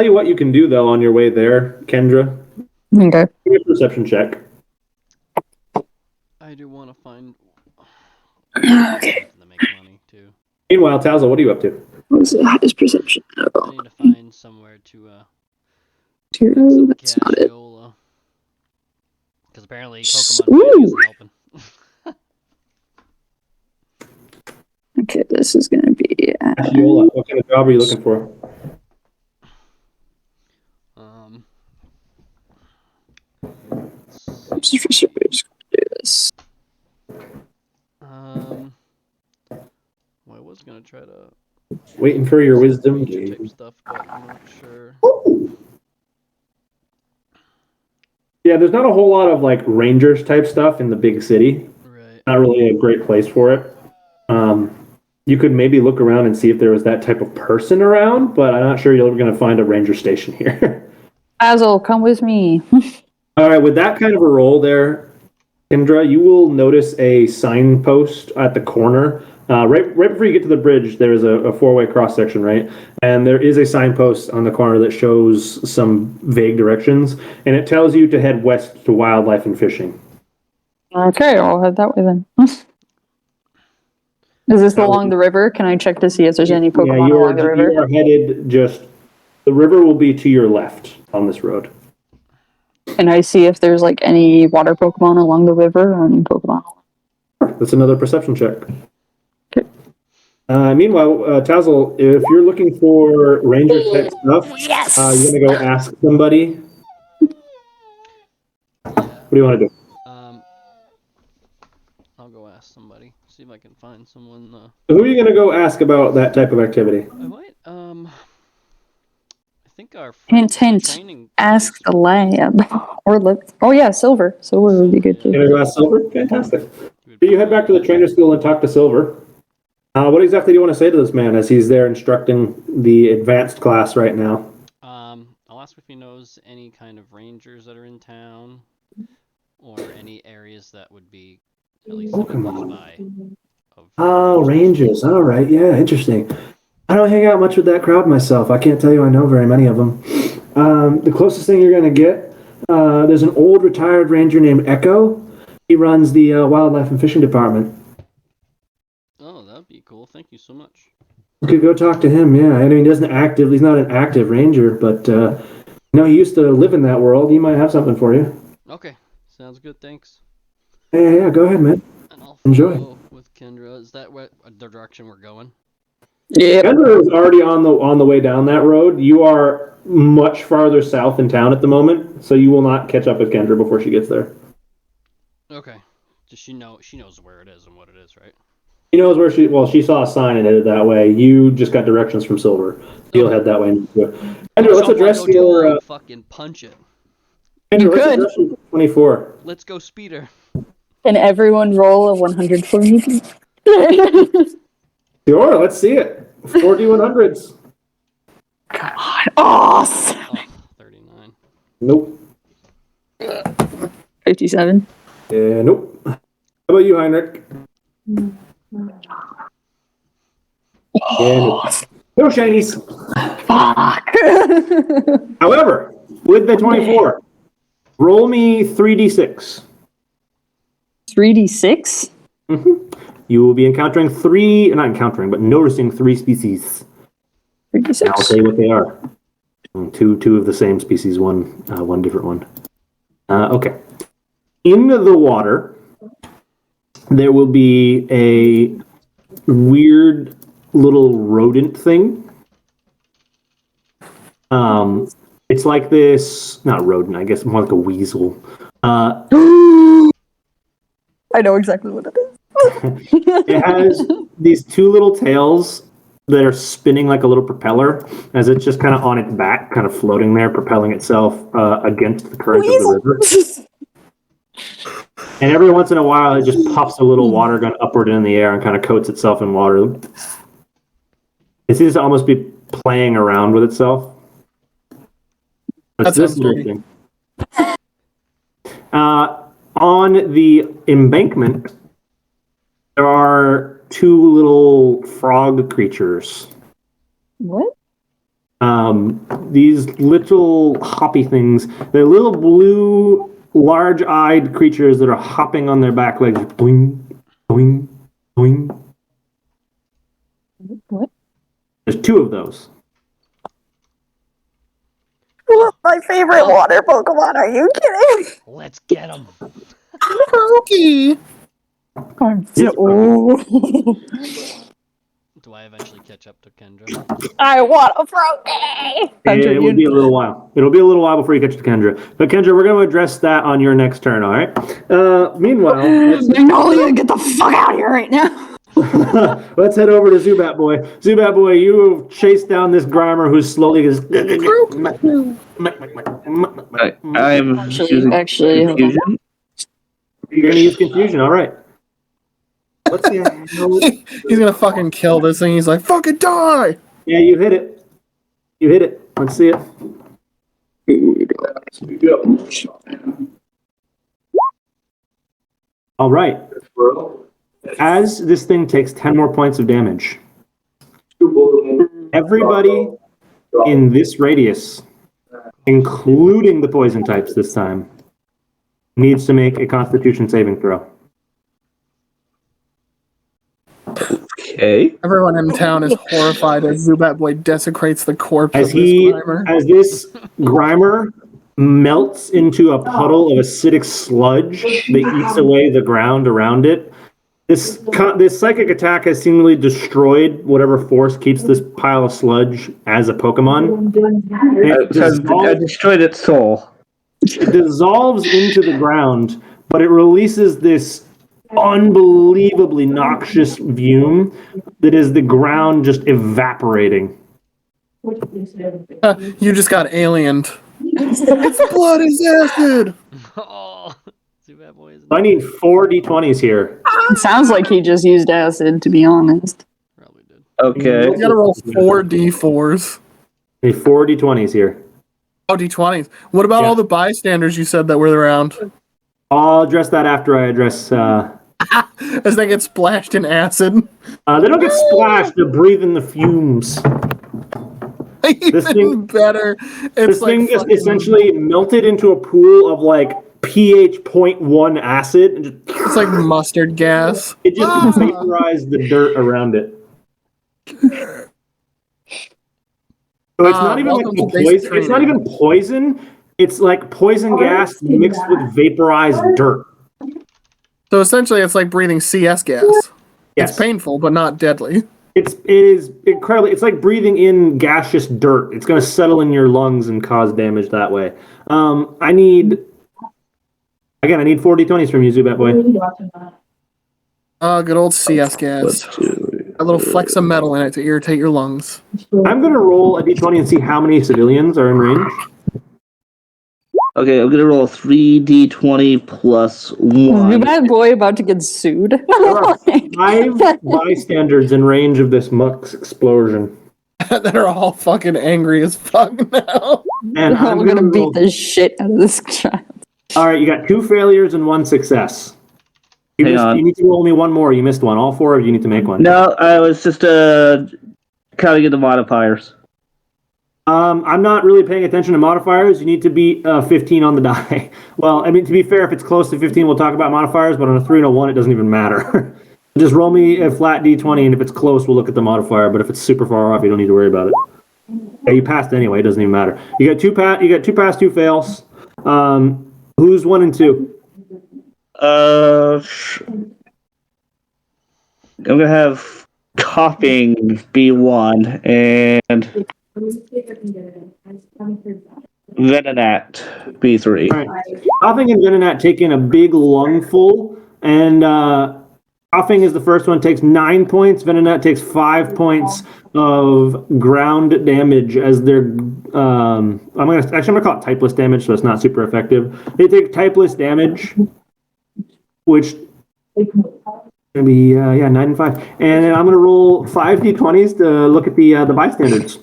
you what you can do though on your way there, Kendra. Okay. Give me a perception check. I do want to find Okay. something to make money too. Meanwhile, Tazzle, what are you up to? What's the highest perception? I need to find somewhere to make Oh, some that's not it. cassiola. Because apparently Pokemon trading Ooh. isn't helping. Okay, this is gonna be. Ashiola, what kind of job are you looking for? I'm just gonna do this. Well, I was gonna try to Waiting for your wisdom. ranger type stuff, but I'm not sure. Yeah, there's not a whole lot of like rangers type stuff in the big city. Right. Not really a great place for it. You could maybe look around and see if there was that type of person around, but I'm not sure you're going to find a ranger station here. Basil, come with me. All right, with that kind of a roll there, Kendra, you will notice a signpost at the corner. Right before you get to the bridge, there's a four-way cross section, right? And there is a signpost on the corner that shows some vague directions, and it tells you to head west to Wildlife and Fishing. Okay, I'll head that way then. Is this along the river? Can I check to see if there's any Pokemon along the you river? are headed just. The river will be to your left on this road. Can I see if there's like any water Pokemon along the river or any Pokemon? That's another perception check. Okay. Meanwhile, Tazzle, if you're looking for ranger type stuff, Yes! you're gonna go ask somebody. What do you want to do? I'll go ask somebody. See if I can find someone. Who are you gonna go ask about that type of activity? I might. I think our Hint, hint. training. Ask the lab. Or look. Oh yeah, Silver. Silver would be good You're too. gonna go ask Silver? Fantastic. So you head back to the trainer school and talk to Silver. What exactly do you want to say to this man as he's there instructing the advanced class right now? I'll ask if he knows any kind of rangers that are in town, or any areas that would be at least close by. Oh, Rangers. All right. Yeah, interesting. I don't hang out much with that crowd myself. I can't tell you I know very many of them. The closest thing you're going to get, there's an old retired ranger named Echo. He runs the Wildlife and Fishing Department. Oh, that'd be cool. Thank you so much. You could go talk to him, yeah. I mean, he's not an active ranger, but, he used to live in that world. He might have something for you. Okay, sounds good. Thanks. Yeah, go ahead, man. And I'll Enjoy. follow with Kendra. Is that what the direction we're going? Yeah. Kendra is already on the way down that road. You are much farther south in town at the moment, so you will not catch up with Kendra before she gets there. Okay. Does she knows where it is and what it is, right? She knows where she saw a sign and headed that way. You just got directions from Silver. You'll head that way. Kendra, let's address your fucking punch it. Kendra, let's could. address your 24. Let's go, speeder. Can everyone roll a 100 for me? Sure, let's see it. 4D100s. Come on. Awesome. Oh, 39. Nope. 57. Yeah, nope. How about you, Heinrich? Yeah, nope. No shinies. Fuck. However, with the 24, roll me 3d6. 3d6? You will be noticing 3 species. 3d6. And I'll tell you what they are. Two of the same species, one different one. Okay. In the water, there will be a weird little rodent thing. It's like this, not rodent, I guess more like a weasel. I know exactly what it is. It has these 2 little tails that are spinning like a little propeller as it's just kind of on its back, kind of floating there, propelling itself against the current of the river. And every once in a while, it just puffs a little water gun upward in the air and kind of coats itself in water. It seems to almost be playing around with itself. What's That this sounds little dirty. thing? On the embankment, there are 2 little frog creatures. What? These little hoppy things. They're little blue, large-eyed creatures that are hopping on their back legs. Boing, boing, boing. What? There's 2 of those. My favorite water Pokemon, are you kidding? Let's get him. Pokey. Oh. Do I eventually catch up to Kendra? I want a Froakie! It will be a little while. It'll be a little while before you get to Kendra. But Kendra, we're going to address that on your next turn, all right? Meanwhile, Magnolia, get the fuck out of here right now. let's head over to Zubat Boy. Zubat Boy, you have chased down this Grimer who's slowly just... I'm using Actually, hold on. confusion. You're going to use Confusion, all right. Let's see. He's gonna fucking kill this thing. He's like, fucking die! Yeah, you hit it. You hit it. Let's see it. All right. As this thing takes 10 more points of damage, everybody in this radius, including the poison types this time, needs to make a Constitution saving throw. Okay. Everyone in town is horrified as Zubat Boy desecrates the corpse As of this Grimer. this Grimer melts into a puddle of acidic sludge that eats away the ground around it. This psychic attack has seemingly destroyed whatever force keeps this pile of sludge as a Pokemon. I destroyed its soul. It dissolves into the ground, but it releases this unbelievably noxious fume that is the ground just evaporating. You just got aliened. Its blood is acid! Oh, Zubat Boy is I need 4 d20s here. It sounds like he just used acid, to be honest. probably did. Okay. You gotta roll 4 d4s. I need 4 d20s here. Oh, d20s. What about Yeah. all the bystanders you said that were around? I'll address that after I address... As they get splashed in acid. they don't get splashed, they're breathing the fumes. Even thing- better. It's This like thing just fucking- essentially melted into a pool of like pH 0.1 acid and just, It's like mustard gas. it just vaporized the dirt around it. So it's not even like welcome to basic poison. It's not training. even poison. It's like poison gas mixed with vaporized dirt. So essentially, it's like breathing CS gas. Yes. It's painful, but not deadly. It is incredibly. It's like breathing in gaseous dirt. It's going to settle in your lungs and cause damage that way. I need 4 d20s from you, Zubat Boy. Oh, good old CS gas. A little flecks of metal in it to irritate your lungs. I'm going to roll a d20 and see how many civilians are in range. Okay, I'm gonna roll 3d20 plus 1. Zubat Boy about to get sued. There are 5 bystanders in range of this Mux explosion. That are all fucking angry as fuck now. And I'm We're gonna roll- beat the shit out of this child. All right, you got 2 failures and 1 success. You Hang on. need to roll me 1 more. You missed 1. All 4 of you need to make 1. No, I was just counting in the modifiers. I'm not really paying attention to modifiers. You need to beat 15 on the die. Well, I mean, to be fair, if it's close to 15, we'll talk about modifiers, but on a 3 and a 1, it doesn't even matter. Just roll me a flat d20, and if it's close, we'll look at the modifier, but if it's super far off, you don't need to worry about it. Yeah, you passed anyway, it doesn't even matter. You got two pass, 2 fails. Who's 1 and 2? I'm gonna have coughing be 1 and Venonat be 3. All right. Coughing and Venonat take in a big lungful, and Coughing is the first one, takes 9 points. Venonat takes 5 points of ground damage as their. I'm gonna call it typeless damage, so it's not super effective. They take typeless damage, which gonna be 9 and 5, and then I'm gonna roll 5 d20s to look at the bystanders.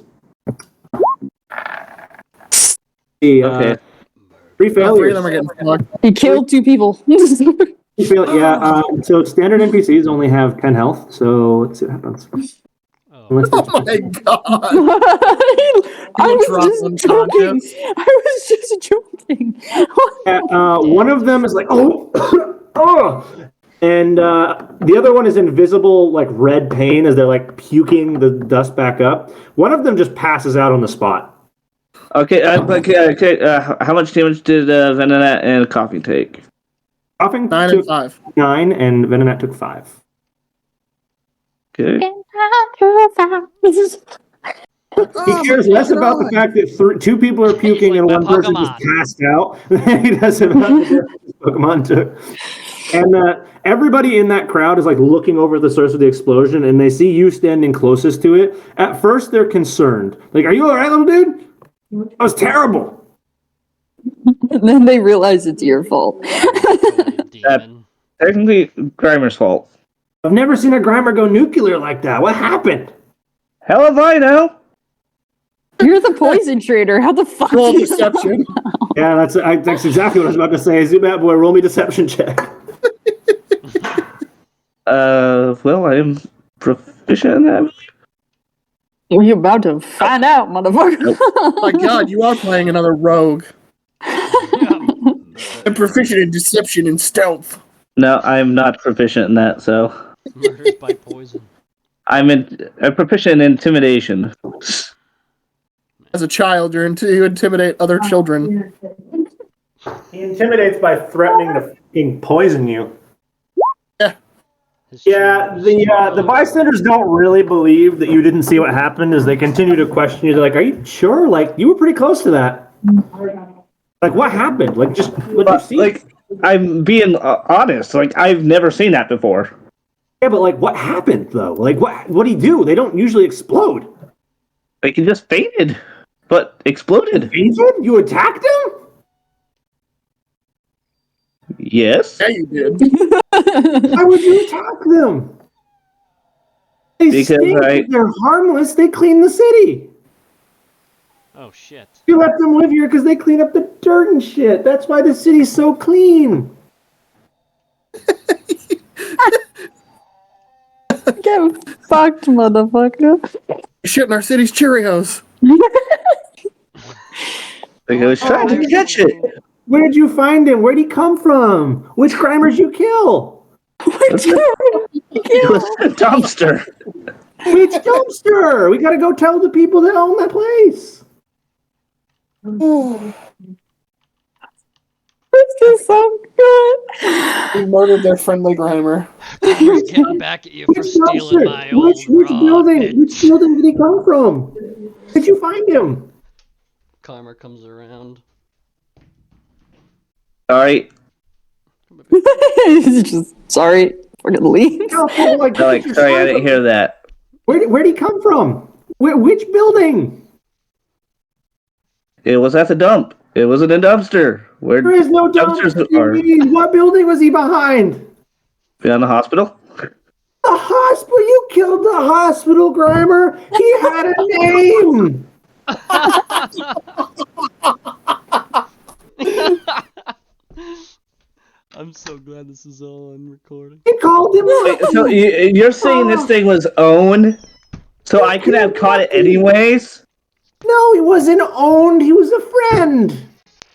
Okay. 3 All 3 failures. of them are getting fucked. He killed 2 people. So standard NPCs only have 10 health, so let's see what happens. Oh, Unless Oh they- my god! I drop was just joking. unconscious. I was just joking. one of them is like, oh, oh, and the other one is invisible, like red pain as they're like puking the dust back up. One of them just passes out on the spot. Okay. How much damage did Venonat and Coughing take? Coughing 9 took and 5. 9, and Venonat took 5. Okay. He cares less about the fact that 2 people are puking and Like one my person just Pokemon. passed out than he does about the damage his Pokemon took. And everybody in that crowd is like looking over the source of the explosion, and they see you standing closest to it. At first, they're concerned. Like, are you all right, little dude? That was terrible. And then they realize it's your fault. demon. Technically, Grimer's fault. I've never seen a Grimer go nuclear like that. What happened? Hell if I know. You're the poison trader. How the fuck? Roll do you deception. Yeah, that's exactly what I was about to say. Zoom out, boy. Roll me deception check. Well, I am proficient in that. You're about to find out, motherfucker. Oh my god, you are playing another rogue. I'm proficient in deception and stealth. No, I'm not proficient in that. So Murders by poison. I'm proficient in intimidation. As a child, you intimidate other children. He intimidates by threatening to fucking poison you. His Yeah, shield the bystanders don't really believe that you didn't see what happened as they continue to question you. They're like, are you sure? Like, you were pretty close to that. Like, what happened? Like, just what you see? Like, I'm being honest. Like, I've never seen that before. Yeah, but like, what happened though? Like, what do you do? They don't usually explode. Like, he just fainted, but exploded. Fainted? You attacked him? Yes. Yeah, you did. Why would you attack them? They Because stink, but they're harmless. They clean the city. Oh shit. You let them live here because they clean up the dirt and shit. That's why the city's so clean. Get fucked, motherfucker. You're shitting our city's Cheerios. Like, I was trying to catch it. Where did you find him? Where'd he come from? Which crimers you kill? It was a dumpster. Which dumpster? We gotta go tell the people that own that place. This is so good. We murdered their friendly Grimer. He's getting back at you for Which stealing my dumpster? old Which raw building? bitch. Which building did he come from? Where'd you find him? Karma comes around. All right. He's just sorry. We're gonna leave. No, like, Sorry, I didn't hear that. Where'd he come from? Which building? It was at the dump. It wasn't a dumpster. Where There is no dumpsters dumpster. are? What building was he behind? Beyond the hospital? The hospital. You killed the hospital, Grimer. He had a name. I'm so glad this is all on recording. He called him. Wait, so you're saying this thing was owned, so I could have caught it anyways? No, he wasn't owned. He was a friend.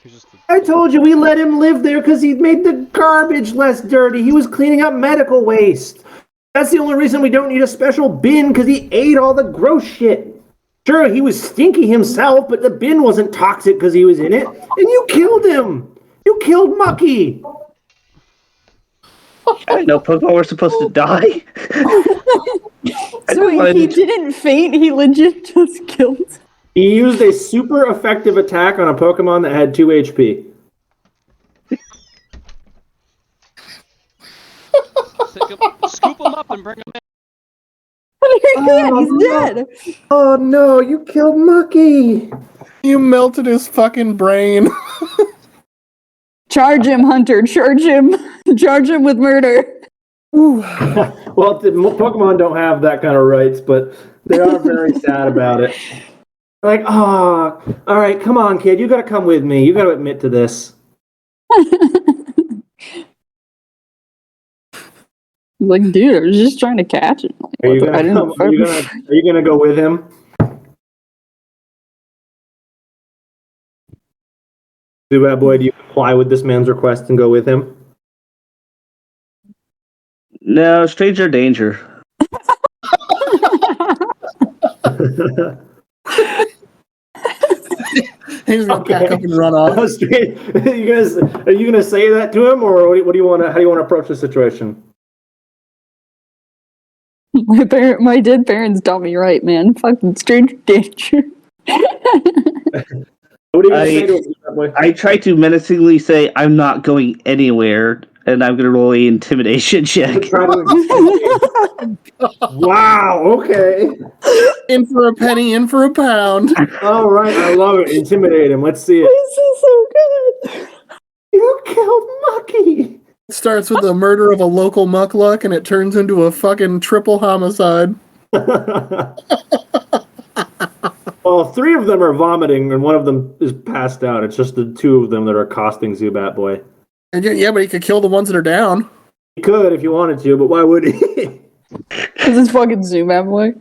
He's just I told you we let him live there because he made the garbage less dirty. He was cleaning up medical waste. That's the only reason we don't need a special bin, because he ate all the gross shit. Sure, he was stinky himself, but the bin wasn't toxic because he was in it. And you killed him. You killed Mucky. I didn't know Pokemon were supposed to die. So he didn't faint, he legit just killed. He used a super effective attack on a Pokemon that had 2 HP. Scoop him up and bring him in. He's dead. Oh no, you killed Mucky. You melted his fucking brain. Charge him, Hunter, charge him. Charge him with murder. Well, Pokemon don't have that kind of rights, but they are very sad about it. Like, oh, all right, come on, kid. You got to come with me. You got to admit to this. Like, dude, I was just trying to catch it. Are you gonna go with him? Zubat boy, do you comply with this man's request and go with him? No, stranger danger. He's gonna pack up and run off. Are you gonna say that to him, or what do you want to? How do you want to approach the situation? My dead parents taught me right, man. Fucking stranger danger. What are you gonna say to him, Zubat boy? I try to menacingly say I'm not going anywhere, and I'm gonna roll a intimidation check. Wow. Okay. In for a penny, in for a pound. All right. I love it. Intimidate him. Let's see it. This is so good. You killed Mucky. It starts with the murder of a local muckluck, and it turns into a fucking triple homicide. Well, 3 of them are vomiting, and one of them is passed out. It's just the 2 of them that are accosting Zubat boy. And yeah, but he could kill the ones that are down. He could if you wanted to, but why would he? This is fucking Zubat boy.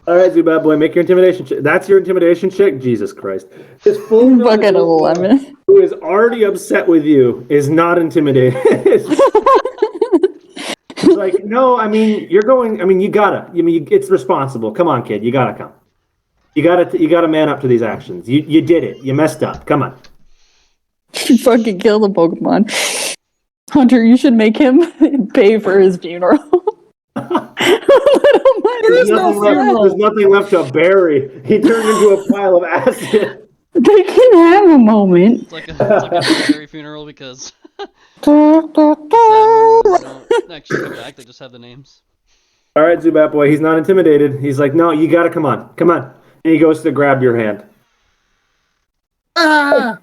All right, Zubat boy, make your intimidation check. That's your intimidation check? Jesus Christ. This full Fucking 11. who is already upset with you is not intimidated. He's like, no, I mean, you're going, I mean, you gotta, it's responsible. Come on, kid, you gotta come. You gotta man up to these actions. You did it. You messed up. Come on. You fucking kill the Pokemon. Hunter, you should make him pay for his funeral. There's nothing left to bury. He turned into a pile of acid. They can have a moment. It's like a military funeral because sad ones don't actually come back. They just have the names. All right, Zubat boy, he's not intimidated. He's like, no, you gotta come on. And he goes to grab your hand. Ah!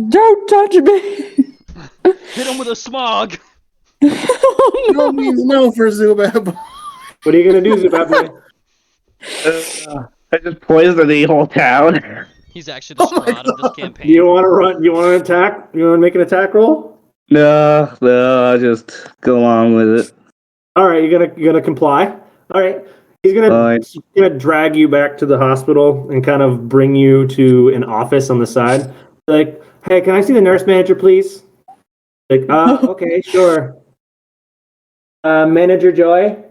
Don't touch me. Hit him with a smog. No means no for Zubat boy. What are you gonna do, Zubat boy? I just poisoned the whole town. He's actually the straw out of this campaign. You want to run? You want to attack? You want to make an attack roll? No, I'll just go along with it. All right, you're gonna comply. All right, he's gonna drag you back to the hospital and kind of bring you to an office on the side. Like, hey, can I see the nurse manager, please? Like, okay, sure. Manager Joy,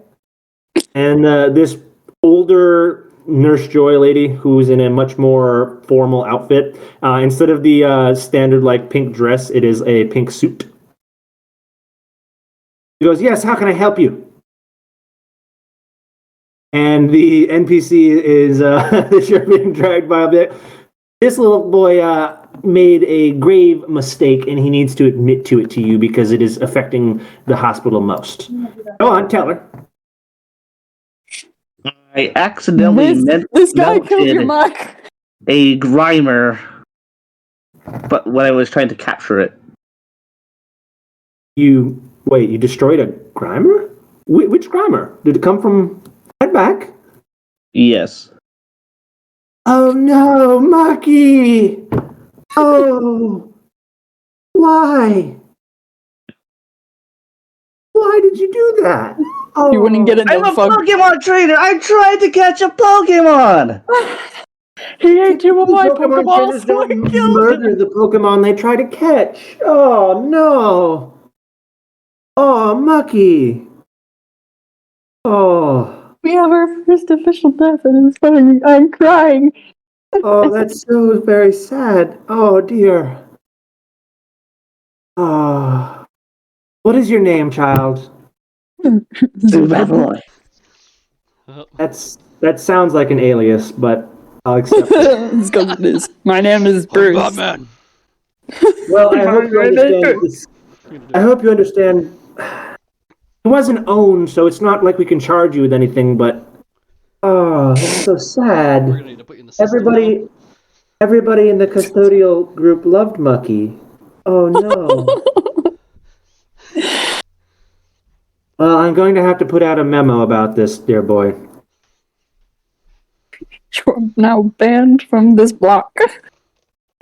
and this older Nurse Joy lady who's in a much more formal outfit. Instead of the standard like pink dress, it is a pink suit. He goes, yes, how can I help you? And the NPC is you're being dragged by a bit. This little boy made a grave mistake and he needs to admit to it to you because it is affecting the hospital most. Go on, tell her. I accidentally This guy killed your melted muck. a Grimer, but when I was trying to capture it. You destroyed a Grimer? Which Grimer? Did it come from right back? Yes. Oh no, Maki! Oh, why? Why did you do that? Oh, You wouldn't get I'm enough a Pokemon trainer! I tried to catch a Pokemon! He ate two of my Pokemon trainers Pokeballs. So I don't killed murder him. the Pokemon they try to catch. Oh no. Oh, Mucky. Oh. We have our first official death, and it's funny. I'm crying. Oh, that's so very sad. Oh dear. Ah. What is your name, child? Babylon. Oh, That sounds like an alias, but I'll accept it. It's 'cause it is. My name is I'm Bruce. Batman. Well, I hope you understand this. I'm gonna do I hope you understand. It wasn't owned, so it's not like we can charge you with anything, but oh, that's so We're sad. gonna need to put you in the system. Everybody in the custodial group loved Mucky. Oh no. Well, I'm going to have to put out a memo about this, dear boy. You're now banned from this block.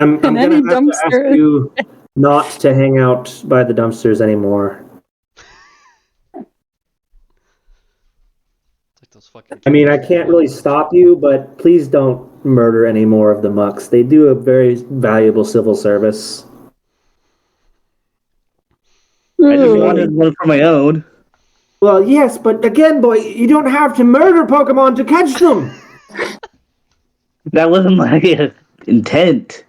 I'm And going any to have to ask dumpster. you not to hang out by the dumpsters anymore. It's like those fucking I mean, I kids. can't really stop you, but please don't murder any more of the Mucks. They do a very valuable civil service. I just wanted one for my own. Well, yes, but again, boy, you don't have to murder Pokemon to catch them. That wasn't my intent.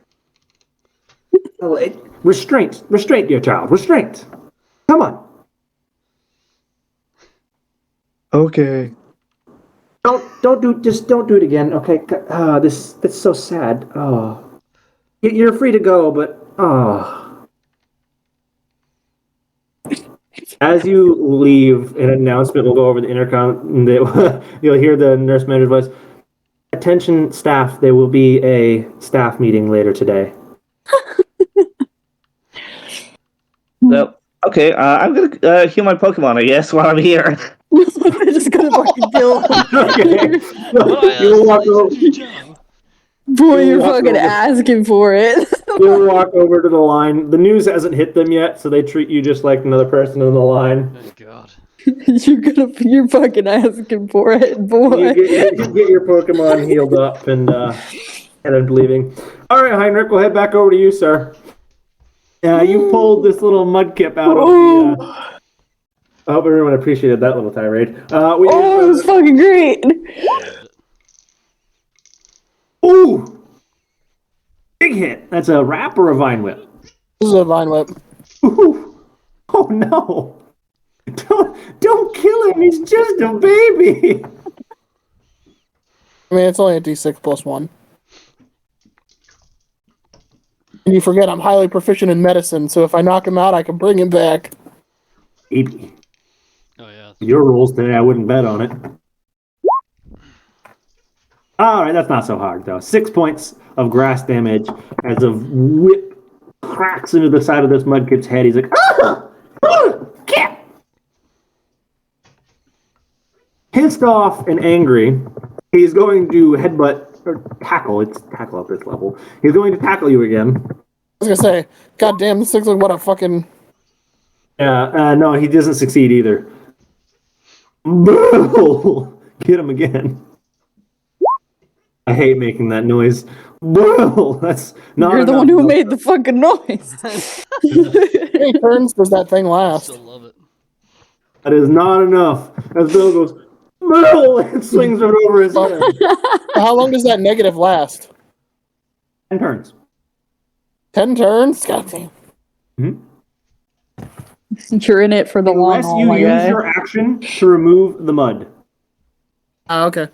Oh, restraint, dear child, restraint. Come on, Okay. don't do it again. Okay, that's so sad. Oh, you're free to go, but oh. As you leave, an announcement will go over the intercom. And you'll hear the nurse manager's voice. Attention, staff. There will be a staff meeting later today. So, okay, I'm gonna heal my Pokemon, I guess, while I'm here. They're just gonna fucking kill him. Okay. Well, You'll walk that's over. your job. Boy, you're walk fucking over. asking for it. You'll walk over to the line. The news hasn't hit them yet, so they treat you just like another person in the line. Thank God. You're fucking asking for it, boy. You get your Pokemon healed up and end up leaving. All right, Heinrich, we'll head back over to you, sir. You pulled this little Mudkip out of the. I hope everyone appreciated that little tirade. Oh, it was fucking great. Ooh! Big hit. That's a wrap or a vine whip? This is a Vine Whip. Ooh. Oh no! Don't kill him. He's just a baby. I mean, it's only a D6 plus 1. And you forget I'm highly proficient in medicine, so if I knock him out, I can bring him back. Baby. Oh yeah. Your rules today, I wouldn't bet on it. All right, that's not so hard though. 6 points of grass damage as a whip cracks into the side of this Mudkip's head. He's like, ah! Get! Pissed off and angry, he's going to headbutt or tackle. It's tackle at this level. He's going to tackle you again. I was gonna say, God damn, this looks like what a fucking. No, he doesn't succeed either. Boo! Get him again. I hate making that noise. Boo! That's not. You're the enough. one who made the fucking noise. How many turns does that thing last? Still love it. That is not enough. As Bill goes, Bill, and swings it over his head. How long does that negative last? 10 turns. 10 turns? God damn. You're in it for the long Unless haul, you my use guy. your action to remove the mud. Okay.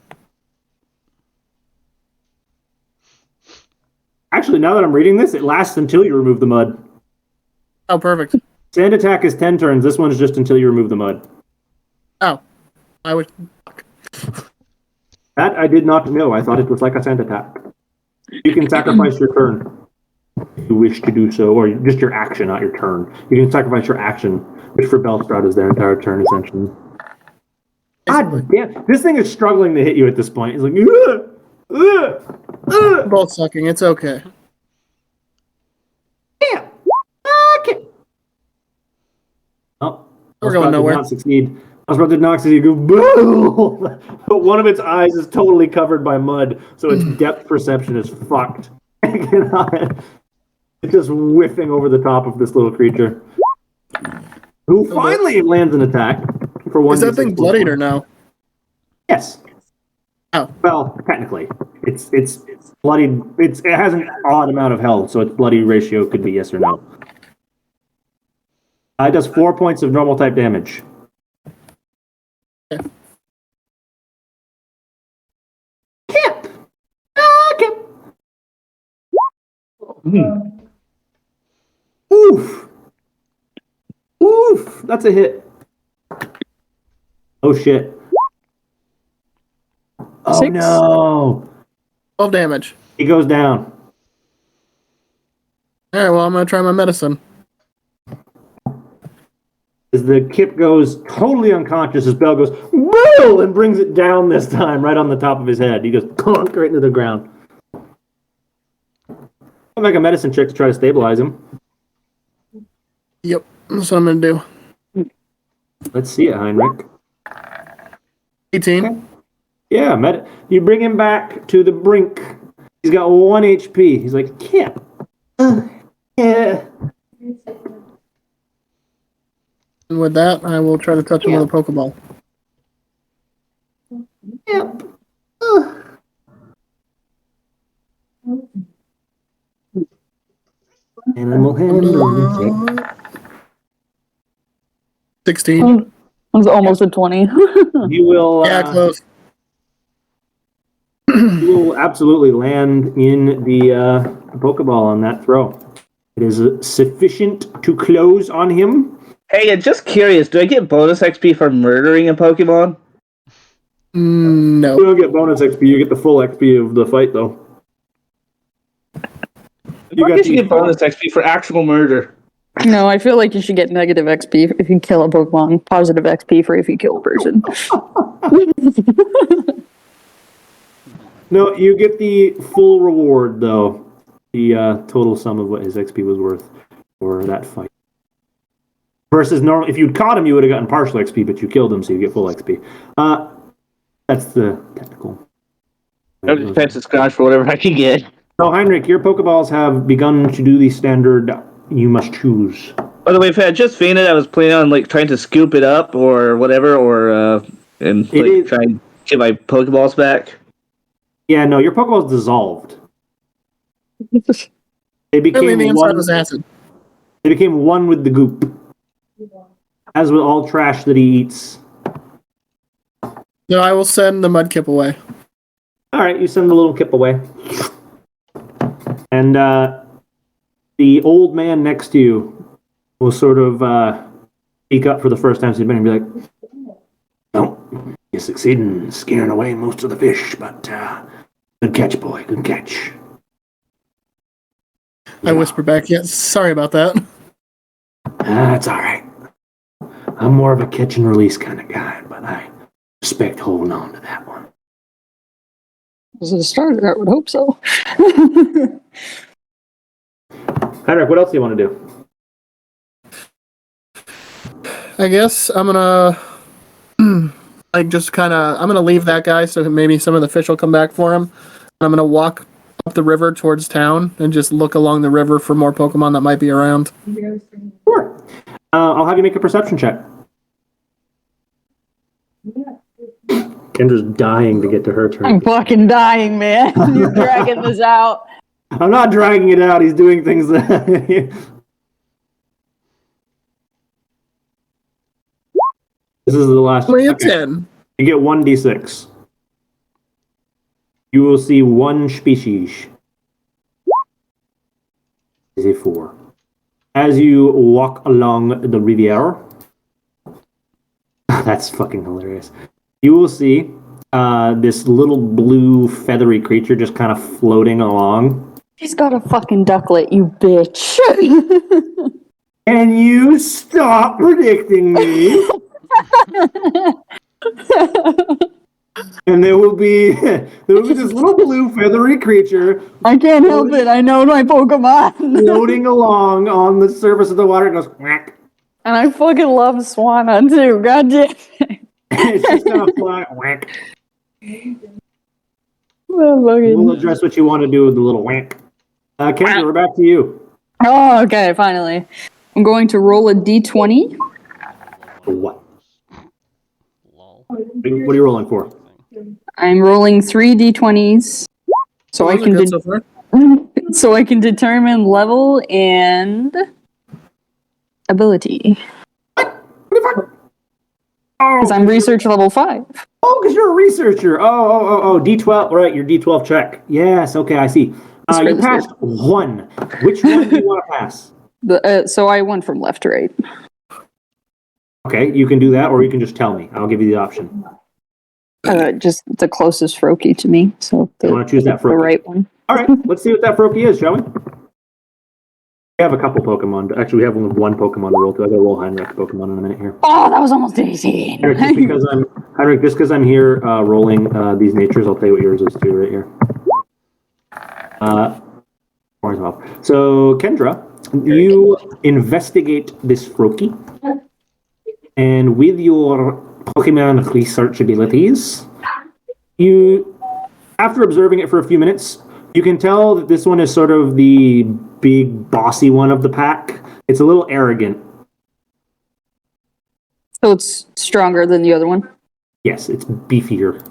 Actually, now that I'm reading this, it lasts until you remove the mud. Oh, perfect. Sand attack is 10 turns. This one's just until you remove the mud. Oh. I would. That I did not know. I thought it was like a sand attack. You can sacrifice your turn if you wish to do so, or just your action, not your turn. You can sacrifice your action, which for Bellsprout is their entire turn, essentially. God damn. This thing is struggling to hit you at this point. It's like, ugh, ugh, ugh. Both sucking. It's okay. Damn. Okay. Oh, We're going Bellsprout did nowhere. not succeed. was about to Noxus, you go, boo! But one of its eyes is totally covered by mud, so its depth perception is fucked. It's just whiffing over the top of this little creature. Who finally lands an attack for one. Is that thing bloodied or no? Yes. Oh. Well, technically. It's bloodied. It has an odd amount of health, so its bloody ratio could be yes or no. It does 4 points of normal type damage. Okay. Kip! Kip! Oof! Oof! That's a hit. Oh shit. Oh 6? no! 12 damage. He goes down. All right, well, I'm going to try my medicine. As the Kip goes totally unconscious, his bell goes, boo! And brings it down this time, right on the top of his head. He goes, clunk, right into the ground. I'll make a medicine check to try to stabilize him. Yep, that's what I'm going to do. Let's see it, Heinrich. 18. Yeah, you bring him back to the brink. He's got 1 HP. He's like, Kip. Yeah. And with that, I will try to touch him with a Pokeball. Yep. Animal handling check. 16. It was almost a 20. You will. Yeah, close. You will absolutely land in the Pokeball on that throw. It is sufficient to close on him. Hey, just curious, do I get bonus XP for murdering a Pokemon? No. You don't get bonus XP. You get the full XP of the fight, though. I guess you get bonus XP for actual murder. No, I feel like you should get negative XP if you kill a Pokemon, positive XP for if you kill a person. No, you get the full reward, though. The total sum of what his XP was worth for that fight. Versus normal, if you'd caught him, you would have gotten partial XP, but you killed him, so you get full XP. That's the technical. I'm just trying to scratch for whatever I can get. So, Heinrich, your Pokeballs have begun to do the standard you must choose. By the way, if I had just fainted, I was planning on like trying to scoop it up or whatever, or and like try and get my Pokeballs back. Yeah, no, your Pokeballs dissolved. They Apparently the became inside one. was acid. They became one with the goop. As with all trash that he eats. So I will send the Mudkip away. All right, you send the little Kip away. And the old man next to you will sort of speak up for the first time he's been and be like, "No, you succeed in scaring away most of the fish, but good catch, boy, good catch." I whisper back, yes, sorry about that. That's all right. I'm more of a catch and release kind of guy, but I respect holding on to that one. As a starter, I would hope so. Heinrich, what else do you want to do? I guess I'm gonna like just kind of I'm gonna leave that guy so maybe some of the fish will come back for him. I'm gonna walk up the river towards town and just look along the river for more Pokemon that might be around. Sure. I'll have you make a perception check. Kendra's dying to get to her turn. I'm fucking dying, man. You're dragging this out. I'm not dragging it out. He's doing things that... This is the last... Only a okay. 10. You get 1d6. You will see one species. Is a 4. As you walk along the Riviera... That's fucking hilarious. You will see this little blue feathery creature just kind of floating along. She's got a fucking ducklet, you bitch. And you stop predicting me. And there will be this little blue feathery creature I can't help it. I know my Pokemon. floating along on the surface of the water. It goes quack. And I fucking love Swanna too. God damn it. It's just gonna fly. Whack. Oh, fucking- We'll address what you want to do with the little whack. Kendra, we're back to you. Oh, okay, finally. I'm going to roll a d20. For what? Lol. What are you rolling for? I'm rolling 3 d20s so I Those are can good so far. so I can determine level and ability. Because I'm research level 5. Oh, because you're a researcher. Oh, D12. Right, your D12 check. Yes, okay, I see. You passed one. Which one do you want to pass? So I went from left to right. Okay, you can do that, or you can just tell me. I'll give you the option. Just the closest Froakie to me. So You want to choose that the Froakie? right one. All right, let's see what that Froakie is, shall we? We have a couple Pokemon. Actually, we have only one Pokemon to roll to. I gotta roll Heinrich Pokemon in a minute here. Oh, that was almost 18. Heinrich, just because I'm here rolling these natures, I'll tell you what yours is too, right here. So, Kendra, you investigate this Froakie, and with your Pokemon research abilities, you, after observing it for a few minutes, you can tell that this one is sort of the big, bossy one of the pack. It's a little arrogant. So it's stronger than the other one. Yes, it's beefier,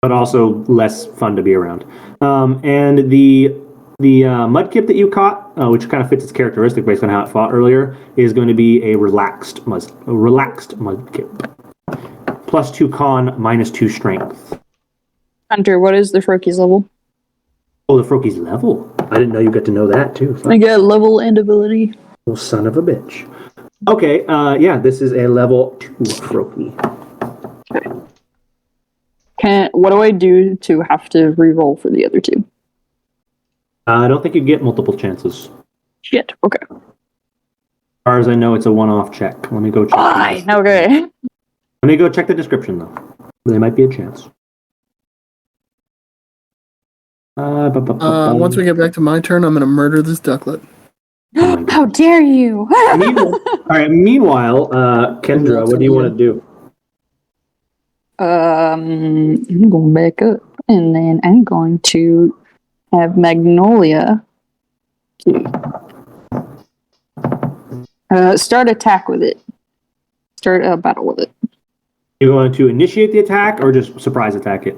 but also less fun to be around. And the Mudkip that you caught, which kind of fits its characteristic based on how it fought earlier, is going to be a relaxed Mudkip. +2 con, -2 strength. Hunter, what is the Froakie's level? Oh, the Froakie's level. I didn't know you got to know that too. I get level and ability. Oh, son of a bitch. Okay, yeah, this is a level 2 Froakie. What do I do to have to re-roll for the other two? I don't think you get multiple chances. Shit. Okay. As far as I know, it's a one-off check. Let me go check. Fine. Okay. Let me go check the description, though. There might be a chance. Once we get back to my turn, I'm gonna murder this ducklet. How dare you? All right. Meanwhile, Kendra, what do you want to do? I'm going back up, and then I'm going to have Magnolia start attack with it. Start a battle with it. You going to initiate the attack or just surprise attack it?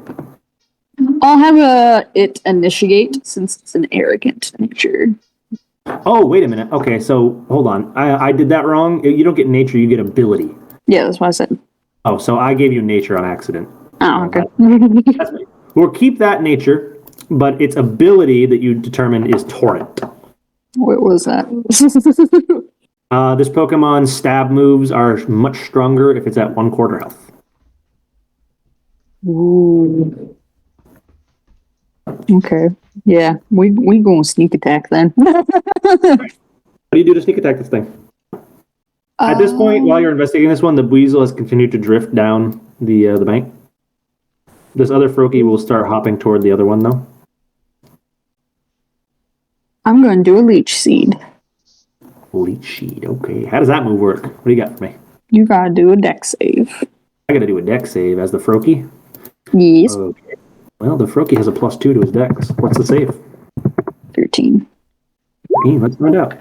I'll have it initiate since it's an arrogant nature. Oh, wait a minute. Okay, so hold on. I did that wrong. You don't get nature, you get ability. Yeah, that's what I said. Oh, so I gave you nature on accident. Oh, okay. That's me. We'll keep that nature, but its ability that you determine is Torrent. What was that? This Pokemon's stab moves are much stronger if it's at 1/4 health. Ooh. Okay. Yeah, we going sneak attack then. What do you do to sneak attack this thing? At this point, while you're investigating this one, the Weasel has continued to drift down the bank. This other Froakie will start hopping toward the other one, though. I'm going to do a Leech Seed. Leech Seed, okay. How does that move work? What do you got for me? You gotta do a Dex save. I gotta do a Dex save as the Froakie? Yes. Okay. Well, the Froakie has a +2 to his Dex. What's the save? 13. Let's find out.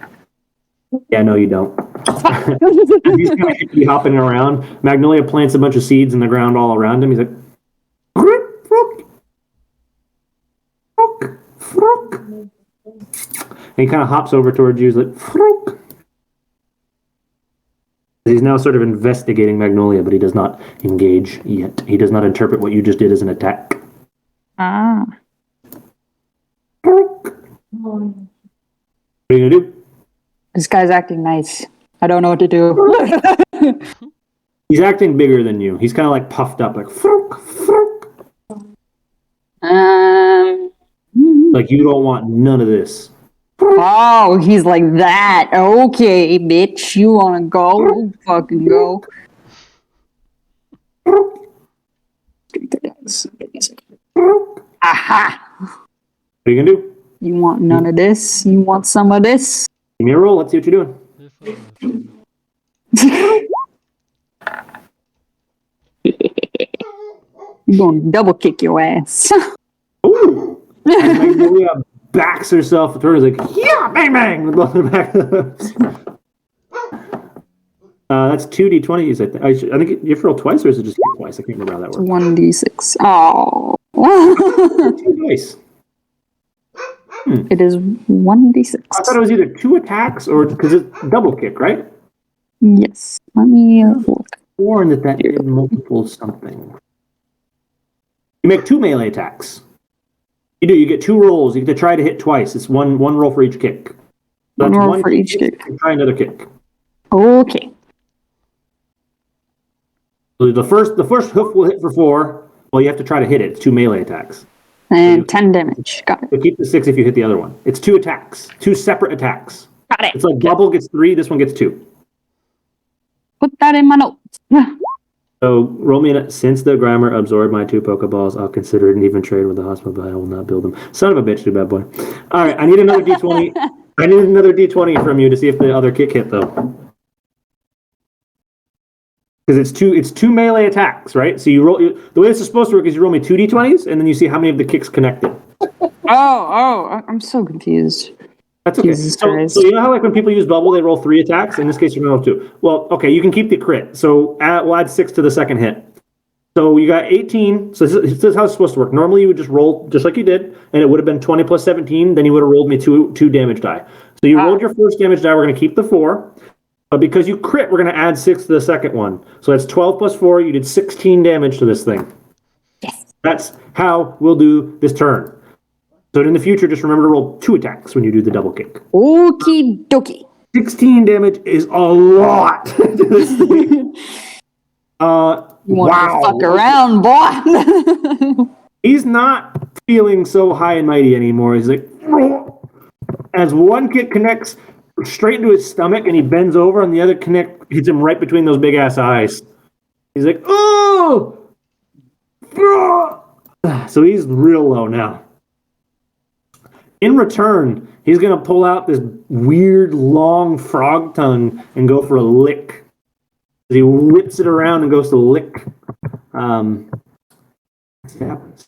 Yeah, no, you don't. He's kind of hopping around. Magnolia plants a bunch of seeds in the ground all around him. He's like, Froak. And he kind of hops over towards you. He's like, Froak. He's now sort of investigating Magnolia, but he does not engage yet. He does not interpret what you just did as an attack. Ah. What are you gonna do? This guy's acting nice. I don't know what to do. He's acting bigger than you. He's kind of like puffed up, like Froak, Froak. Like you don't want none of this. Oh, he's like that. Okay, bitch. You wanna go? Fucking go. Aha! What are you gonna do? You want none of this? You want some of this? Give me a roll. Let's see what you're doing. I'm gonna double kick your ass. Ooh! And Magnolia backs herself through. Is like, yeah, bang bang, with both her back. That's 2d20s. I think you have to roll twice, or is it just twice? I can't remember how that works. 1d6. Oh. 2 dice. It is 1d6. I thought it was either 2 attacks or because it's double kick, right? Yes. Let me look. Or that did multiple something. You make 2 melee attacks. You do. You get 2 rolls. You get to try to hit twice. It's one roll for each kick. One roll for each kick. Try another kick. Okay. So the first hoof will hit for 4. Well, you have to try to hit it. It's 2 melee attacks. And 10 damage. Got it. So keep the 6 if you hit the other one. It's 2 attacks. 2 separate attacks. Got it. It's like Bubble gets 3. This one gets 2. Put that in my notes. So roll me since the Grimer absorbed my 2 Pokeballs, I'll consider it an even trade with the hospital, but I will not build them. Son of a bitch, you bad boy. All right, I need another D20. I need another D20 from you to see if the other kick hit though. Because it's two melee attacks, right? So you roll. The way this is supposed to work is you roll me 2 D20s, and then you see how many of the kicks connected. I'm so confused. That's okay. Jesus So Christ. you know how like when people use Bubble, they roll 3 attacks? In this case, you're going to roll 2. Well, okay, you can keep the crit. So we'll add 6 to the second hit. So you got 18. So this is how it's supposed to work. Normally, you would just roll just like you did, and it would have been 20 plus 17. Then you would have rolled me two damage die. So you rolled your first damage die. We're going to keep the 4. But because you crit, we're going to add 6 to the second one. So that's 12 plus 4. You did 16 damage to this thing. Yes. That's how we'll do this turn. So in the future, just remember to roll 2 attacks when you do the double kick. Okie dokie. 16 damage is a lot to this thing. You want to fuck around, boy. He's not feeling so high and mighty anymore. He's like, as one kick connects straight into his stomach and he bends over, and the other connect hits him right between those big ass eyes. He's like, oh! So he's real low now. In return, he's going to pull out this weird long frog tongue and go for a lick. He whips it around and goes to lick. What happens?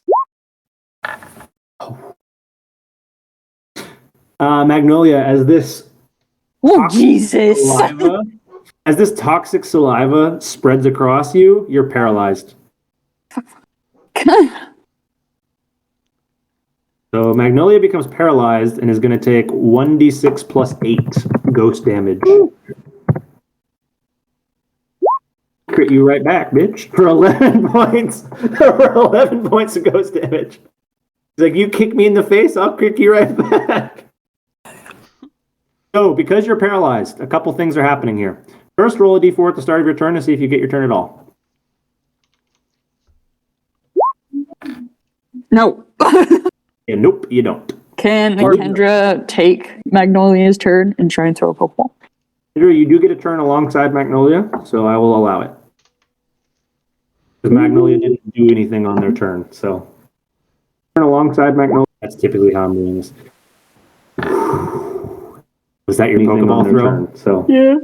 Magnolia, as this Oh, Jesus. saliva, as this toxic saliva spreads across you, you're paralyzed. So Magnolia becomes paralyzed and is going to take 1d6 plus 8 ghost damage. Crit you right back, bitch, for 11 points. For 11 points of ghost damage. He's like, you kick me in the face, I'll kick you right back. So, because you're paralyzed, a couple things are happening here. First, roll a d4 at the start of your turn to see if you get your turn at all. No. And nope, you don't. Can Kendra take Magnolia's turn and try and throw a Pokeball? Andrew, you do get a turn alongside Magnolia, so I will allow it. Because Magnolia didn't do anything on their turn, so. Turn alongside Magnolia, that's typically how I'm doing this. Was that your Pokeball throw? Turn, so. Yeah.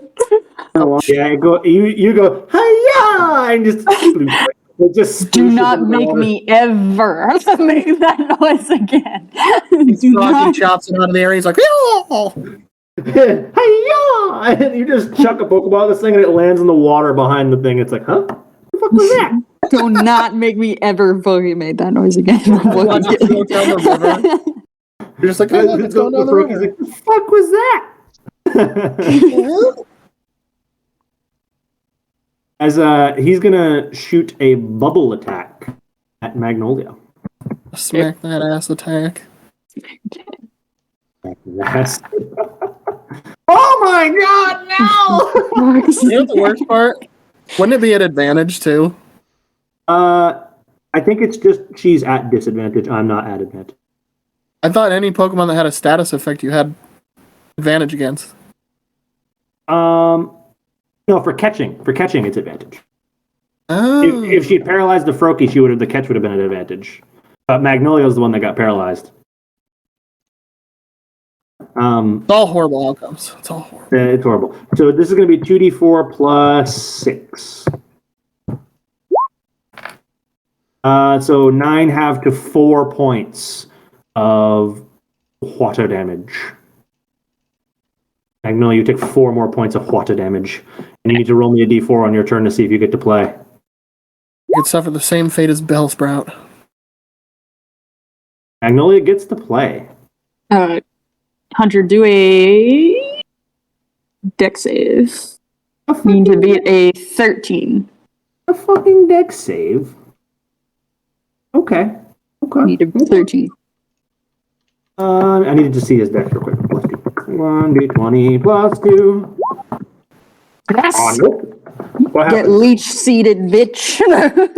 Yeah, you go, hi-ya! And just Do not make me ever make that noise again. Do Froggy not. chops it out of the air. He's like, oh! hi-ya! And you just chuck a Pokeball at this thing and it lands in the water behind the thing. It's like, huh? What the fuck was that? Do not make me ever fucking make that noise again. Watch it float down the river. You're just like, oh, look, it's going down the river. Like, the fuck was that? As he's gonna shoot a bubble attack at Magnolia. Smack that ass attack. That's... Oh my god, no! You know the worst part? Wouldn't it be at advantage too? I think it's just she's at disadvantage. I'm not at advantage. I thought any Pokemon that had a status effect you had advantage against. No, for catching it's advantage. Oh. If she had paralyzed the Froakie, the catch would have been an advantage. But Magnolia was the one that got paralyzed. It's all horrible outcomes. It's all horrible. It's horrible. So this is going to be 2d4 plus 6. So 9 have to 4 points of water damage. Magnolia, you take 4 more points of water damage. And you need to roll me a d4 on your turn to see if you get to play. You could suffer the same fate as Bellsprout. Magnolia gets to play. Hunter, do a deck save. Need to be at a 13. A fucking deck save. Okay. Need a 13. I needed to see his deck real quick. Plus 2. 1d20 plus 2. Yes! Oh, nope. What Get happened? leech seeded, bitch.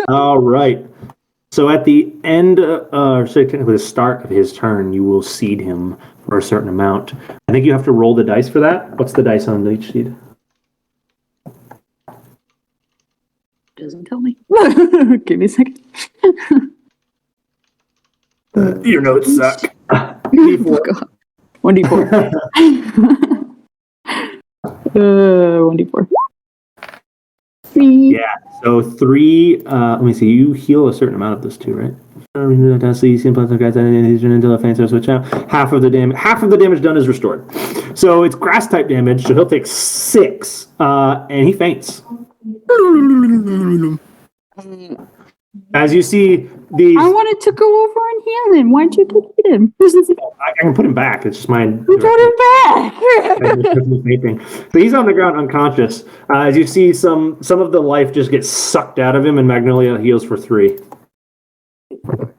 All right. So at the end, or so technically the start of his turn, you will seed him for a certain amount. I think you have to roll the dice for that. What's the dice on each seed? Doesn't tell me. Give me a second. Your notes suck. Oh, God. 1d4. 1d4. 3. Yeah. So 3. Let me see. You heal a certain amount of this too, right? Until a fancy switch out. Half of the damage done is restored. So it's grass type damage. So he'll take 6, and he faints. As you see, these. I wanted to go over and heal him. Why'd you delete him? I can put him back. It's just mine. You put him back! But he's on the ground unconscious. As you see, some of the life just gets sucked out of him, and Magnolia heals for 3. Try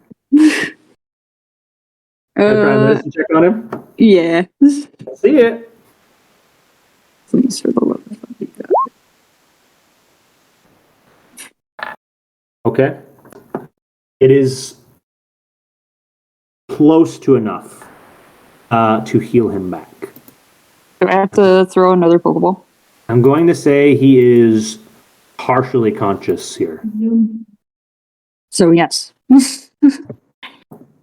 a medicine check on him. Yeah. See it. Please, for the love of God. Okay. It is close to enough to heal him back. Do I have to throw another Pokeball? I'm going to say he is partially conscious here. So, yes.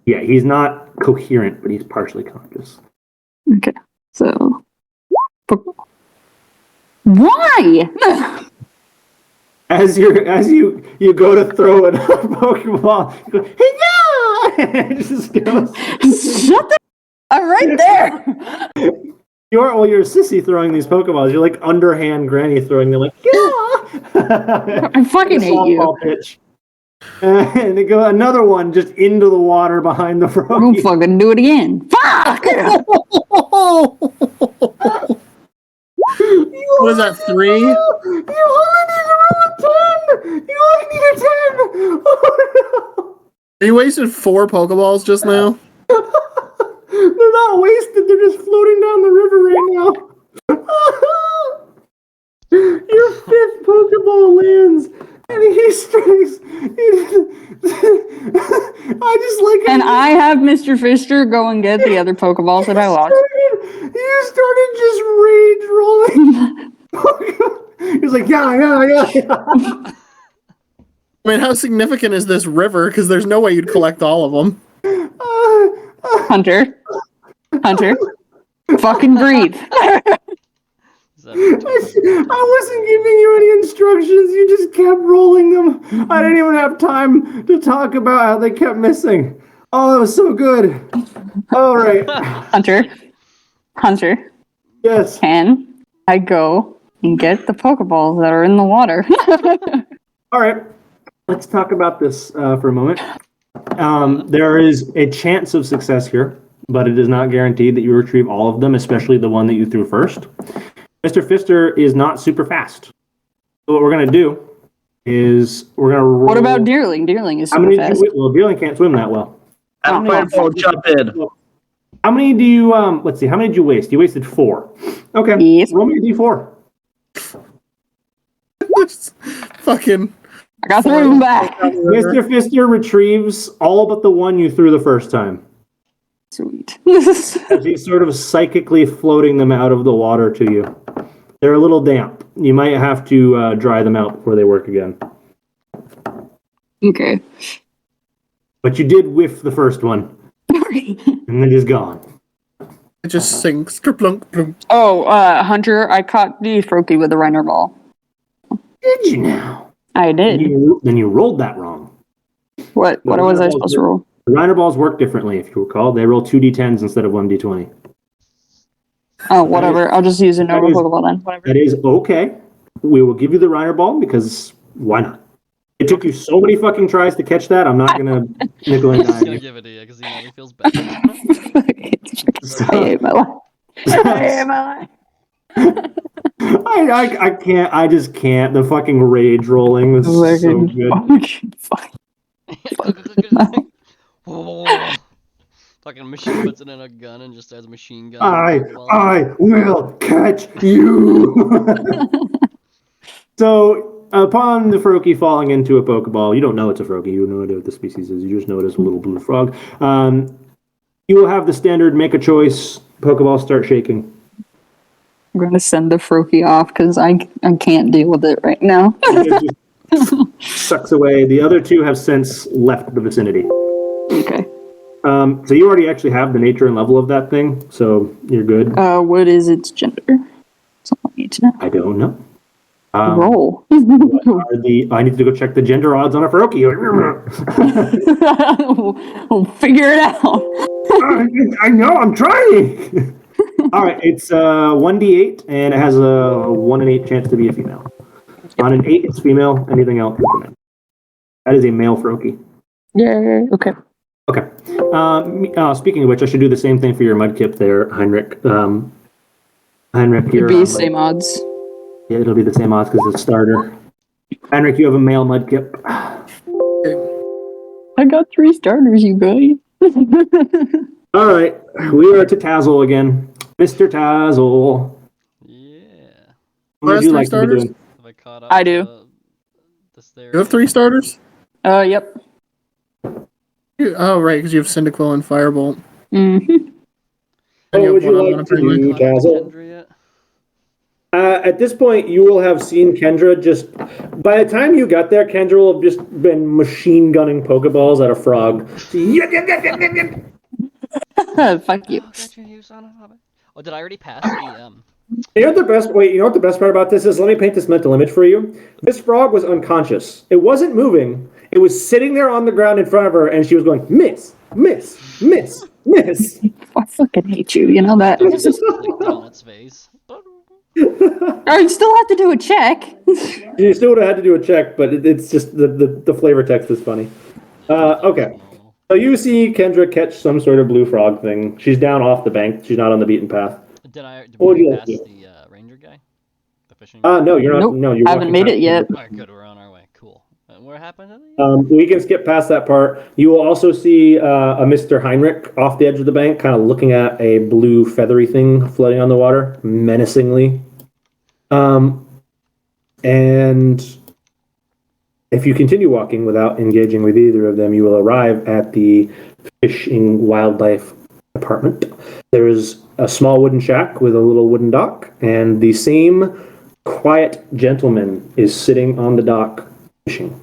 Yeah, he's not coherent, but he's partially conscious. Okay. So, Pokeball. Why? As you go to throw another Pokeball, you go, hey, yeah! It just goes. Shut the I'm right there. You're a sissy throwing these Pokeballs. You're like underhand granny throwing them, like, yeah! I fucking hate you. Softball pitch. And they go another one just into the water behind the I'm frog. fucking do it again. Fuck! What is that, 3? You only need to roll a 10! You only need a 10! Oh, no. You wasted 4 Pokeballs just now? They're not wasted, they're just floating down the river right now. Your 5th Pokeball lands, and he strikes. I just like And I have Mr. Fister go and get the other Pokeballs that I lost. You started just rage rolling. He's like, yeah. I mean, how significant is this river? Because there's no way you'd collect all of them. Hunter. Fucking breathe. Is that what I wasn't giving you any instructions. You just kept rolling them. I didn't even have time to talk about how they kept missing. Oh, that was so good. All right. Hunter. Yes. Can I go and get the Pokeballs that are in the water? All right. Let's talk about this for a moment. There is a chance of success here, but it is not guaranteed that you retrieve all of them, especially the one that you threw first. Mr. Fister is not super fast. So what we're going to do is we're going to roll... What about Deerling? Deerling is How super many fast. Well, Deerling can't swim that well. I'm going to jump in. How many do you, let's see, how many did you waste? You wasted 4. Okay, Yes. roll me a d4. Fucking. I got 3 of them back. Mr. Fister retrieves all but the one you threw the first time. Sweet. He's sort of psychically floating them out of the water to you. They're a little damp. You might have to dry them out before they work again. Okay. But you did whiff the first one, and it is gone. It just sinks. Kerplunk, plunk. Oh, Hunter, I caught the Froakie with a Reiner ball. Did you now? I did. Then you rolled that wrong. What was I supposed to roll? The Reiner balls work differently, if you recall. They roll 2d10s instead of 1d20. Oh, whatever. I'll just use a normal is- Pokeball then. Whatever. That is okay. We will give you the Reiner ball because why not? It took you so many fucking tries to catch that. I'm not gonna nickel and I'm just dime gonna you. give it to you because he never feels bad. I hate my life. I hate my life. I can't. I just can't. The fucking rage rolling was so good. Fucking machine puts it in a gun and just has a machine gun. I will catch you. So, upon the Froakie falling into a Pokeball, you don't know it's a Froakie. You have no idea what the species is. You just know it is a little blue frog. You will have the standard make a choice. Pokeball start shaking. I'm going to send the Froakie off because I can't deal with it right now. It just sucks away. The other two have since left the vicinity. Okay. So you already actually have the nature and level of that thing, so you're good. What is its gender? Something I need to know. I don't know. Roll. I need to go check the gender odds on a Froakie. We'll figure it out. I know, I'm trying. All right, it's 1d8, and it has a 1 in 8 chance to be a female. On an 8, it's female. Anything else, it's a male. That is a male Froakie. Yeah. Okay. Okay. Speaking of which, I should do the same thing for your Mudkip there, Heinrich. Heinrich, here. It'd be same odds. Yeah, it'll be the same odds because it's starter. Heinrich, you have a male Mudkip. I got 3 starters, you guys. All right, we are to Tazzle again. Mr. Tazzle. Yeah. What would Last you three like to be starters? doing? Have I caught up? I do. This there. You have 3 starters? Yep. Oh, right, because you have Cyndaquil and Firebolt. Mm-hmm. And What would have you one like on to apparently. do, Tazzle? Kendra yet? At this point, you will have seen Kendra just... By the time you got there, Kendra will have just been machine gunning Pokeballs at a frog. Fuck you. Oh, got you, son of a... Oh, did I already pass the You know what the best... Wait, you know what the best part about this is? Let me paint this mental image for you. This frog was unconscious. It wasn't moving. It was sitting there on the ground in front of her, and she was going, miss, miss, miss, miss. I fucking hate you. You know that. just clicked on its face? I still have to do a check. You still would have had to do a check, but it's just the flavor text is funny. Okay. So you see Kendra catch some sort of blue frog thing. She's down off the bank. She's not on the beaten path. Did What would we you pass like to do? the ranger guy? The fishing guy? No, you're not. Nope, No, you're haven't walking made it past- yet. Alright, good, we're on our way. Cool. What happened to the... We can skip past that part. You will also see a Mr. Heinrich off the edge of the bank, kind of looking at a blue feathery thing floating on the water, menacingly. And if you continue walking without engaging with either of them, you will arrive at the fishing wildlife department. There is a small wooden shack with a little wooden dock, and the same quiet gentleman is sitting on the dock fishing.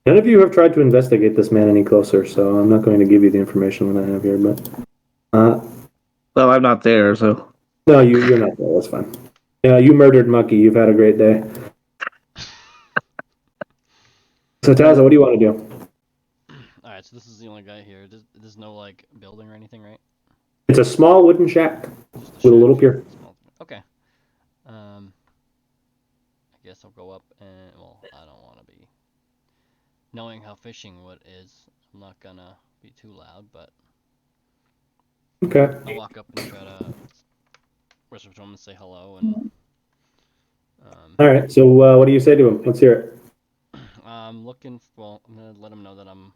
None of you have tried to investigate this man any closer, so I'm not going to give you the information that I have here, but... Well, I'm not there, so. No, you're not there, that's fine. You murdered Mucky, you've had a great day. So, Taza, what do you want to do? Alright, so this is the only guy here. There's no, like, building or anything, right? It's a small wooden shack Just with a shack. little pier. Okay. I guess I'll go up and... Well, I don't want to be... Knowing how fishing what is, I'm not gonna be too loud, but... Okay. I'll walk up and try to whisper to him and say hello, and... All right, so what do you say to him? Let's hear it. I'm looking... Well, I'm gonna let him know that I'm...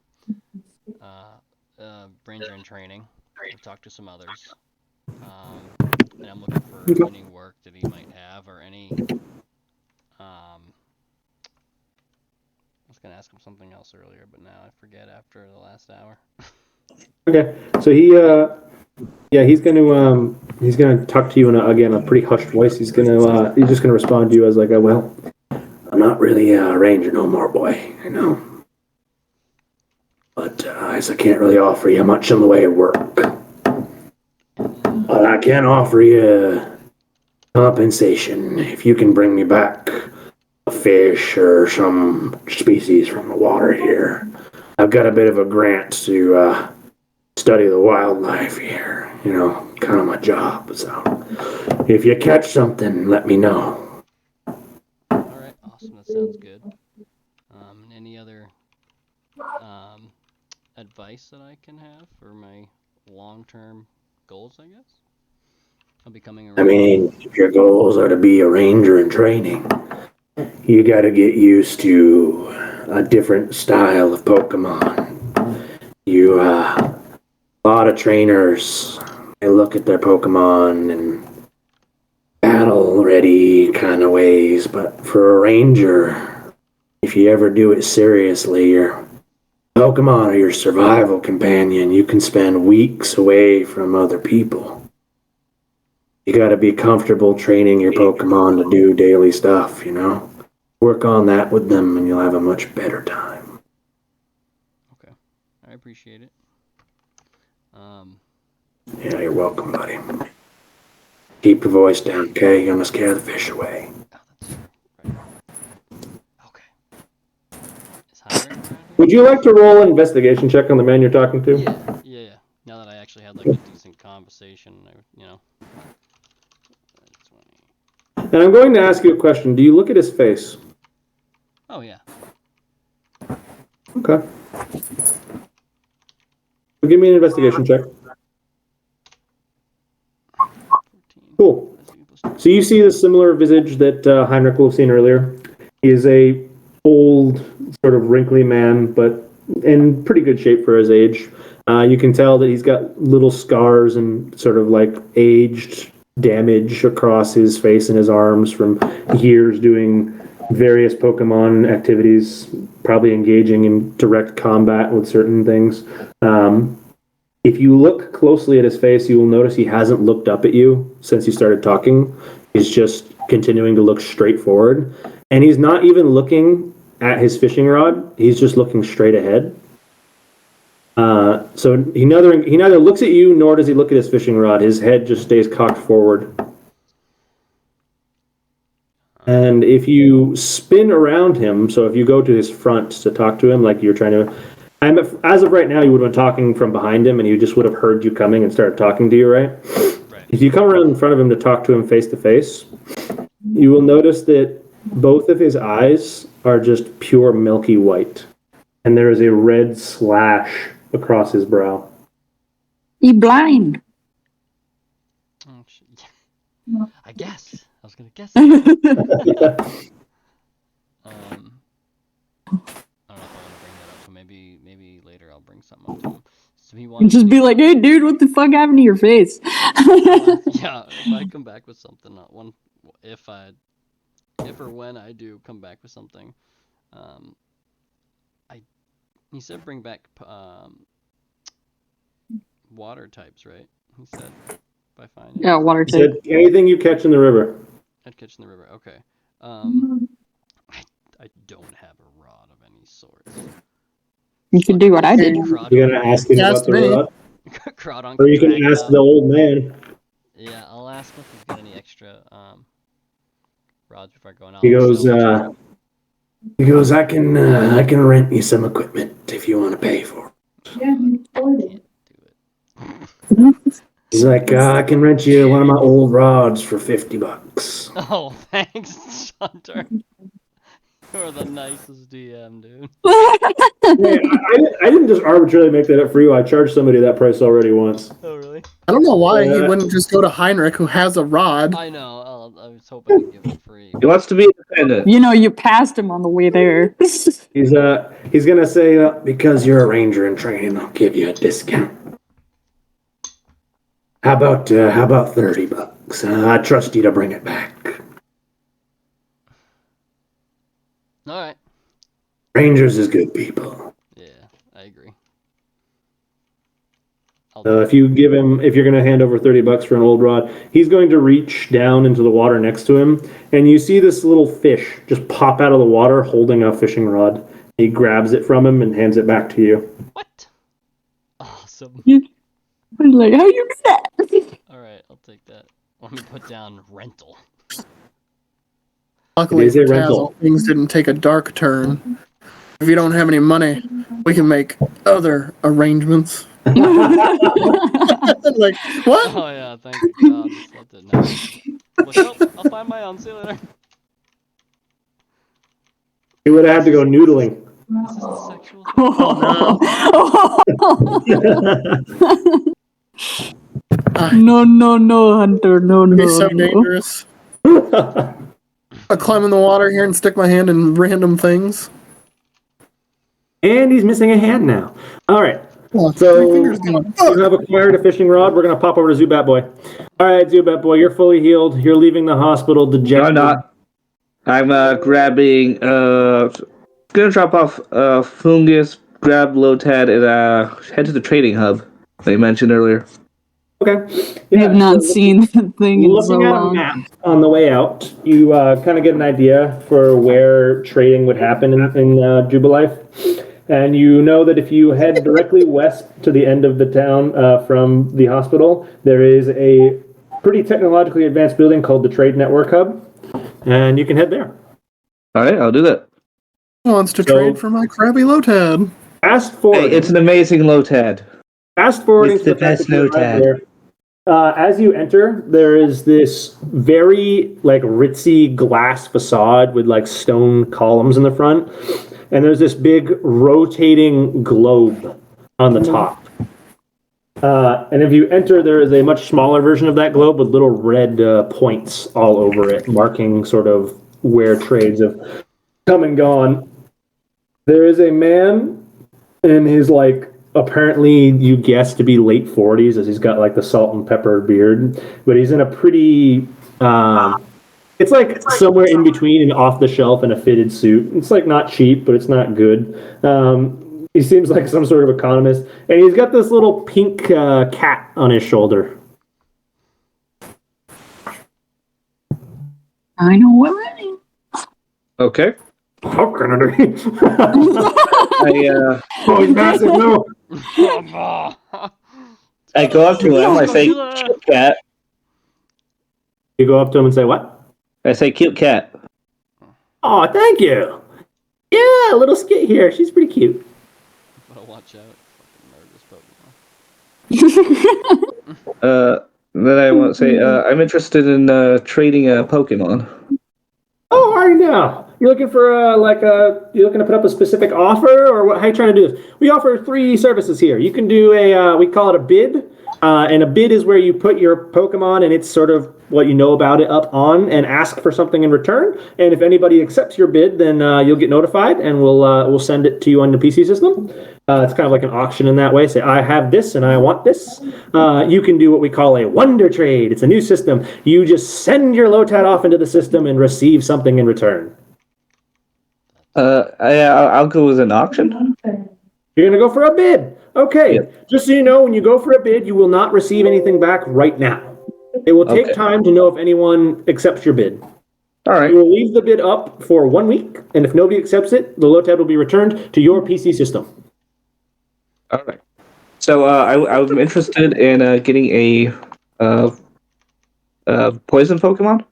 ranger in training. I've talked to some others. And I'm looking for any work that he might have, or any... I was gonna ask him something else earlier, but now I forget after the last hour. Okay, so he's gonna talk to you in a pretty hushed voice. He's just gonna respond to you as like, well, I'm not really a ranger no more, boy. I know, but I can't really offer you much in the way of work. But I can offer you compensation if you can bring me back fish or some species from the water here. I've got a bit of a grant to study the wildlife here. You know, kind of my job. So if you catch something, let me know. Alright, awesome. That sounds good. Any other advice that I can have for my long-term goals, I guess? I'm becoming a I mean, if your goals are to be a ranger in training, you got to get used to a different style of Pokemon. A lot of trainers, they look at their Pokemon and battle ready kind of ways, but for a ranger, if you ever do it seriously, your Pokemon are your survival companion. You can spend weeks away from other people. You gotta be comfortable training your Pokemon to do daily stuff, you know? Work on that with them and you'll have a much better time. Okay, I appreciate it. Yeah, you're welcome, buddy. Keep your voice down, okay? You're gonna scare the fish away. Oh, that's right. Okay. Is Heinrich around here? Would you like to roll an investigation check on the man you're talking to? Yeah. Now that I actually had like a decent conversation, you know. 20. And I'm going to ask you a question. Do you look at his face? Oh yeah. Okay. So give me an investigation check. 14. Cool. So you see the similar visage that Heinrich will have seen earlier. He is a old, sort of wrinkly man, but in pretty good shape for his age. You can tell that he's got little scars and sort of like aged damage across his face and his arms from years doing various Pokemon activities, probably engaging in direct combat with certain things. If you look closely at his face, you will notice he hasn't looked up at you since you started talking. He's just continuing to look straight forward. And he's not even looking at his fishing rod. He's just looking straight ahead. So he neither looks at you nor does he look at his fishing rod. His head just stays cocked forward. And if you spin around him, so if you go to his front to talk to him, like you're trying to, as of right now, you would have been talking from behind him, and he just would have heard you coming and started talking to you, right? Right. If you come around in front of him to talk to him face to face, you will notice that both of his eyes are just pure milky white, and there is a red slash across his brow. You blind. Oh, shit. I guess. I was gonna guess. I don't know if I want to bring that up, but maybe later I'll bring something up to him. So he wants Just be like, hey, dude, what the fuck happened to your face? yeah, if I come back with something, if or when I do come back with something, he said bring back water types, right? He said if I find it. Yeah, water He said, type. anything you catch in the river. I'd catch in the river. Okay. I don't have a rod of any sort. You could do what I did. You're gonna ask him about the rod, Crawdon or you can can drag it ask out. the old man. Yeah, I'll ask him if he's got any extra rods before going out. He goes, I can rent you some equipment if you want to pay for it. Can't do it. He's like, I can rent you one of my old rods for $50. Oh, thanks, Hunter. You're the nicest DM, dude. I didn't just arbitrarily make that up for you. I charged somebody that price already once. Oh, really? I don't know why he wouldn't just go to Heinrich, who has a rod. I know. I was hoping to give it free. He wants to be independent. You know, you passed him on the way there. He's gonna say, Because you're a ranger in training, I'll give you a discount. How about $30? I trust you to bring it back. All right. Rangers is good people. Yeah, I agree. if you're gonna hand over $30 for an old rod, he's going to reach down into the water next to him, and you see this little fish just pop out of the water holding a fishing rod. He grabs it from him and hands it back to you. What? Awesome. I was like, how you do that? All right, I'll take that. Let me put down rental. Luckily is for a rental. Tazzle, things didn't take a dark turn. If you don't have any money, we can make other arrangements. Like, what? Oh yeah, thank God, just left it now. Like, well, I'll find my own. See you later. You would have had to go noodling. This is the sexual. No, Hunter, no, It'd be so dangerous. I climb in the water here and stick my hand in random things. And he's missing a hand now. All right. Oh, So my finger's going. you have acquired a fishing rod. We're gonna pop over to Zubat Boy. All right, Zubat Boy, you're fully healed. You're leaving the hospital No, dejected. I'm not. I'm grabbing. Gonna drop off Fungus, grab Lotad, and head to the trading hub that you mentioned earlier. Okay. I have not so seen that thing in so looking at a long. map on the way out, you kind of get an idea for where trading would happen in Jubilife. And you know that if you head directly west to the end of the town from the hospital, there is a pretty technologically advanced building called the Trade Network Hub. And you can head there. All right, I'll do that. Who wants to So- trade for my crabby Lotad? Fast Hey, forward. it's an amazing Lotad. Fast forwarding It's to the fact best that you arrive Lotad. there, as you enter, there is this very like ritzy glass facade with like stone columns in the front, and there's this big rotating globe on the top. And if you enter, there is a much smaller version of that globe with little red points all over it, marking sort of where trades have come and gone. There is a man in his like apparently you guess to be late 40s as he's got like the salt and pepper beard, but he's in a pretty it's like somewhere in between an off the shelf and a fitted suit. It's like not cheap, but it's not good. He seems like some sort of economist, and he's got this little pink cat on his shoulder. I know what I mean. Okay. How can it be? I Oh, he's massive, no. I go up to him. I say, "Cute cat." You go up to him and say, what? I say, "Cute cat." Oh, thank you. Yeah, a little skit here. She's pretty cute. Better watch out. Fucking murderous Pokemon. Then I want to say, I'm interested in trading a Pokemon. Oh, are you now? You're looking for you're looking to put up a specific offer, or what? How you trying to do this? We offer 3 services here. You can do we call it a bid, and a bid is where you put your Pokemon and it's sort of what you know about it up on, and ask for something in return. And if anybody accepts your bid, then you'll get notified, and we'll send it to you on the PC system. It's kind of like an auction in that way. Say, I have this and I want this. You can do what we call a wonder trade. It's a new system. You just send your Lotad off into the system and receive something in return. I'll go with an auction. You're going to go for a bid. Okay. Yep. Just so you know, when you go for a bid, you will not receive anything back right now. It will take Okay. time to know if anyone accepts your bid. All right. You will leave the bid up for 1 week, and if nobody accepts it, the Lotad will be returned to your PC system. All right. So I'm interested in getting a poison Pokemon.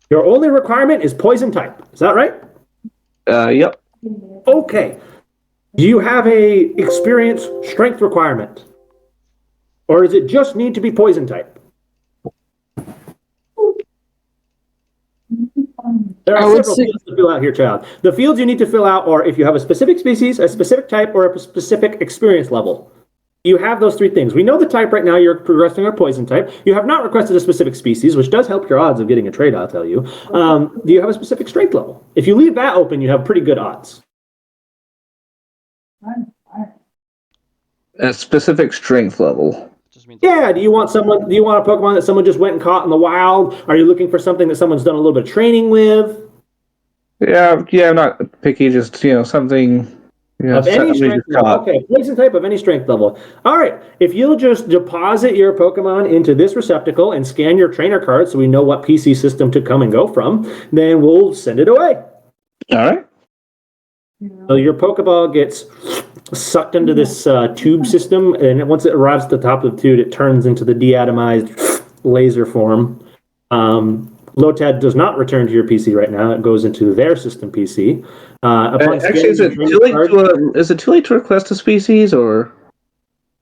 Your only requirement is poison type. Is that right? Yep. Okay. Do you have a experience strength requirement? Or does it just need to be poison type? There I are would several say- fields to fill out here, child. The fields you need to fill out are if you have a specific species, a specific type, or a specific experience level. You have those 3 things. We know the type right now, you're progressing a poison type. You have not requested a specific species, which does help your odds of getting a trade, I'll tell you. Do you have a specific strength level? If you leave that open, you have pretty good odds. A specific strength level. Just means Yeah, do you want a Pokemon that someone just went and caught in the wild? Are you looking for something that someone's done a little bit of training with? Yeah. I'm not picky. Just something. Of any something strength just level. caught. Okay, poison type of any strength level. All right, if you'll just deposit your Pokemon into this receptacle and scan your trainer card so we know what PC system to come and go from, then we'll send it away. All right. So your Pokeball gets sucked into this tube system, and once it arrives at the top of the tube, it turns into the deatomized laser form. Lotad does not return to your PC right now. It goes into their system PC. Actually, is it too late to request a species, or?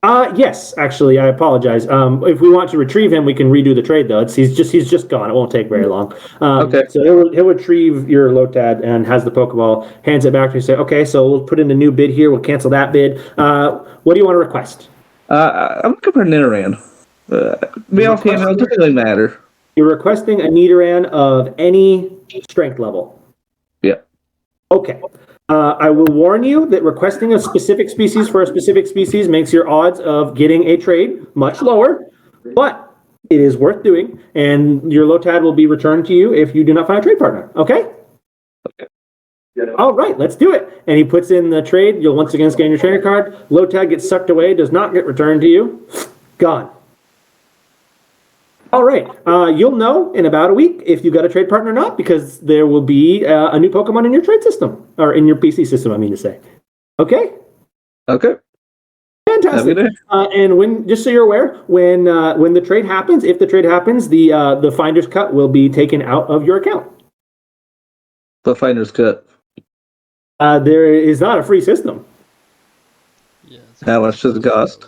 Yes, actually, I apologize. If we want to retrieve him, we can redo the trade though. He's just gone. It won't take very long. Okay. So he'll retrieve your Lotad and has the Pokeball, hands it back to you. Say, okay, so we'll put in a new bid here. We'll cancel that bid. What do you want to request? I'm looking for Nidoran. Male, female, doesn't really matter. You're requesting a Nidoran of any strength level. Yeah. Okay. I will warn you that requesting a specific species for a specific species makes your odds of getting a trade much lower, but it is worth doing, and your Lotad will be returned to you if you do not find a trade partner. Okay? Okay. All right, let's do it. And he puts in the trade. You'll once again scan your trainer card. Lotad gets sucked away, does not get returned to you. Gone. All right. You'll know in about a week if you got a trade partner or not, because there will be a new Pokemon in your trade system, or in your PC system, I mean to say. Okay? Okay. Fantastic. Have a good day. And when, just so you're aware, when the trade happens, if the trade happens, the finder's cut will be taken out of your account. The finder's cut. There is not a free system. Yeah. It's How much does it cost?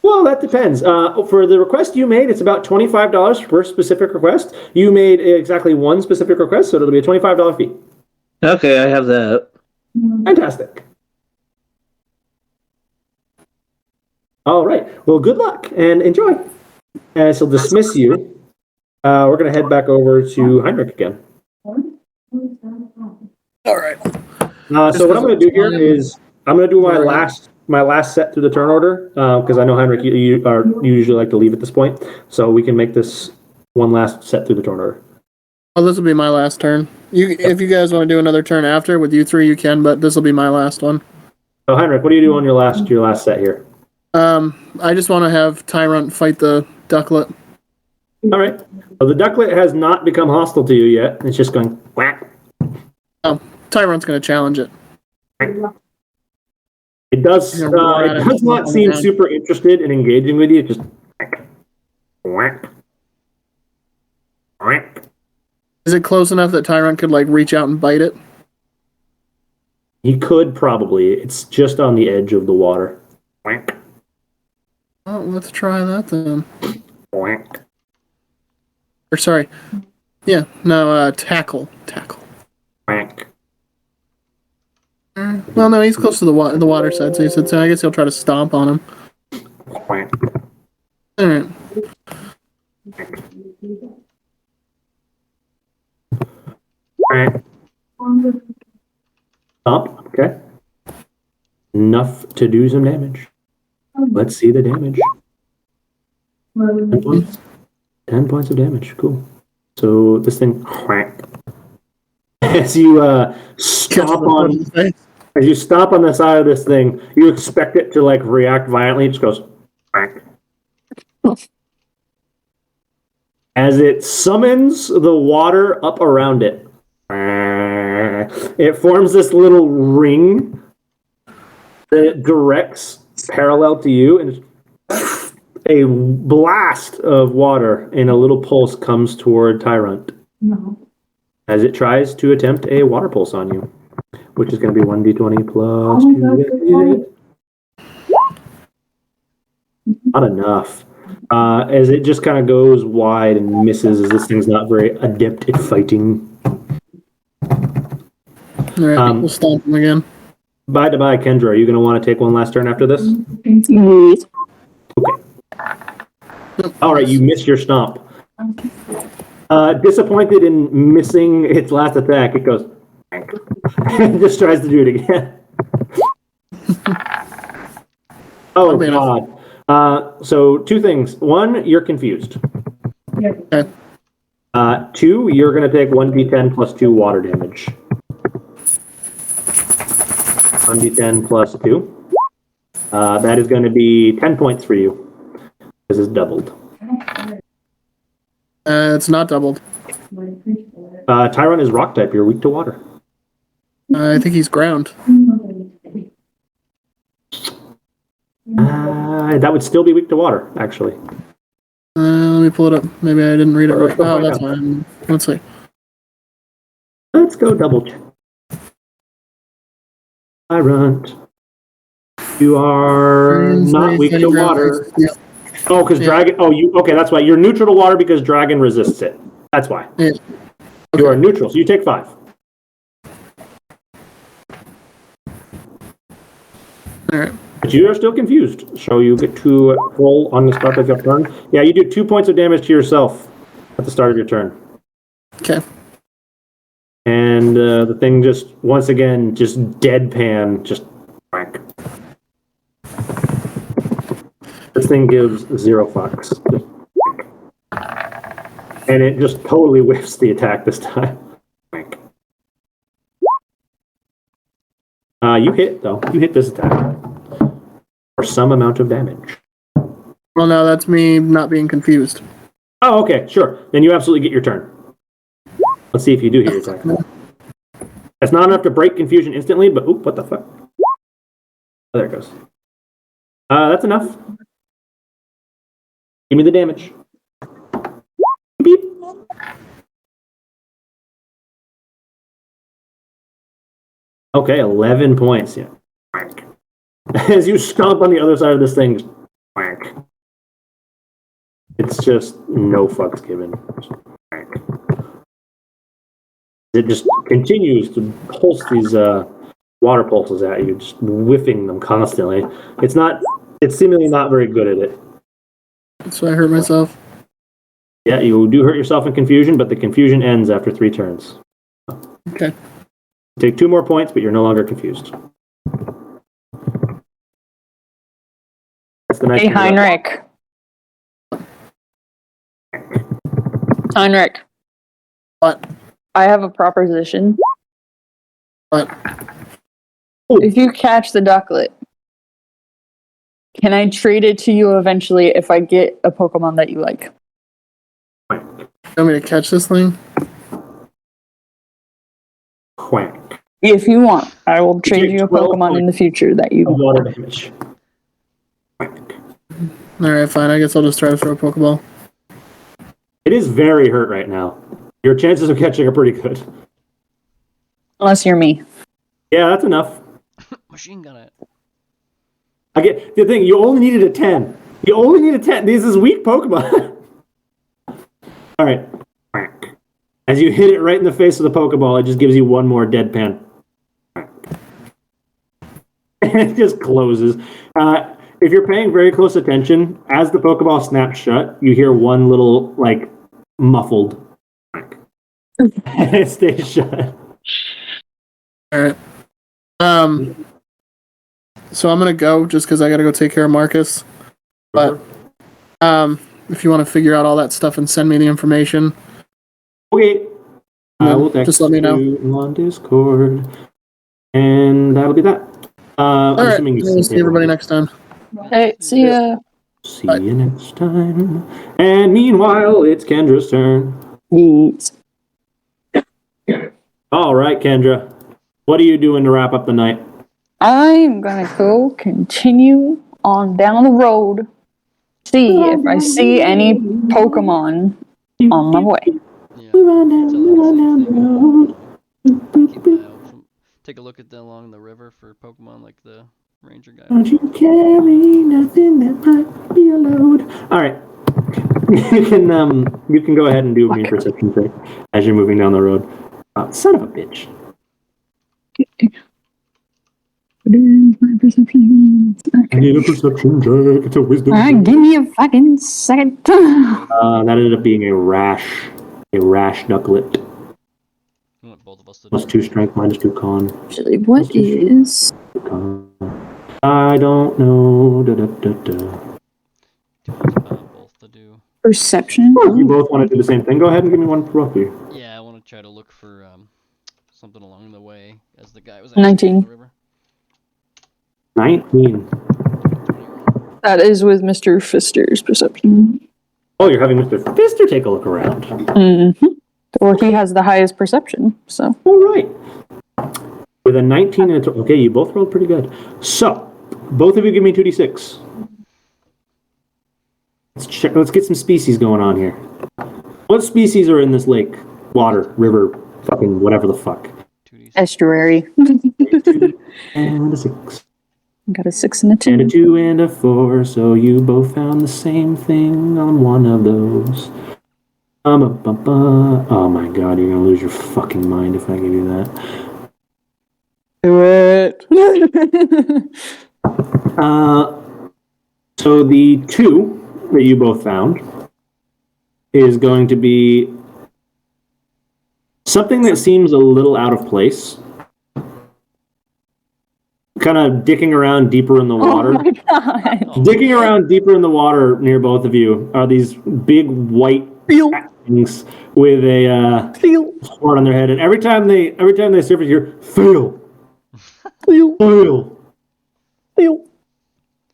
Well, that depends. For the request you made, it's about $25 per specific request. You made exactly one specific request, so it'll be a $25 fee. Okay, I have that. Fantastic. All right. Well, good luck and enjoy. And she'll dismiss you. We're going to head back over to Heinrich again. All right. So what I'm going to do here is I'm going to do my last set through the turn order, because I know, Heinrich, you usually like to leave at this point, so we can make this one last set through the turn order. Well, this will be my last turn. If you guys want to do another turn after with you three, you can, but this will be my last one. So, Heinrich, what do you do on your last set here? I just want to have Tyrant fight the Ducklet. All right. So the Ducklet has not become hostile to you yet. It's just going whack. Oh, Tyrant's going to challenge it. It does. It does not seem super interested in engaging with you. Just whack, whack. Is it close enough that Tyrant could reach out and bite it? He could probably. It's just on the edge of the water. Whack, Oh, let's try that then. whack. Or sorry, yeah, no, tackle. Whack. Well, no, he's close to the water side, so he said. So I guess he'll try to stomp on him. Whack. All right. Whack. Stop. Okay. Enough to do some damage. Let's see the damage. 10 points. 10 points of damage. Cool. So this thing whack. As you stomp on the side of this thing, you expect it to react violently. It just goes whack. As it summons the water up around it, it forms this little ring that it directs parallel to you, and a blast of water in a little pulse comes toward Tyrant as it tries to attempt a water pulse on you, which is going to be 1d20 plus 2. Not enough. As it just kind of goes wide and misses, as this thing's not very adept at fighting. All right, we'll stomp him again. Bye, Kendra. Are you going to want to take one last turn after this? Yes. Okay. All right, you missed your stomp. Disappointed in missing its last attack, it goes and just tries to do it again. Oh, God. So two things. One, you're confused. Okay. Two, you're going to take 1d10 plus 2 water damage. 1d10 plus 2. That is going to be 10 points for you. This is doubled. It's not doubled. Tyrant is rock type. You're weak to water. I think he's ground. That would still be weak to water, actually. let me pull it up. Maybe I didn't read it right. Go Oh, find that's out. fine. Let's see. Let's go double check. Tyrant. You are not weak to water. Yeah. Oh, because Yeah. dragon. Oh, you okay? That's why you're neutral to water because dragon resists it. That's why. Yeah. You are neutral, so you take 5. All right. But you are still confused, so you get to roll on the start of your turn. Yeah, you do 2 points of damage to yourself at the start of your turn, Okay. and the thing just once again just deadpan, just whack. This thing gives 0 fucks. And it just totally whiffs the attack this time. You hit, though. You hit this attack. For some amount of damage. Well, no, that's me not being confused. Oh, okay, sure. Then you absolutely get your turn. Let's see if you do hit your attack. That's not enough to break confusion instantly, but oop, what the fuck? Oh, there it goes. That's enough. Give me the damage. Beep. Okay, 11 points. Yeah. As you stomp on the other side of this thing, just whack. It's just no fucks given. Just whack. It just continues to pulse these water pulses at you, just whiffing them constantly. It's seemingly not very good at it. So I hurt myself. Yeah, you do hurt yourself in confusion, but the confusion ends after 3 turns. Okay. Take 2 more points, but you're no longer confused. That's the next Hey, one. Heinrich. Heinrich, What? I have a proposition. What? If you catch the ducklet, can I trade it to you eventually if I get a Pokemon that you like? You want me to catch this thing? Whack. If you want, I will trade take you a 12 Pokemon in the future that you Of water damage. Whack. All right, fine. I guess I'll just try to throw a Pokeball. It is very hurt right now. Your chances of catching are pretty good. Unless you're me. Yeah, that's enough. Machine gun it. I get the thing. You only needed a 10. You only need a 10. This is weak Pokemon. All right. Whack. As you hit it right in the face of the Pokeball, it just gives you one more deadpan. Whack. And it just closes. If you're paying very close attention, as the Pokeball snaps shut, you hear one little, like, muffled. Whack. And it stays shut. All right. So I'm gonna go just because I gotta go take care of Marcus. But if you want to figure out all that stuff and send me the information, Okay. I will text just let me know. you on Discord. And that'll be that. All I'm right. assuming you We'll see everybody next time. Hey, see ya. See you next time. And meanwhile, it's Kendra's turn. Yeet. All right, Kendra. What are you doing to wrap up the night? I'm gonna go continue on down the road, see if I see any Pokemon on my way. Yeah. Tell them the same thing. Keep an eye out take a look at along the river for Pokemon like the ranger guy. Don't you carry nothing that might be a load. All right. You can go ahead and do a mean perception check as you're moving down the road. Son of a bitch. What is my perception? I need a perception check. It's a wisdom. Alright, give me a fucking second. That ended up being a rash ducklet. I want both of us to Plus do 2 strength, minus 2 con. Actually, what is... I don't know. Da, da, da, da. both to do. perception? If you both want to do the same thing, go ahead and give me one for both of you. Yeah, I want to try to look for something along the way as the guy was 19. the river. 19. That is with Mr. Fister's perception. Oh, you're having Mr. Fister take a look around. Mm-hmm. Or he has the highest perception, so. All right. With a 19 and a okay, you both rolled pretty good. So, both of you give me 2d6. Let's get some species going on here. What species are in this lake, water, river, fucking whatever the fuck? 2d6. Estuary. And a 6. Got a 6 and a 2. And a 2 and a 4, so you both found the same thing on one of those. Oh my god, you're gonna lose your fucking mind if I give you that. Do it. So the 2 that you both found is going to be something that seems a little out of place. Kind of dicking around deeper in the water. Oh my god. Oh, Digging around deeper in the water near both of you are these big white Feel. things with a Feel. sword on their head, and every time they surface, you're fail, Feel. fail. Feel.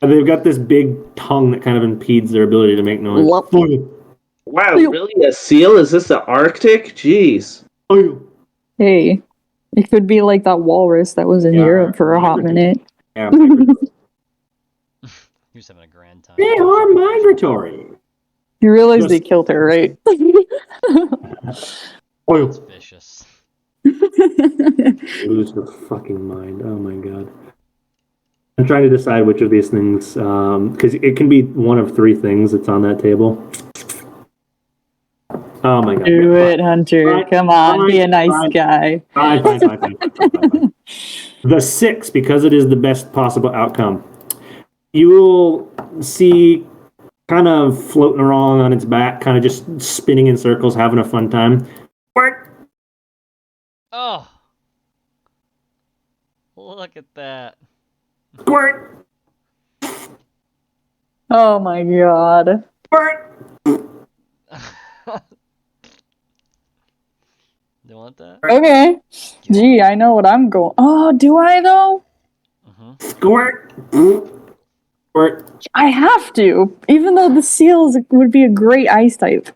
And they've got this big tongue that kind of impedes their ability to make noise. Lop. Fail, Wow, really? A seal? Is this the Arctic? Jeez. fail. Hey. It could be like that walrus that was in Yeah, Europe for a hot minute. Yeah, He was having a grand time. they are migratory. You realize Yes. they killed her, right? Oil. That's vicious. Lose your fucking mind. Oh my god. I'm trying to decide which of these things, because it can be one of 3 things that's on that table. Oh my god. Do it, Hunter. Fine, Come on, be a fine, nice fine. guy. Fine. The 6, because it is the best possible outcome. You will see kind of floating around on its back, kind of just spinning in circles, having a fun time. Squirt! Oh! Look at that. Squirt! Oh my god. Squirt! You want that? Okay. Gee, I know what I'm going. Oh, do I though? Squirt! Squirt! I have to, even though the seals would be a great ice type.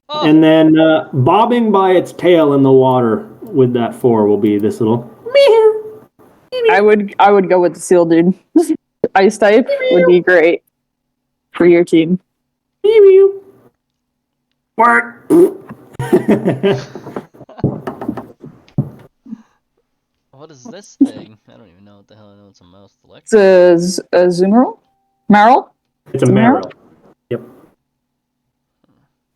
Oh! And then bobbing by its tail in the water with that 4 will be this little. I would go with the seal, dude. Ice type would be great for your team. Squirt! What is this thing? I don't even know what the hell I know. It's a mouse It's electric. a Zoomerl? Marl? It's a marrow.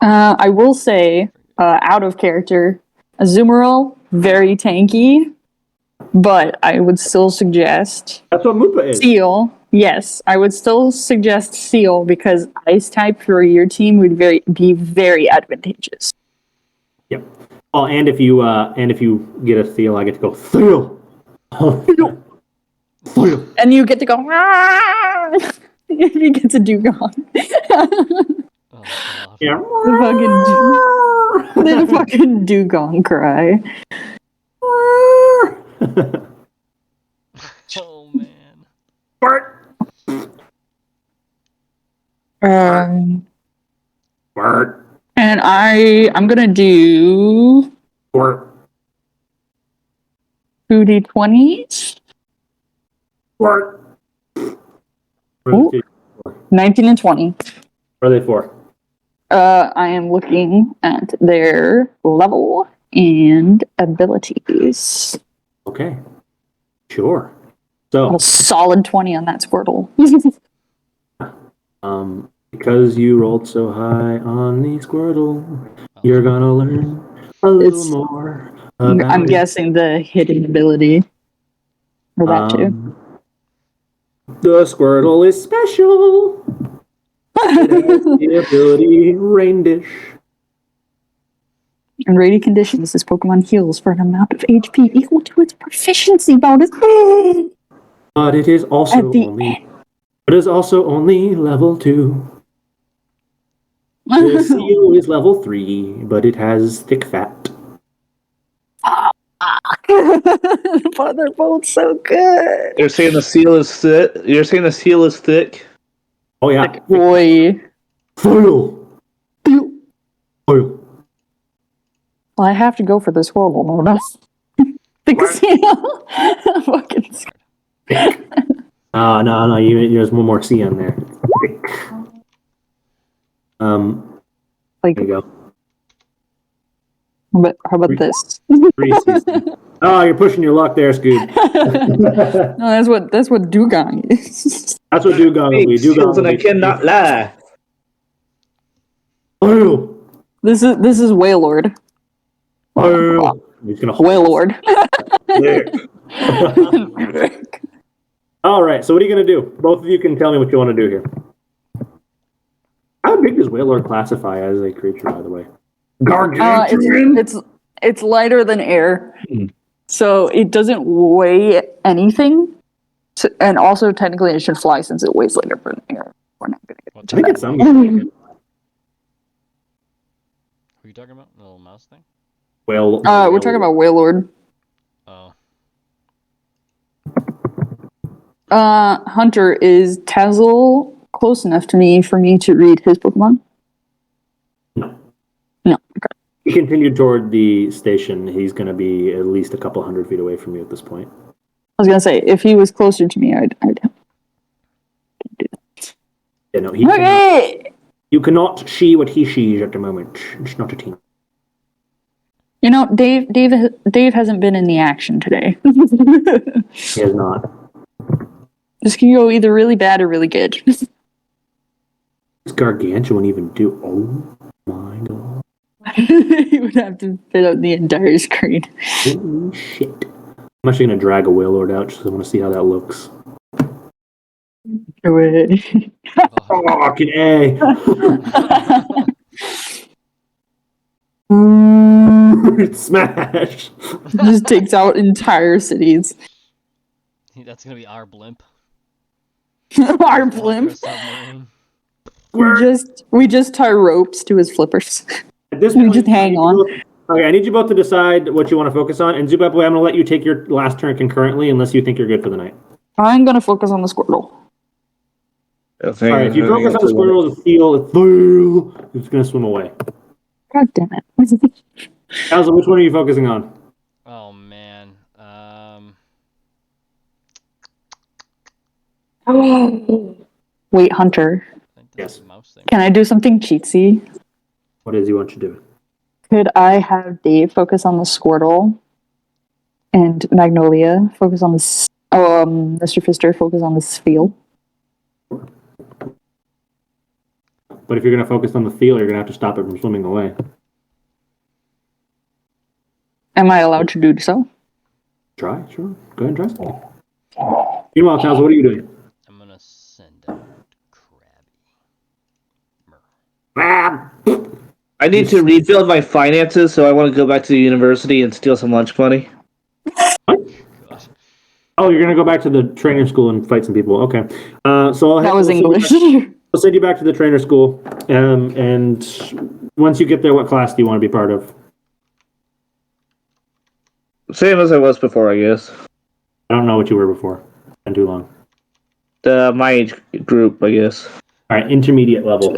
I will say, out of character, a Zoomerl, very tanky, but I would still suggest That's what Moopa is. Seal. Yes, I would still suggest Seal because Ice type for your team would be very advantageous. Yep. Oh, and if you get a Theo, I get to go Theo. Theo. And you get to go, "Ah!" if you get to Dugong. Oh, God. Yeah. The fucking Dugong cry. Oh, man. Squirt. Squirt. And I'm gonna do Squirt. 2d20s. Squirt. Ooh. 19 and 20. What are they for? I am looking at their level and abilities. Okay. Sure. So, A solid 20 on that Squirtle. because you rolled so high on the Squirtle, you're gonna learn a little It's- more. I'm about it. guessing the hidden ability. Or that too. The Squirtle is special. It has the ability Rain Dish. In rainy conditions, this Pokemon heals for an amount of HP equal to its proficiency bonus. But it is also At the only level 2. The seal is level 3, but it has thick fat. But they're both so good. You're saying the seal is thick? You're saying the seal is thick? Oh yeah. Boy. Foil. Foil. Well, I have to go for this horrible mode. The casino. Fucking. No, there's one more C on there. Like, There you go. but how about this? 3 seasons. Oh, you're pushing your luck there, Scoob. No, that's what Dugong is. That's what Dugong will be. Dugong and I cannot lie. Oh, This is Waylord. oh. He's gonna Waylord. All right. So what are you gonna do? Both of you can tell me what you want to do here. How big does Waylord classify as a creature, by the way? Gargantuan. It's lighter than air, Hmm. so it doesn't weigh anything. So, and also, technically, it should fly since it weighs lighter than air. We're not gonna get I into think that. it's some. Whale. Who are you talking about? The little mouse thing? We're talking about Waylord. Oh. Hunter, is Tazzle close enough to me for me to read his Pokemon? No. No. Okay. He continued toward the station. He's going to be at least a couple 100 feet away from you at this point. I was gonna say, if he was closer to me, I'd do that. Yeah, no, he cannot, Okay. you cannot see what he sees at the moment. It's not a team. You know, Dave hasn't been in the action today. He has not. This can go either really bad or really good. Does Gargantuan even do? Oh my god. You would have to fit out the entire screen. Holy shit. I'm actually going to drag a Wailord out just 'cause I want to see how that looks. Oh, Fucking A. Smash. Just takes out entire cities. that's gonna be our blimp. Our Or blimp. submarine. We just tie ropes to his flippers. At this We point, just I hang need you on. both- Okay, I need you both to decide what you want to focus on. And Zubab, I'm going to let you take your last turn concurrently unless you think you're good for the night. I'm gonna focus on the Squirtle. All right, if you focus on the Squirtle, the seal, it's going to swim away. God damn it. Alza, which one are you focusing on? Oh man. Wait, Hunter. I think Yes. the mouse thing. Can I do something cheatsy? What is you want to do? Could I have Dave focus on the Squirtle and Magnolia focus on the Mr. Fister focus on the Spheal? But if you're going to focus on the seal, you're going to have to stop it from swimming away. Am I allowed to do so? Try, sure. Go ahead and try something. Meanwhile, Towns, what are you doing? I'm gonna send out Krabby. I need to rebuild my finances, so I want to go back to the university and steal some lunch money. God. Oh, you're going to go back to the trainer school and fight some people. Okay. So That was English. I'll send you back to the trainer school. And once you get there, what class do you want to be part of? Same as I was before, I guess. I don't know what you were before. Been too long. My age group, I guess. All right, intermediate level.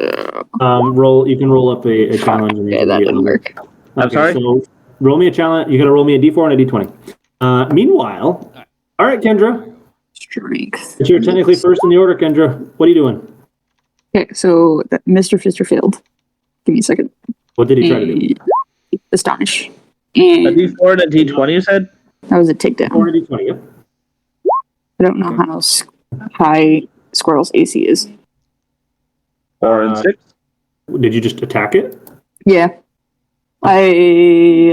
Roll. You can roll up a challenge. In the Okay, that intermediate didn't level. work. I'm sorry? So roll me a challenge. You got to roll me a d4 and a d20. Meanwhile, all right, Kendra, Strength. you're technically first in the order. Kendra, what are you doing? Okay, so Mr. Fister failed. Give me a second. What did he try to do? Astonish. A And D4 and a D20, you said? that was a takedown. Or a d20. Yep. I don't know how high Squirrel's AC is. 4 and 6? Did you just attack it? Yeah. I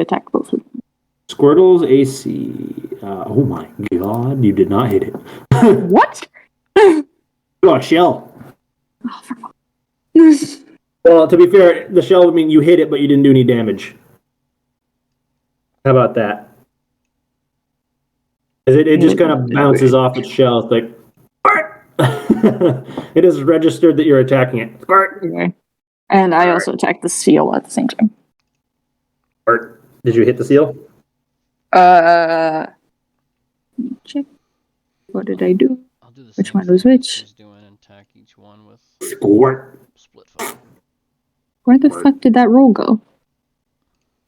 attacked both of them. Squirtle's AC. Oh my god, you did not hit it. What? Oh, a shell. Well, to be fair, the shell would mean you hit it, but you didn't do any damage. How about that? 'Cause it just kind of bounces off its shell. It's like, it is registered that you're attacking it. Squirt. Okay. And I also attacked the seal at the same time. Squirt. Did you hit the seal? Check. What did I do? I'll do the Which same one was thing which? I was doing and attack each one with Squirt. split foot. Where the fuck did that roll go?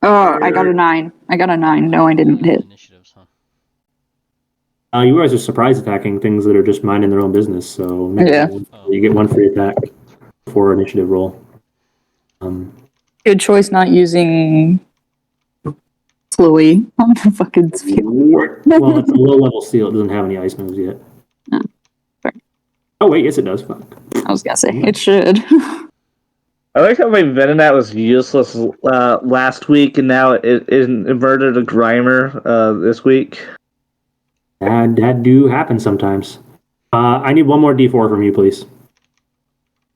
Oh, I got a 9. I got a 9. No, I didn't hit. Initiatives, huh? You guys are surprise attacking things that are just minding their own business, so Yeah. you get one free attack for initiative roll. Good choice not using Chloe on the fucking field. Well, it's a low-level seal. It doesn't have any ice moves yet. Oh, sorry. Oh, wait, yes, it does. Fuck. I was gonna say it should. I like how my Venonat was useless last week, and now it inverted a Grimer this week. That do happen sometimes. I need one more D4 from you, please.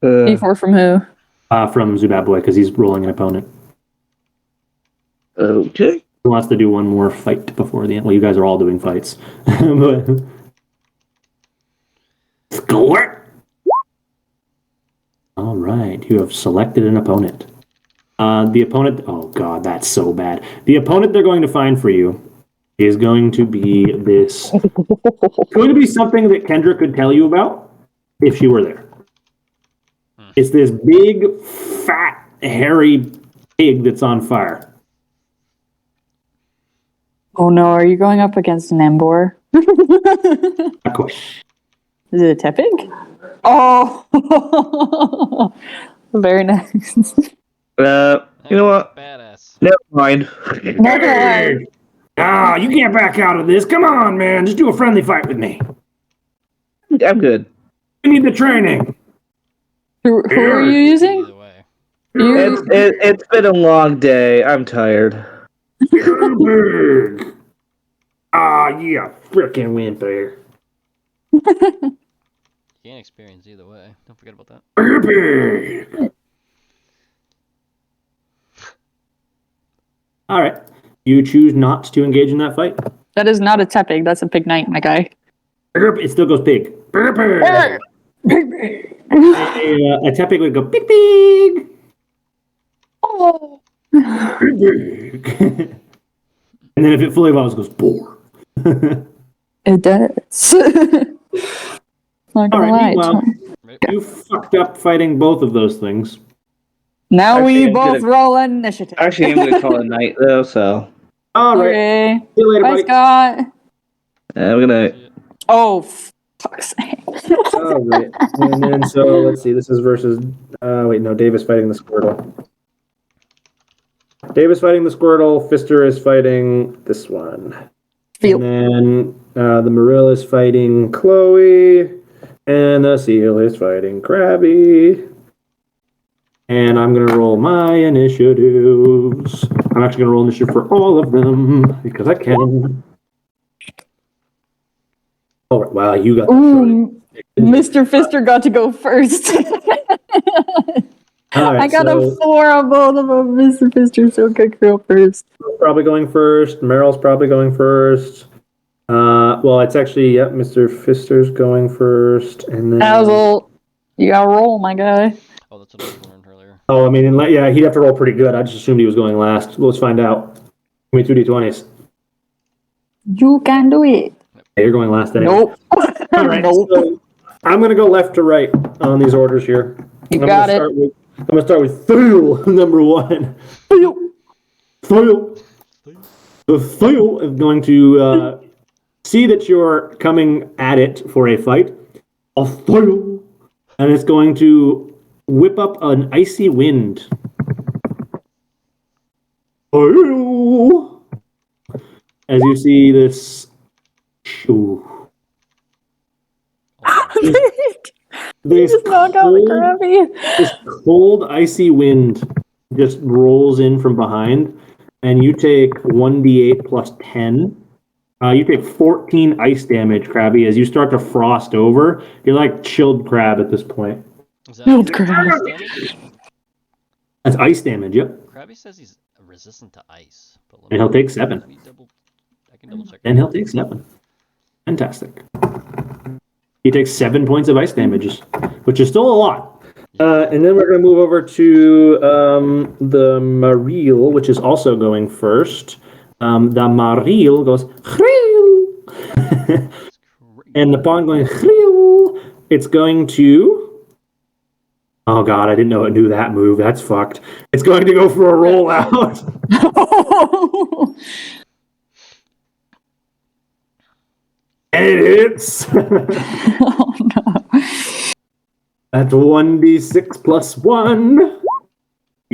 D4 from who? From Zubab because he's rolling an opponent. Okay. He wants to do one more fight before the end. Well, you guys are all doing fights. But... Score! All right, you have selected an opponent. The opponent... Oh, God, that's so bad. The opponent they're going to find for you is going to be this... It's going to be something that Kendra could tell you about if she were there. It's this big, fat, hairy pig that's on fire. Oh no, are you going up against an Embor? Of course. Is it a Tepig? Oh, very nice. You know what? Badass. Never mind. Hey! Ah, you can't back out of this. Come on, man. Just do a friendly fight with me. I'm good. I need the training. Who are you using? Either way. It's been a long day. I'm tired. You're big. Ah, yeah, frickin' went there. You gain experience either way. Don't forget about that. You're big. All right. You choose not to engage in that fight. That is not a Tepig. That's a Pig Knight, my guy. It still goes pig. You're big. A Tepig would go pig pig. Oh. You're big. And then if it fully evolves, it goes boar. It does. Not gonna All right, lie. meanwhile, Right? you fucked up fighting both of those things. Now Actually, we I'm both gonna- roll initiative. Actually, I'm gonna call it night though. So All right. Okay. See you later, Bye, buddy. Scott. I'm gonna. Oh, fuck's sake. All right. And then, so let's see. This is versus. Wait, no. Davis fighting the Squirtle. Davis fighting the Squirtle. Fister is fighting this one. Feel. And then the Marill is fighting Chloe. And the Seal is fighting Krabby. And I'm going to roll my initiatives. I'm actually going to roll initiative for all of them because I can. Oh, wow, you got the Ooh, Mr. Fister got to go first. All right, I got so a 4 on both of them. Mr. Fister so good go first. probably going first. Meryl's probably going first. Well, it's actually, yep, Mr. Fister's going first. And then. Basil, you gotta roll, my guy. Oh, that's what I learned earlier. Oh, I mean, yeah, he'd have to roll pretty good. I just assumed he was going last. Let's find out. Give me 2d20s. You can do it. Hey, you're going last anyway. Nope. All right, Nope. so I'm going to go left to right on these orders here. You I'm got gonna it. I'm going to start with Thule, number 1. Thule. The Thule is going to see that you're coming at it for a fight. A Thule. And it's going to whip up an icy wind. Thule. As you see this. Ooh. This Just knock out the cold- Krabby. This cold, icy wind just rolls in from behind, and you take 1d8 plus 10. You take 14 ice damage, Krabby, as you start to frost over. You're like chilled crab at this point. Is that Field ice crab. damage? That's ice damage, yep. Krabby says he's resistant to ice. But let And he'll take 7. let me I can double check. And he'll take 7. Fantastic. He takes 7 points of ice damage, which is still a lot. And then we're going to move over to the Mariel, which is also going first. The Mariel goes, and upon going, it's going to. Oh god, I didn't know it knew that move. That's fucked. It's going to go for a rollout. And it hits. Oh no. That's 1d6 plus 1.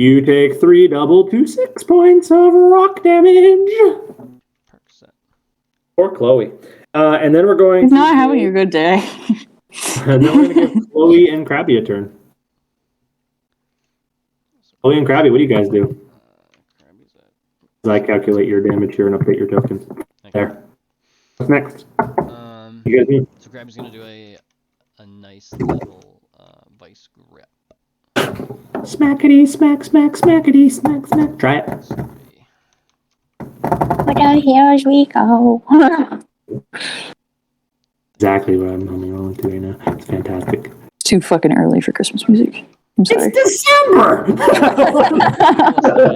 You take 3 double to 6 points of rock damage. Perk set. Or Chloe. And then we're going He's to not having a good day. and then we're going to give Chloe and Krabby a turn. Chloe and Krabby, what do you guys do? Krabby's at. As I calculate your damage here and update your tokens. Okay. There. What's next? Um, You guys need? so Krabby's gonna do a nice little vice grip. Smackety, smack, smack, smackety, smack, smack. Try it. That's gonna be- Look out here as we go. Exactly what I'm rolling to right now. It's fantastic. Too fucking early for Christmas music. I'm sorry. December!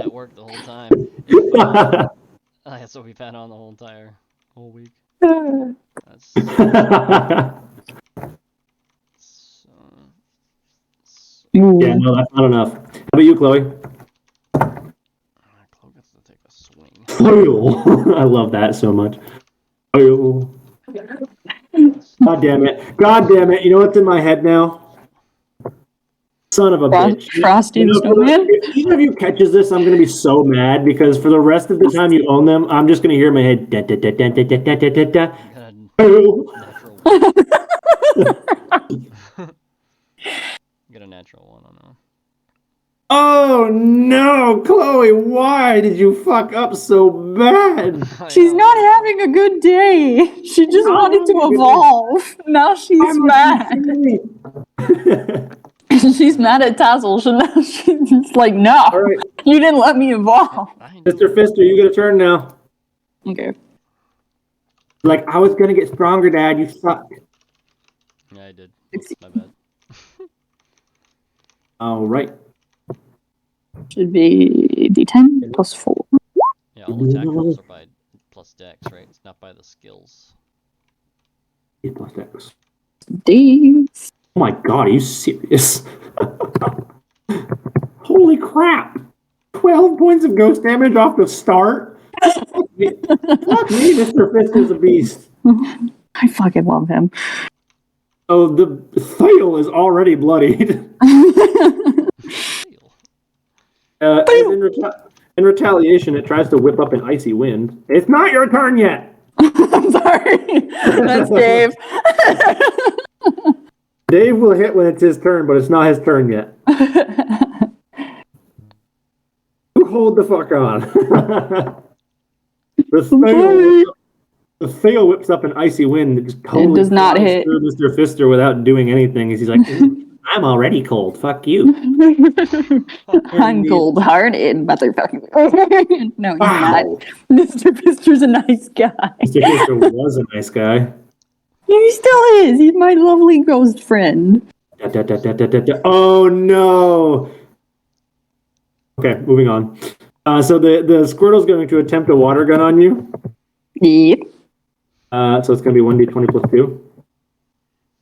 It worked the whole time. That's what we've had on the whole week. That's Ooh. Yeah, no, that's not enough. How about you, Chloe? Chloe gets to take a swing. I love that so much. God damn it. God damn it. You know what's in my head now? Son of a bitch. Frosty the Snowman? If either of you catches this, I'm going to be so mad because for the rest of the time you own them, I'm just going to hear in my head. Da, da, da, da, da, da, da, da, da. Get a natural one on that. Oh no, Chloe, why did you fuck up so bad? She's not having a good day. She just wanted to evolve. Now she's mad. She's mad at Tassel. So now she's like, no, All right, you didn't let me evolve. Mr. Fister, you get a turn now. Okay. Like, I was gonna get stronger, Dad. You suck. Yeah, I did. Oops, my bad. All right. Should be D10 plus 4. Yeah, all attack rolls are by plus dex, right? It's not by the skills. 8 plus X. D. Oh my god, are you serious? Holy crap! 12 points of ghost damage off the start? Fuck me, Mr. Fister's a beast. I fucking love him. Oh, the Thail is already bloodied. And in retaliation, it tries to whip up an icy wind. It's not your turn yet! I'm sorry. That's Dave. Dave will hit when it's his turn, but it's not his turn yet. You hold the fuck on. The Thail whips up an icy wind that just totally does not flies hit. through Mr. Fister without doing anything. He's like, I'm already cold. Fuck you. I'm cold hearted, motherfucker. No, he's not. Wow. Mr. Fister's a nice guy. Mr. Fister was a nice guy. He still is. He's my lovely ghost friend. Da, da, da, da, da, da, da. Oh no. Okay, moving on. So the Squirtle's going to attempt a water gun on you. Yep. So it's going to be 1d20 plus 2.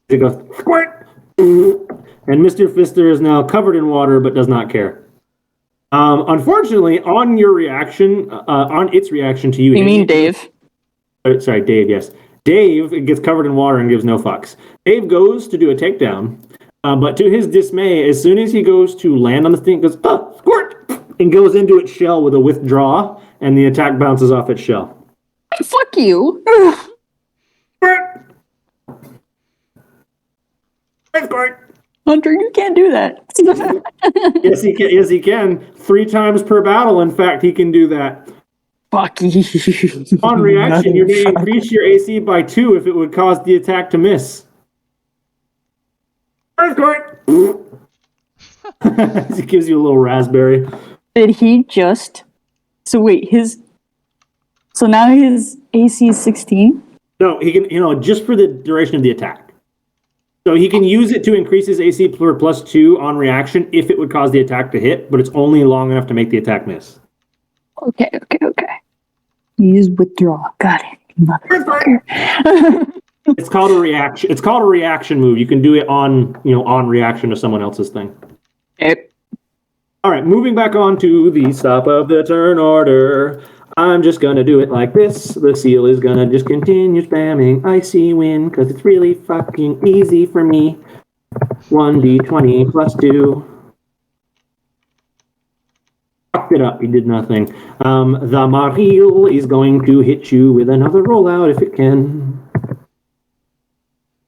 It goes, squirt! And Mr. Fister is now covered in water but does not care. Unfortunately, on your reaction, on its reaction to you... You mean Dave? Sorry, Dave, yes. Dave gets covered in water and gives no fucks. Dave goes to do a takedown, but to his dismay, as soon as he goes to land on the thing, it goes, oh, squirt! And goes into its shell with a withdraw, and the attack bounces off its shell. Fuck you. Hunter, you can't do that. Yes, he can. Yes, he can. 3 times per battle. In fact, he can do that. Fuck you. On reaction, you may increase your AC by 2 if it would cause the attack to miss. Earthquake! He gives you a little raspberry. Did he just... So wait, So now his AC is 16? No, he can, just for the duration of the attack. So he can use it to increase his AC for plus 2 on reaction if it would cause the attack to hit, but it's only long enough to make the attack miss. Okay. Use withdraw. Got it. Motherfucker. It's called a reaction. It's called a reaction move. You can do it on reaction to someone else's thing. Okay. All right, moving back on to the stop of the turn order. I'm just going to do it like this. The seal is going to just continue spamming Icy Wind because it's really fucking easy for me. 1d20 plus 2. fucked it up. He did nothing. The Maril is going to hit you with another rollout if it can.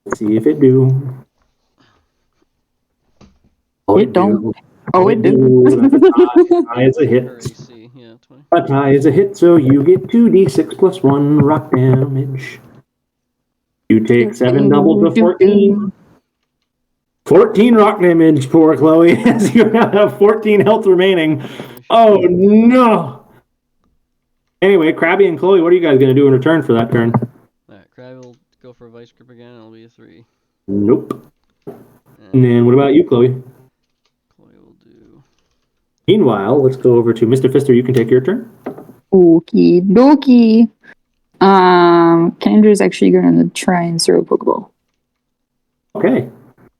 Let's see if it do. Oh, It don't. do. Oh, it do. A tie is a Or hit. AC, yeah, 20. A tie is a hit, so you get 2d6 plus 1 rock damage. You take 7 doubled to 14. 14 rock damage, poor Chloe, as you now have 14 health remaining. Oh no! Anyway, Krabby and Chloe, what are you guys going to do in return for that turn? Alright, Crab will go for a Vice Grip again, it'll be a 3. Nope. And then what about you, Chloe? Chloe will do... Meanwhile, let's go over to Mr. Fister. You can take your turn. Okie dokie. Kendra's actually going to try and throw a Pokeball. Okay.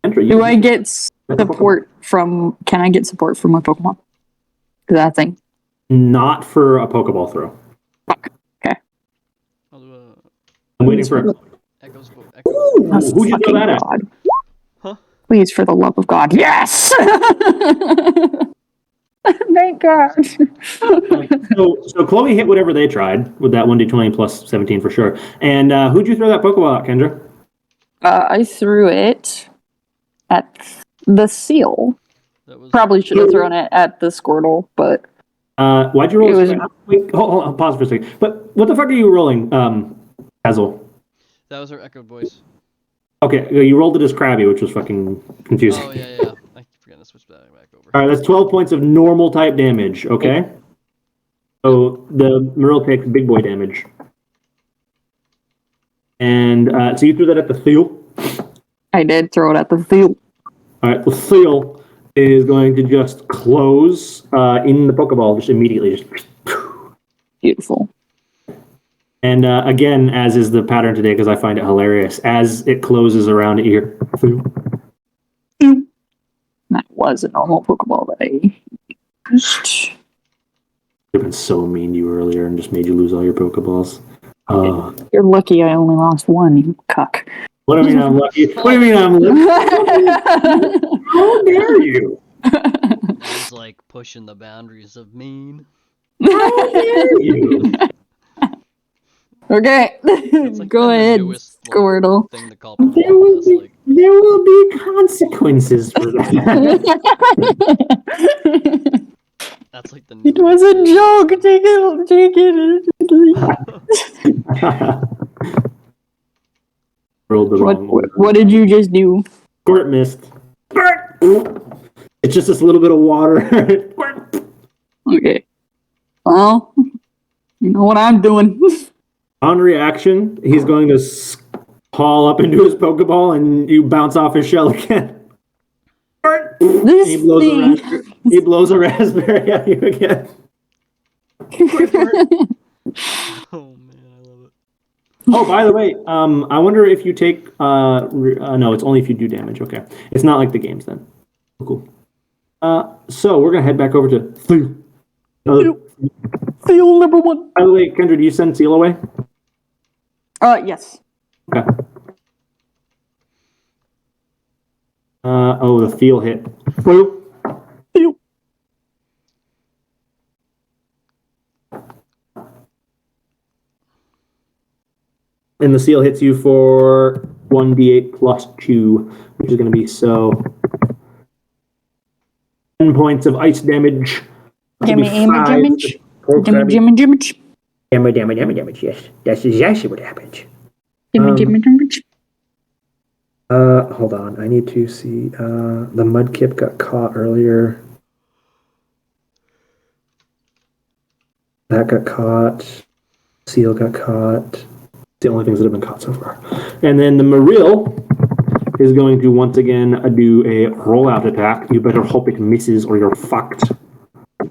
Enter. Do I get support from? Can I get support from my Pokemon? Is that a thing? Not for a Pokeball throw. Fuck. Okay. I'll do a... I'm waiting for a... Echo's... Echo. Ooh, who'd you throw that at? God. Huh? Please, for the love of God. Yes! Thank God. So Chloe hit whatever they tried with that 1d20 plus 17 for sure. And who'd you throw that Pokeball at, Kendra? I threw it at the seal. That was... Probably should have thrown it at the Squirtle, but Why'd you roll? It was- Wait, hold on, pause for a second. But what the fuck are you rolling, Basil? That was her echoed voice. Okay, you rolled it as Krabby, which was fucking confusing. Oh, yeah. I keep forgetting to switch that back over. All right, that's 12 points of normal type damage, okay? So the Marill takes big boy damage. And so you threw that at the Seal. I did throw it at the seal. All right, the Seal is going to just close in the Pokeball just immediately. Just Beautiful. And again, as is the pattern today, because I find it hilarious, as it closes around here. That was a normal Pokeball that I used. I've been so mean to you earlier and just made you lose all your Pokeballs. You're lucky I only lost one, you cuck. What do you mean I'm lucky? What do you mean I'm lucky? How dare you? He's like pushing the boundaries of mean. How dare you? Okay, It's like go the ahead, newest, like, Squirtle. thing to call people There will is, be like, there will be consequences for that. that's like the It newest was a thing. joke. Take it. Rolled the wrong one. What did you just do? Squirt missed. Squirt! It's just this little bit of water. Squirt! Okay. Well, you know what I'm doing. On reaction, he's going to haul up into his Pokeball and you bounce off his shell again. Squirt! This He blows, thing. he blows a raspberry at you again. Oh man, I love it. Oh, by the way, I wonder if you take. No, it's only if you do damage. Okay, it's not like the games then. Cool. So we're gonna head back over to Seal. Seal number one. By the way, Kendra, do you send Seal away? Yes. Okay. Oh, the Seal hit. Seal. Seal. And the Seal hits you for 1d8 plus 2, which is going to be 10 points of ice damage. Give me damage. Damage. Damage, yes. That's exactly what happened. Damage. Hold on. I need to see. The Mudkip got caught earlier. That got caught. Seal got caught. The only things that have been caught so far. And then the Marill is going to once again do a rollout attack. You better hope it misses or you're fucked. I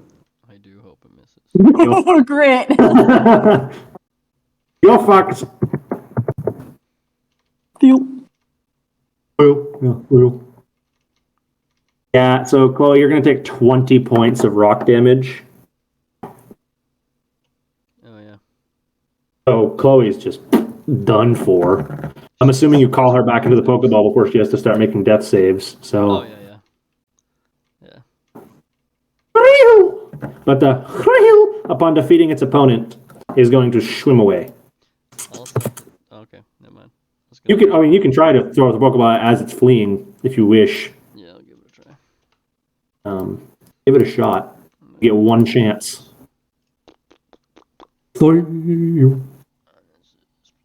do hope it misses. Oh, great. You're fucked. Seal. Yeah, so Chloe, you're going to take 20 points of rock damage. Oh yeah. So Chloe's just done for. I'm assuming you call her back into the Pokeball before she has to start making death saves. So. Oh yeah. But the upon defeating its opponent is going to swim away. Also, okay, never mind. You can try to throw the Pokeball as it's fleeing if you wish. Yeah, I'll give it a try. Give it a shot. You get one chance.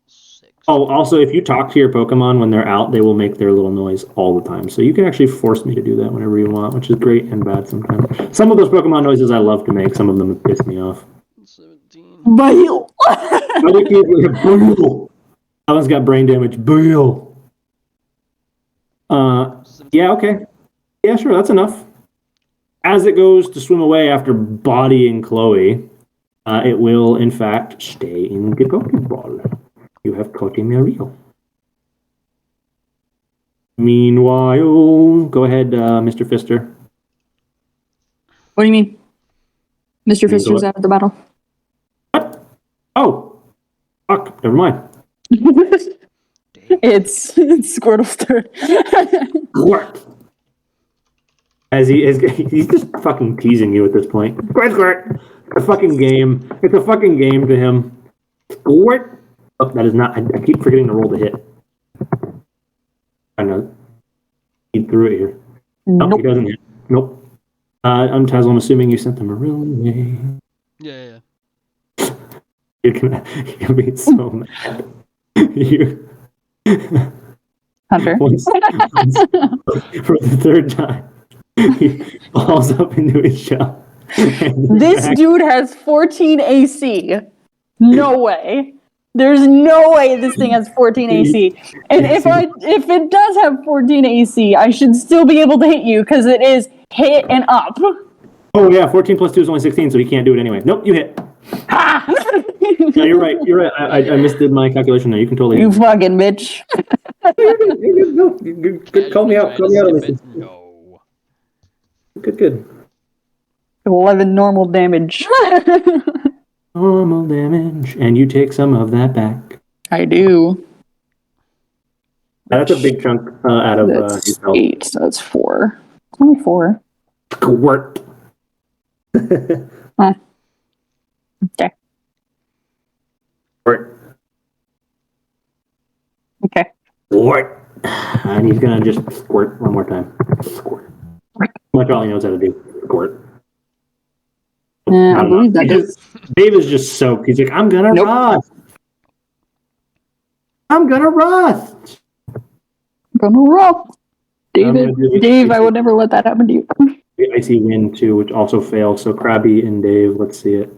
6. Oh, also, if you talk to your Pokemon when they're out, they will make their little noise all the time. So you can actually force me to do that whenever you want, which is great and bad sometimes. Some of those Pokemon noises I love to make. Some of them piss me off. 17. Bale. Other kids are like, "Bale." That one's got brain damage. Bale. Yeah, okay. Yeah, sure, that's enough. As it goes to swim away after bodying Chloe, it will, in fact, stay in the Pokeball. You have caught him a real. Meanwhile, go ahead, Mr. Fister. What do you mean? Mr. You Fister's go- out of the battle. Oh, fuck, never mind. It's Squirtle's turn. Squirt. He's just fucking teasing you at this point. Squirt, squirt. It's a fucking game. It's a fucking game to him. Squirt. Oh, that is not. I keep forgetting to roll the hit. I know. He threw it here. Nope, Nope. he doesn't hit. Nope. I'm Tazzle. I'm assuming you sent them a real name. Yeah. You're gonna be so mad. You. Hunter. once, for the third time, he falls up into his shell. This dude has 14 AC. No way. There's no way this thing has 14 AC. And if it does have 14 AC, I should still be able to hit you because it is hit and up. Oh yeah, 14 plus 2 is only 16, so he can't do it anyway. Nope, you hit. No, you're right. You're right. I misdid my calculation there. You can totally. You fucking bitch. No, good. Call me out. Call me out on this. No. Good. 11 normal damage. Normal damage, and you take some of that back. I do. That's a big chunk out of That's his health. 8, so that's 4. Only 4. Squirt. Okay. Squirt. Okay. Squirt. And he's gonna just squirt one more time. Squirt. Much all he knows how to do. Squirt. I believe that is. Dave is just soaked. He's like, I'm gonna Nope. rust. I'm gonna rust. Gonna roll. I'm David, gonna do the- Dave, I would never let that happen to you. The icy wind too, which also failed. So Krabby and Dave, let's see it.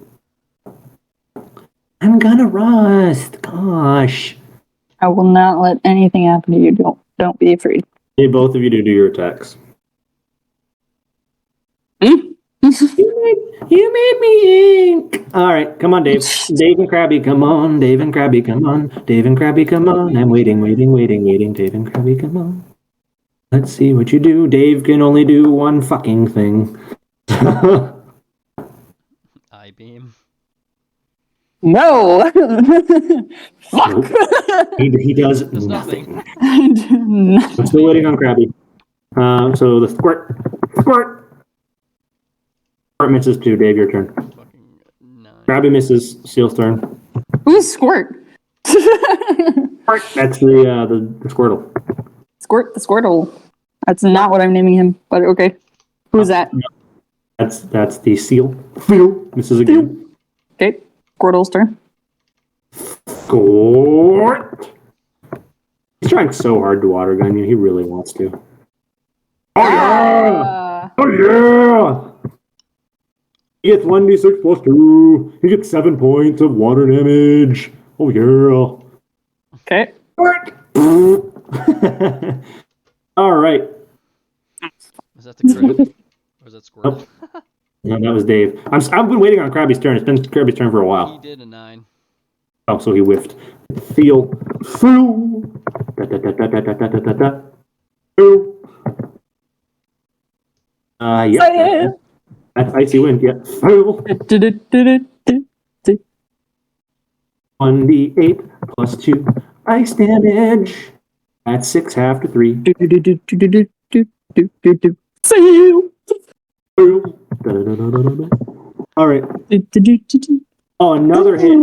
I'm gonna rust. Gosh. I will not let anything happen to you. Don't be afraid. Need both of you to do your attacks. You made me ink. All right, come on, Dave. Dave and Krabby, come on. Dave and Krabby, come on. Dave and Krabby, come on. I'm waiting. Dave and Krabby, come on. Let's see what you do. Dave can only do one fucking thing. I-beam. No. Nope. He does Does nothing. nothing. I'm still waiting on Krabby. So the squirt. Squirt misses too. Dave, your turn. Fucking 9. Krabby misses. Seal's turn. Who's Squirt? That's the Squirtle. Squirt the Squirtle. That's not what I'm naming him, but okay. Who's that? That's the Seal. Misses again. Okay. Squirtle's turn. Squirt. He's trying so hard to water gun you. He really wants to. Oh yeah! Oh yeah! He gets 1d6 plus 2. He gets 7 points of water damage. Oh yeah! Okay. All right. Is that the Grid? Or is that Squirtle? No, that was Dave. I've been waiting on Krabby's turn. It's been Krabby's turn for a He while. did a 9. Oh, so he whiffed. Feel. Da, da, da, da, da, da, da, da, da. Feel. Yeah. That's icy wind. Yeah. Feel. 1d8 plus 2 ice damage. That's 6 half to 3. See you. Feel. Da, da, da, da, da, da. All right. Do-do-do-do-do. Oh, another hit.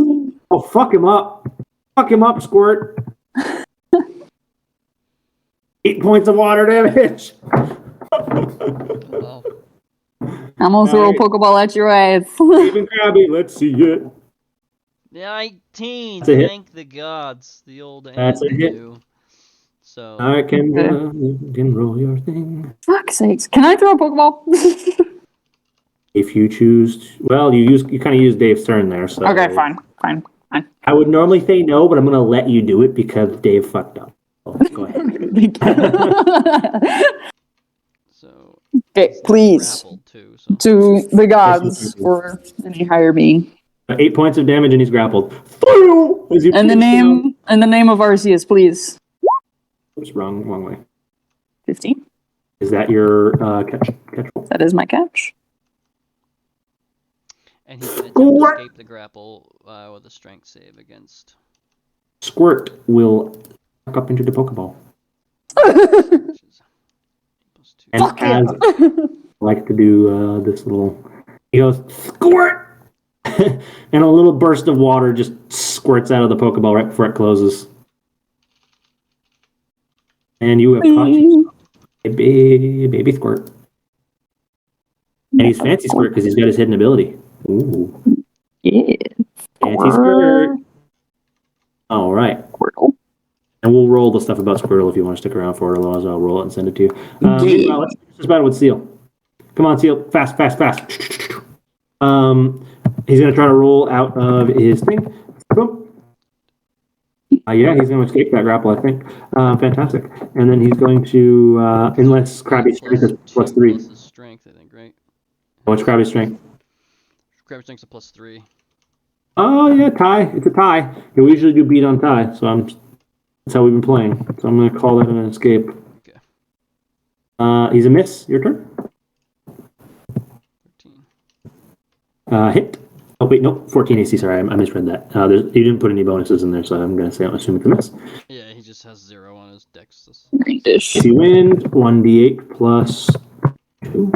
Oh, fuck him up. Fuck him up, Squirt. 8 points of water damage. Oh, I'm gonna throw a Alright. Pokeball at your ass. Even Krabby, let's see it. 19. That's a hit. Thank the gods. The old That's a hit. knew. So All right, Kendra, you can roll your thing. Fuck's sakes. Can I throw a Pokeball? If you choose, well, you kind of use Dave's turn there, so. Okay, fine. I would normally say no, but I'm gonna let you do it because Dave fucked up. So, go ahead. so Okay, please. grappled too. So To the gods or any higher being. 8 points of damage and he's grappled. As you And the pitch down- name of Arceus, please. Oops, wrong way. 15. Is that your catch roll? That is my catch. and he can attempt to escape the grapple with a strength save against. Squirt will suck up into the Pokeball. Which is +2. And as I like to do this little, he goes, squirt! And a little burst of water just squirts out of the Pokeball right before it closes. And you have caught yourself a baby Squirt. And he's fancy Squirt because he's got his hidden ability. Ooh. Yeah. Fancy Squirt. All right. Squirtle. And we'll roll the stuff about Squirtle if you want to stick around for it. Otherwise, I'll roll it and send it to you. Yeah. Meanwhile, let's finish this battle with Seal. Come on, Seal. Fast. He's going to try to roll out of his thing. Boom. Yeah, he's going to escape that grapple, I think. Fantastic. And then he's going to, unless Krabby's strength is plus 3. Plus his strength, I think, right? What's Krabby's strength? Krabby's strength's a +3. Oh, yeah, tie. It's a tie. We usually do beat on tie, so that's how we've been playing. So I'm going to call that an escape. Okay. He's a miss. Your turn. 13. Hit. Oh, wait, no. 14 AC. Sorry, I misread that. You didn't put any bonuses in there, so I'm going to say, I'm assuming it's a miss. Yeah, he just has 0 on his dex. Dish. AC wind, 1d8 plus 2.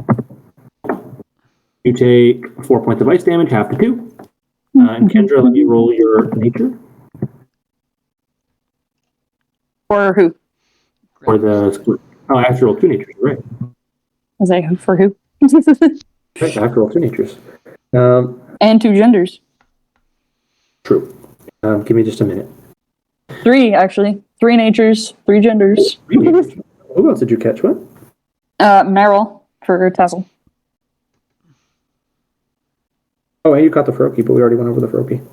You take 4 points of ice damage, half to 2. And Kendra, let me roll your nature. For who? Or the... Oh, I have to roll 2 natures, right. Was I who for who? Right, I have to roll 2 natures. And 2 genders. True. Give me just a minute. 3, actually. 3 natures, 3 genders. Who else did you catch? What? Meryl for Tassel. Oh, and you caught the Froakie, but we already went over the Froakie.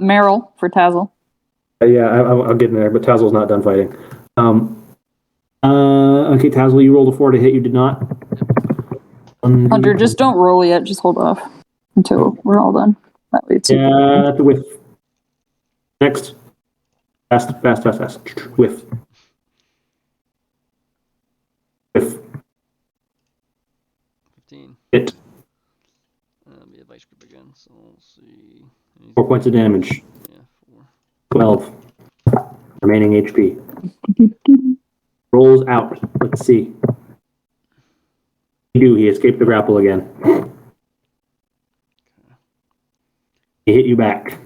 Meryl for Tassel. Yeah, I'll get in there, but Tazzel's not done fighting. Okay, Tazzel, you rolled a 4 to hit. You did not. Hunter, just don't roll yet. Just hold off until we're all done. That way it's Yeah, that's a whiff. Next. Fast. Whiff. Whiff. 15. Hit. Be a vice group again, so we'll see. 4 points of damage. Yeah, 4. 12. Remaining HP. Rolls out. Let's see. He escaped the grapple again. He hit you back.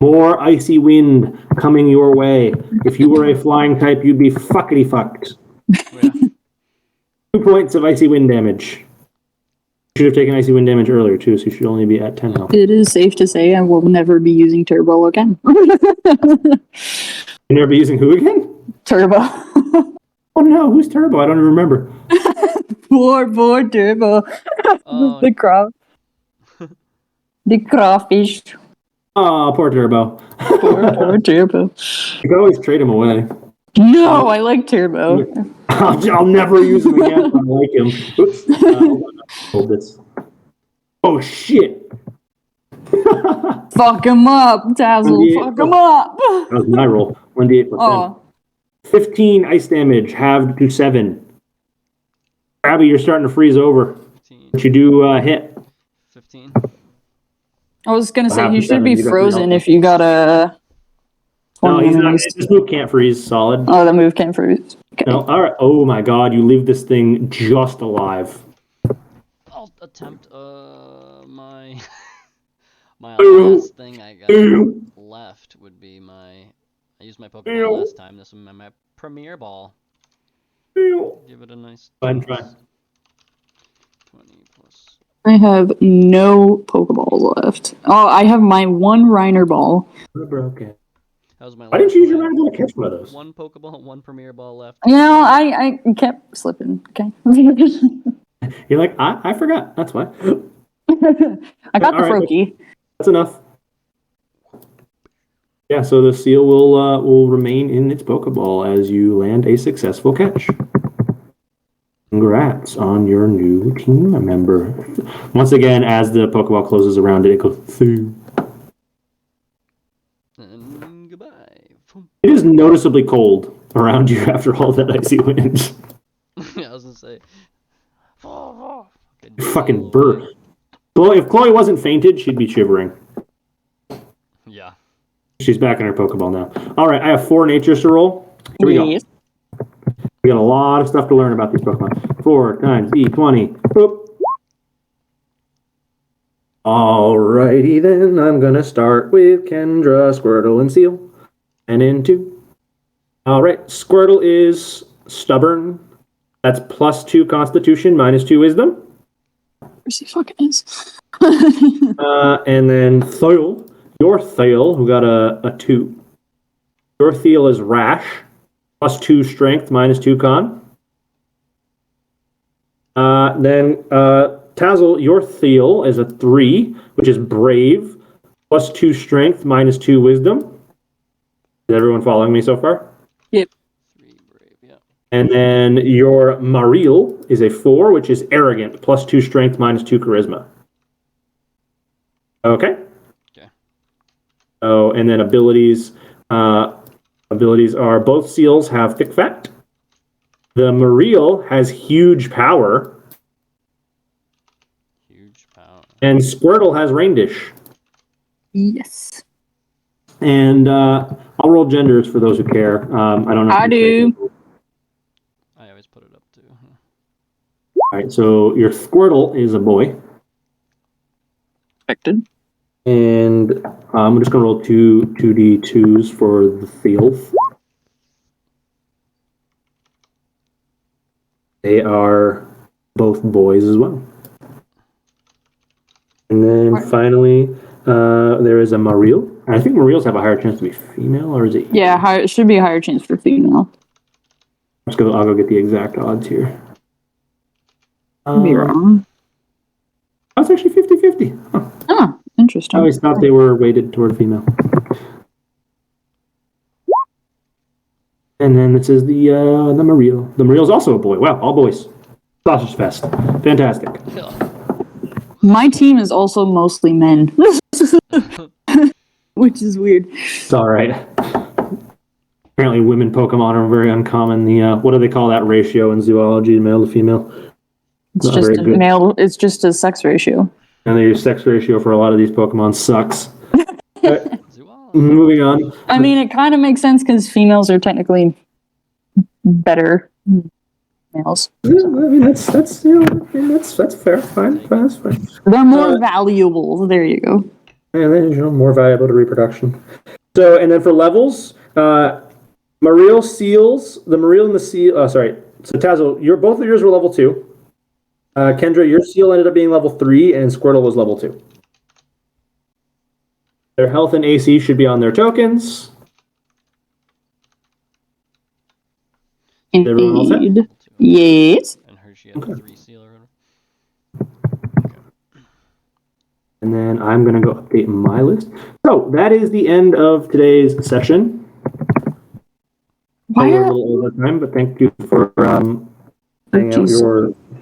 More icy wind coming your way. If you were a flying type, you'd be fuckity fucked. Yeah. 2 points of icy wind damage. You should have taken icy wind damage earlier too, so you should only be at 10 health. It is safe to say I will never be using Turbo again. You'll never be using who again? Turbo. Oh no, who's Turbo? I don't even remember. Poor Turbo. Oh, The crab. The crawfish. Oh, poor Turbo. Poor Turbo. You can always trade him away. No, I like Turbo. I'll never use him again if I like him. Oops. Hold this. Oh shit. Fuck him up, Tassel. Yeah. Fuck him up. That was my roll. 1d8 plus 10. Oh, 15 ice damage, halved to 7. Krabby, you're starting to freeze over. 15. But you do hit. 15. I was gonna say Half he to should 7, be you got frozen 3 if you got a. No, 20 he's not. enemies. This move can't freeze solid. Oh, that move can freeze. Okay. No, all right. Oh my god, you leave this thing just alive. attempt my my Ew. last thing I got Ew. left would be my. I used my Pokeball last time. This one my Premier Ball. Give it a nice. Fine, toss. try. 20 plus. I have no Pokeballs left. Oh, I have my one Reiner ball. Broken. That was my. Why didn't you use your last Rhino to catch one of those? one Pokeball, one Premier Ball left. You know, I kept slipping. Okay. You're like, I forgot. That's why. I got the All right. Froakie. That's enough. Yeah, so the seal will remain in its Pokeball as you land a successful catch. Congrats on your new team member. Once again, as the Pokeball closes around it, it goes through. And goodbye. It is noticeably cold around you after all that icy wind. Yeah, I was gonna say. Fucking bird. Well, if Chloe wasn't fainted, she'd be shivering. Yeah. She's back in her Pokeball now. All right, I have 4 natures to roll. Here we go. Yes. We got a lot of stuff to learn about these Pokemon. 4 times D20. Boop. Alrighty then, I'm gonna start with Kendra, Squirtle, and Seal. And in 2. Alright, Squirtle is stubborn. That's +2 Constitution, -2 Wisdom. Where's he fucking is? And then Thiel, your Thiel, who got a 2. Your Thiel is Rash, +2 Strength, -2 Con. Then Tazzle, your Thiel is a 3, which is Brave, +2 Strength, -2 Wisdom. Is everyone following me so far? 3 brave, yeah. And then your Mariel is a 4, which is Arrogant, +2 Strength, -2 Charisma. Okay? Okay. Oh, and then abilities. Abilities are both seals have Thick Fat. The Mariel has Huge Power. Huge power. And Squirtle has Rain Dish. Yes. And I'll roll genders for those who care. I don't know. I do. I always put it up too. All right, so your Squirtle is a boy. Expected. And I'm just going to roll 2d2s for the field. They are both boys as well. And then finally, there is a Mariel. I think Mariels have a higher chance to be female, or is it? Yeah, it should be a higher chance for female. I'll go get the exact odds here. Could be wrong. That's actually 50-50. Huh. Oh, I interesting. always thought they were weighted toward female. And then this is the Mariel. The Mariel's also a boy. Wow, all boys. Sausage fest. Fantastic. My team is also mostly men. Which is weird. It's all right. Apparently, women Pokemon are very uncommon. The what do they call that ratio in zoology, male to female? It's Not just very a good. male. It's just a sex ratio. And the sex ratio for a lot of these Pokemon sucks. Zoology. Moving on. I mean, it kind of makes sense because females are technically better males. Yeah, I mean, that's you know, I mean, that's fair. Fine, that's fine. They're more valuable. There you go. And then more valuable to reproduction. So, and then for levels, Mariel seals, the Mariel and the seal. So Tazzle, both of yours were level 2. Kendra, your seal ended up being level 3, and Squirtle was level 2. Their health and AC should be on their tokens. Everyone all set? Indeed. Yes. And her, she had a 3 seal or whatever. And then I'm going to go update my list. So that is the end of today's session. Why We're a are little over time, but thank you for laying out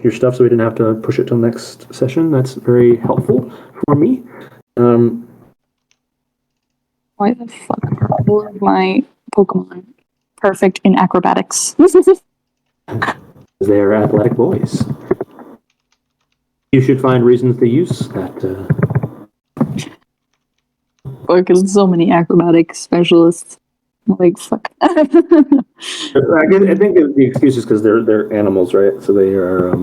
your stuff so we didn't have to push it till next session. That's very helpful for me. why the fuck are all of my Pokemon perfect in acrobatics? They are athletic boys. You should find reasons to use that. Because so many acrobatic specialists. Like fuck. I think the excuse is because they're animals, right? So they are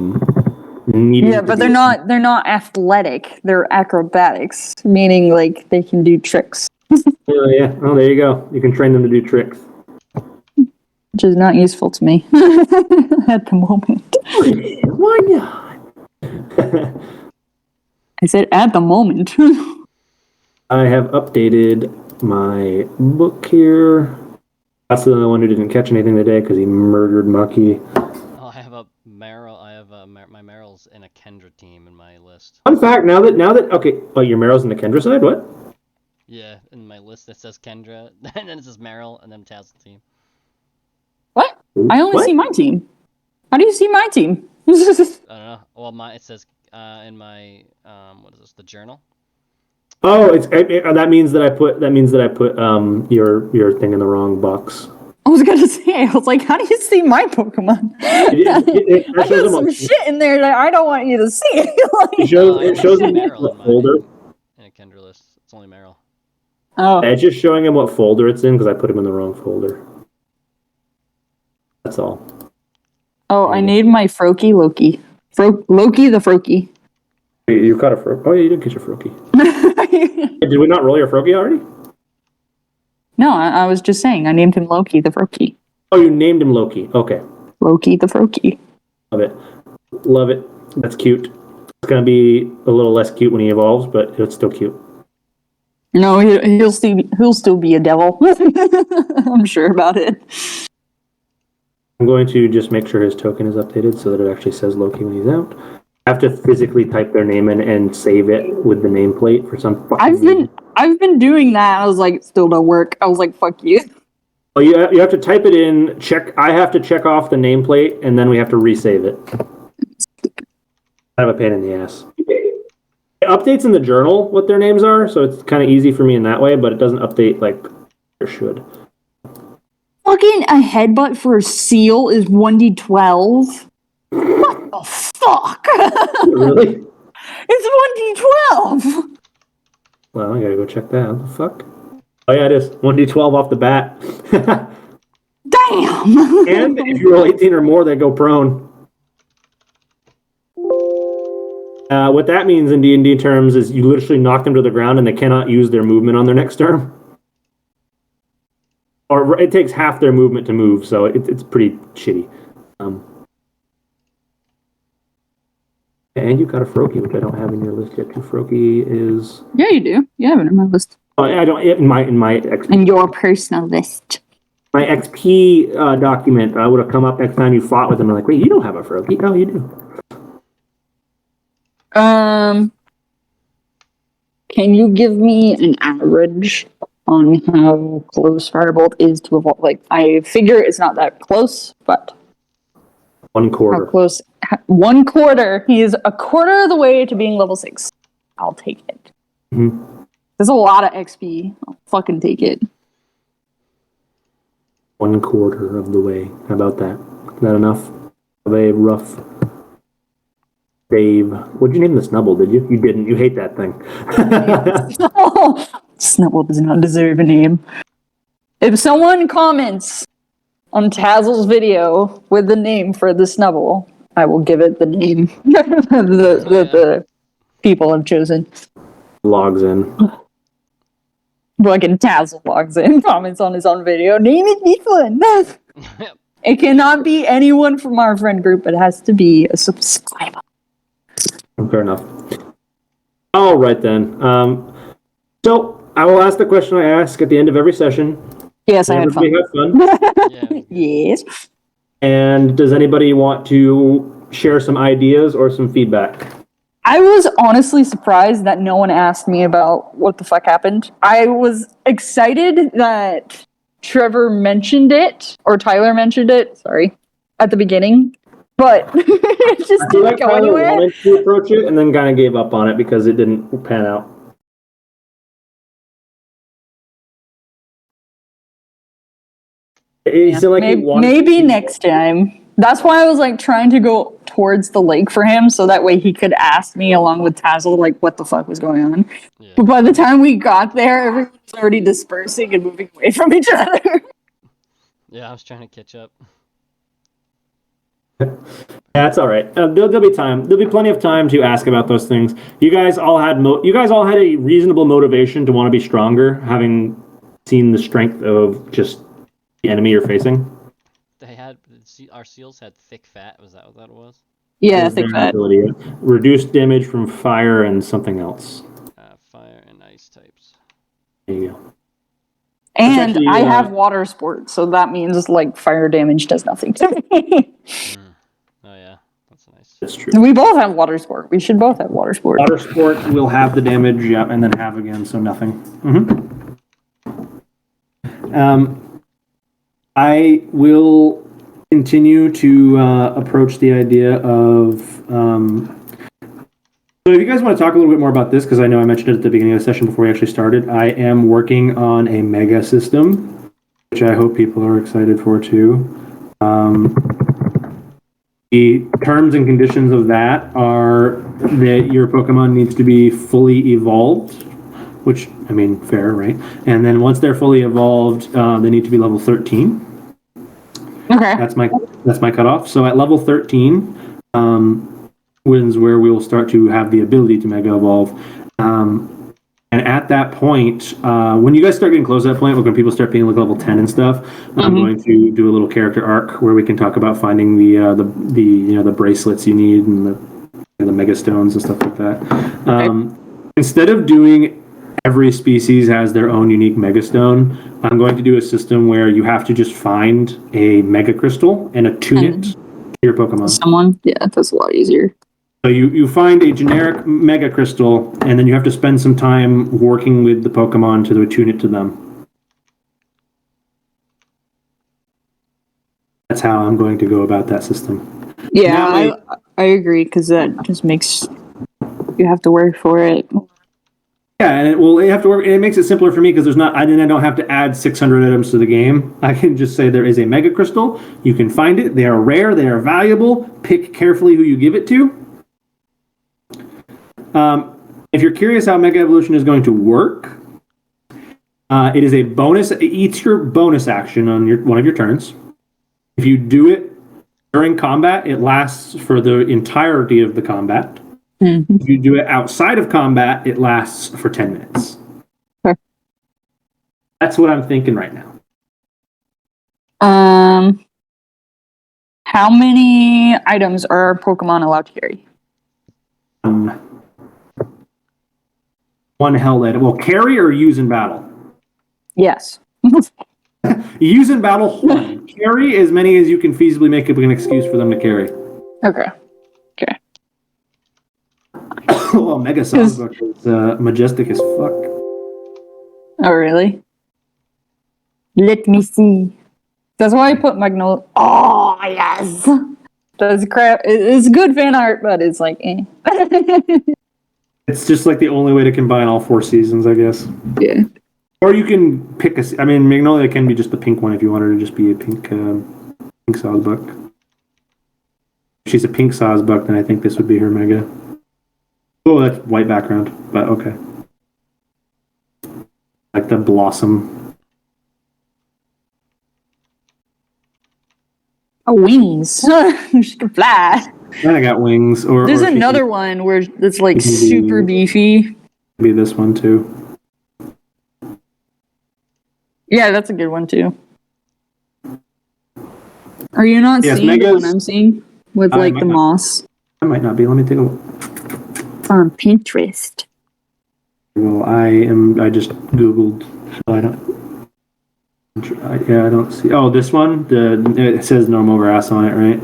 needing Yeah, to but be- they're not athletic. They're acrobatics, meaning like they can do tricks, Oh, yeah. Oh, there you go. You can train them to do tricks. which is not useful to me at the moment. Why not? I said at the moment. I have updated my book here. That's the only one who didn't catch anything today because he murdered Mucky. Oh, I have a Meryl. I have my Meryl's in a Kendra team in my list. Fun fact: now that okay, oh, your Meryl's in the Kendra side. What? Yeah, in my list it says Kendra, and then it says Meryl, and then Taz team. What? I only What? see my team. How do you see my team? I don't know. Well, it says in my what is this? The journal. Oh, that means that I put your thing in the wrong box. I was gonna say, I was like, how do you see my Pokemon? It I shows got them some on- shit in there that I don't want you to see. It Like- shows I it only shows see him Meryl what in my folder. in a Kendra list. It's only Meryl. oh, It's just showing him what folder it's in because I put him in the wrong folder. That's all. oh, I named my Froakie Loki. Loki the Froakie. You caught a Froakie. Oh yeah, you did catch a Froakie. Did we not roll your Froakie already? No, I was just saying, I named him Loki the Froakie. Oh, you named him Loki. Okay, Loki the Froakie. love it. Love it. That's cute. It's gonna be a little less cute when he evolves, but it's still cute. No, he'll still be a devil. I'm sure about it. I'm going to just make sure his token is updated so that it actually says Loki when he's out. I have to physically type their name in and save it with the nameplate for some fucking reason. I've been doing that. I was like, still don't work. I was like, fuck you. Oh, you have to type it in, I have to check off the nameplate, and then we have to resave it. Kind of a pain in the ass. It updates in the journal what their names are, so it's kind of easy for me in that way, but it doesn't update like it should. Fucking a headbutt for a seal is 1d12. What the fuck? Really? It's 1d12. Well, I gotta go check that. What the fuck? Oh yeah, it is. 1d12 off the bat. Damn. And if you roll 18 or more, they go prone. What that means in D&D terms is you literally knock them to the ground and they cannot use their movement on their next turn. Or it takes half their movement to move, so it's pretty shitty. And you got a Froakie, which I don't have in your list yet. Froakie is... Yeah, you do. You have it in my list. Oh, I don't... In my XP, In your personal list. my XP document would have come up next time you fought with them. I'm like, wait, you don't have a Froakie? Oh, you do. Can you give me an average on how close Firebolt is to evolve? Like, I figure it's not that close, but 1 how quarter. close? 1 quarter. He is a quarter of the way to being level 6. I'll take it. Mhm. There's a lot of XP. I'll fucking take it. 1 quarter of the way. How about that? Is that enough of a rough Dave? What'd you name the Snubble, did you? You didn't. You hate that thing. Snubble does not deserve a name. If someone comments on Tazzle's video with the name for the Snubble, I will give it the name the people have chosen. Logs in. Fucking Tazzle logs in, comments on his own video. Name it this one. Yep. It cannot be anyone from our friend group. It has to be a subscriber. Fair enough. All right, then. So I will ask the question I ask at the end of every session. Yes, I had fun. Everybody have fun. Yeah. Yes. And does anybody want to share some ideas or some feedback? I was honestly surprised that no one asked me about what the fuck happened. I was excited that Trevor mentioned it, or Tyler mentioned it, sorry, at the beginning, but it just I feel didn't like go Tyler anywhere. wanted to approach it and then kind of gave up on it because it didn't pan out. It seemed like he wanted Maybe to- next time. That's why I was like trying to go towards the lake for him, so that way he could ask me along with Tazzle like what the fuck was going on. Yeah. But by the time we got there, everyone was already dispersing and moving away from each other. Yeah, I was trying to catch up. That's all right. There'll be time. There'll be plenty of time to ask about those things. You guys all had a reasonable motivation to want to be stronger, having seen the strength of just the enemy you're facing. They had our seals had thick fat. Was that what that was? Yeah, thick fat. Reduced damage from fire and something else. Fire and ice types. There you go. And actually, I have water sport, so that means like fire damage does nothing to me. Oh yeah, that's nice. That's true. We both have water sport. We should both have water sport. Water sport will have the damage, yeah, and then have again, so nothing. I will continue to approach the idea of. So if you guys want to talk a little bit more about this, because I know I mentioned it at the beginning of the session before we actually started, I am working on a mega system, which I hope people are excited for too. The terms and conditions of that are that your Pokemon needs to be fully evolved, which, I mean, fair, right? And then once they're fully evolved, they need to be level 13. Okay. That's my cutoff. So at level 13, is where we will start to have the ability to mega evolve. And at that point, when you guys start getting close to that point, when people start being like level 10 and stuff, I'm going to do a little character arc where we can talk about finding the bracelets you need and the mega stones and stuff like that. Instead of doing every species has their own unique mega stone, I'm going to do a system where you have to just find a mega crystal and attune it to your Pokemon. Someone? Yeah, that's a lot easier. So you find a generic mega crystal, and then you have to spend some time working with the Pokemon to attune it to them. That's how I'm going to go about that system. Yeah, I agree, because that just makes you have to work for it. Yeah, and you have to work. It makes it simpler for me because I don't have to add 600 items to the game. I can just say there is a mega crystal. You can find it. They are rare. They are valuable. Pick carefully who you give it to. If you're curious how Mega Evolution is going to work, it is a bonus. It eats your bonus action on one of your turns. If you do it during combat, it lasts for the entirety of the combat. If you do it outside of combat, it lasts for 10 minutes. Okay. That's what I'm thinking right now. How many items are Pokemon allowed to carry? One held item. Well, carry or use in battle? Yes. Use in battle, one. Carry as many as you can feasibly make up an excuse for them to carry. Okay. Oh, Mega Songbook is majestic as fuck. Oh, really? Let me see. That's why I put Magnolia. Oh, yes! That's crap. It's good fan art, but it's like, eh. It's just like the only way to combine all 4 seasons, I guess. Yeah. Or you can pick I mean, Magnolia can be just the pink one if you want her to just be a pink Sawsbuck. If she's a pink Sawsbuck, then I think this would be her Mega. Oh, that's white background, but okay. Like the Blossom. Oh, wings. She can fly. And I got wings. There's another one where it's like super beefy. Be this one too. Yeah, that's a good one too. Are you not seeing the one I'm seeing? With like the moss? I might not be. Let me take a look. On Pinterest. Well, I just Googled, so I don't. I don't see. Oh, this one. It says normal grass on it, right?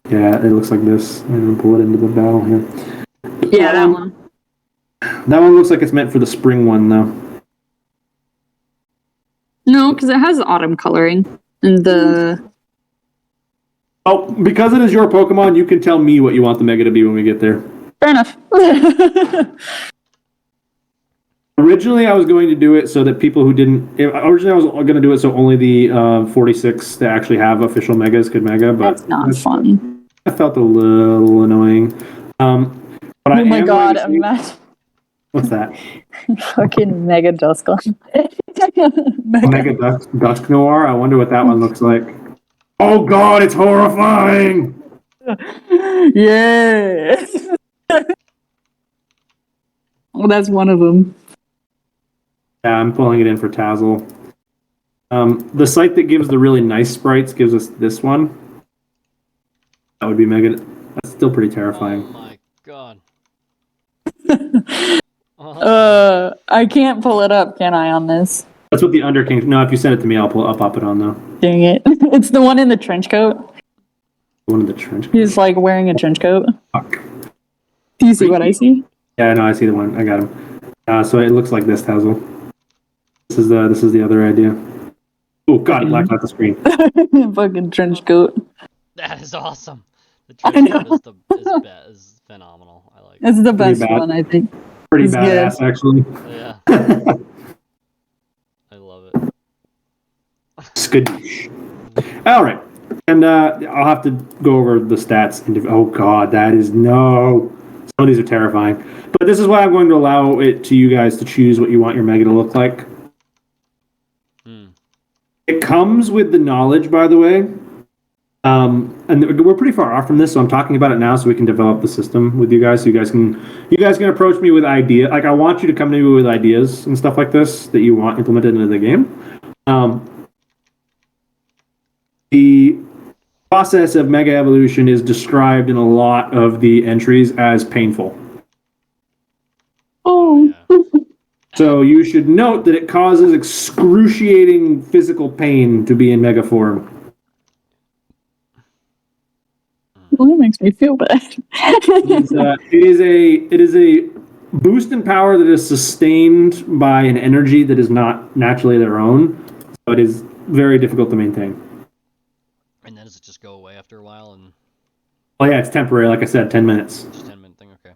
Yeah, it looks like this. I'm gonna pull it into the battle here. Yeah, that one. That one looks like it's meant for the spring one, though. No, because it has autumn coloring and the. Oh, because it is your Pokemon, you can tell me what you want the Mega to be when we get there. Fair enough. Originally, I was going to do it so that people who didn't. Originally, I was going to do it so only the 46 that actually have official Megas could Mega, but that's not fun. I felt a little annoying. But oh my god, imagine. What's that? Fucking Mega Duskull. Mega Dusk Noir. I wonder what that one looks like. Oh God, it's horrifying. Yes. Well, that's one of them. Yeah, I'm pulling it in for Tazzle. The site that gives the really nice sprites gives us this one. That would be mega. That's still pretty Oh terrifying. my god. I can't pull it up, can I, on this? That's what the Underking. No, if you send it to me, I'll pop it on though. Dang it. It's the one in the trench coat. One of the trench. He's like wearing a trench coat. Fuck. Do you see what I see? Yeah, no, I see the one. I got him. So it looks like this, Tazzle. This is the other idea. Oh God, it blacked out the screen. Fucking trench coat. That is awesome. The I trench know. coat is phenomenal. I like it. It's the best bad. one, I think. Pretty It's good. badass, actually. Yeah. I love it. Skadoosh. All right, and I'll have to go over the stats. Oh God, that is no. Some of these are terrifying, but this is why I'm going to allow it to you guys to choose what you want your mega to look like. It comes with the knowledge, by the way. And we're pretty far off from this, so I'm talking about it now so we can develop the system with you guys. So you guys can approach me with idea. Like I want you to come to me with ideas and stuff like this that you want implemented into the game. The process of mega evolution is described in a lot of the entries as painful. Oh. Yeah. So you should note that it causes excruciating physical pain to be in mega form. Well, that makes me feel bad. It is a boost in power that is sustained by an energy that is not naturally their own. So it is very difficult to maintain. And then does it just go away after a while and Oh yeah, it's temporary. Like I said, 10 minutes. just 10-minute thing? Okay.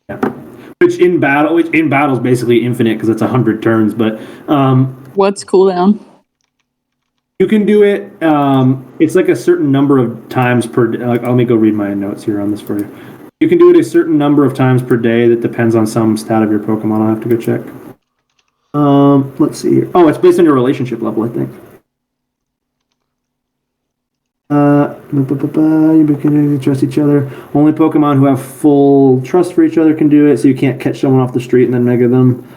Yeah. Which in battle is basically infinite because it's 100 turns. But What's cooldown? you can do it. It's like a certain number of times per day. Like, let me go read my notes here on this for you. You can do it a certain number of times per day. That depends on some stat of your Pokemon. I'll have to go check. Let's see here. Oh, it's based on your relationship level, I think. You can trust each other. Only Pokemon who have full trust for each other can do it. So you can't catch someone off the street and then mega them.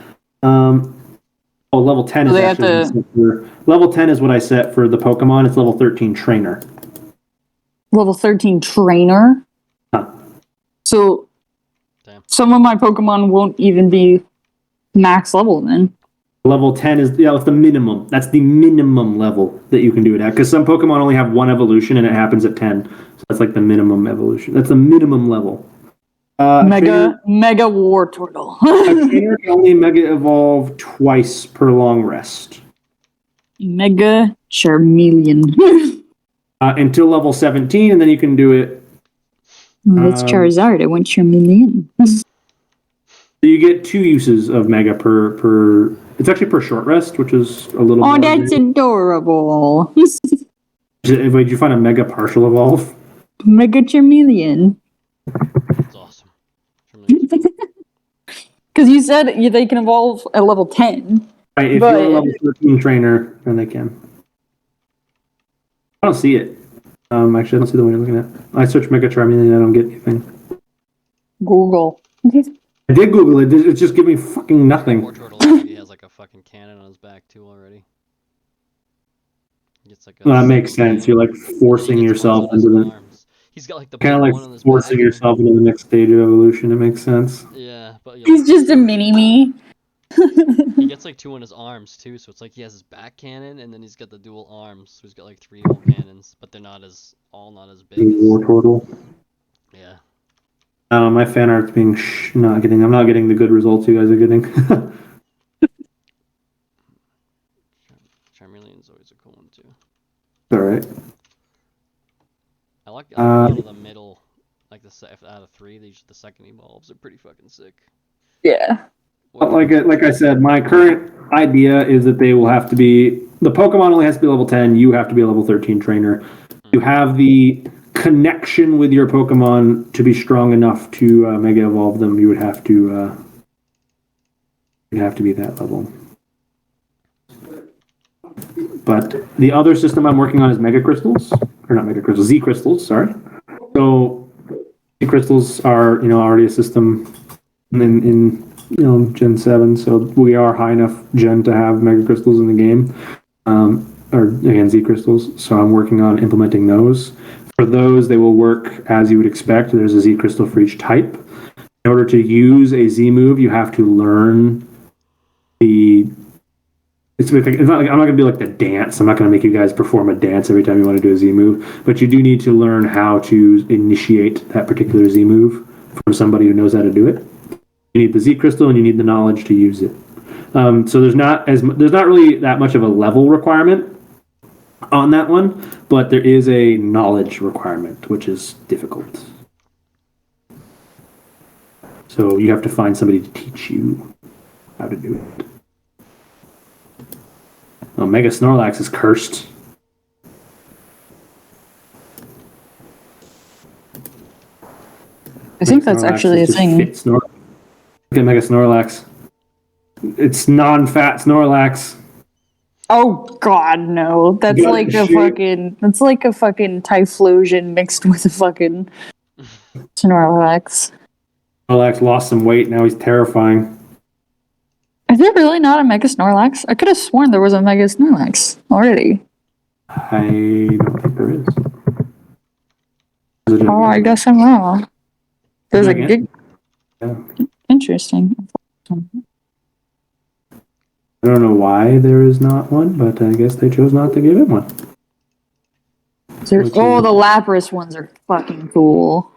Level 10 is They have actually level 10 is what I set for the Pokemon. It's level 13 trainer. Level 13 trainer? Huh. So, Damn. some of my Pokemon won't even be max level then. Level 10 is it's the minimum. That's the minimum level that you can do it at. Because some Pokemon only have one evolution and it happens at 10. So that's like the minimum evolution. That's the minimum level. Mega War Turtle. A trainer can only mega evolve twice per long rest. Mega Charmeleon. Until level 17, and then you can do it. That's Charizard. I want Charmeleon. So you get 2 uses of mega per. It's actually per short rest, which is a little. Oh, more that's adorable. Did you find a mega partial evolve? Mega Charmeleon. That's awesome. Tremendous. Because you said they can evolve at level 10. Right, if But- you're a level 13 trainer, then they can. I don't see it. Actually, I don't see the one you're looking at. I searched Mega Charmeleon, I don't get anything. Google. I did Google it. It's just giving me fucking nothing. War Turtle already has like a fucking cannon on his back too already. He gets like a Well, that makes sense. You're like forcing he gets yourself one on his into the arms. He's got like the kind of blue like one on his forcing back. yourself into the next stage of evolution. It makes sense. Yeah, but He's just a mini-me. he gets like 2 on his arms too, so it's like he has his back cannon and then he's got the dual arms, so he's got like 3 whole cannons, but they're not as big as War Turtle. yeah. My fan art's being I'm not getting the good results you guys are getting. Charmeleon's always a cool one too. All right. I like one of the middle, like out of 3, the second evolves are pretty fucking sick. Yeah. Like I said, my current idea is that they will have to be the Pokemon only has to be level 10. You have to be a level 13 trainer. You have the connection with your Pokemon to be strong enough to mega evolve them. You would have to be that level. But the other system I'm working on is Mega Crystals, or not Mega Crystals, Z Crystals. Sorry. So Z Crystals are already a system in Gen 7. So we are high enough Gen to have Mega Crystals in the game, or again Z Crystals. So I'm working on implementing those. For those, they will work as you would expect. There's a Z Crystal for each type. In order to use a Z move, you have to learn it's not like, I'm not going to be like the dance. I'm not going to make you guys perform a dance every time you want to do a Z move, but you do need to learn how to initiate that particular Z move from somebody who knows how to do it. You need the Z crystal and you need the knowledge to use it. So there's not really that much of a level requirement on that one, but there is a knowledge requirement, which is difficult. So you have to find somebody to teach you how to do it. Oh, Mega Snorlax is cursed. I think that's actually a thing. Look at Mega Snorlax. It's non-fat Snorlax. Oh God, no! That's Yeah, like a shit. fucking. That's like a fucking Typhlosion mixed with a fucking Snorlax. Snorlax lost some weight. Now he's terrifying. Is there really not a Mega Snorlax? I could have sworn there was a Mega Snorlax already. I don't think there is. Oh, I guess I'm wrong. There's a Gigantic? gig. Interesting. I don't know why there is not one, but I guess they chose not to give it one. Oh, the Lapras ones are fucking cool.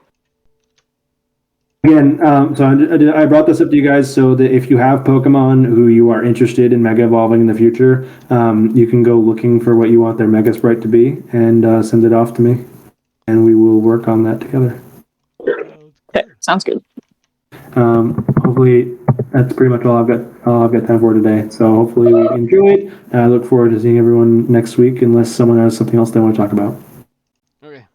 Again, so I brought this up to you guys so that if you have Pokemon who you are interested in Mega Evolving in the future, you can go looking for what you want their Mega Sprite to be and send it off to me, and we will work on that together. Okay, sounds good. Hopefully, that's pretty much all I've got time for today. So hopefully we enjoyed. I look forward to seeing everyone next week, unless someone has something else they want to talk about. Okay.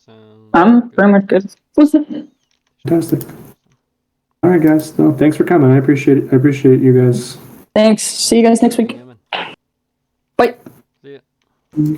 Sounds I'm good. very much good. What's it? Fantastic. All right, guys. So thanks for coming. I appreciate it. I appreciate you guys. Thanks. See you guys next week. Yeah, man. Bye. See ya.